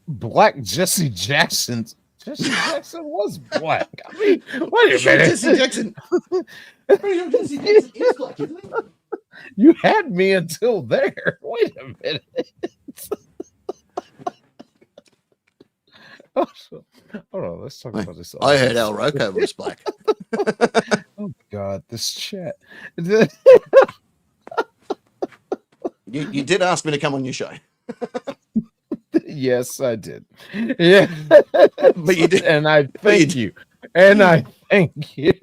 Black Jesse Jackson. Jesse Jackson was black. I mean, wait a minute. Jesse Jackson. Jesse Jackson is black, isn't he? You had me until there. Wait a minute. Hold on, let's talk about this. I heard El Rocco was black. Oh God, this chat. You did ask me to come on your show. Yes, I did. Yeah, but you did, and I thank you. And I thank you.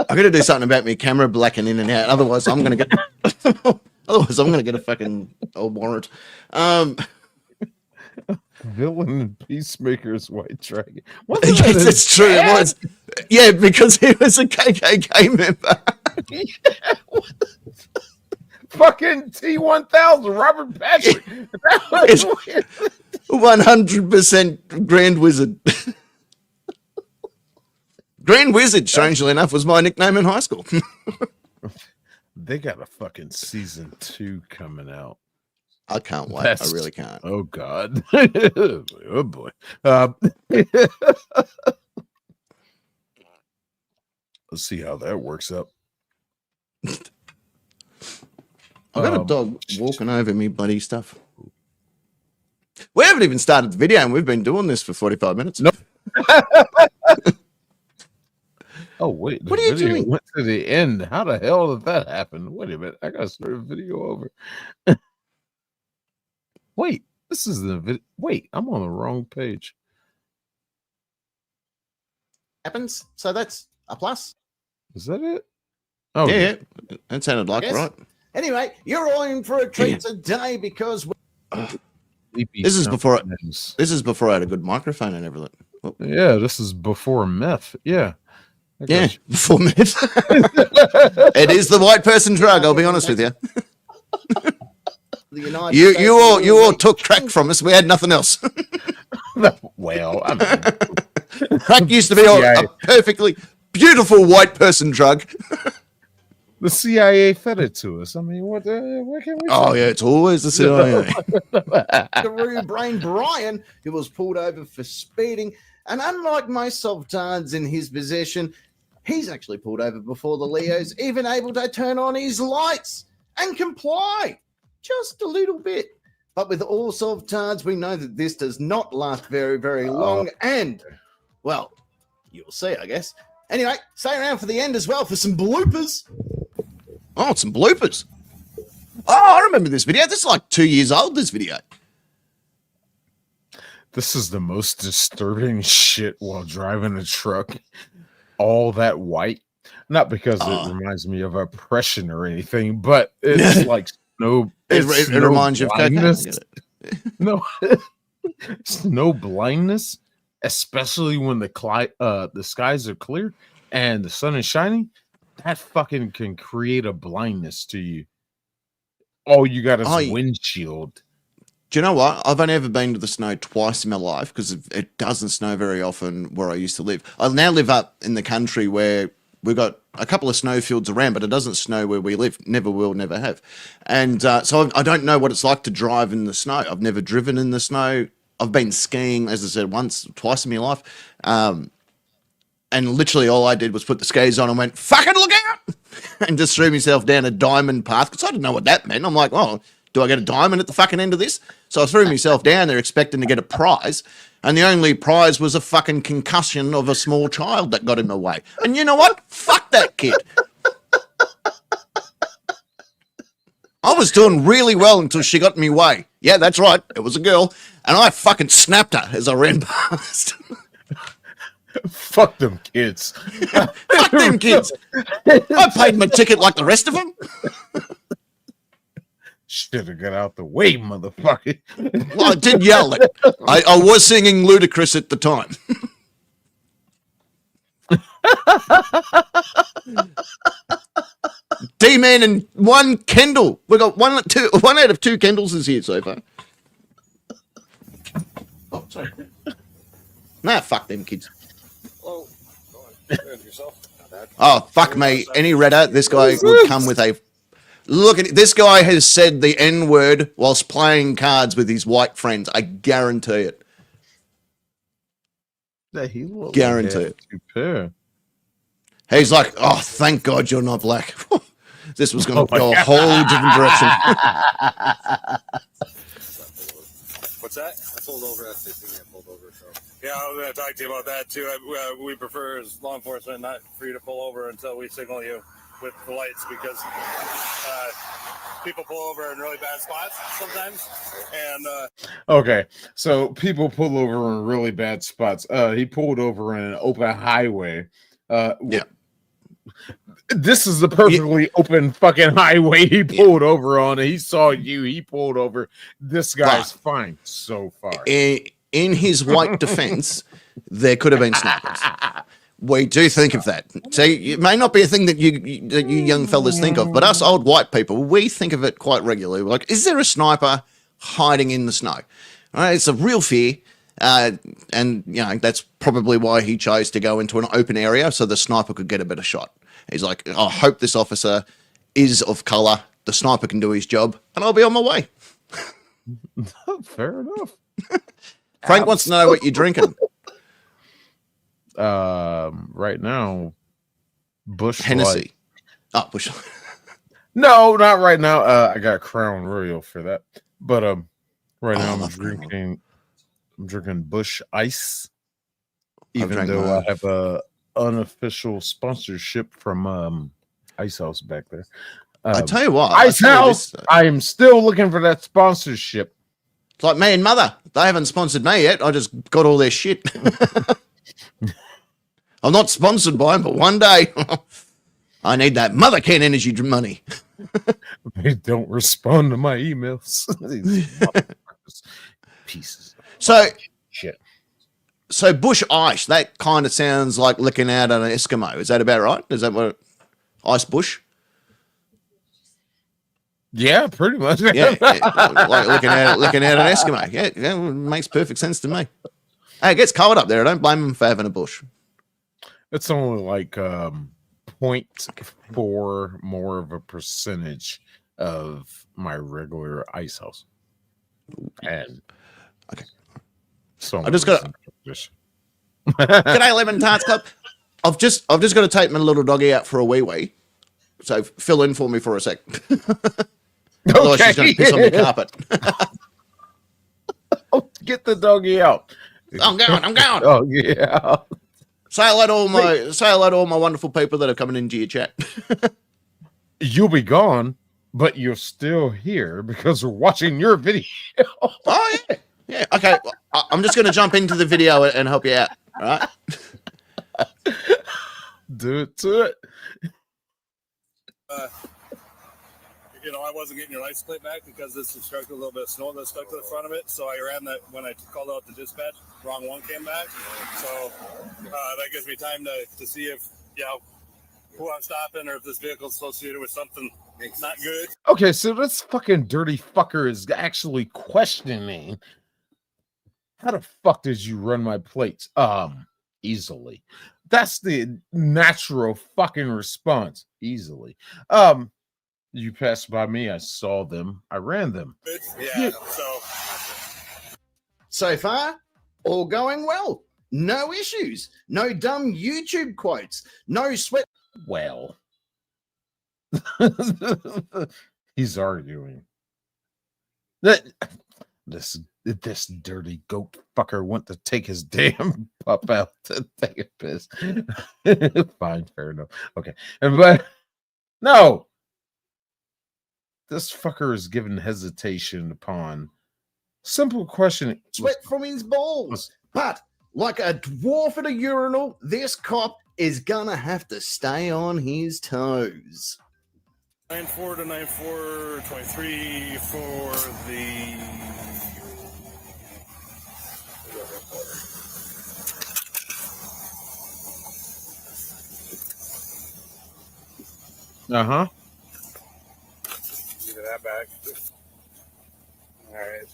I'm gonna do something about my camera blacking in and out. Otherwise, I'm gonna get. A fucking old warrant. Villain and Peacemaker's White Dragon. Yes, it's true. It was. Yeah, because he was a KKK member. Fucking T-1000, Robert Patrick. 100% Grand Wizard. Grand Wizard, strangely enough, was my nickname in high school. They got a fucking season 2 coming out. I can't wait. I really can't. Oh God. Oh boy. Let's see how that works up. I've got a dog walking over me bloody stuff. We haven't even started the video and we've been doing this for 45 minutes. Nope. Oh wait, what are you doing? Went to the end. How the hell did that happen? Wait a minute. I gotta start a video over. Wait, this is the video. Wait, I'm on the wrong page. Happens. So that's a plus. Is that it? Oh yeah. That sounded like right. Anyway, you're all in for a treat today because this is before I had a good microphone and everything. Oh. Yeah, this is before meth. Yeah. Yeah, before meth. It is the white person drug, I'll be honest with you. You all took crack from us. We had nothing else. Well, I mean, crack used to be a perfectly beautiful white person drug. The CIA fed it to us. I mean, what can we? Oh yeah, it's always the CIA. Guru Brain Brian, who was pulled over for speeding, and unlike most sultans in his possession, he's actually pulled over before the Leo's even able to turn on his lights and comply. Just a little bit. But with all sultans, we know that this does not last very, very long. And, well, you'll see, I guess. Anyway, stay around for the end as well for some bloopers. Oh, some bloopers. Oh, I remember this video. This is like 2 years old, this video. This is the most disturbing shit while driving a truck. All that white. Not because it reminds me of oppression or anything, but it's like it reminds you of blindness. No, it's no blindness, especially when the skies are clear and the sun is shining. That fucking can create a blindness to you. All you got is windshield. Do you know what? I've only ever been to the snow twice in my life because it doesn't snow very often where I used to live. I now live up in the country where we've got a couple of snowfields around, but it doesn't snow where we live. Never will, never have. And so I don't know what it's like to drive in the snow. I've never driven in the snow. I've been skiing, as I said, twice in my life. And literally all I did was put the skis on and went, fucking look out! And just threw myself down a diamond path because I didn't know what that meant. I'm like, oh, do I get a diamond at the fucking end of this? So I threw myself down there expecting to get a prize, and the only prize was a fucking concussion of a small child that got in my way. And you know what? Fuck that kid. I was doing really well until she got in my way. Yeah, that's right. It was a girl. And I fucking snapped her as I ran past. Fuck them kids. Fuck them kids. I paid my ticket like the rest of them. Should have got out the way, motherfucker. Well, I did yell it. I was singing Ludacris at the time. D-Man and one Kendall. We got one out of two Kendalls is here so far. Oh, sorry. Nah, fuck them kids. Oh, fuck me. Any redder, this guy would come with a... Look at it. This guy has said the N-word whilst playing cards with his white friends. I guarantee it. Guarantee it. He's like, oh, thank God you're not black. This was going to go a whole different direction. What's that? I pulled over. That's 15 I pulled over. So. Yeah, I was going to talk to you about that too. We prefer as law enforcement not for you to pull over until we signal you with the lights, because people pull over in really bad spots sometimes. And okay, so people pull over in really bad spots. He pulled over in an open highway. Yeah. This is the perfectly open fucking highway he pulled over on. He saw you. He pulled over. This guy's fine so far. In his white defense, there could have been snipers. We do think of that. See, it may not be a thing that you young fellas think of, but us old white people, we think of it quite regularly. We're like, is there a sniper hiding in the snow? All right, it's a real fear. And, you know, that's probably why he chose to go into an open area so the sniper could get a better shot. He's like, I hope this officer is of color. The sniper can do his job, and I'll be on my way. Fair enough. Frank wants to know what you're drinking. Right now, Bush Hennessy. Light. Oh, Bush. No, not right now. I got Crown Royal for that. But right now I'm drinking Bush Ice. Even though I have a unofficial sponsorship from Ice House back there. I tell you what, Ice House. I am still looking for that sponsorship. It's like me and Mother. They haven't sponsored me yet. I just got all their shit. I'm not sponsored by them, but one day I need that Mother Can Energy money. They don't respond to my emails. Pieces. So shit. So Bush Ice, that kind of sounds like licking out an Eskimo. Is that about right? Is that what Ice Bush? Yeah, pretty much. Yeah, like licking out an Eskimo. Yeah, that makes perfect sense to me. Hey, it gets cold up there. I don't blame them for having a bush. It's only like 0.4 more of a percentage of my regular Ice House. And okay. So I just got G'day, Lemon Tarts Club. I've just got to take my little doggy out for a wee. So fill in for me for a sec. Otherwise she's going to piss on the carpet. Get the doggy out. I'm going. Oh yeah. Say hello to all my wonderful people that are coming into your chat. You'll be gone, but you're still here because we're watching your video. Oh yeah. Yeah, okay. I'm just going to jump into the video and help you out. All right. Do it to it. You know, I wasn't getting your license plate back because this instructed a little bit of snow that stuck to the front of it. So I ran that when I called out the dispatch. Wrong one came back. So that gives me time to see if, who I'm stopping or if this vehicle is associated with something not good. Okay, so this fucking dirty fucker is actually questioning. How the fuck did you run my plates? Easily. That's the natural fucking response. Easily. You passed by me. I saw them. I ran them. Yeah. So far, all going well. No issues. No dumb YouTube quotes. No sweat. Well. He's arguing. This dirty goat fucker went to take his damn pup out to take a piss. Fine, fair enough. Okay, but no, this fucker is given hesitation upon simple question. Sweat from his balls. But like a dwarf at a urinal, this cop is gonna have to stay on his toes. 9-4 to 9-4, 23 for the. Uh-huh. Give that back. All right.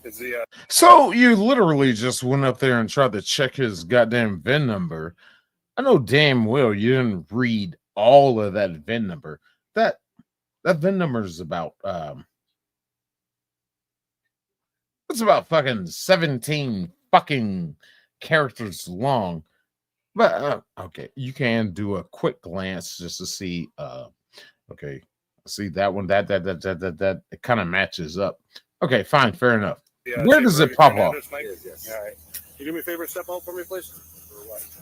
Is the So you literally just went up there and tried to check his goddamn VIN number. I know damn well you didn't read all of that VIN number. That VIN number is about it's about fucking 17 fucking characters long. But okay, you can do a quick glance just to see okay, see that one, that it kind of matches up. Okay, fine, fair enough. Yeah, where does it pop off? Yes. All right. You do me a favor, step out for me, please.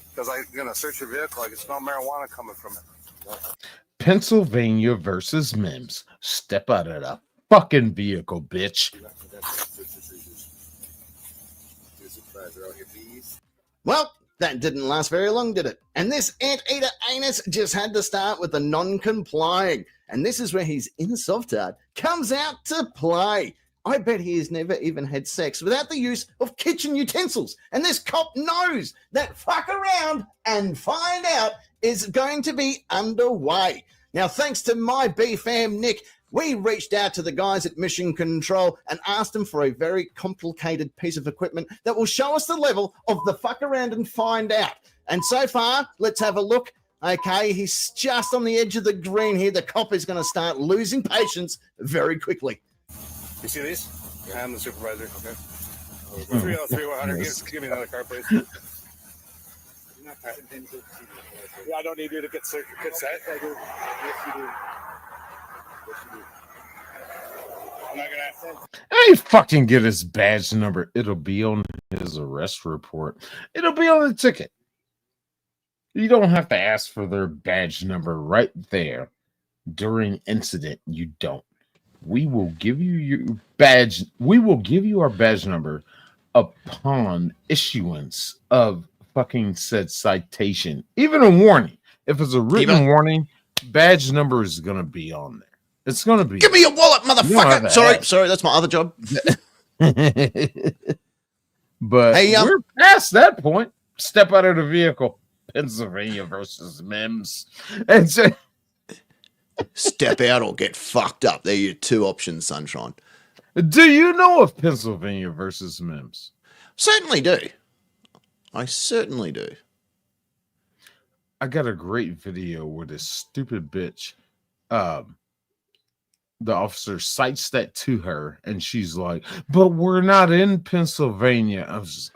Because I'm gonna search your vehicle. I can smell marijuana coming from it. Pennsylvania versus Mims. Step out of the fucking vehicle, bitch. Well, that didn't last very long, did it? And this anteater anus just had to start with the non-complying. And this is where his inner soft-heart comes out to play. I bet he has never even had sex without the use of kitchen utensils. And this cop knows that fuck around and find out is going to be underway. Now, thanks to my B-fam, Nick, we reached out to the guys at Mission Control and asked them for a very complicated piece of equipment that will show us the level of the fuck around and find out. And so far, let's have a look. Okay, he's just on the edge of the green here. The cop is going to start losing patience very quickly. You see these? I'm the supervisor. Okay. 303-100. Give me another car, please. Yeah, I don't need you to get set. Yes, I do. Yes, you do. I'm not gonna. Hey, fucking get his badge number. It'll be on his arrest report. It'll be on the ticket. You don't have to ask for their badge number right there during incident. You don't. We will give you your badge. We will give you our badge number upon issuance of fucking said citation. Even a warning. If it's a written warning, badge number is gonna be on there. It's gonna be. Give me your wallet, motherfucker. Sorry, that's my other job. But hey, we're past that point. Step out of the vehicle. Pennsylvania versus Mims. And so, step out or get fucked up. They're your two options, Sunshine. Do you know of Pennsylvania versus Mims? Certainly do. I certainly do. I got a great video where this stupid bitch, the officer cites that to her, and she's like, "But we're not in Pennsylvania." I was just,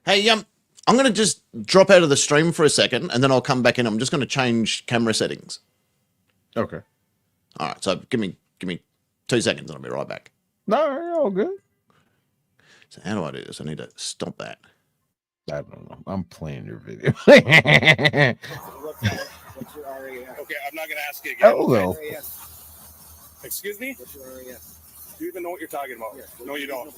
Hey, I'm going to just drop out of the stream for a second, and then I'll come back in. I'm just going to change camera settings. Okay. All right. So give me 2 seconds, and I'll be right back. No, you're all good. So how do I do this? I need to stop that. I don't know. I'm playing your video. What's your RAS? Okay, I'm not going to ask you again. Hello. Excuse me? What's your RAS? Do you even know what you're talking about? Yes. No, you don't.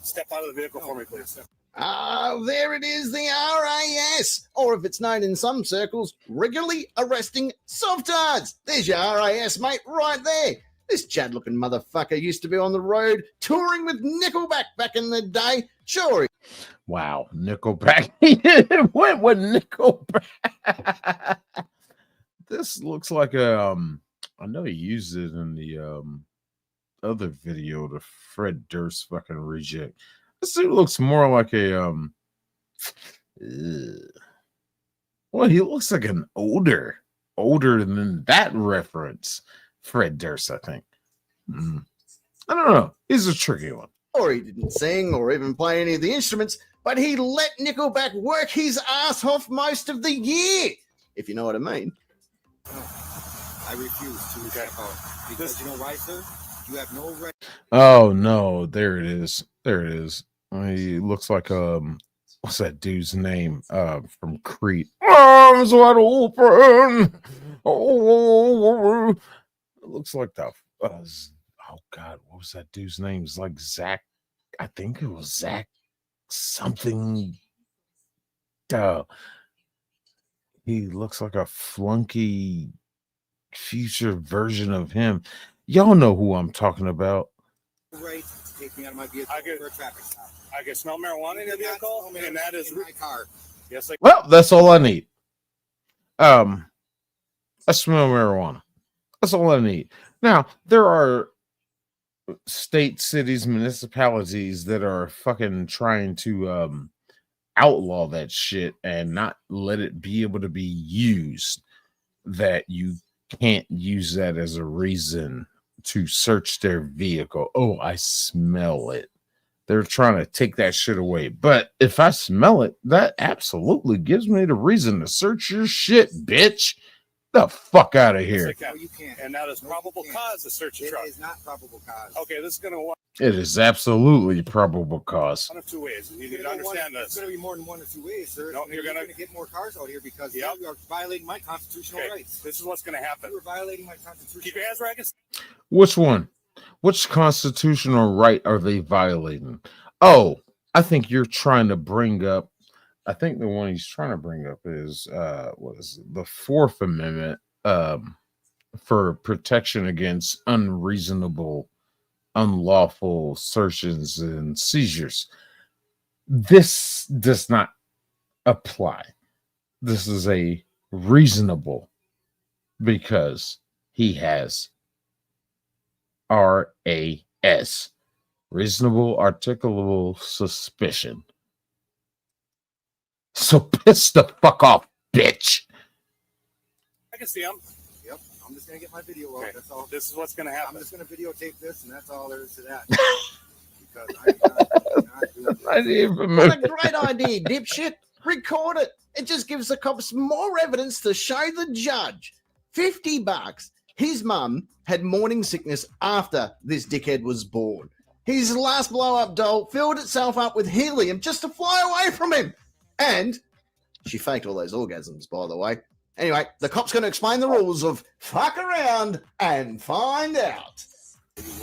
Step out of the vehicle for me, please. There it is, the RAS, or if it's known in some circles, regularly arresting softards. There's your RAS, mate, right there. This Chad-looking motherfucker used to be on the road touring with Nickelback back in the day. Sure. Wow, Nickelback. He went with Nickelback. This looks like a I know he used it in the other video, the Fred Durst fucking reject. This dude looks more like a well, he looks like an older than that reference. Fred Durst, I think. I don't know. He's a tricky one. Or he didn't sing or even play any of the instruments, but he let Nickelback work his ass off most of the year, if you know what I mean. I refuse to step out because you know why, sir? You have no right. Oh no, there it is. There it is. He looks like what's that dude's name? From Crete. Arms wide open. Oh, it looks like the oh god, what was that dude's name? It's like Zach. I think it was Zach something. He looks like a flunky future version of him. Y'all know who I'm talking about. Right to take me out of my vehicle for a traffic stop. I can smell marijuana in the vehicle, and that is in my car. Yes, I Well, that's all I need. I smell marijuana. That's all I need. Now, there are states, cities, municipalities that are fucking trying to outlaw that shit and not let it be able to be used, that you can't use that as a reason to search their vehicle. Oh, I smell it. They're trying to take that shit away. But if I smell it, that absolutely gives me the reason to search your shit, bitch. The fuck out of here. No, you can't. And that is probable cause to search a truck. It is not probable cause. Okay, this is going to It is absolutely probable cause. one of two ways. You need to understand this. It's going to be more than one or two ways, sir. No, you're going to get more cars out here because you are violating my constitutional rights. This is what's going to happen. You are violating my constitutional Keep your hands where I can see. Which one? Which constitutional right are they violating? Oh, I think you're trying to bring up, I think the one he's trying to bring up is what is it? The Fourth Amendment for protection against unreasonable, unlawful searches and seizures. This does not apply. This is a reasonable, because he has RAS, reasonable articulable suspicion. So piss the fuck off, bitch. I can see him. Yep, I'm just going to get my video out. That's all. This is what's going to happen. I'm just going to videotape this, and that's all there is to that. Because I'm not doing this. What a great idea, dipshit. Record it. It just gives the cops more evidence to show the judge. $50. His mum had morning sickness after this dickhead was born. His last blow-up doll filled itself up with helium just to fly away from him. And she faked all those orgasms, by the way. Anyway, the cop's going to explain the rules of fuck around and find out.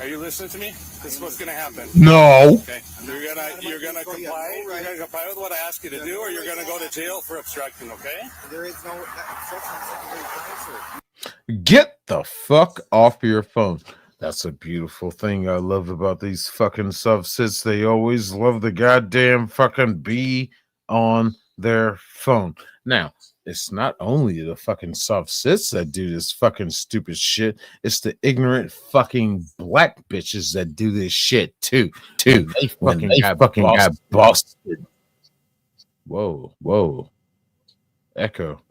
Are you listening to me? This is what's going to happen. No. Okay. You're gonna comply. You're gonna comply with what I ask you to do, or you're gonna go to jail for obstructing. Okay? There is no obstruction of secondary crime, sir. Get the fuck off your phone. That's a beautiful thing I love about these fucking subsets. They always love the goddamn fucking be on their phone. Now, it's not only the fucking subsets that do this fucking stupid shit. It's the ignorant fucking black bitches that do this shit too. They fucking got busted. Whoa. Echo.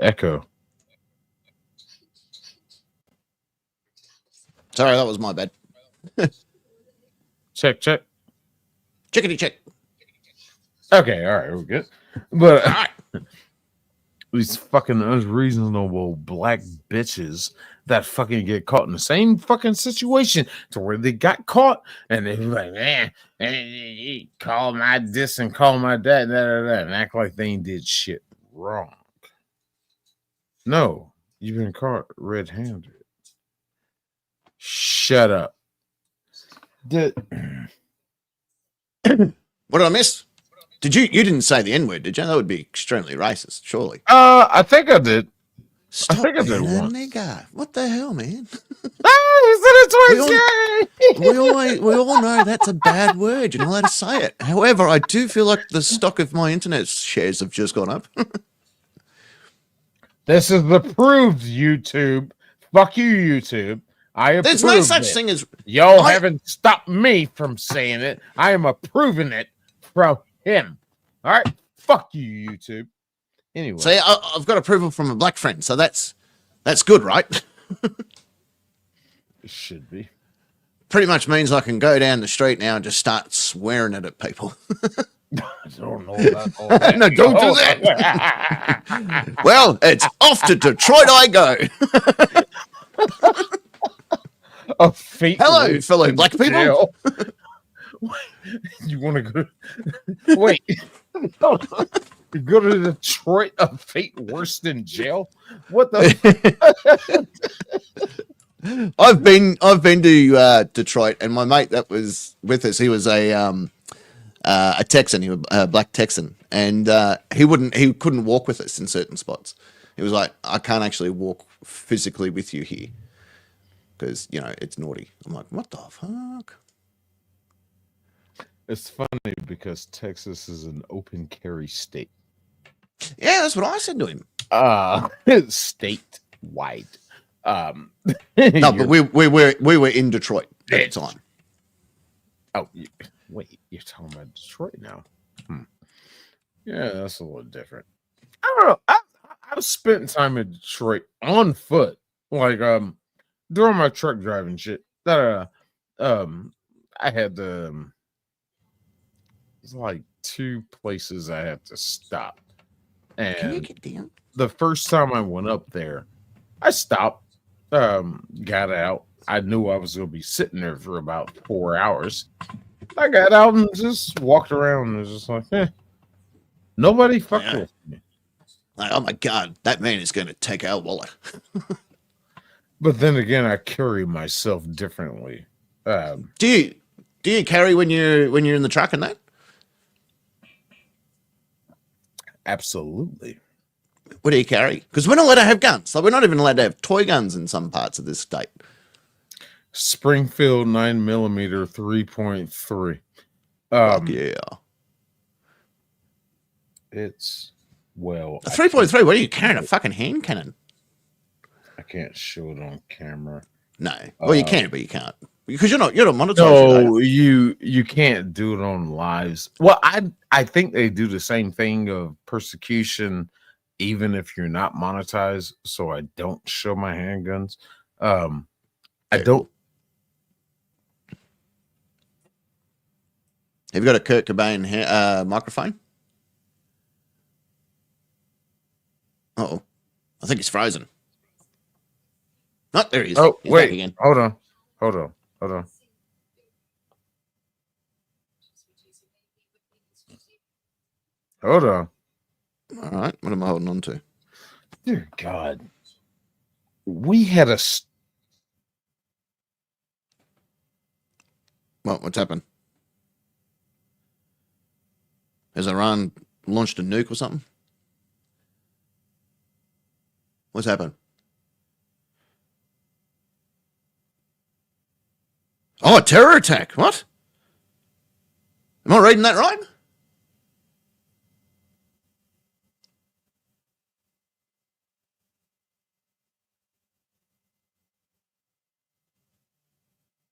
Sorry, that was my bad. Check. Chickadee check. Okay, all right, we're good. But these fucking unreasonable black bitches that fucking get caught in the same fucking situation to where they got caught and they're like, call my this and call my that, and act like they ain't did shit wrong. No, you've been caught red-handed. Shut up. What did I miss? You didn't say the N-word, did you? That would be extremely racist, surely. I think I did. Stop I think I did being a once. nigger. What the hell, man? We all know that's a bad word. You're not allowed to say it. However, I do feel like the stock of my internet shares have just gone up. This is approved, YouTube. Fuck you, YouTube. I approve. There's no such thing as y'all haven't stopped me from saying it. I am approving it from him. All right, fuck you, YouTube. Anyway, see, I've got approval from a black friend, so that's good, right? It should be. Pretty much means I can go down the street now and just start swearing it at people. I don't know about all that. No, don't do that. Well, it's off to Detroit I go. A fate. Hello, fellow black people. Jail. You want to go? Wait. You go to Detroit, a fate worse than jail? What the? I've been to Detroit, and my mate that was with us, he was a Texan, he was a black Texan, and he couldn't walk with us in certain spots. He was like, I can't actually walk physically with you here because it's naughty. I'm like, what the fuck? It's funny because Texas is an open carry state. Yeah, that's what I said to him. Statewide. No, but we were in Detroit at the time. Oh, wait, you're talking about Detroit now? Yeah, that's a little different. I don't know. I've spent time in Detroit on foot, like during my truck driving shit. I had it's like 2 places I had to stop. And can you get down? The first time I went up there, I stopped, got out. I knew I was going to be sitting there for about 4 hours. I got out and just walked around and was just like, nobody fucked with me. Like, oh my God, that man is going to take our wallet. But then again, I carry myself differently. Do you carry when you're in the truck and that? Absolutely. What do you carry? Because we're not allowed to have guns. Like, we're not even allowed to have toy guns in some parts of this state. Springfield 9mm 3.3. Yeah. It's well. A 3.3. What are you carrying? A fucking hand cannon? I can't show it on camera. No. Well, you can, but you can't because you're not monetized. No, you can't do it on lives. Well, I think they do the same thing of persecution, even if you're not monetized. So I don't show my handguns. I don't. Have you got a Kurt Cobain microphone? Uh-oh. I think he's frozen. Oh, there he is. Oh, He's wait. back again. Hold on. All right. What am I holding on to? Dear God. We had a... What's happened? Has Iran launched a nuke or something? What's happened? Oh, a terror attack. What? Am I reading that right?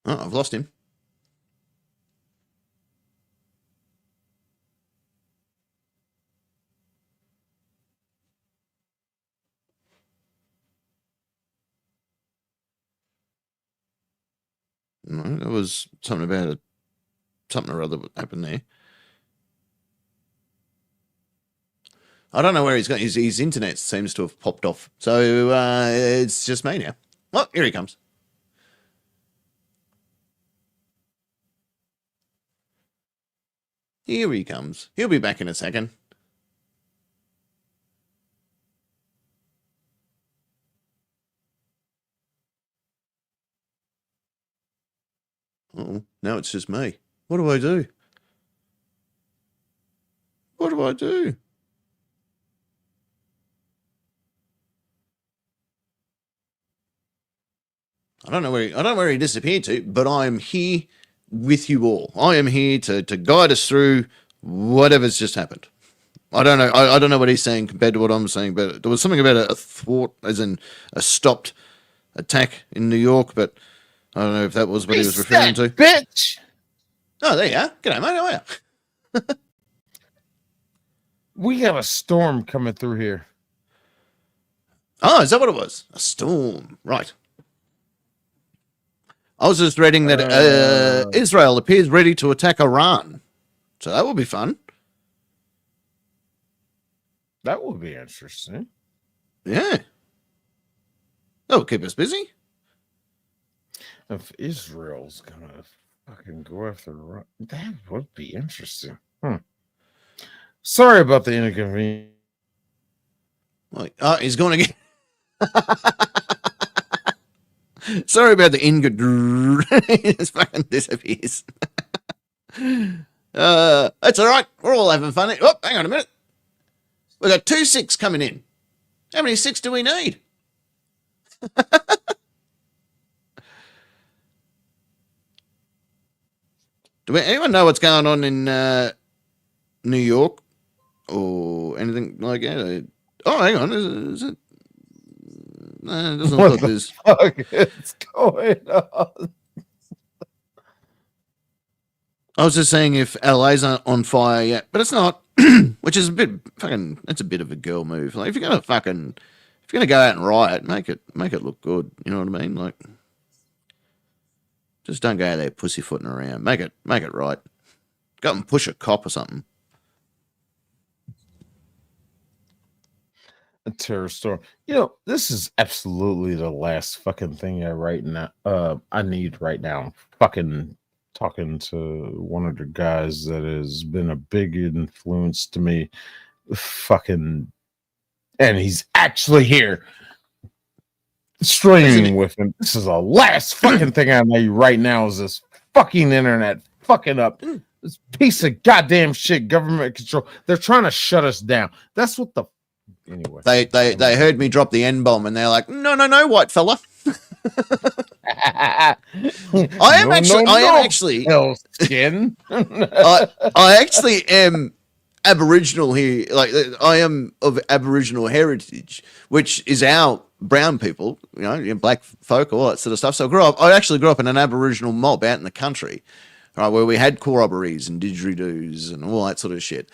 Oh, I've lost him. No, there was something about something or other happened there. I don't know where he's going. His internet seems to have popped off. So it's just me now. Oh, here he comes. Here he comes. He'll be back in a second. Oh, now it's just me. What do I do? What do I do? I don't know where he disappeared to, but I am here with you all. I am here to guide us through whatever's just happened. I don't know. I don't know what he's saying compared to what I'm saying, but there was something about a thwart, as in a stopped attack in New York, but I don't know if that was what he was referring to. Bitch! Oh, there you are. G'day, mate. How are you? We got a storm coming through here. Oh, is that what it was? A storm. Right. I was just reading that Israel appears ready to attack Iran. So that will be fun. That will be interesting. Yeah. That will keep us busy. if Israel's gonna fucking go after Iran, that would be interesting. Sorry about the inconvenience. He's going to get. Sorry about the it just fucking disappears. That's all right. We're all having fun. Oh, hang on a minute. We've got 2 6 coming in. How many 6 do we need? Anyone know what's going on in New York or anything like that? Oh, hang on. Is it? No, it doesn't What look the this. fuck is going on? I was just saying if LA's on fire yet, but it's not, which is a bit fucking. That's a bit of a girl move. Like if you're gonna go out and riot, make it look good. You know what I mean? Like, just don't go out there pussyfooting around. Make it right. Go and push a cop or something. A terror storm. You know, this is absolutely the last fucking thing I need right now. Fucking talking to one of the guys that has been a big influence to me. Fucking, and he's actually here streaming with him. This is the last fucking thing I need right now. Is this fucking internet fucking up? This piece of goddamn shit, government control. They're trying to shut us down. That's what the. Anyway, they heard me drop the N-bomb and they're like, no, white fella. I am actually Aboriginal here. Like, I am of Aboriginal heritage, which is our brown people, black folk, all that sort of stuff. So I actually grew up in an Aboriginal mob out in the country, right, where we had corroborees and didgeridoos and all that sort of shit.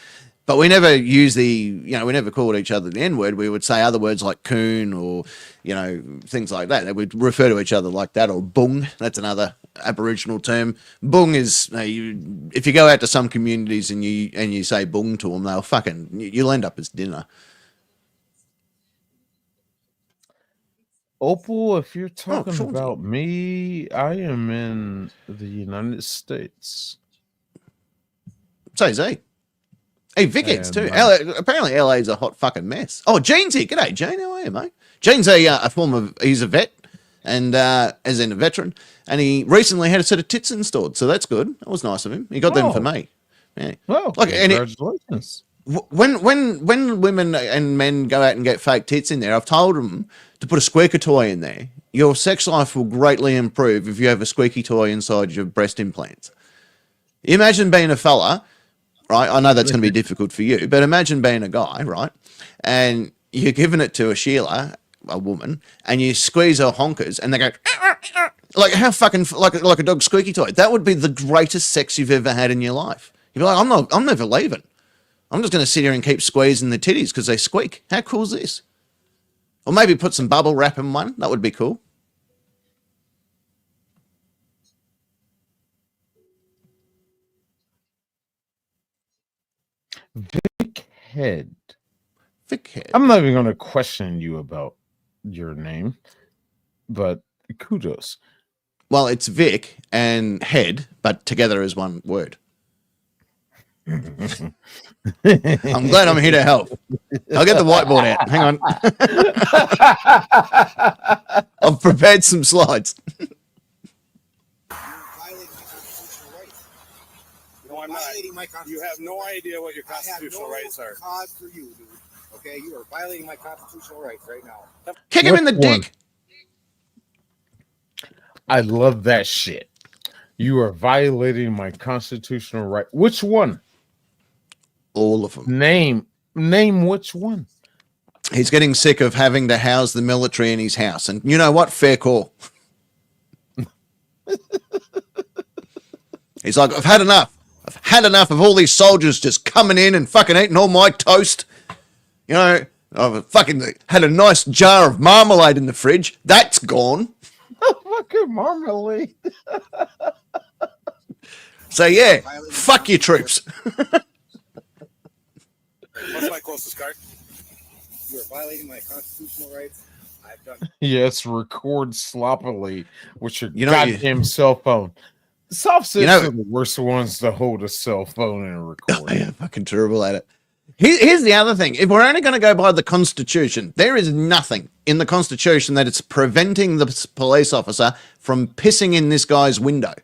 But we never use we never called each other the N-word. We would say other words like coon or, things like that. They would refer to each other like that, or bung. That's another Aboriginal term. Bung is, if you go out to some communities and you say bung to them, you'll end up as dinner. Opal, if you're talking about me, I am in the United States. So is he. Hey, Vic is too. Apparently LA is a hot fucking mess. Oh, Gene's here. G'day, Gene. How are you, mate? Gene's he's a vet, and as in a veteran, and he recently had a set of tits installed, so that's good. That was nice of him. He got them for me. Yeah. Well, congratulations. When women and men go out and get fake tits in there, I've told them to put a squeaker toy in there. Your sex life will greatly improve if you have a squeaky toy inside your breast implants. You imagine being a fella. Right, I know that's going to be difficult for you, but imagine being a guy, right, and you're giving it to a Sheila, a woman, and you squeeze her honkers, and they go like how fucking like a dog's squeaky toy. That would be the greatest sex you've ever had in your life. You'd be like, I'm never leaving. I'm just going to sit here and keep squeezing the titties because they squeak. How cool is this? Or maybe put some bubble wrap in one. That would be cool. Vic Head. Vic. I'm not even going to question you about your name, but kudos. Well, it's Vic and Head, but together as one word. I'm glad I'm here to help. I'll get the whiteboard out. Hang on. I've prepared some slides. No, I'm not. You have no idea what your constitutional rights are. Cause for you, dude. Okay, you are violating my constitutional rights right now. Kick him in the dick. I love that shit. You are violating my constitutional right. Which one? All of them. Name which one? He's getting sick of having to house the military in his house. And you know what? Fair call. He's like, I've had enough. I've had enough of all these soldiers just coming in and fucking eating all my toast. You know, I've fucking had a nice jar of marmalade in the fridge. That's gone. Fucking marmalade. So, yeah, fuck your troops. What's my closest card? You are violating my constitutional rights. Yes, record sloppily with your You know, goddamn cell phone. Soft You know- are the worst ones to hold a cell phone and record. Yeah, fucking terrible at it. Here's the other thing. If we're only going to go by the Constitution, there is nothing in the Constitution that it's preventing the police officer from pissing in this guy's window.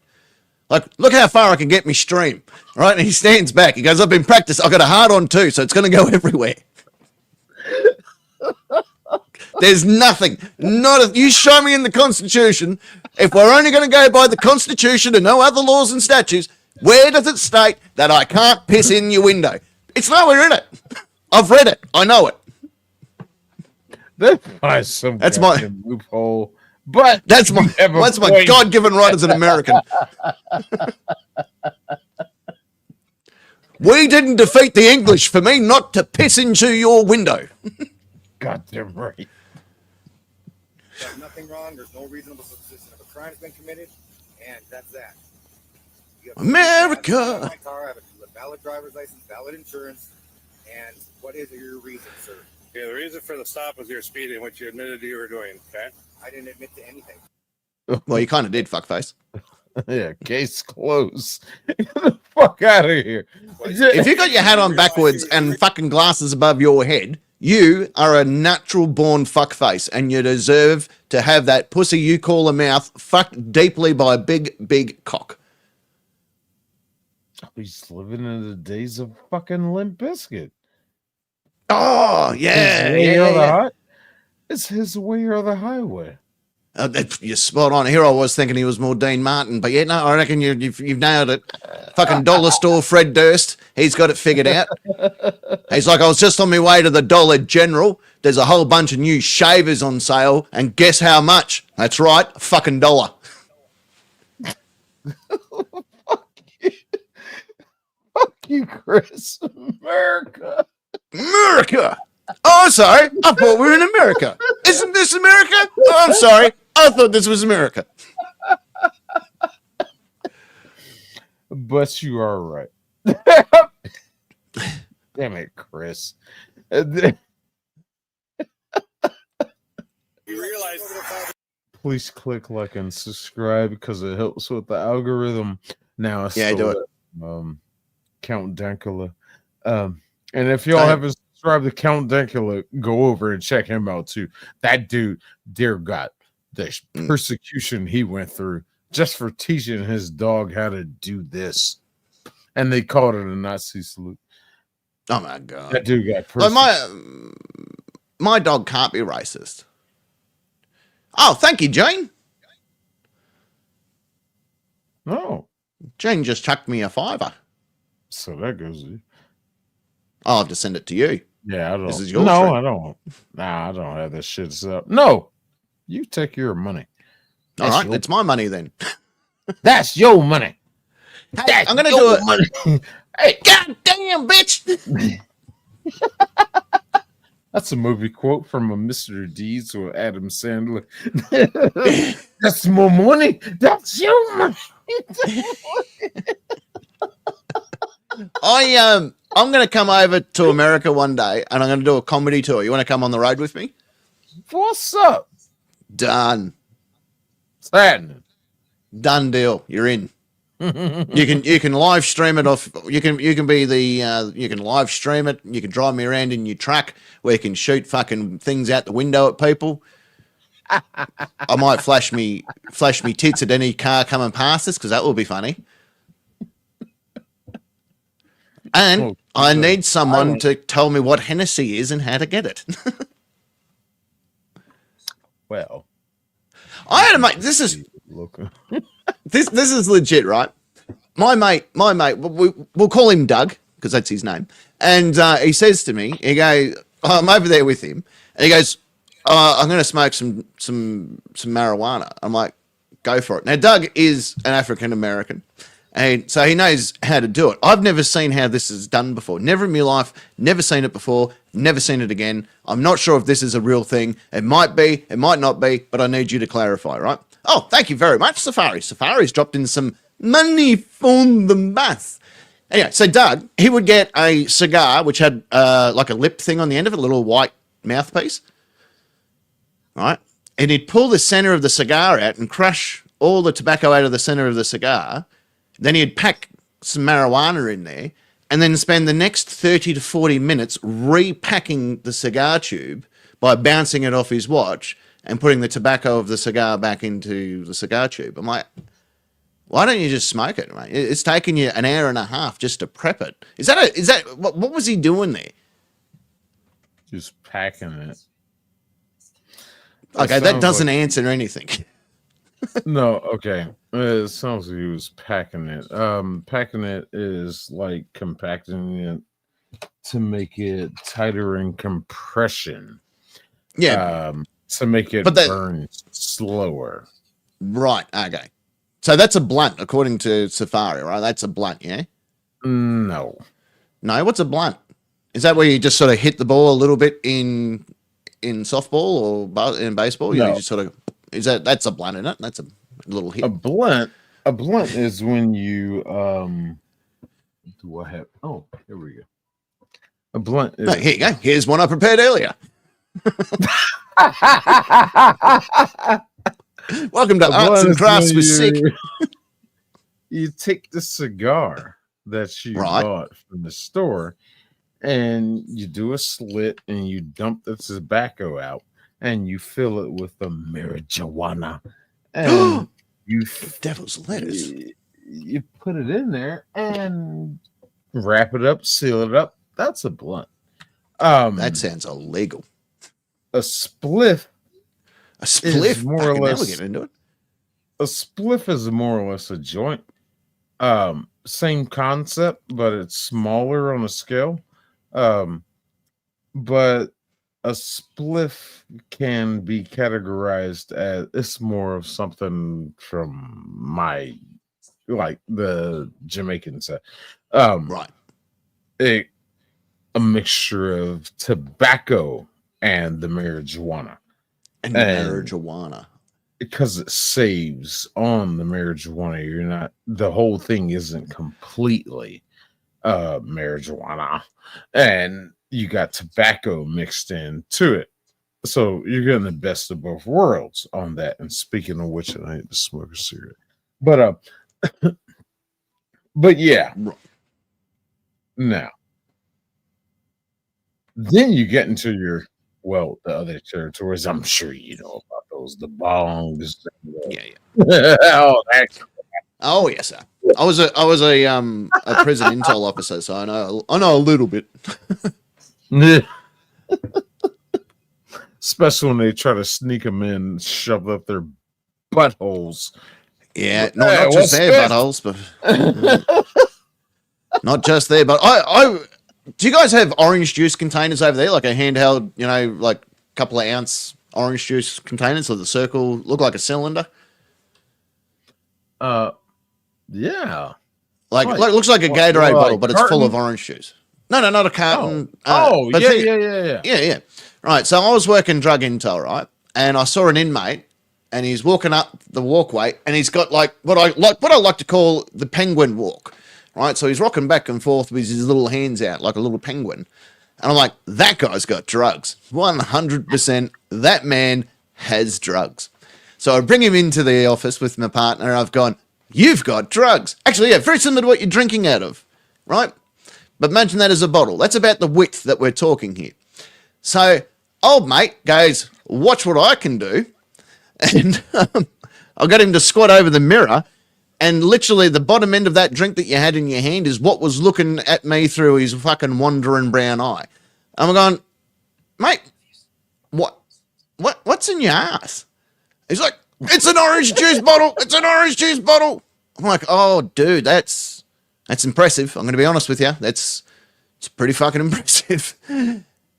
Like, look how far I can get me stream. Right? And he stands back. He goes, I've been practiced. I've got a hard on too, so it's going to go everywhere. There's nothing. You show me in the Constitution. If we're only going to go by the Constitution and no other laws and statutes, where does it state that I can't piss in your window? It's nowhere in it. I've read it. I know it. That's my loophole. But that's my God-given right as an American. We didn't defeat the English for me not to piss into your window. Goddamn right. There's nothing wrong. There's no reasonable suspicion of a crime has been committed, and that's that. America. My car, I have a valid driver's license, valid insurance, and what is your reason, sir? Yeah, the reason for the stop was your speeding, which you admitted you were doing. Okay. I didn't admit to anything. Well, you kind of did, fuckface. Yeah, case closed. Get the fuck out of here. If you got your hat on backwards and fucking glasses above your head, you are a natural born fuckface, and you deserve to have that pussy you call a mouth fucked deeply by a big, big cock. He's living in the days of fucking Limp Bizkit. Oh, yeah. It's his way or the highway. You're spot on. Here I was thinking he was more Dean Martin, but yeah, no, I reckon you've nailed it. Fucking dollar store Fred Durst. He's got it figured out. He's like, I was just on my way to the Dollar General. There's a whole bunch of new shavers on sale, and guess how much? That's right, fucking $1. Fuck you, Chris. America. America. Oh, sorry. I thought we were in America. Isn't this America? Oh, I'm sorry. I thought this was America. But you are right. Damn it, Chris. Please click like and subscribe because it helps with the algorithm. Now I do it. Count Dankula. And if y'all haven't subscribed to Count Dankula, go over and check him out too. That dude, dear God, the persecution he went through just for teaching his dog how to do this. And they called it a Nazi salute. Oh my God. That dude got persecuted. My dog can't be racist. Oh, thank you, Jane. No. Jane just chucked me a $5. So that goes. I'll have to send it to you. Yeah, I don't. This is your no, treat. I don't. Nah, I don't have that shit set up. No, you take your money. All right, it's my money then. That's your money. Hey, I'm gonna do it. Hey, goddamn bitch! That's a movie quote from a Mr. Deeds with Adam Sandler. That's more money. That's your money. I'm gonna come over to America one day, and I'm gonna do a comedy tour. You want to come on the road with me? What's up? Done. What's happening? Done deal. You're in. You can live stream it off. You can be the you can live stream it. You can drive me around in your truck where you can shoot fucking things out the window at people. I might flash me tits at any car coming past us because that will be funny. And I need someone to tell me what Hennessy is and how to get it. Well, I had a mate. This is this is legit, right? My mate. We'll call him Doug because that's his name. And he says to me, he goes, I'm over there with him, and he goes, I'm going to smoke some marijuana. I'm like, go for it. Now, Doug is an African American, and so he knows how to do it. I've never seen how this is done before. Never in my life. Never seen it before. Never seen it again. I'm not sure if this is a real thing. It might be. It might not be. But I need you to clarify, right? Oh, thank you very much, Safari. Safari's dropped in some money for the bus. Anyway, so Doug, he would get a cigar which had like a lip thing on the end of it, a little white mouthpiece. right? And he'd pull the center of the cigar out and crush all the tobacco out of the center of the cigar. Then he'd pack some marijuana in there and then spend the next 30 to 40 minutes repacking the cigar tube by bouncing it off his watch and putting the tobacco of the cigar back into the cigar tube. I'm like, why don't you just smoke it, mate? It's taken you an hour and a half just to prep it. What was he doing there? Just packing it. Okay, that doesn't answer anything. No, okay. It sounds like he was packing it. Packing it is like compacting it to make it tighter in compression. Yeah. To make it burn slower. Right, okay. So that's a blunt, according to Safari, right? That's a blunt, yeah? No. No, what's a blunt? Is that where you just sort of hit the ball a little bit in softball or in baseball? No. You just sort of that's a blunt, isn't it? That's a little hit. A blunt is when you do I have here we go. A blunt is here you go. Here's one I prepared earlier. Welcome to Arts and Crafts with Sick. You take the cigar that you bought from the store and you do a slit and you dump the tobacco out and you fill it with the marijuana. And you devil's lettuce. You put it in there and wrap it up, seal it up. That's a blunt. That sounds illegal. A spliff. A spliff? Is more or less. Now we get into it. A spliff is more or less a joint. Same concept, but it's smaller on a scale. But a spliff can be categorized as it's more of something from the Jamaican side. Right. A mixture of tobacco and the marijuana. And marijuana. Because it saves on the marijuana. The whole thing isn't completely marijuana. And you got tobacco mixed into it. So you're getting the best of both worlds on that. And speaking of which, I need to smoke a cigarette. But yeah. Now, then you get into the other territories. I'm sure you know about those, the bongs. Oh yes, sir. I was a prison intel officer, so I know a little bit. Especially when they try to sneak them in, shove up their buttholes. Yeah, not just their buttholes, but not just there. But I do you guys have orange juice containers over there, like a handheld, like a couple of ounce orange juice containers with a circle, look like a cylinder? Yeah. Like looks like a Gatorade bottle, but it's full of orange juice. No, not a carton. Yeah. Right. So I was working drug intel, right? And I saw an inmate, and he's walking up the walkway, and he's got what I like to call the penguin walk, right? So he's rocking back and forth with his little hands out like a little penguin, and I'm like, that guy's got drugs, 100%. That man has drugs. So I bring him into the office with my partner. I've gone, you've got drugs. Actually, yeah, very similar to what you're drinking out of, right? But imagine that as a bottle. That's about the width that we're talking here. So old mate goes, watch what I can do. And I got him to squat over the mirror, and literally the bottom end of that drink that you had in your hand is what was looking at me through his fucking wandering brown eye. I'm going, mate, what's in your ass? He's like, it's an orange juice bottle. It's an orange juice bottle. I'm like, oh, dude, that's impressive. I'm going to be honest with you. It's pretty fucking impressive.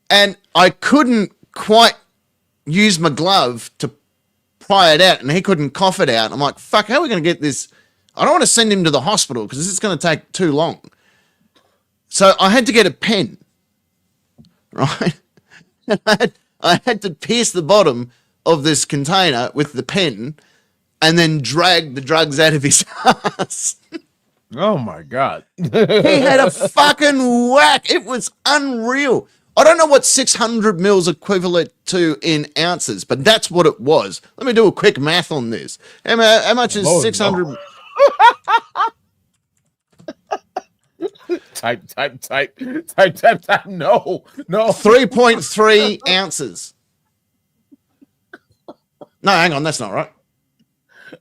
And I couldn't quite use my glove to pry it out, and he couldn't cough it out. I'm like, fuck, how are we going to get this? I don't want to send him to the hospital because this is going to take too long. So I had to get a pen, right? I had to pierce the bottom of this container with the pen and then drag the drugs out of his ass. Oh my God. He had a fucking whack. It was unreal. I don't know what 600 mils equivalent to in ounces, but that's what it was. Let me do a quick math on this. How much is 600? No. Type. No. 3.3 ounces. No, hang on. That's not right.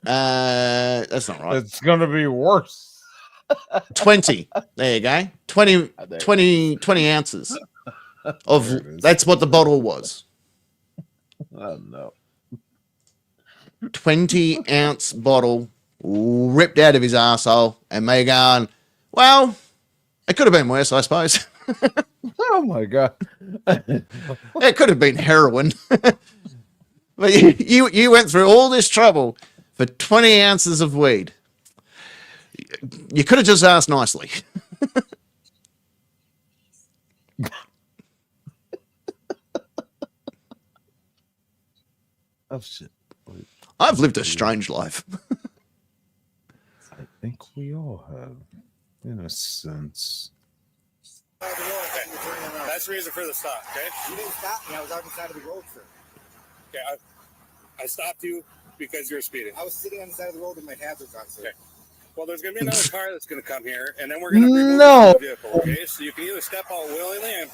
That's not right. It's going to be worse. 20. There you go. 20 ounces. That's what the bottle was. Oh, no. 20-ounce bottle ripped out of his arsehole, and me going, well, it could have been worse, I suppose. Oh, my God. It could have been heroin. But you went through all this trouble for 20 ounces of weed. You could have just asked nicely. Oh, shit. I've lived a strange life. I think we all have, in a sense. That's the reason for the stop, okay? You didn't stop me. I was out the side of the road, sir. Okay, I stopped you because you were speeding. I was sitting on the side of the road with my hazards on, sir. Okay. Well, there's going to be another car that's going to come here, and then we're going to remove No. the vehicle, okay? So you can either step out willingly and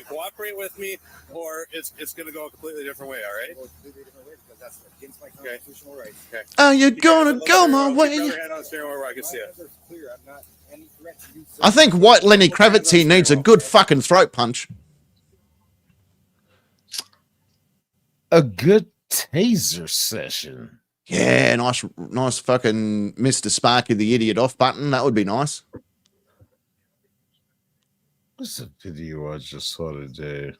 cooperate with me, or it's going to go a completely different way, all right? Well, completely different way because that's against my constitutional rights. Okay. Are you gonna go my way? Keep your hand on the steering wheel where I can see it. Clear. I'm not any threat to you, sir. I think White Lenny Kravitz here needs a good fucking throat punch. A good taser session. Yeah, nice fucking Mr. Sparky the Idiot off button. That would be nice. What's the video I just saw today?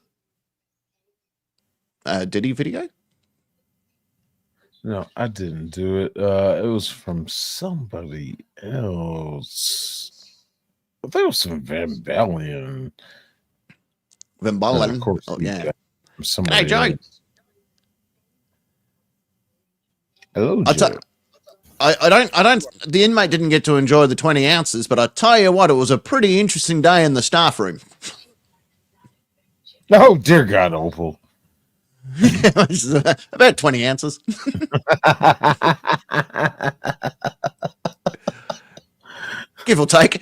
Did he video? No, I didn't do it. It was from somebody else. I think it was from Van Balen. Van Balen? Of course, Oh, yeah. Somebody Hey, Joe. else. Hello, Joe. I don't. The inmate didn't get to enjoy the 20 ounces, but I tell you what, it was a pretty interesting day in the staff room. Oh, dear God, Opal. About 20 ounces. Give or take.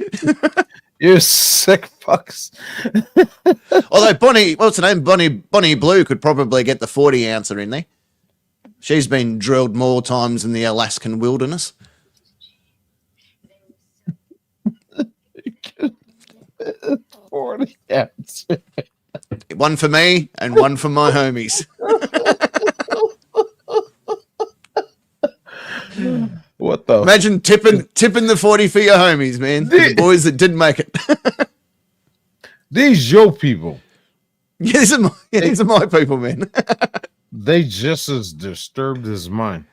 You sick fucks. Although Bonnie, what's her name? Bonnie Blue could probably get the 40 ouncer in there. She's been drilled more times in the Alaskan wilderness. One for me and one for my homies. What the? Imagine tipping the 40 for your homies, man. The boys that didn't make it. These your people. Yeah, these are my people, man. They just as disturbed as mine.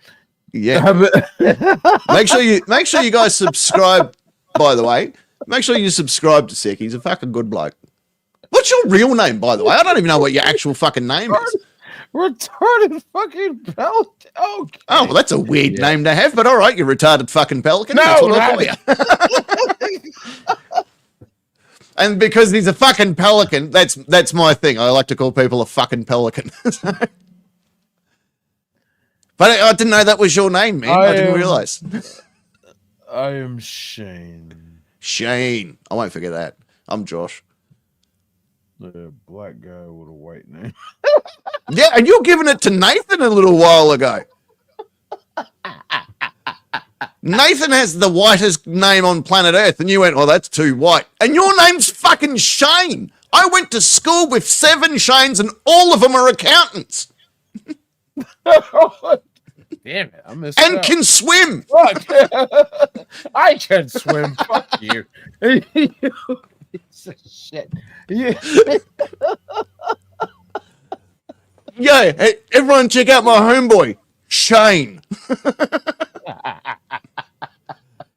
Yeah. make sure you guys subscribe. By the way, make sure you subscribe to Sick. He's a fucking good bloke. What's your real name, by the way? I don't even know what your actual fucking name is. Retarded fucking pelican. Oh, well, that's a weird name to have, but all right, you retarded fucking pelican. That's what I call you. And because he's a fucking pelican, that's my thing. I like to call people a fucking pelican. But I didn't know that was your name, man. I didn't realize. I am Shane. Shane. I won't forget that. I'm Josh. The black guy with a white name. Yeah, and you're giving it to Nathan a little while ago. Nathan has the whitest name on planet Earth, and you went, "Oh, that's too white." And your name's fucking Shane. I went to school with 7 Shanes, and all of them are accountants. Damn it, I missed and out. Can swim. Fuck. I can swim. Fuck you. You piece of shit. Yeah. Yeah, hey, everyone check out my homeboy, Shane.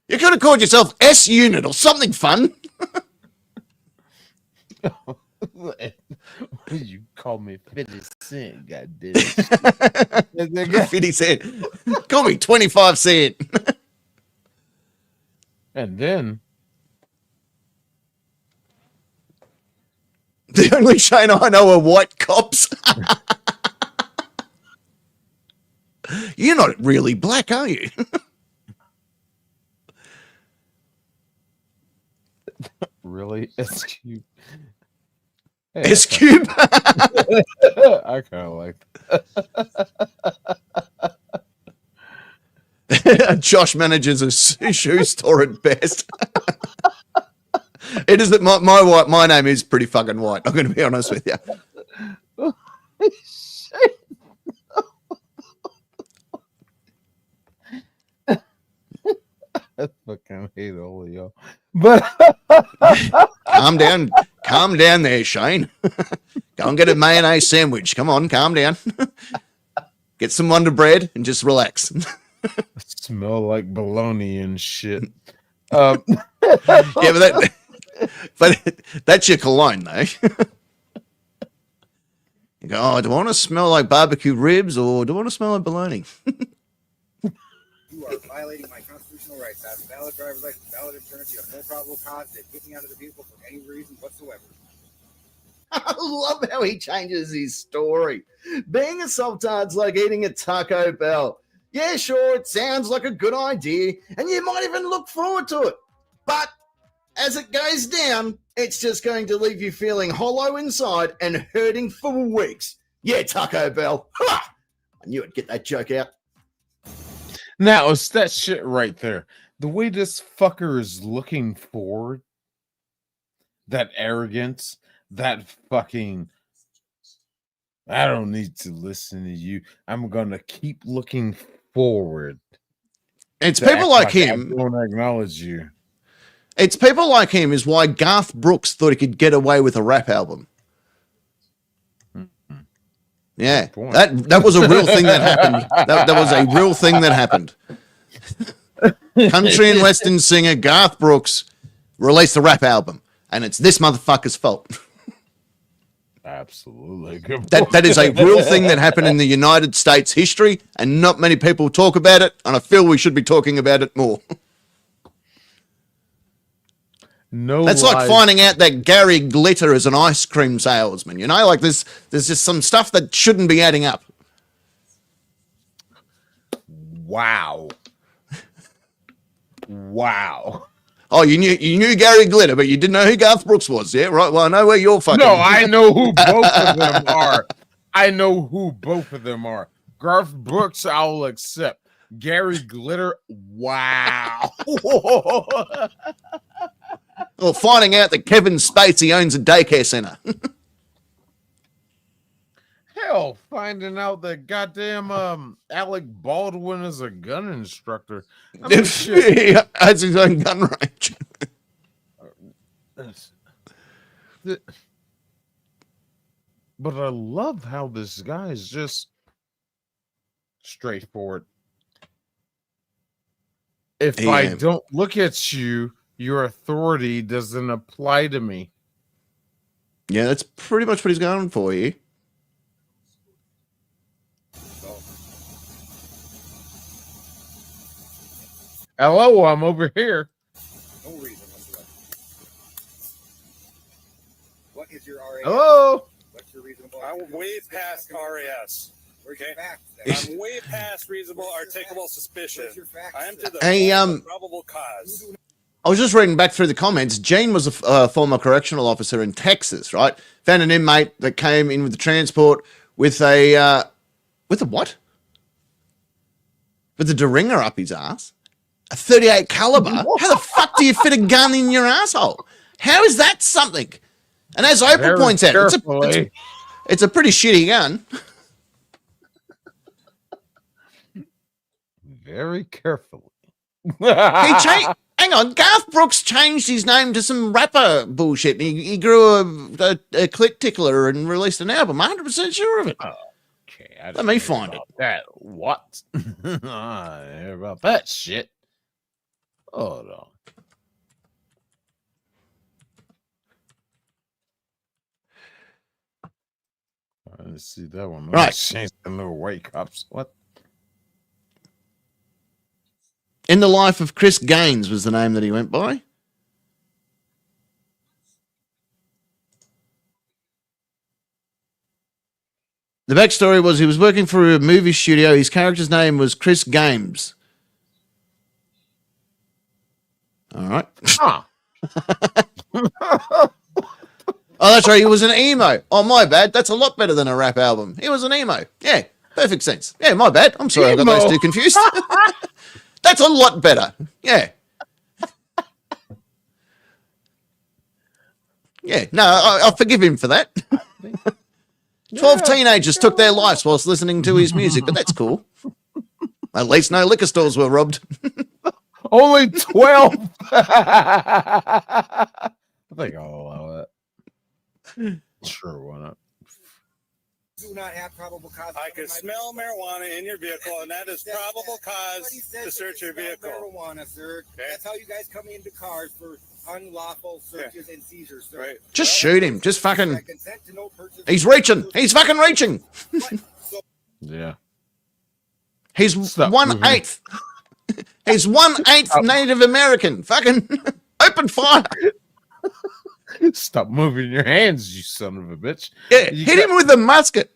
You could have called yourself S-Unit or something fun. You call me 50 Cent, goddamn. 50 Cent. Call me 25 Cent. And then The only Shane I know are white cops. You're not really black, are you? Really? S-Cube. S-Cube? I kind of like that. Josh manages a shoe store at best. It is that my name is pretty fucking white. I'm going to be honest with you. I fucking hate all of y'all. But calm down there, Shane. Go and get a mayonnaise sandwich. Come on, calm down. Get some Wonder Bread and just relax. Smell like bologna and shit. Yeah, but that's your cologne, though. You go, oh, do I want to smell like barbecue ribs or do I want to smell like bologna? You are violating my constitutional rights. I have a valid driver's license, valid insurance. You have no probable cause to get me out of the vehicle for any reason whatsoever. I love how he changes his story. Being a sultan's like eating a Taco Bell. Yeah, sure, it sounds like a good idea, and you might even look forward to it. But as it goes down, it's just going to leave you feeling hollow inside and hurting for weeks. Yeah, Taco Bell. Ha! I knew I'd get that joke out. Now, it's that shit right there. The way this fucker is looking forward, that arrogance, that fucking, I don't need to listen to you. I'm going to keep looking forward. It's people like him. I don't acknowledge you. It's people like him is why Garth Brooks thought he could get away with a rap album. Yeah, that was a real thing that happened. That was a real thing that happened. Country and Western singer Garth Brooks released a rap album, and it's this motherfucker's fault. Absolutely. That is a real thing that happened in the United States history, and not many people talk about it, and I feel we should be talking about it more. No, that's like finding out that Gary Glitter is an ice cream salesman. You know, like there's just some stuff that shouldn't be adding up. Wow. Wow. Oh, you knew Gary Glitter, but you didn't know who Garth Brooks was, yeah? Right. Well, I know where you're fucking. No, I know who both of them are. I know who both of them are. Garth Brooks, I'll accept. Gary Glitter, wow. Well, finding out that Kevin Spacey owns a daycare center. Hell, finding out that goddamn Alec Baldwin is a gun instructor. I mean, shit. He has his own gun range. But I love how this guy is just straightforward. If I don't look at you, your authority doesn't apply to me. Yeah, that's pretty much what he's going for you. Hello, I'm over here. No reason whatsoever. What is your RAS? Hello. What's your reasonable? I'm way past RAS. Okay, I'm way past reasonable articulable suspicion. I am to the probable cause. I was just reading back through the comments. Gene was a former correctional officer in Texas, right? Found an inmate that came in with the transport with a what? With a deringer up his ass. A 38 caliber. How the fuck do you fit a gun in your asshole? How is that something? And as Oprah points out, it's a pretty shitty gun. Very carefully. Hang on, Garth Brooks changed his name to some rapper bullshit. He grew a clit tickler and released an album. I'm 100% sure of it. Okay, Let me find it. That what? I hear about that shit. Hold on. Let's see that one. Right. Change the little white cops. What? In the Life of Chris Gaines was the name that he went by. The backstory was he was working for a movie studio. His character's name was Chris Games. All right. Huh. Oh, that's right. He was an emo. Oh, my bad. That's a lot better than a rap album. He was an emo. Yeah, perfect sense. Yeah, my bad. I'm sorry I got those two confused. That's a lot better. Yeah. Yeah, no, I'll forgive him for that. 12 teenagers took their lives whilst listening to his music, but that's cool. At least no liquor stores were robbed. Only 12. I think I'll allow that. Sure, why not? Do not have probable cause. I can smell marijuana in your vehicle, and that is probable cause to search your vehicle. Marijuana, sir. Okay. That's how you guys come into cars for unlawful searches and seizures, sir. Right. Just shoot him. Just fucking. He's reaching. He's fucking reaching. Yeah. He's 1/8. He's 1/8 Native American. Fucking open fire. Stop moving your hands, you son of a bitch. Yeah, hit him with a musket.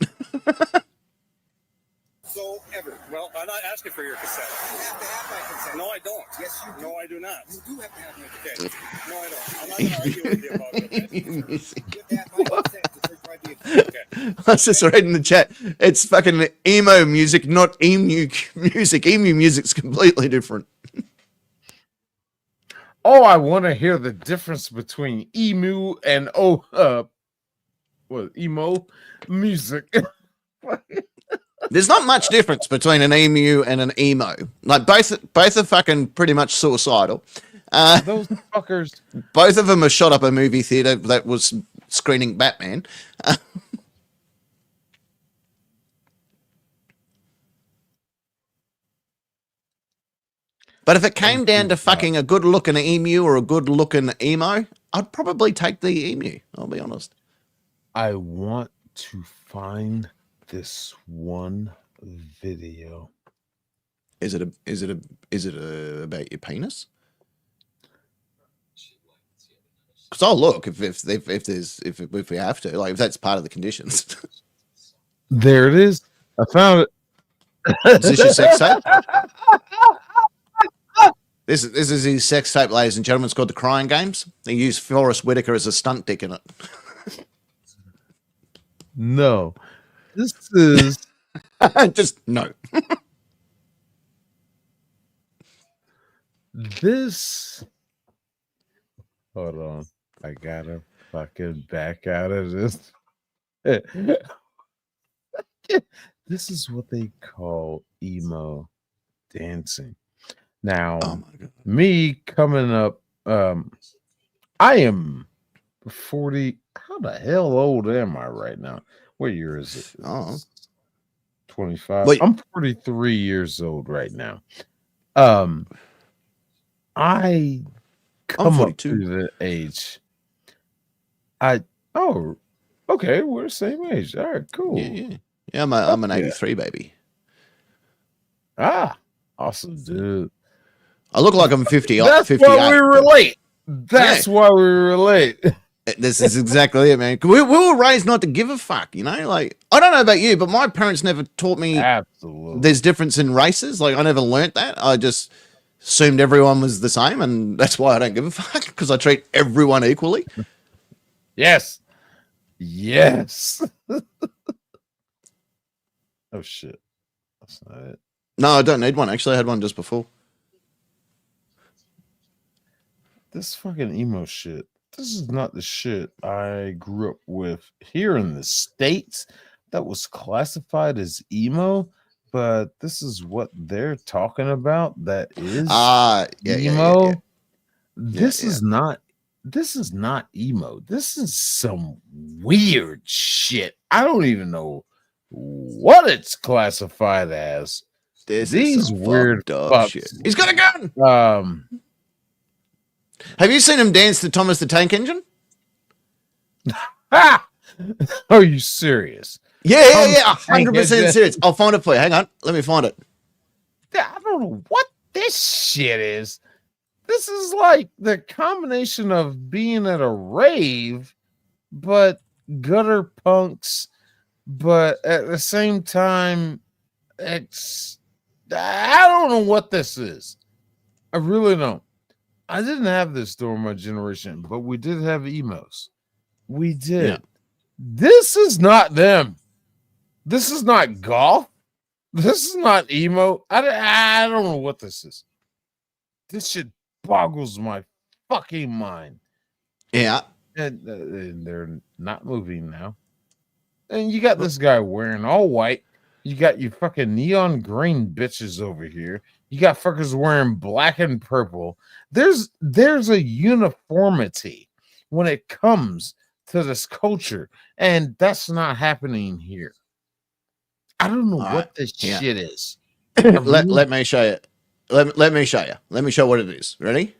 So ever. Well, I'm not asking for your consent. You have to have my consent. No, I don't. Yes, you do. No, I do not. You do have to have my consent. Okay. No, I don't. I'm not going to argue with you about it. You have to have my consent to search my vehicle. Okay. I was just reading the chat. It's fucking emo music, not emu music. Emu music's completely different. Oh, I want to hear the difference between emu and emo music. There's not much difference between an emu and an emo. Like both are fucking pretty much suicidal. Those fuckers. Both of them are shot up a movie theater that was screening Batman. But if it came down to fucking a good-looking emu or a good-looking emo, I'd probably take the emu. I'll be honest. I want to find this one video. Is it about your penis? Because I'll look if we have to, like if that's part of the conditions. There it is. I found it. Is this your sex tape? This is his sex tape, ladies and gentlemen. It's called The Crying Games. They use Forrest Whitaker as a stunt dick in it. No. This is... Just no. This... Hold on. I gotta fucking back out of this. This is what they call emo dancing. Now, me coming up, I am 40. How the hell old am I right now? What year is it? Oh, 25. Wait. I'm 43 years old right now. I come up to the age. Okay, we're the same age. All right, cool. Yeah. I'm an 83 baby. Ah, awesome, dude. I look like I'm 50. That's 58, why we relate. That's why we relate. This is exactly it, man. We were raised not to give a fuck, you know? Like, I don't know about you, but my parents never taught me there's difference in races. Like, I never learnt that. I just assumed everyone was the same, and that's why I don't give a fuck, because I treat everyone equally. Yes. Yes. Oh, shit. That's not it. No, I don't need one. Actually, I had one just before. This fucking emo shit. This is not the shit I grew up with here in the States that was classified as emo, but this is what they're talking about that is emo. Yeah. This is not emo. This is some weird shit. I don't even know what it's classified as. These weird fucks. Shit. He's got a gun. Have you seen him dance to Thomas the Tank Engine? Are you serious? Yeah, 100% serious. I'll find it for you. Hang on, let me find it. I don't know what this shit is. This is like the combination of being at a rave, but gutter punks but at the same time, I don't know what this is. I really don't. I didn't have this during my generation, but we did have emos. We did. Yeah. This is not them. This is not golf. This is not emo. I don't know what this is. This shit boggles my fucking mind. Yeah. And they're not moving now. And you got this guy wearing all white. You got your fucking neon green bitches over here. You got fuckers wearing black and purple. There's a uniformity when it comes to this culture, and that's not happening here. I don't know what this shit is. Let me show you. Let me show you. Let me show what it is. Ready?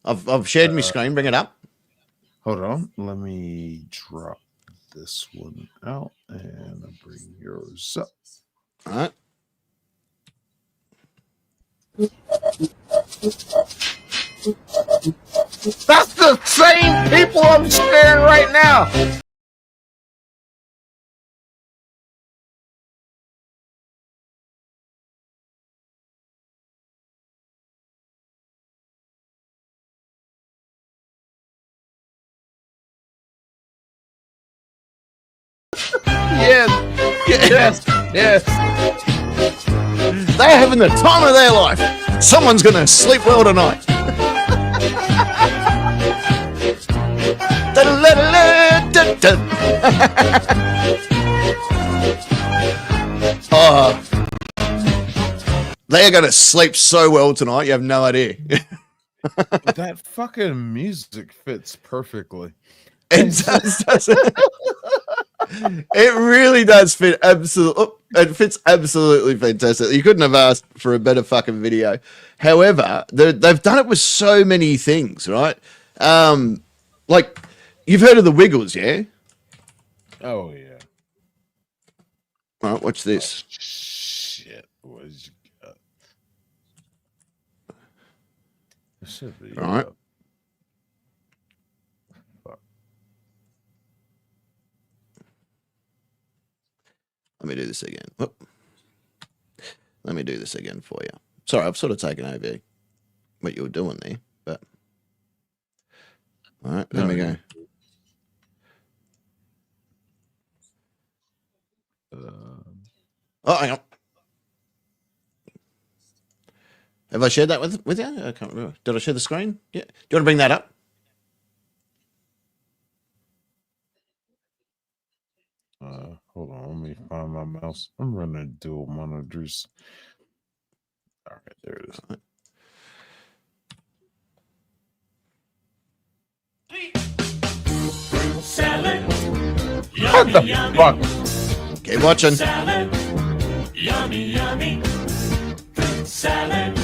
I've shared my screen. Bring it up. Hold on. Let me drop this one out and I'll bring yours up. All right. That's the same people I'm staring right now. Yes. They're having the time of their life. Someone's gonna sleep well tonight. Oh, they are gonna sleep so well tonight. You have no idea. That fucking music fits perfectly. It does, doesn't it? It really does fit absolutely. It fits absolutely fantastic. You couldn't have asked for a better fucking video. However, they've done it with so many things, right? Like you've heard of the Wiggles, yeah? Oh yeah. All right, watch this. Oh, shit, what did you got? This should be all right. Let me do this again. Whoop. Let me do this again for you. Sorry, I've sort of taken over what you were doing there, but all right, there we go. Oh, hang on. Have I shared that with you? I can't remember. Did I share the screen? Yeah. Do you want to bring that up? Hold on, let me find my mouse. I'm running dual monitors. All right, there it is. Salad. What the fuck? Keep watching. Salad. Yummy, yummy. Fruit salad.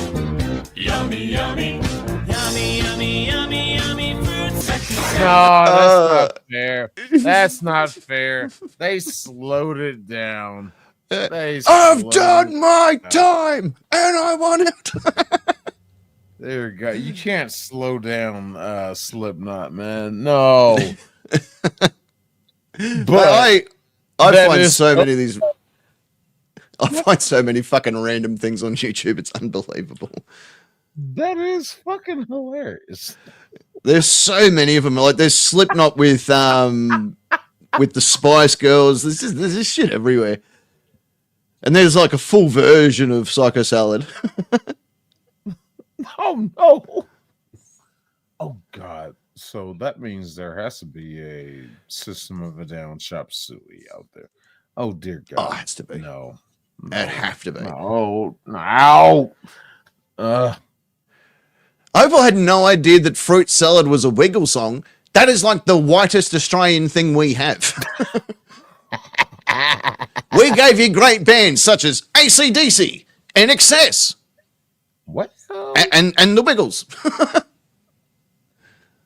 Yummy, yummy. Yummy, yummy, yummy, yummy. Fruit salad. No, that's not fair. That's not fair. They slowed it down. I've done my time, and I want it. There you go. You can't slow down Slipknot, man. No. But I find so many of these. I find so many fucking random things on YouTube. It's unbelievable. That is fucking hilarious. There's so many of them. Like there's Slipknot with the Spice Girls. There's this shit everywhere. And there's like a full version of Psycho Salad. Oh no. Oh god. So that means there has to be a System of a Down Chop Suey out there. Oh dear God. Oh, it has to be. No. It have to be. No. Oval had no idea that Fruit Salad was a Wiggle song. That is like the whitest Australian thing we have. We gave you great bands such as AC/DC and Excess. What? And the Wiggles.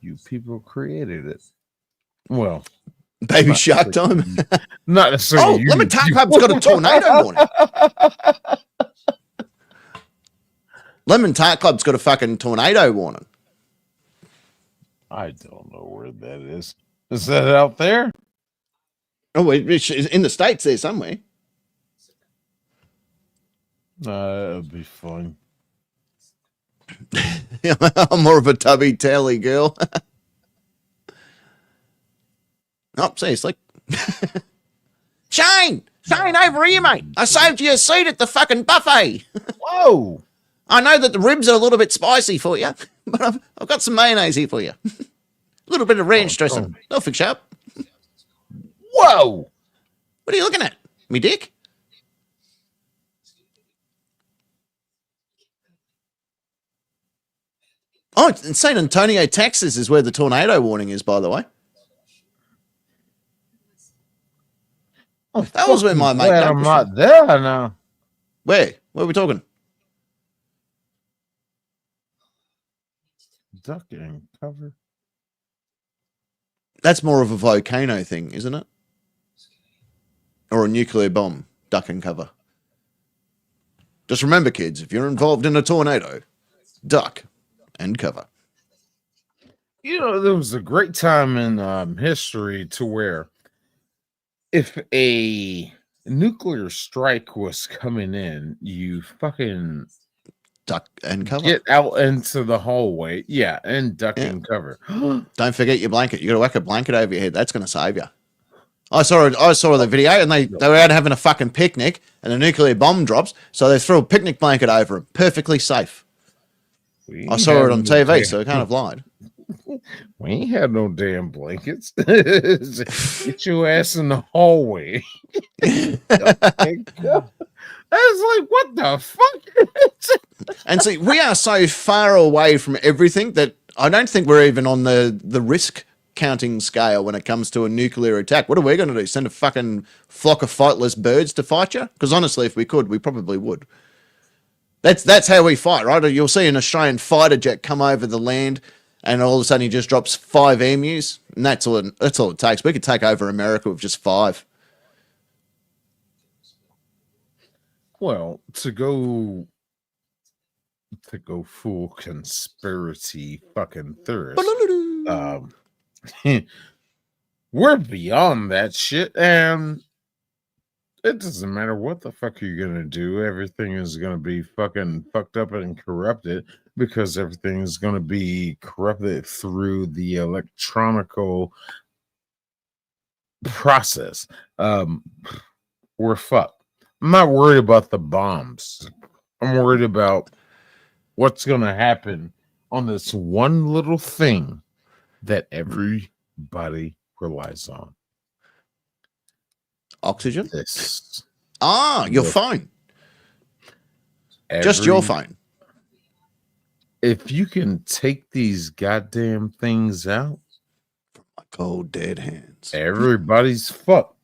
You people created it. Well, Baby Shark time. Not necessarily. Oh, Lemon Tart Club's got a tornado warning. Lemon Tart Club's got a fucking tornado warning. I don't know where that is. Is that out there? Oh, it's in the States there somewhere. It'll be fun. I'm more of a tubby telly girl. Oh, seriously. Shane, over here, mate. I saved you a seat at the fucking buffet. Whoa. I know that the ribs are a little bit spicy for you, but I've got some mayonnaise here for you. A little bit of ranch dressing. They'll fix you up. Whoa. What are you looking at? Me dick? Oh, it's in San Antonio, Texas is where the tornado warning is, by the way. Oh, that was where my mate I'm not there now. Where? Where are we talking? Duck and cover. That's more of a volcano thing, isn't it? Or a nuclear bomb, duck and cover. Just remember, kids, if you're involved in a tornado, duck and cover. You know, there was a great time in history to where if a nuclear strike was coming in, you fucking duck and cover. Get out into the hallway. Yeah, and duck and cover. Don't forget your blanket. You got to whack a blanket over your head. That's going to save you. I saw the video, and they were out having a fucking picnic, and a nuclear bomb drops, so they threw a picnic blanket over it. Perfectly safe. I saw it on TV, so I kind of lied. We ain't had no damn blankets. Get your ass in the hallway. I was like, what the fuck? And see, we are so far away from everything that I don't think we're even on the risk counting scale when it comes to a nuclear attack. What are we going to do? Send a fucking flock of flightless birds to fight you? Because honestly, if we could, we probably would. That's how we fight, right? You'll see an Australian fighter jet come over the land, and all of a sudden he just drops 5 emus, and that's all it takes. We could take over America with just 5. Well, to go full conspiracy fucking theorist, we're beyond that shit, and it doesn't matter what the fuck you're gonna do. Everything is gonna be fucking fucked up and corrupted because everything is gonna be corrupted through the electronical process. We're fucked. I'm not worried about the bombs. I'm worried about what's going to happen on this one little thing that everybody relies on. Oxygen? This. Your phone. Just your phone. If you can take these goddamn things out, my cold dead hands, everybody's fucked.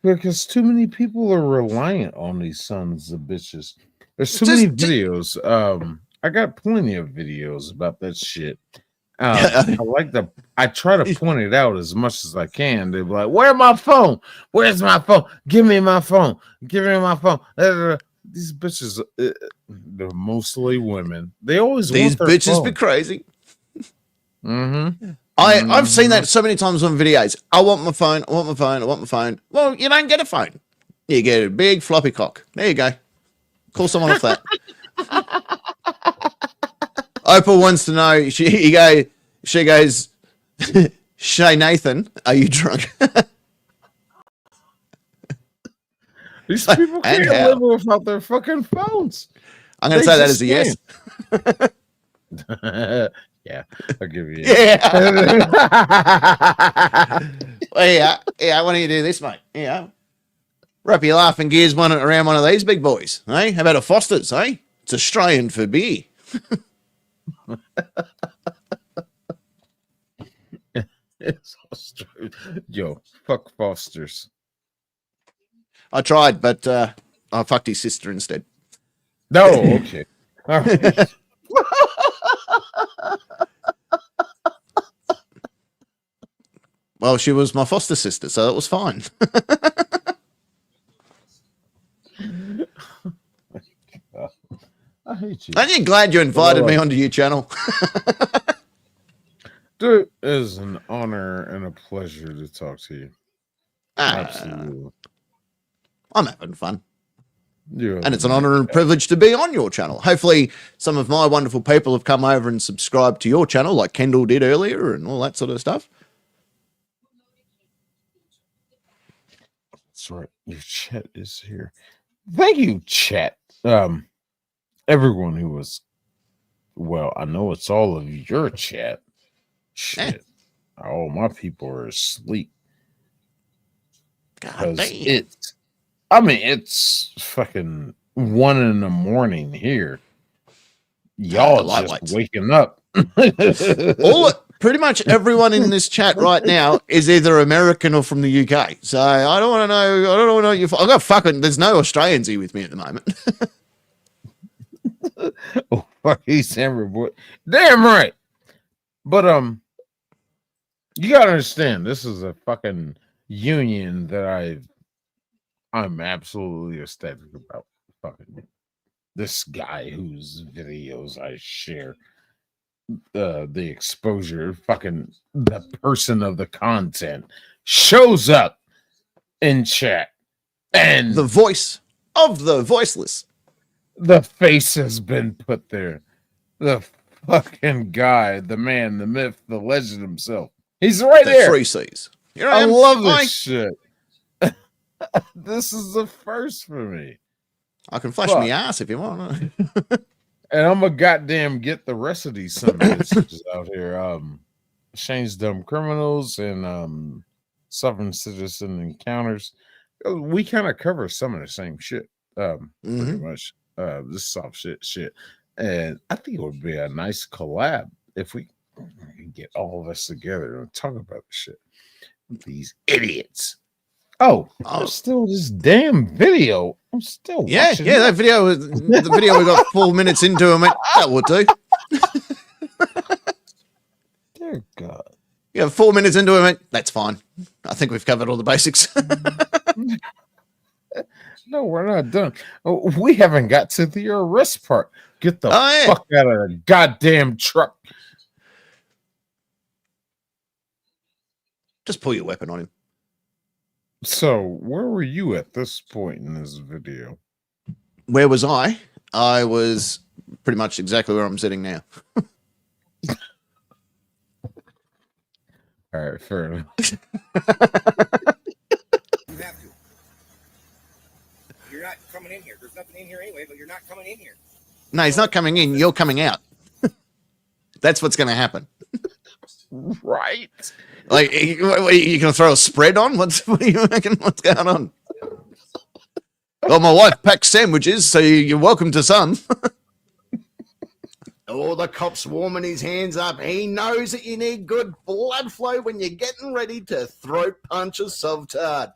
Because too many people are reliant on these sons of bitches. There's too many videos. I got plenty of videos about that shit. I try to point it out as much as I can. They're like, "Where's my phone? Where's my phone? Give me my phone. Give me my phone." These bitches, they're mostly women. They always these want their bitches phone. be crazy. Mm-hmm. I've seen that so many times on videos. I want my phone. I want my phone. I want my phone. Well, you don't get a phone. You get a big floppy cock. There you go. Call someone off that. Oprah wants to know. She goes. Shay Nathan, are you drunk? These people can't live without their fucking phones. I'm going to say that as a yes. Yeah, I'll give you. Yeah. Well, yeah. Why don't you do this, mate? Yeah. Wrap your laughing gears around one of these big boys, eh? How about a Foster's, eh? It's Australian for beer. It's Australian. Yo, fuck Foster's. I tried, but I fucked his sister instead. No, okay. All right. Well, she was my foster sister, so it was fine. I hate you. Aren't you glad you invited me onto your channel? Dude, it is an honor and a pleasure to talk to you. Absolutely. I'm having fun. Yeah, And it's an honor and privilege to be on your channel. Hopefully, some of my wonderful people have come over and subscribed to your channel, like Kendall did earlier, and all that sort of stuff. That's right. Your chat is here. Thank you, chat. Everyone who was, well, I know it's all of your chat. Shit. All my people are asleep. God damn. It's fucking 1 a.m. here. Y'all just waking up. Pretty much everyone in this chat right now is either American or from the UK. So I don't want to know. I don't know. I got fucking. There's no Australians here with me at the moment. Oh, fuck, he's boy. Damn right. But you gotta understand, this is a fucking union that I'm absolutely ecstatic about. Fucking this guy whose videos I share, the exposure, fucking the person of the content shows up in chat, and the voice of the voiceless. The face has been put there. The fucking guy, the man, the myth, the legend himself. He's right there. Free C's. I love this shit. This is the first for me. I can flash me ass if you want. And I'm a goddamn get the rest of these some bitches out here. Shane's Dumb Criminals and Sovereign Citizen Encounters. We kind of cover some of the same shit. Pretty much. This soft shit. And I think it would be a nice collab if we get all of us together and talk about the shit. These idiots. Oh, there's still this damn video. I'm still watching. Yeah, that video. The video we got 4 minutes into, and went, that would do. Dear God. Yeah, 4 minutes into it, went, that's fine. I think we've covered all the basics. No, we're not done. We haven't got to the arrest part. Get the fuck out of the goddamn truck. Just pull your weapon on him. So, where were you at this point in this video? Where was I? I was pretty much exactly where I'm sitting now. All right, fair enough. You have to. You're not coming in here. There's nothing in here anyway, but you're not coming in here. No, he's not coming in. You're coming out. That's what's going to happen. Right. Like, you going to throw a spread on? What are you reckon? What's going on? Well, my wife packs sandwiches, so you're welcome to some. Oh, the cop's warming his hands up. He knows that you need good blood flow when you're getting ready to throat punch a sovtard.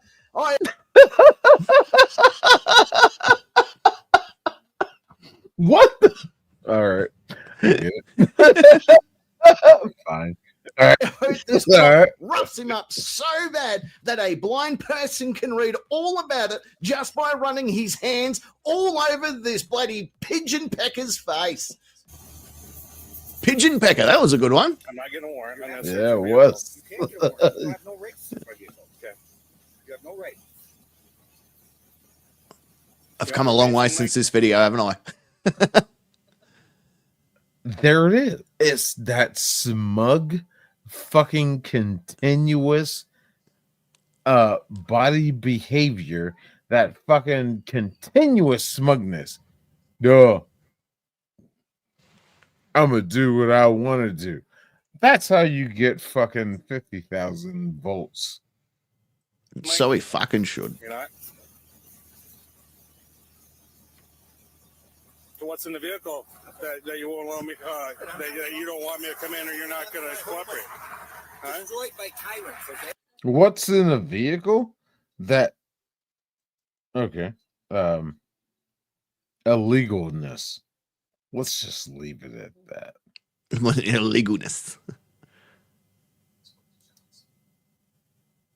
What? All right. Fine. All right. This All roughs him up so bad that a blind person can read all about it just by running his hands all over this bloody pigeon pecker's face. Pigeon pecker, that was a good one. I'm not getting a warrant. Yeah, it was. You can't get a warrant. You have no right to search my vehicle. Okay. You have no right. I've come a long way since this video, haven't I? There it is. It's that smug, fucking continuous body behavior, that fucking continuous smugness. Duh. I'm gonna do what I want to do. That's how you get fucking 50,000 volts. So he fucking should. You're not. So what's in the vehicle that you won't allow me? That you don't want me to come in, or you're not going to cooperate? Huh? Destroyed by tyrants. Okay. What's in a vehicle that? Okay. Illegalness. Let's just leave it at that. Illegalness.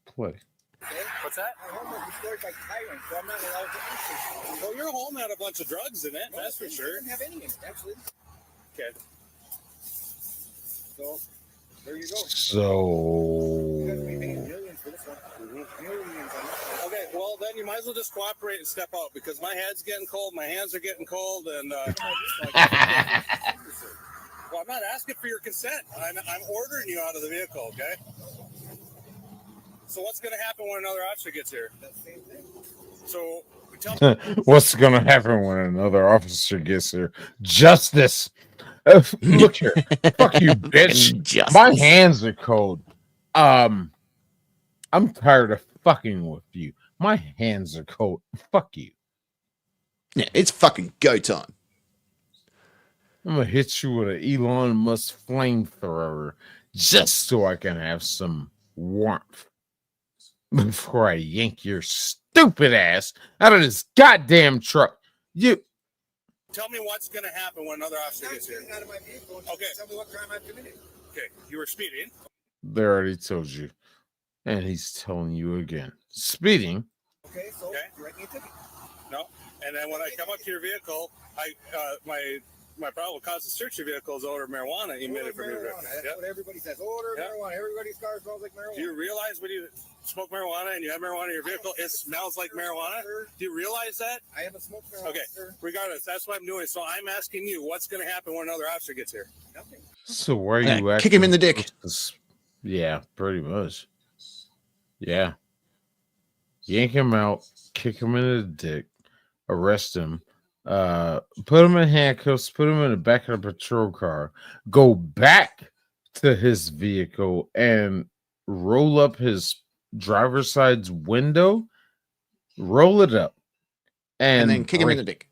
Play. What's that? My home was destroyed by tyrants, so I'm not allowed to enter. Well, your home had a bunch of drugs in it, No, that's for it sure. didn't have any in it, actually. Okay. So, there you go. So. You guys will be paying millions for this Okay, well then you might as well just cooperate and step out because my head's getting cold, my hands are getting cold, and well, I'm not asking for your consent. I'm ordering you out of the vehicle, okay? So what's going to happen when another officer gets here? So tell me. What's gonna happen when another officer gets here? Justice. Look here. Fuck you, bitch. Justice. My hands are cold. I'm tired of fucking with you. My hands are cold. Fuck you. Yeah, it's fucking go time. I'm gonna hit you with an Elon Musk flamethrower just so I can have some warmth before I yank your stupid ass out of this goddamn truck. You Tell me what's going to happen when another officer gets here. Out of my vehicle. Okay. Tell me what crime I've committed. Okay, you were speeding. They already told you. And he's telling you again. Speeding. Okay, so you write me a ticket. No. And then when I come up to your vehicle, my probable cause to search your vehicle is odor of marijuana emitted from your vehicle. That's what everybody says. Odor of marijuana. Everybody's car smells like marijuana. Do you realize when you smoke marijuana and you have marijuana in your vehicle, it smells like marijuana? Do you realize that? I haven't smoked marijuana, Okay. sir. Regardless, that's what I'm doing. So I'm asking you, what's going to happen when another officer gets here? Nothing. So where are you at? Kick him in the dick. Yeah, pretty much. Yeah. Yank him out, kick him in the dick, arrest him, put him in handcuffs, put him in the back of the patrol car, go back to his vehicle and roll up his driver's side's window, roll it up, and then kick him in the dick.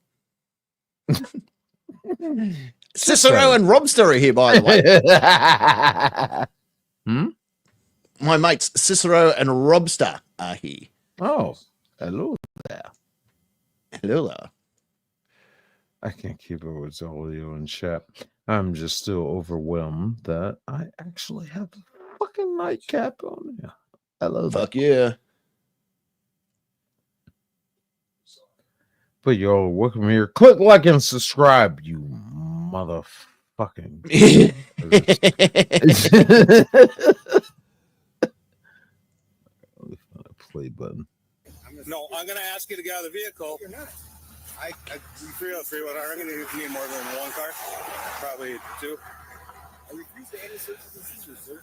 Cicero and Robster are here, by the way. My mates Cicero and Robster are here. Oh, hello there. Hello there. I can't keep up with audio and chat. I'm just still overwhelmed that I actually have a fucking nightcap on here. Hello there. Fuck yeah. But y'all, welcome here. Click like and subscribe, you motherfucking. Play button. No, I'm going to ask you to get out of the vehicle. You're not. I 303 1. I'm going to need more than one car, probably two. I refuse to any searches and seizures, sir.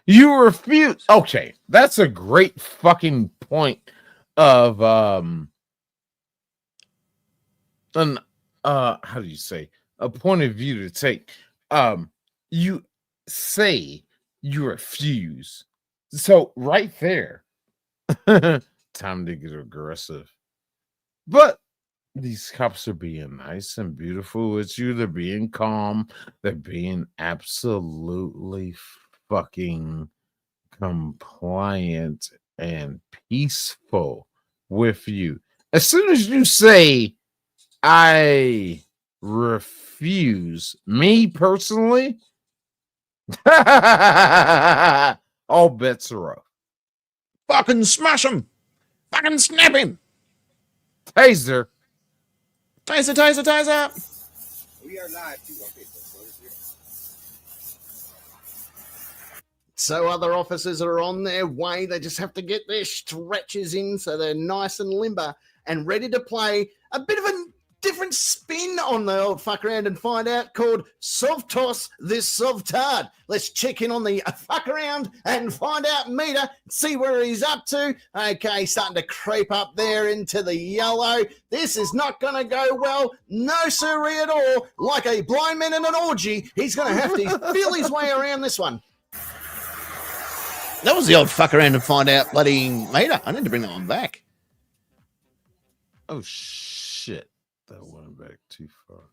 You refuse. Okay, that's a great fucking point of how do you say, a point of view to take. You say you refuse, so right there, time to get aggressive. But these cops are being nice and beautiful with you. They're being calm. They're being absolutely fucking compliant and peaceful with you. As soon as you say, I refuse, me personally, all bets are off. Fucking smash him. Fucking snap him. Taser. Taser, taser, taser. We are live too on Facebook. So other officers are on their way. They just have to get their stretchers in so they're nice and limber and ready to play a bit of a different spin on the old fuck around and find out, called Sov Toss This Sovtard. Let's check in on the fuck around and find out meter, see where he's up to. Okay, starting to creep up there into the yellow. This is not going to go well. No siree at all. Like a blind man in an orgy, he's going to have to feel his way around this one. That was the old fuck around and find out bloody meter. I need to bring that one back. Oh, shit. That went back too far.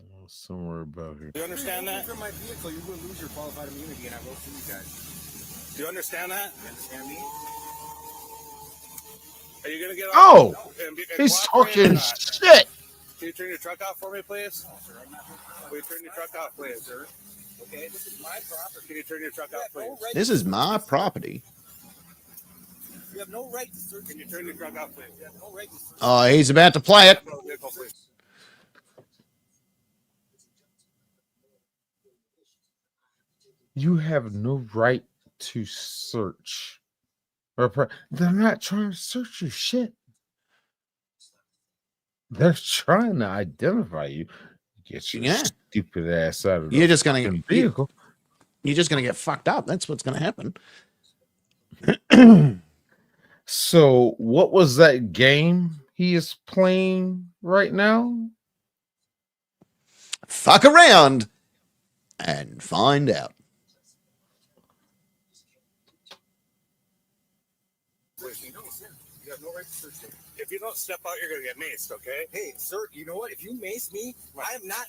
Oh, somewhere about here. Do you understand that? From my vehicle, you will lose your qualified immunity, and I will sue you guys. Do you understand that? You understand me? Are you gonna get off? Oh, and he's cooperate or talking not? shit. Can you turn your truck off for me, please? Will you turn your truck off, please? Sir? Okay, this is my property. Can you turn your truck off, please? This is my property. You have no right to search. Can you turn your truck off, please? You have no right to search. Oh, he's about to play it. You have no right to search. They're not trying to search your shit. They're trying to identify you. Get your stupid ass out of the You're just gonna vehicle. You're just gonna get fucked up. That's what's gonna happen. So, what was that game he is playing right now? Fuck around and find out. If you don't step out, you're gonna get maced, okay? Hey, sir, you know what? If you mace me, I am not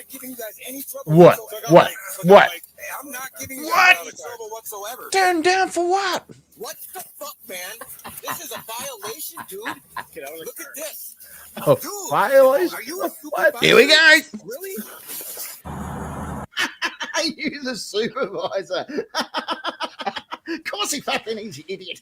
giving you guys any trouble. What? Whatsoever. What? Hey, I'm not giving you guys any trouble whatsoever. Turn down for what? What the fuck, man? This is a violation, dude. Look at this. A Dude, violation? are you a supervisor? Here we go. Really? You the supervisor. Of course he fucking is, you idiot.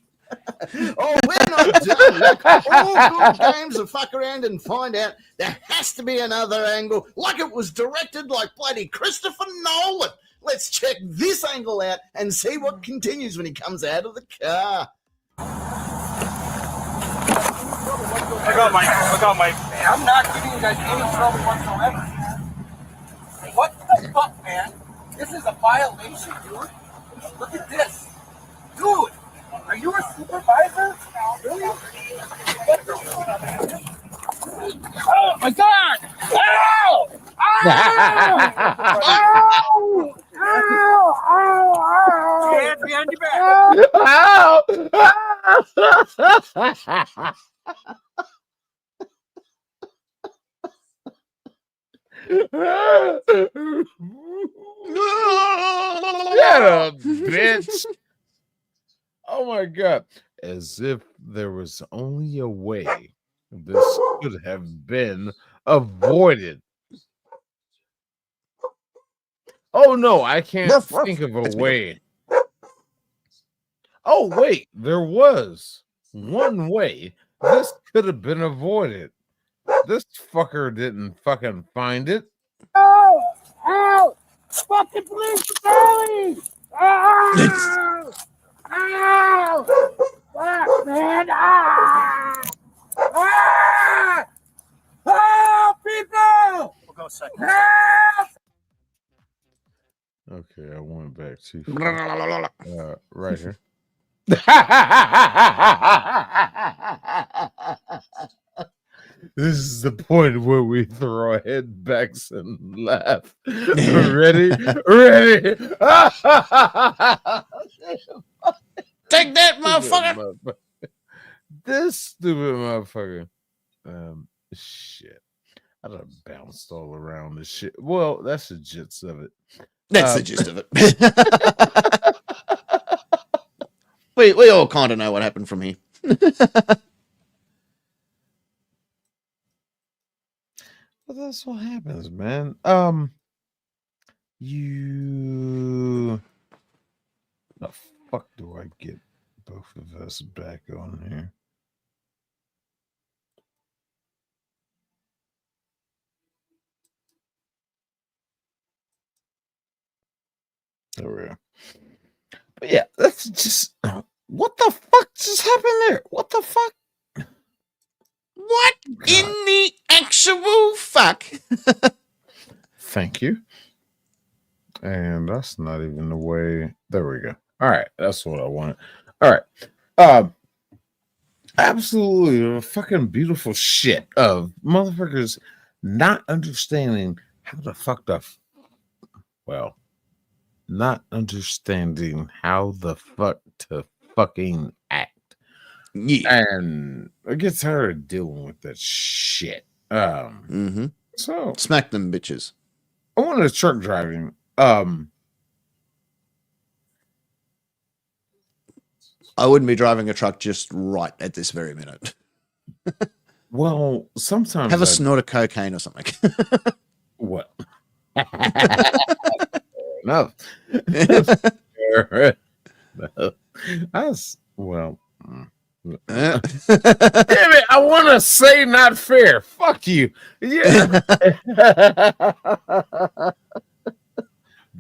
Oh, we're not done. Like all good games of fuck around and find out, there has to be another angle, like it was directed like bloody Christopher Nolan. Let's check this angle out and see what continues when he comes out of the car. Look out, Mike. Look out, Mike. Hey, I'm not giving you guys any trouble whatsoever. What the fuck, man? This is a violation, dude. Look at this. Dude, are you a supervisor? Really? Oh, my God! Ow! Ow! Ow! Ow! Hands behind your back. Shut up, bitch. Oh my God. As if there was only a way this could have been avoided. Oh no, I can't think of a way. Oh wait, there was one way this could have been avoided. This fucker didn't fucking find it. Ow! Ow! Fucking police brutality! Ow! Ow! Fuck, man! Ah! Ah! Help, people! We'll go second. Help! Okay, I went back to right here. This is the point where we throw our head backs and laugh. Ready? Ready? Take that, motherfucker! This stupid motherfucker. Shit. I done bounced all around this shit. Well, that's the gist of it. That's the gist of it. we all kind of know what happened from here. Well, that's what happens, man. You. The fuck do I get both of us back on here? There we go. But yeah, that's just. What the fuck just happened there? What the fuck? What in the actual fuck? Thank you. And that's not even the way. There we go. All right, that's what I wanted. All right. Absolutely fucking beautiful shit of motherfuckers not understanding how the fuck not understanding how the fuck to fucking act. Yeah. And I get tired of dealing with that shit. So smack them bitches. I went to truck driving. I wouldn't be driving a truck just right at this very minute. Well, sometimes have a snort of cocaine or something. What? Enough. That's well. Damn it! I want to say not fair. Fuck you. Yeah.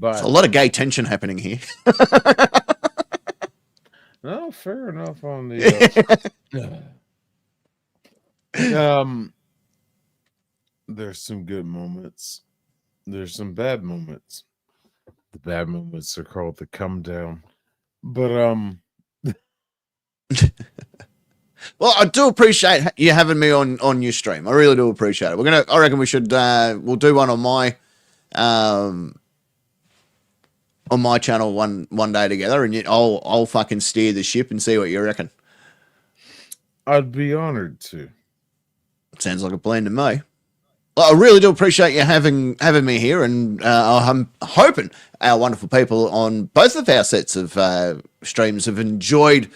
But there's a lot of gay tension happening here. No, fair enough on the. There's some good moments. There's some bad moments. The bad moments are called the come down. But Well, I do appreciate you having me on your stream. I really do appreciate it. I reckon we should. We'll do one on my channel one day together, and I'll fucking steer the ship and see what you reckon. I'd be honored to. Sounds like a plan to me. Well, I really do appreciate you having me here, and I'm hoping our wonderful people on both of our sets of streams have enjoyed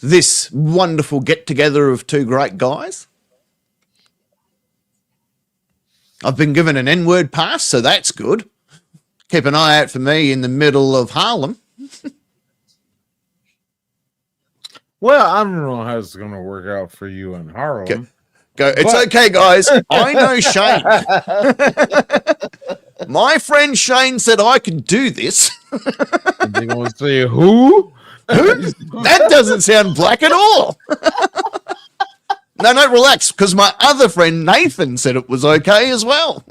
this wonderful get-together of two great guys. I've been given an N-word pass, so that's good. Keep an eye out for me in the middle of Harlem. Well, I don't know how it's going to work out for you in Harlem. It's okay, guys. I know Shane. My friend Shane said I could do this. And they're going to say, who? That doesn't sound black at all. No, relax, because my other friend Nathan said it was okay as well.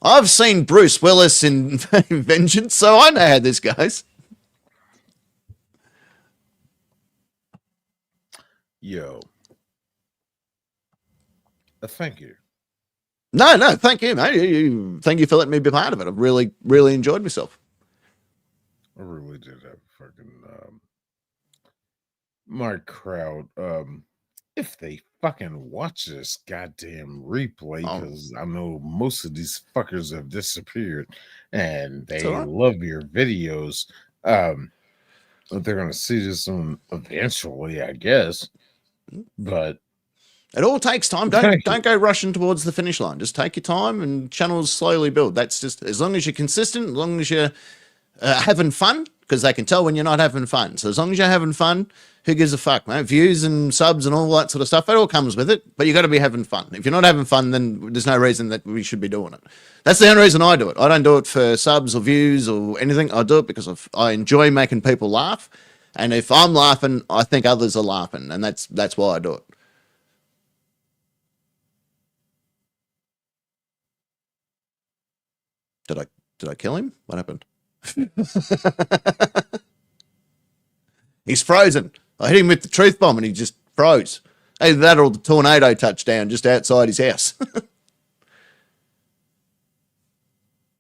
I've seen Bruce Willis in Vengeance, so I know how this goes. Yo. Thank you. No, thank you, mate. Thank you for letting me be part of it. I've really, really enjoyed myself. I really did have fucking my crowd. If they fucking watch this goddamn replay, because I know most of these fuckers have disappeared and they love your videos. They're gonna see this one eventually, I guess. But it all takes time. Don't go rushing towards the finish line. Just take your time and channels slowly build. That's just as long as you're consistent, as long as you're having fun, because they can tell when you're not having fun. So as long as you're having fun, who gives a fuck, mate? Views and subs and all that sort of stuff, it all comes with it, but you got to be having fun. If you're not having fun, then there's no reason that we should be doing it. That's the only reason I do it. I don't do it for subs or views or anything. I do it because I enjoy making people laugh. And if I'm laughing, I think others are laughing. And that's why I do it. Did I kill him? What happened? He's frozen. I hit him with the truth bomb and he just froze. Either that or the tornado touchdown just outside his house.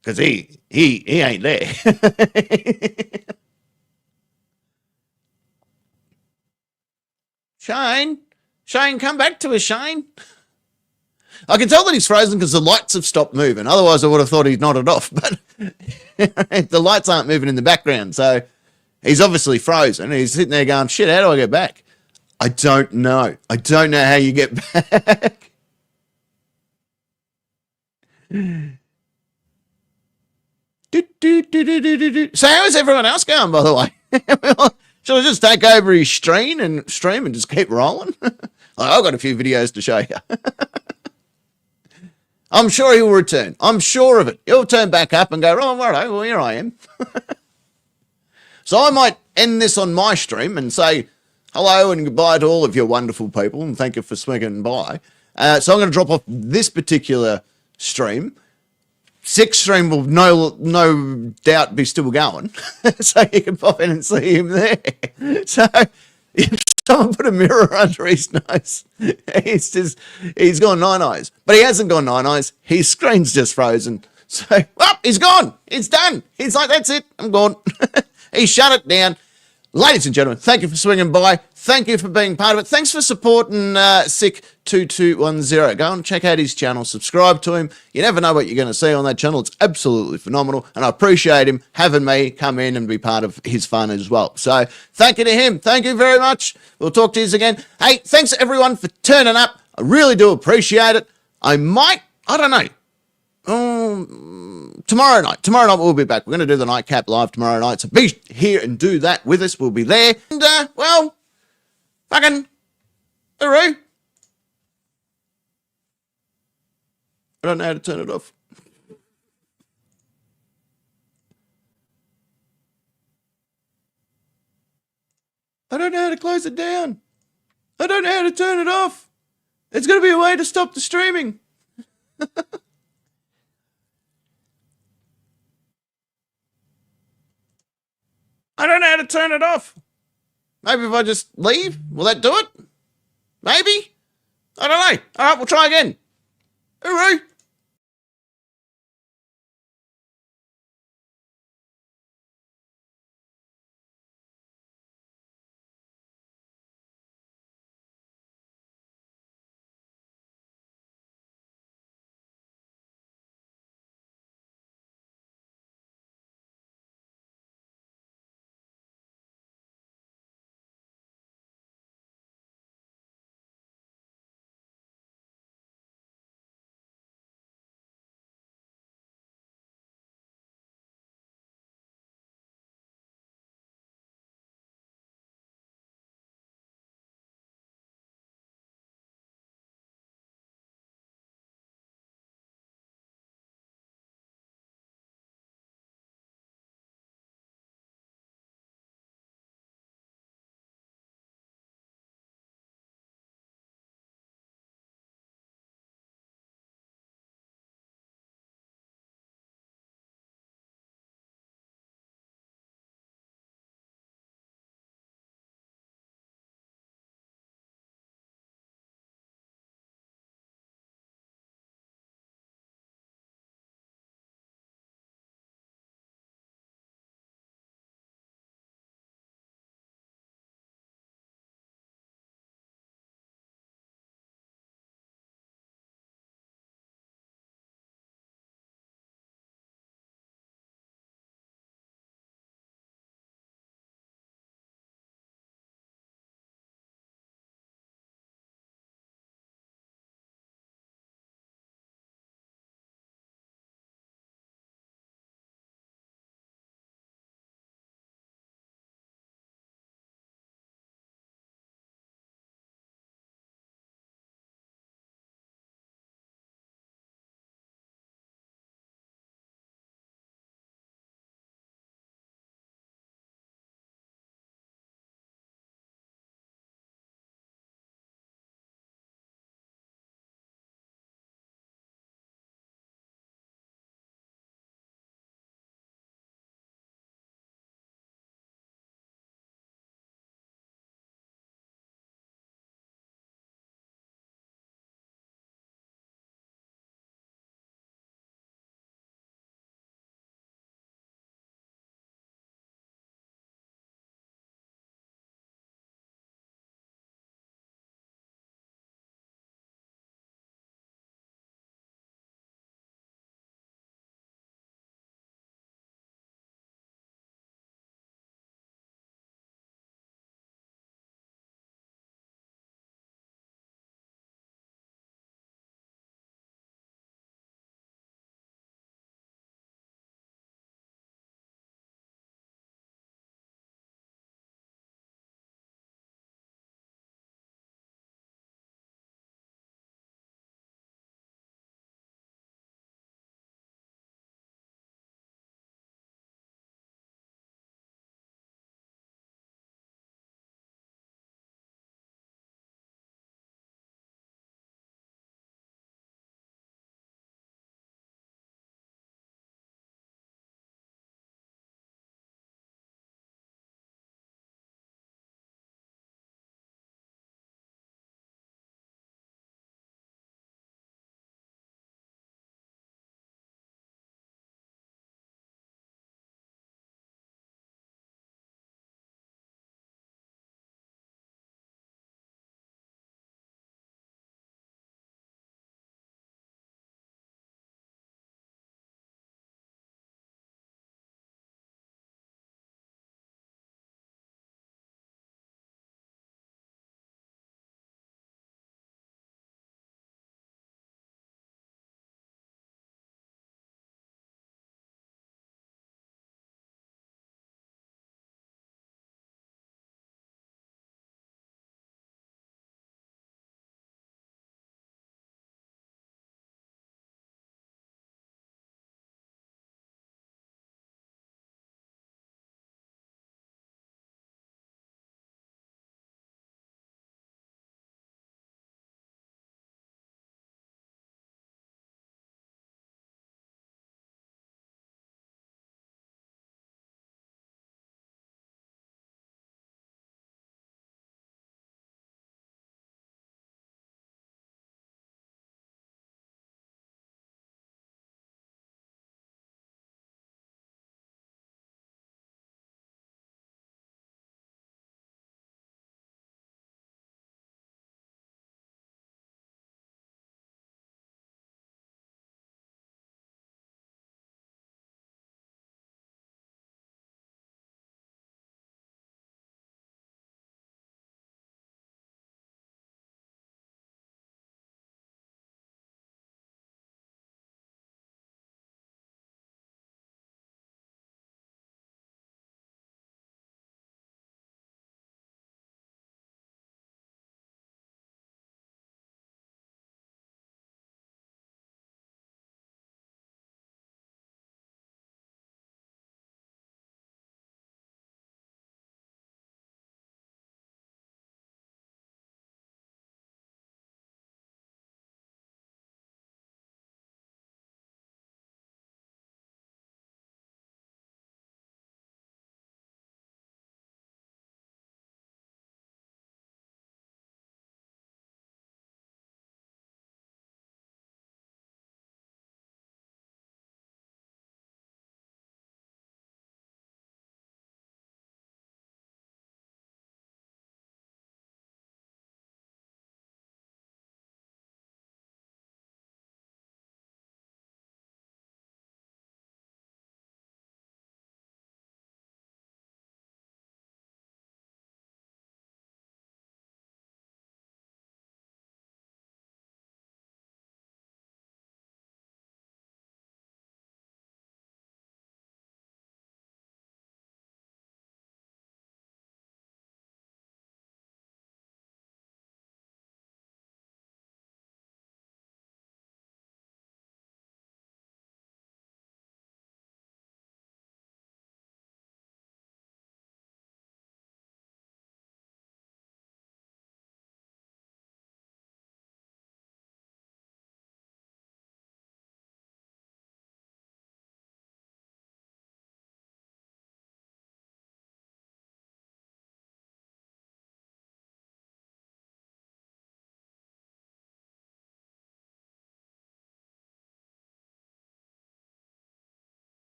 Because he ain't there. Shane, come back to us, Shane. I can tell that he's frozen because the lights have stopped moving. Otherwise, I would have thought he'd nodded off. But the lights aren't moving in the background, so he's obviously frozen. He's sitting there going, shit, how do I get back? I don't know. I don't know how you get back. So how is everyone else going, by the way? Shall I just take over his stream and just keep rolling? I've got a few videos to show you. I'm sure he will return. I'm sure of it. He'll turn back up and go, oh, right, well, here I am. So I might end this on my stream and say hello and goodbye to all of your wonderful people and thank you for swinging by. So I'm going to drop off this particular stream. Sick stream will no doubt be still going. So you can pop in and see him there. So if someone put a mirror under his nose, he's gone nine eyes. But he hasn't gone nine eyes. His screen's just frozen. So, he's gone. It's done. He's like, that's it. I'm gone. He shut it down. Ladies and gentlemen, thank you for swinging by. Thank you for being part of it. Thanks for supporting Sick2210. Go and check out his channel. Subscribe to him. You never know what you're going to see on that channel. It's absolutely phenomenal. And I appreciate him having me come in and be part of his fun as well. So thank you to him. Thank you very much. We'll talk to you again. Hey, thanks everyone for turning up. I really do appreciate it. I don't know. Tomorrow night we'll be back. We're going to do the nightcap live tomorrow night, so be here and do that with us. We'll be there. And fucking hooroo. I don't know how to turn it off. I don't know how to close it down. I don't know how to turn it off. There's got to be a way to stop the streaming. I don't know how to turn it off. Maybe if I just leave, will that do it? Maybe? I don't know. All right, we'll try again. Hooray!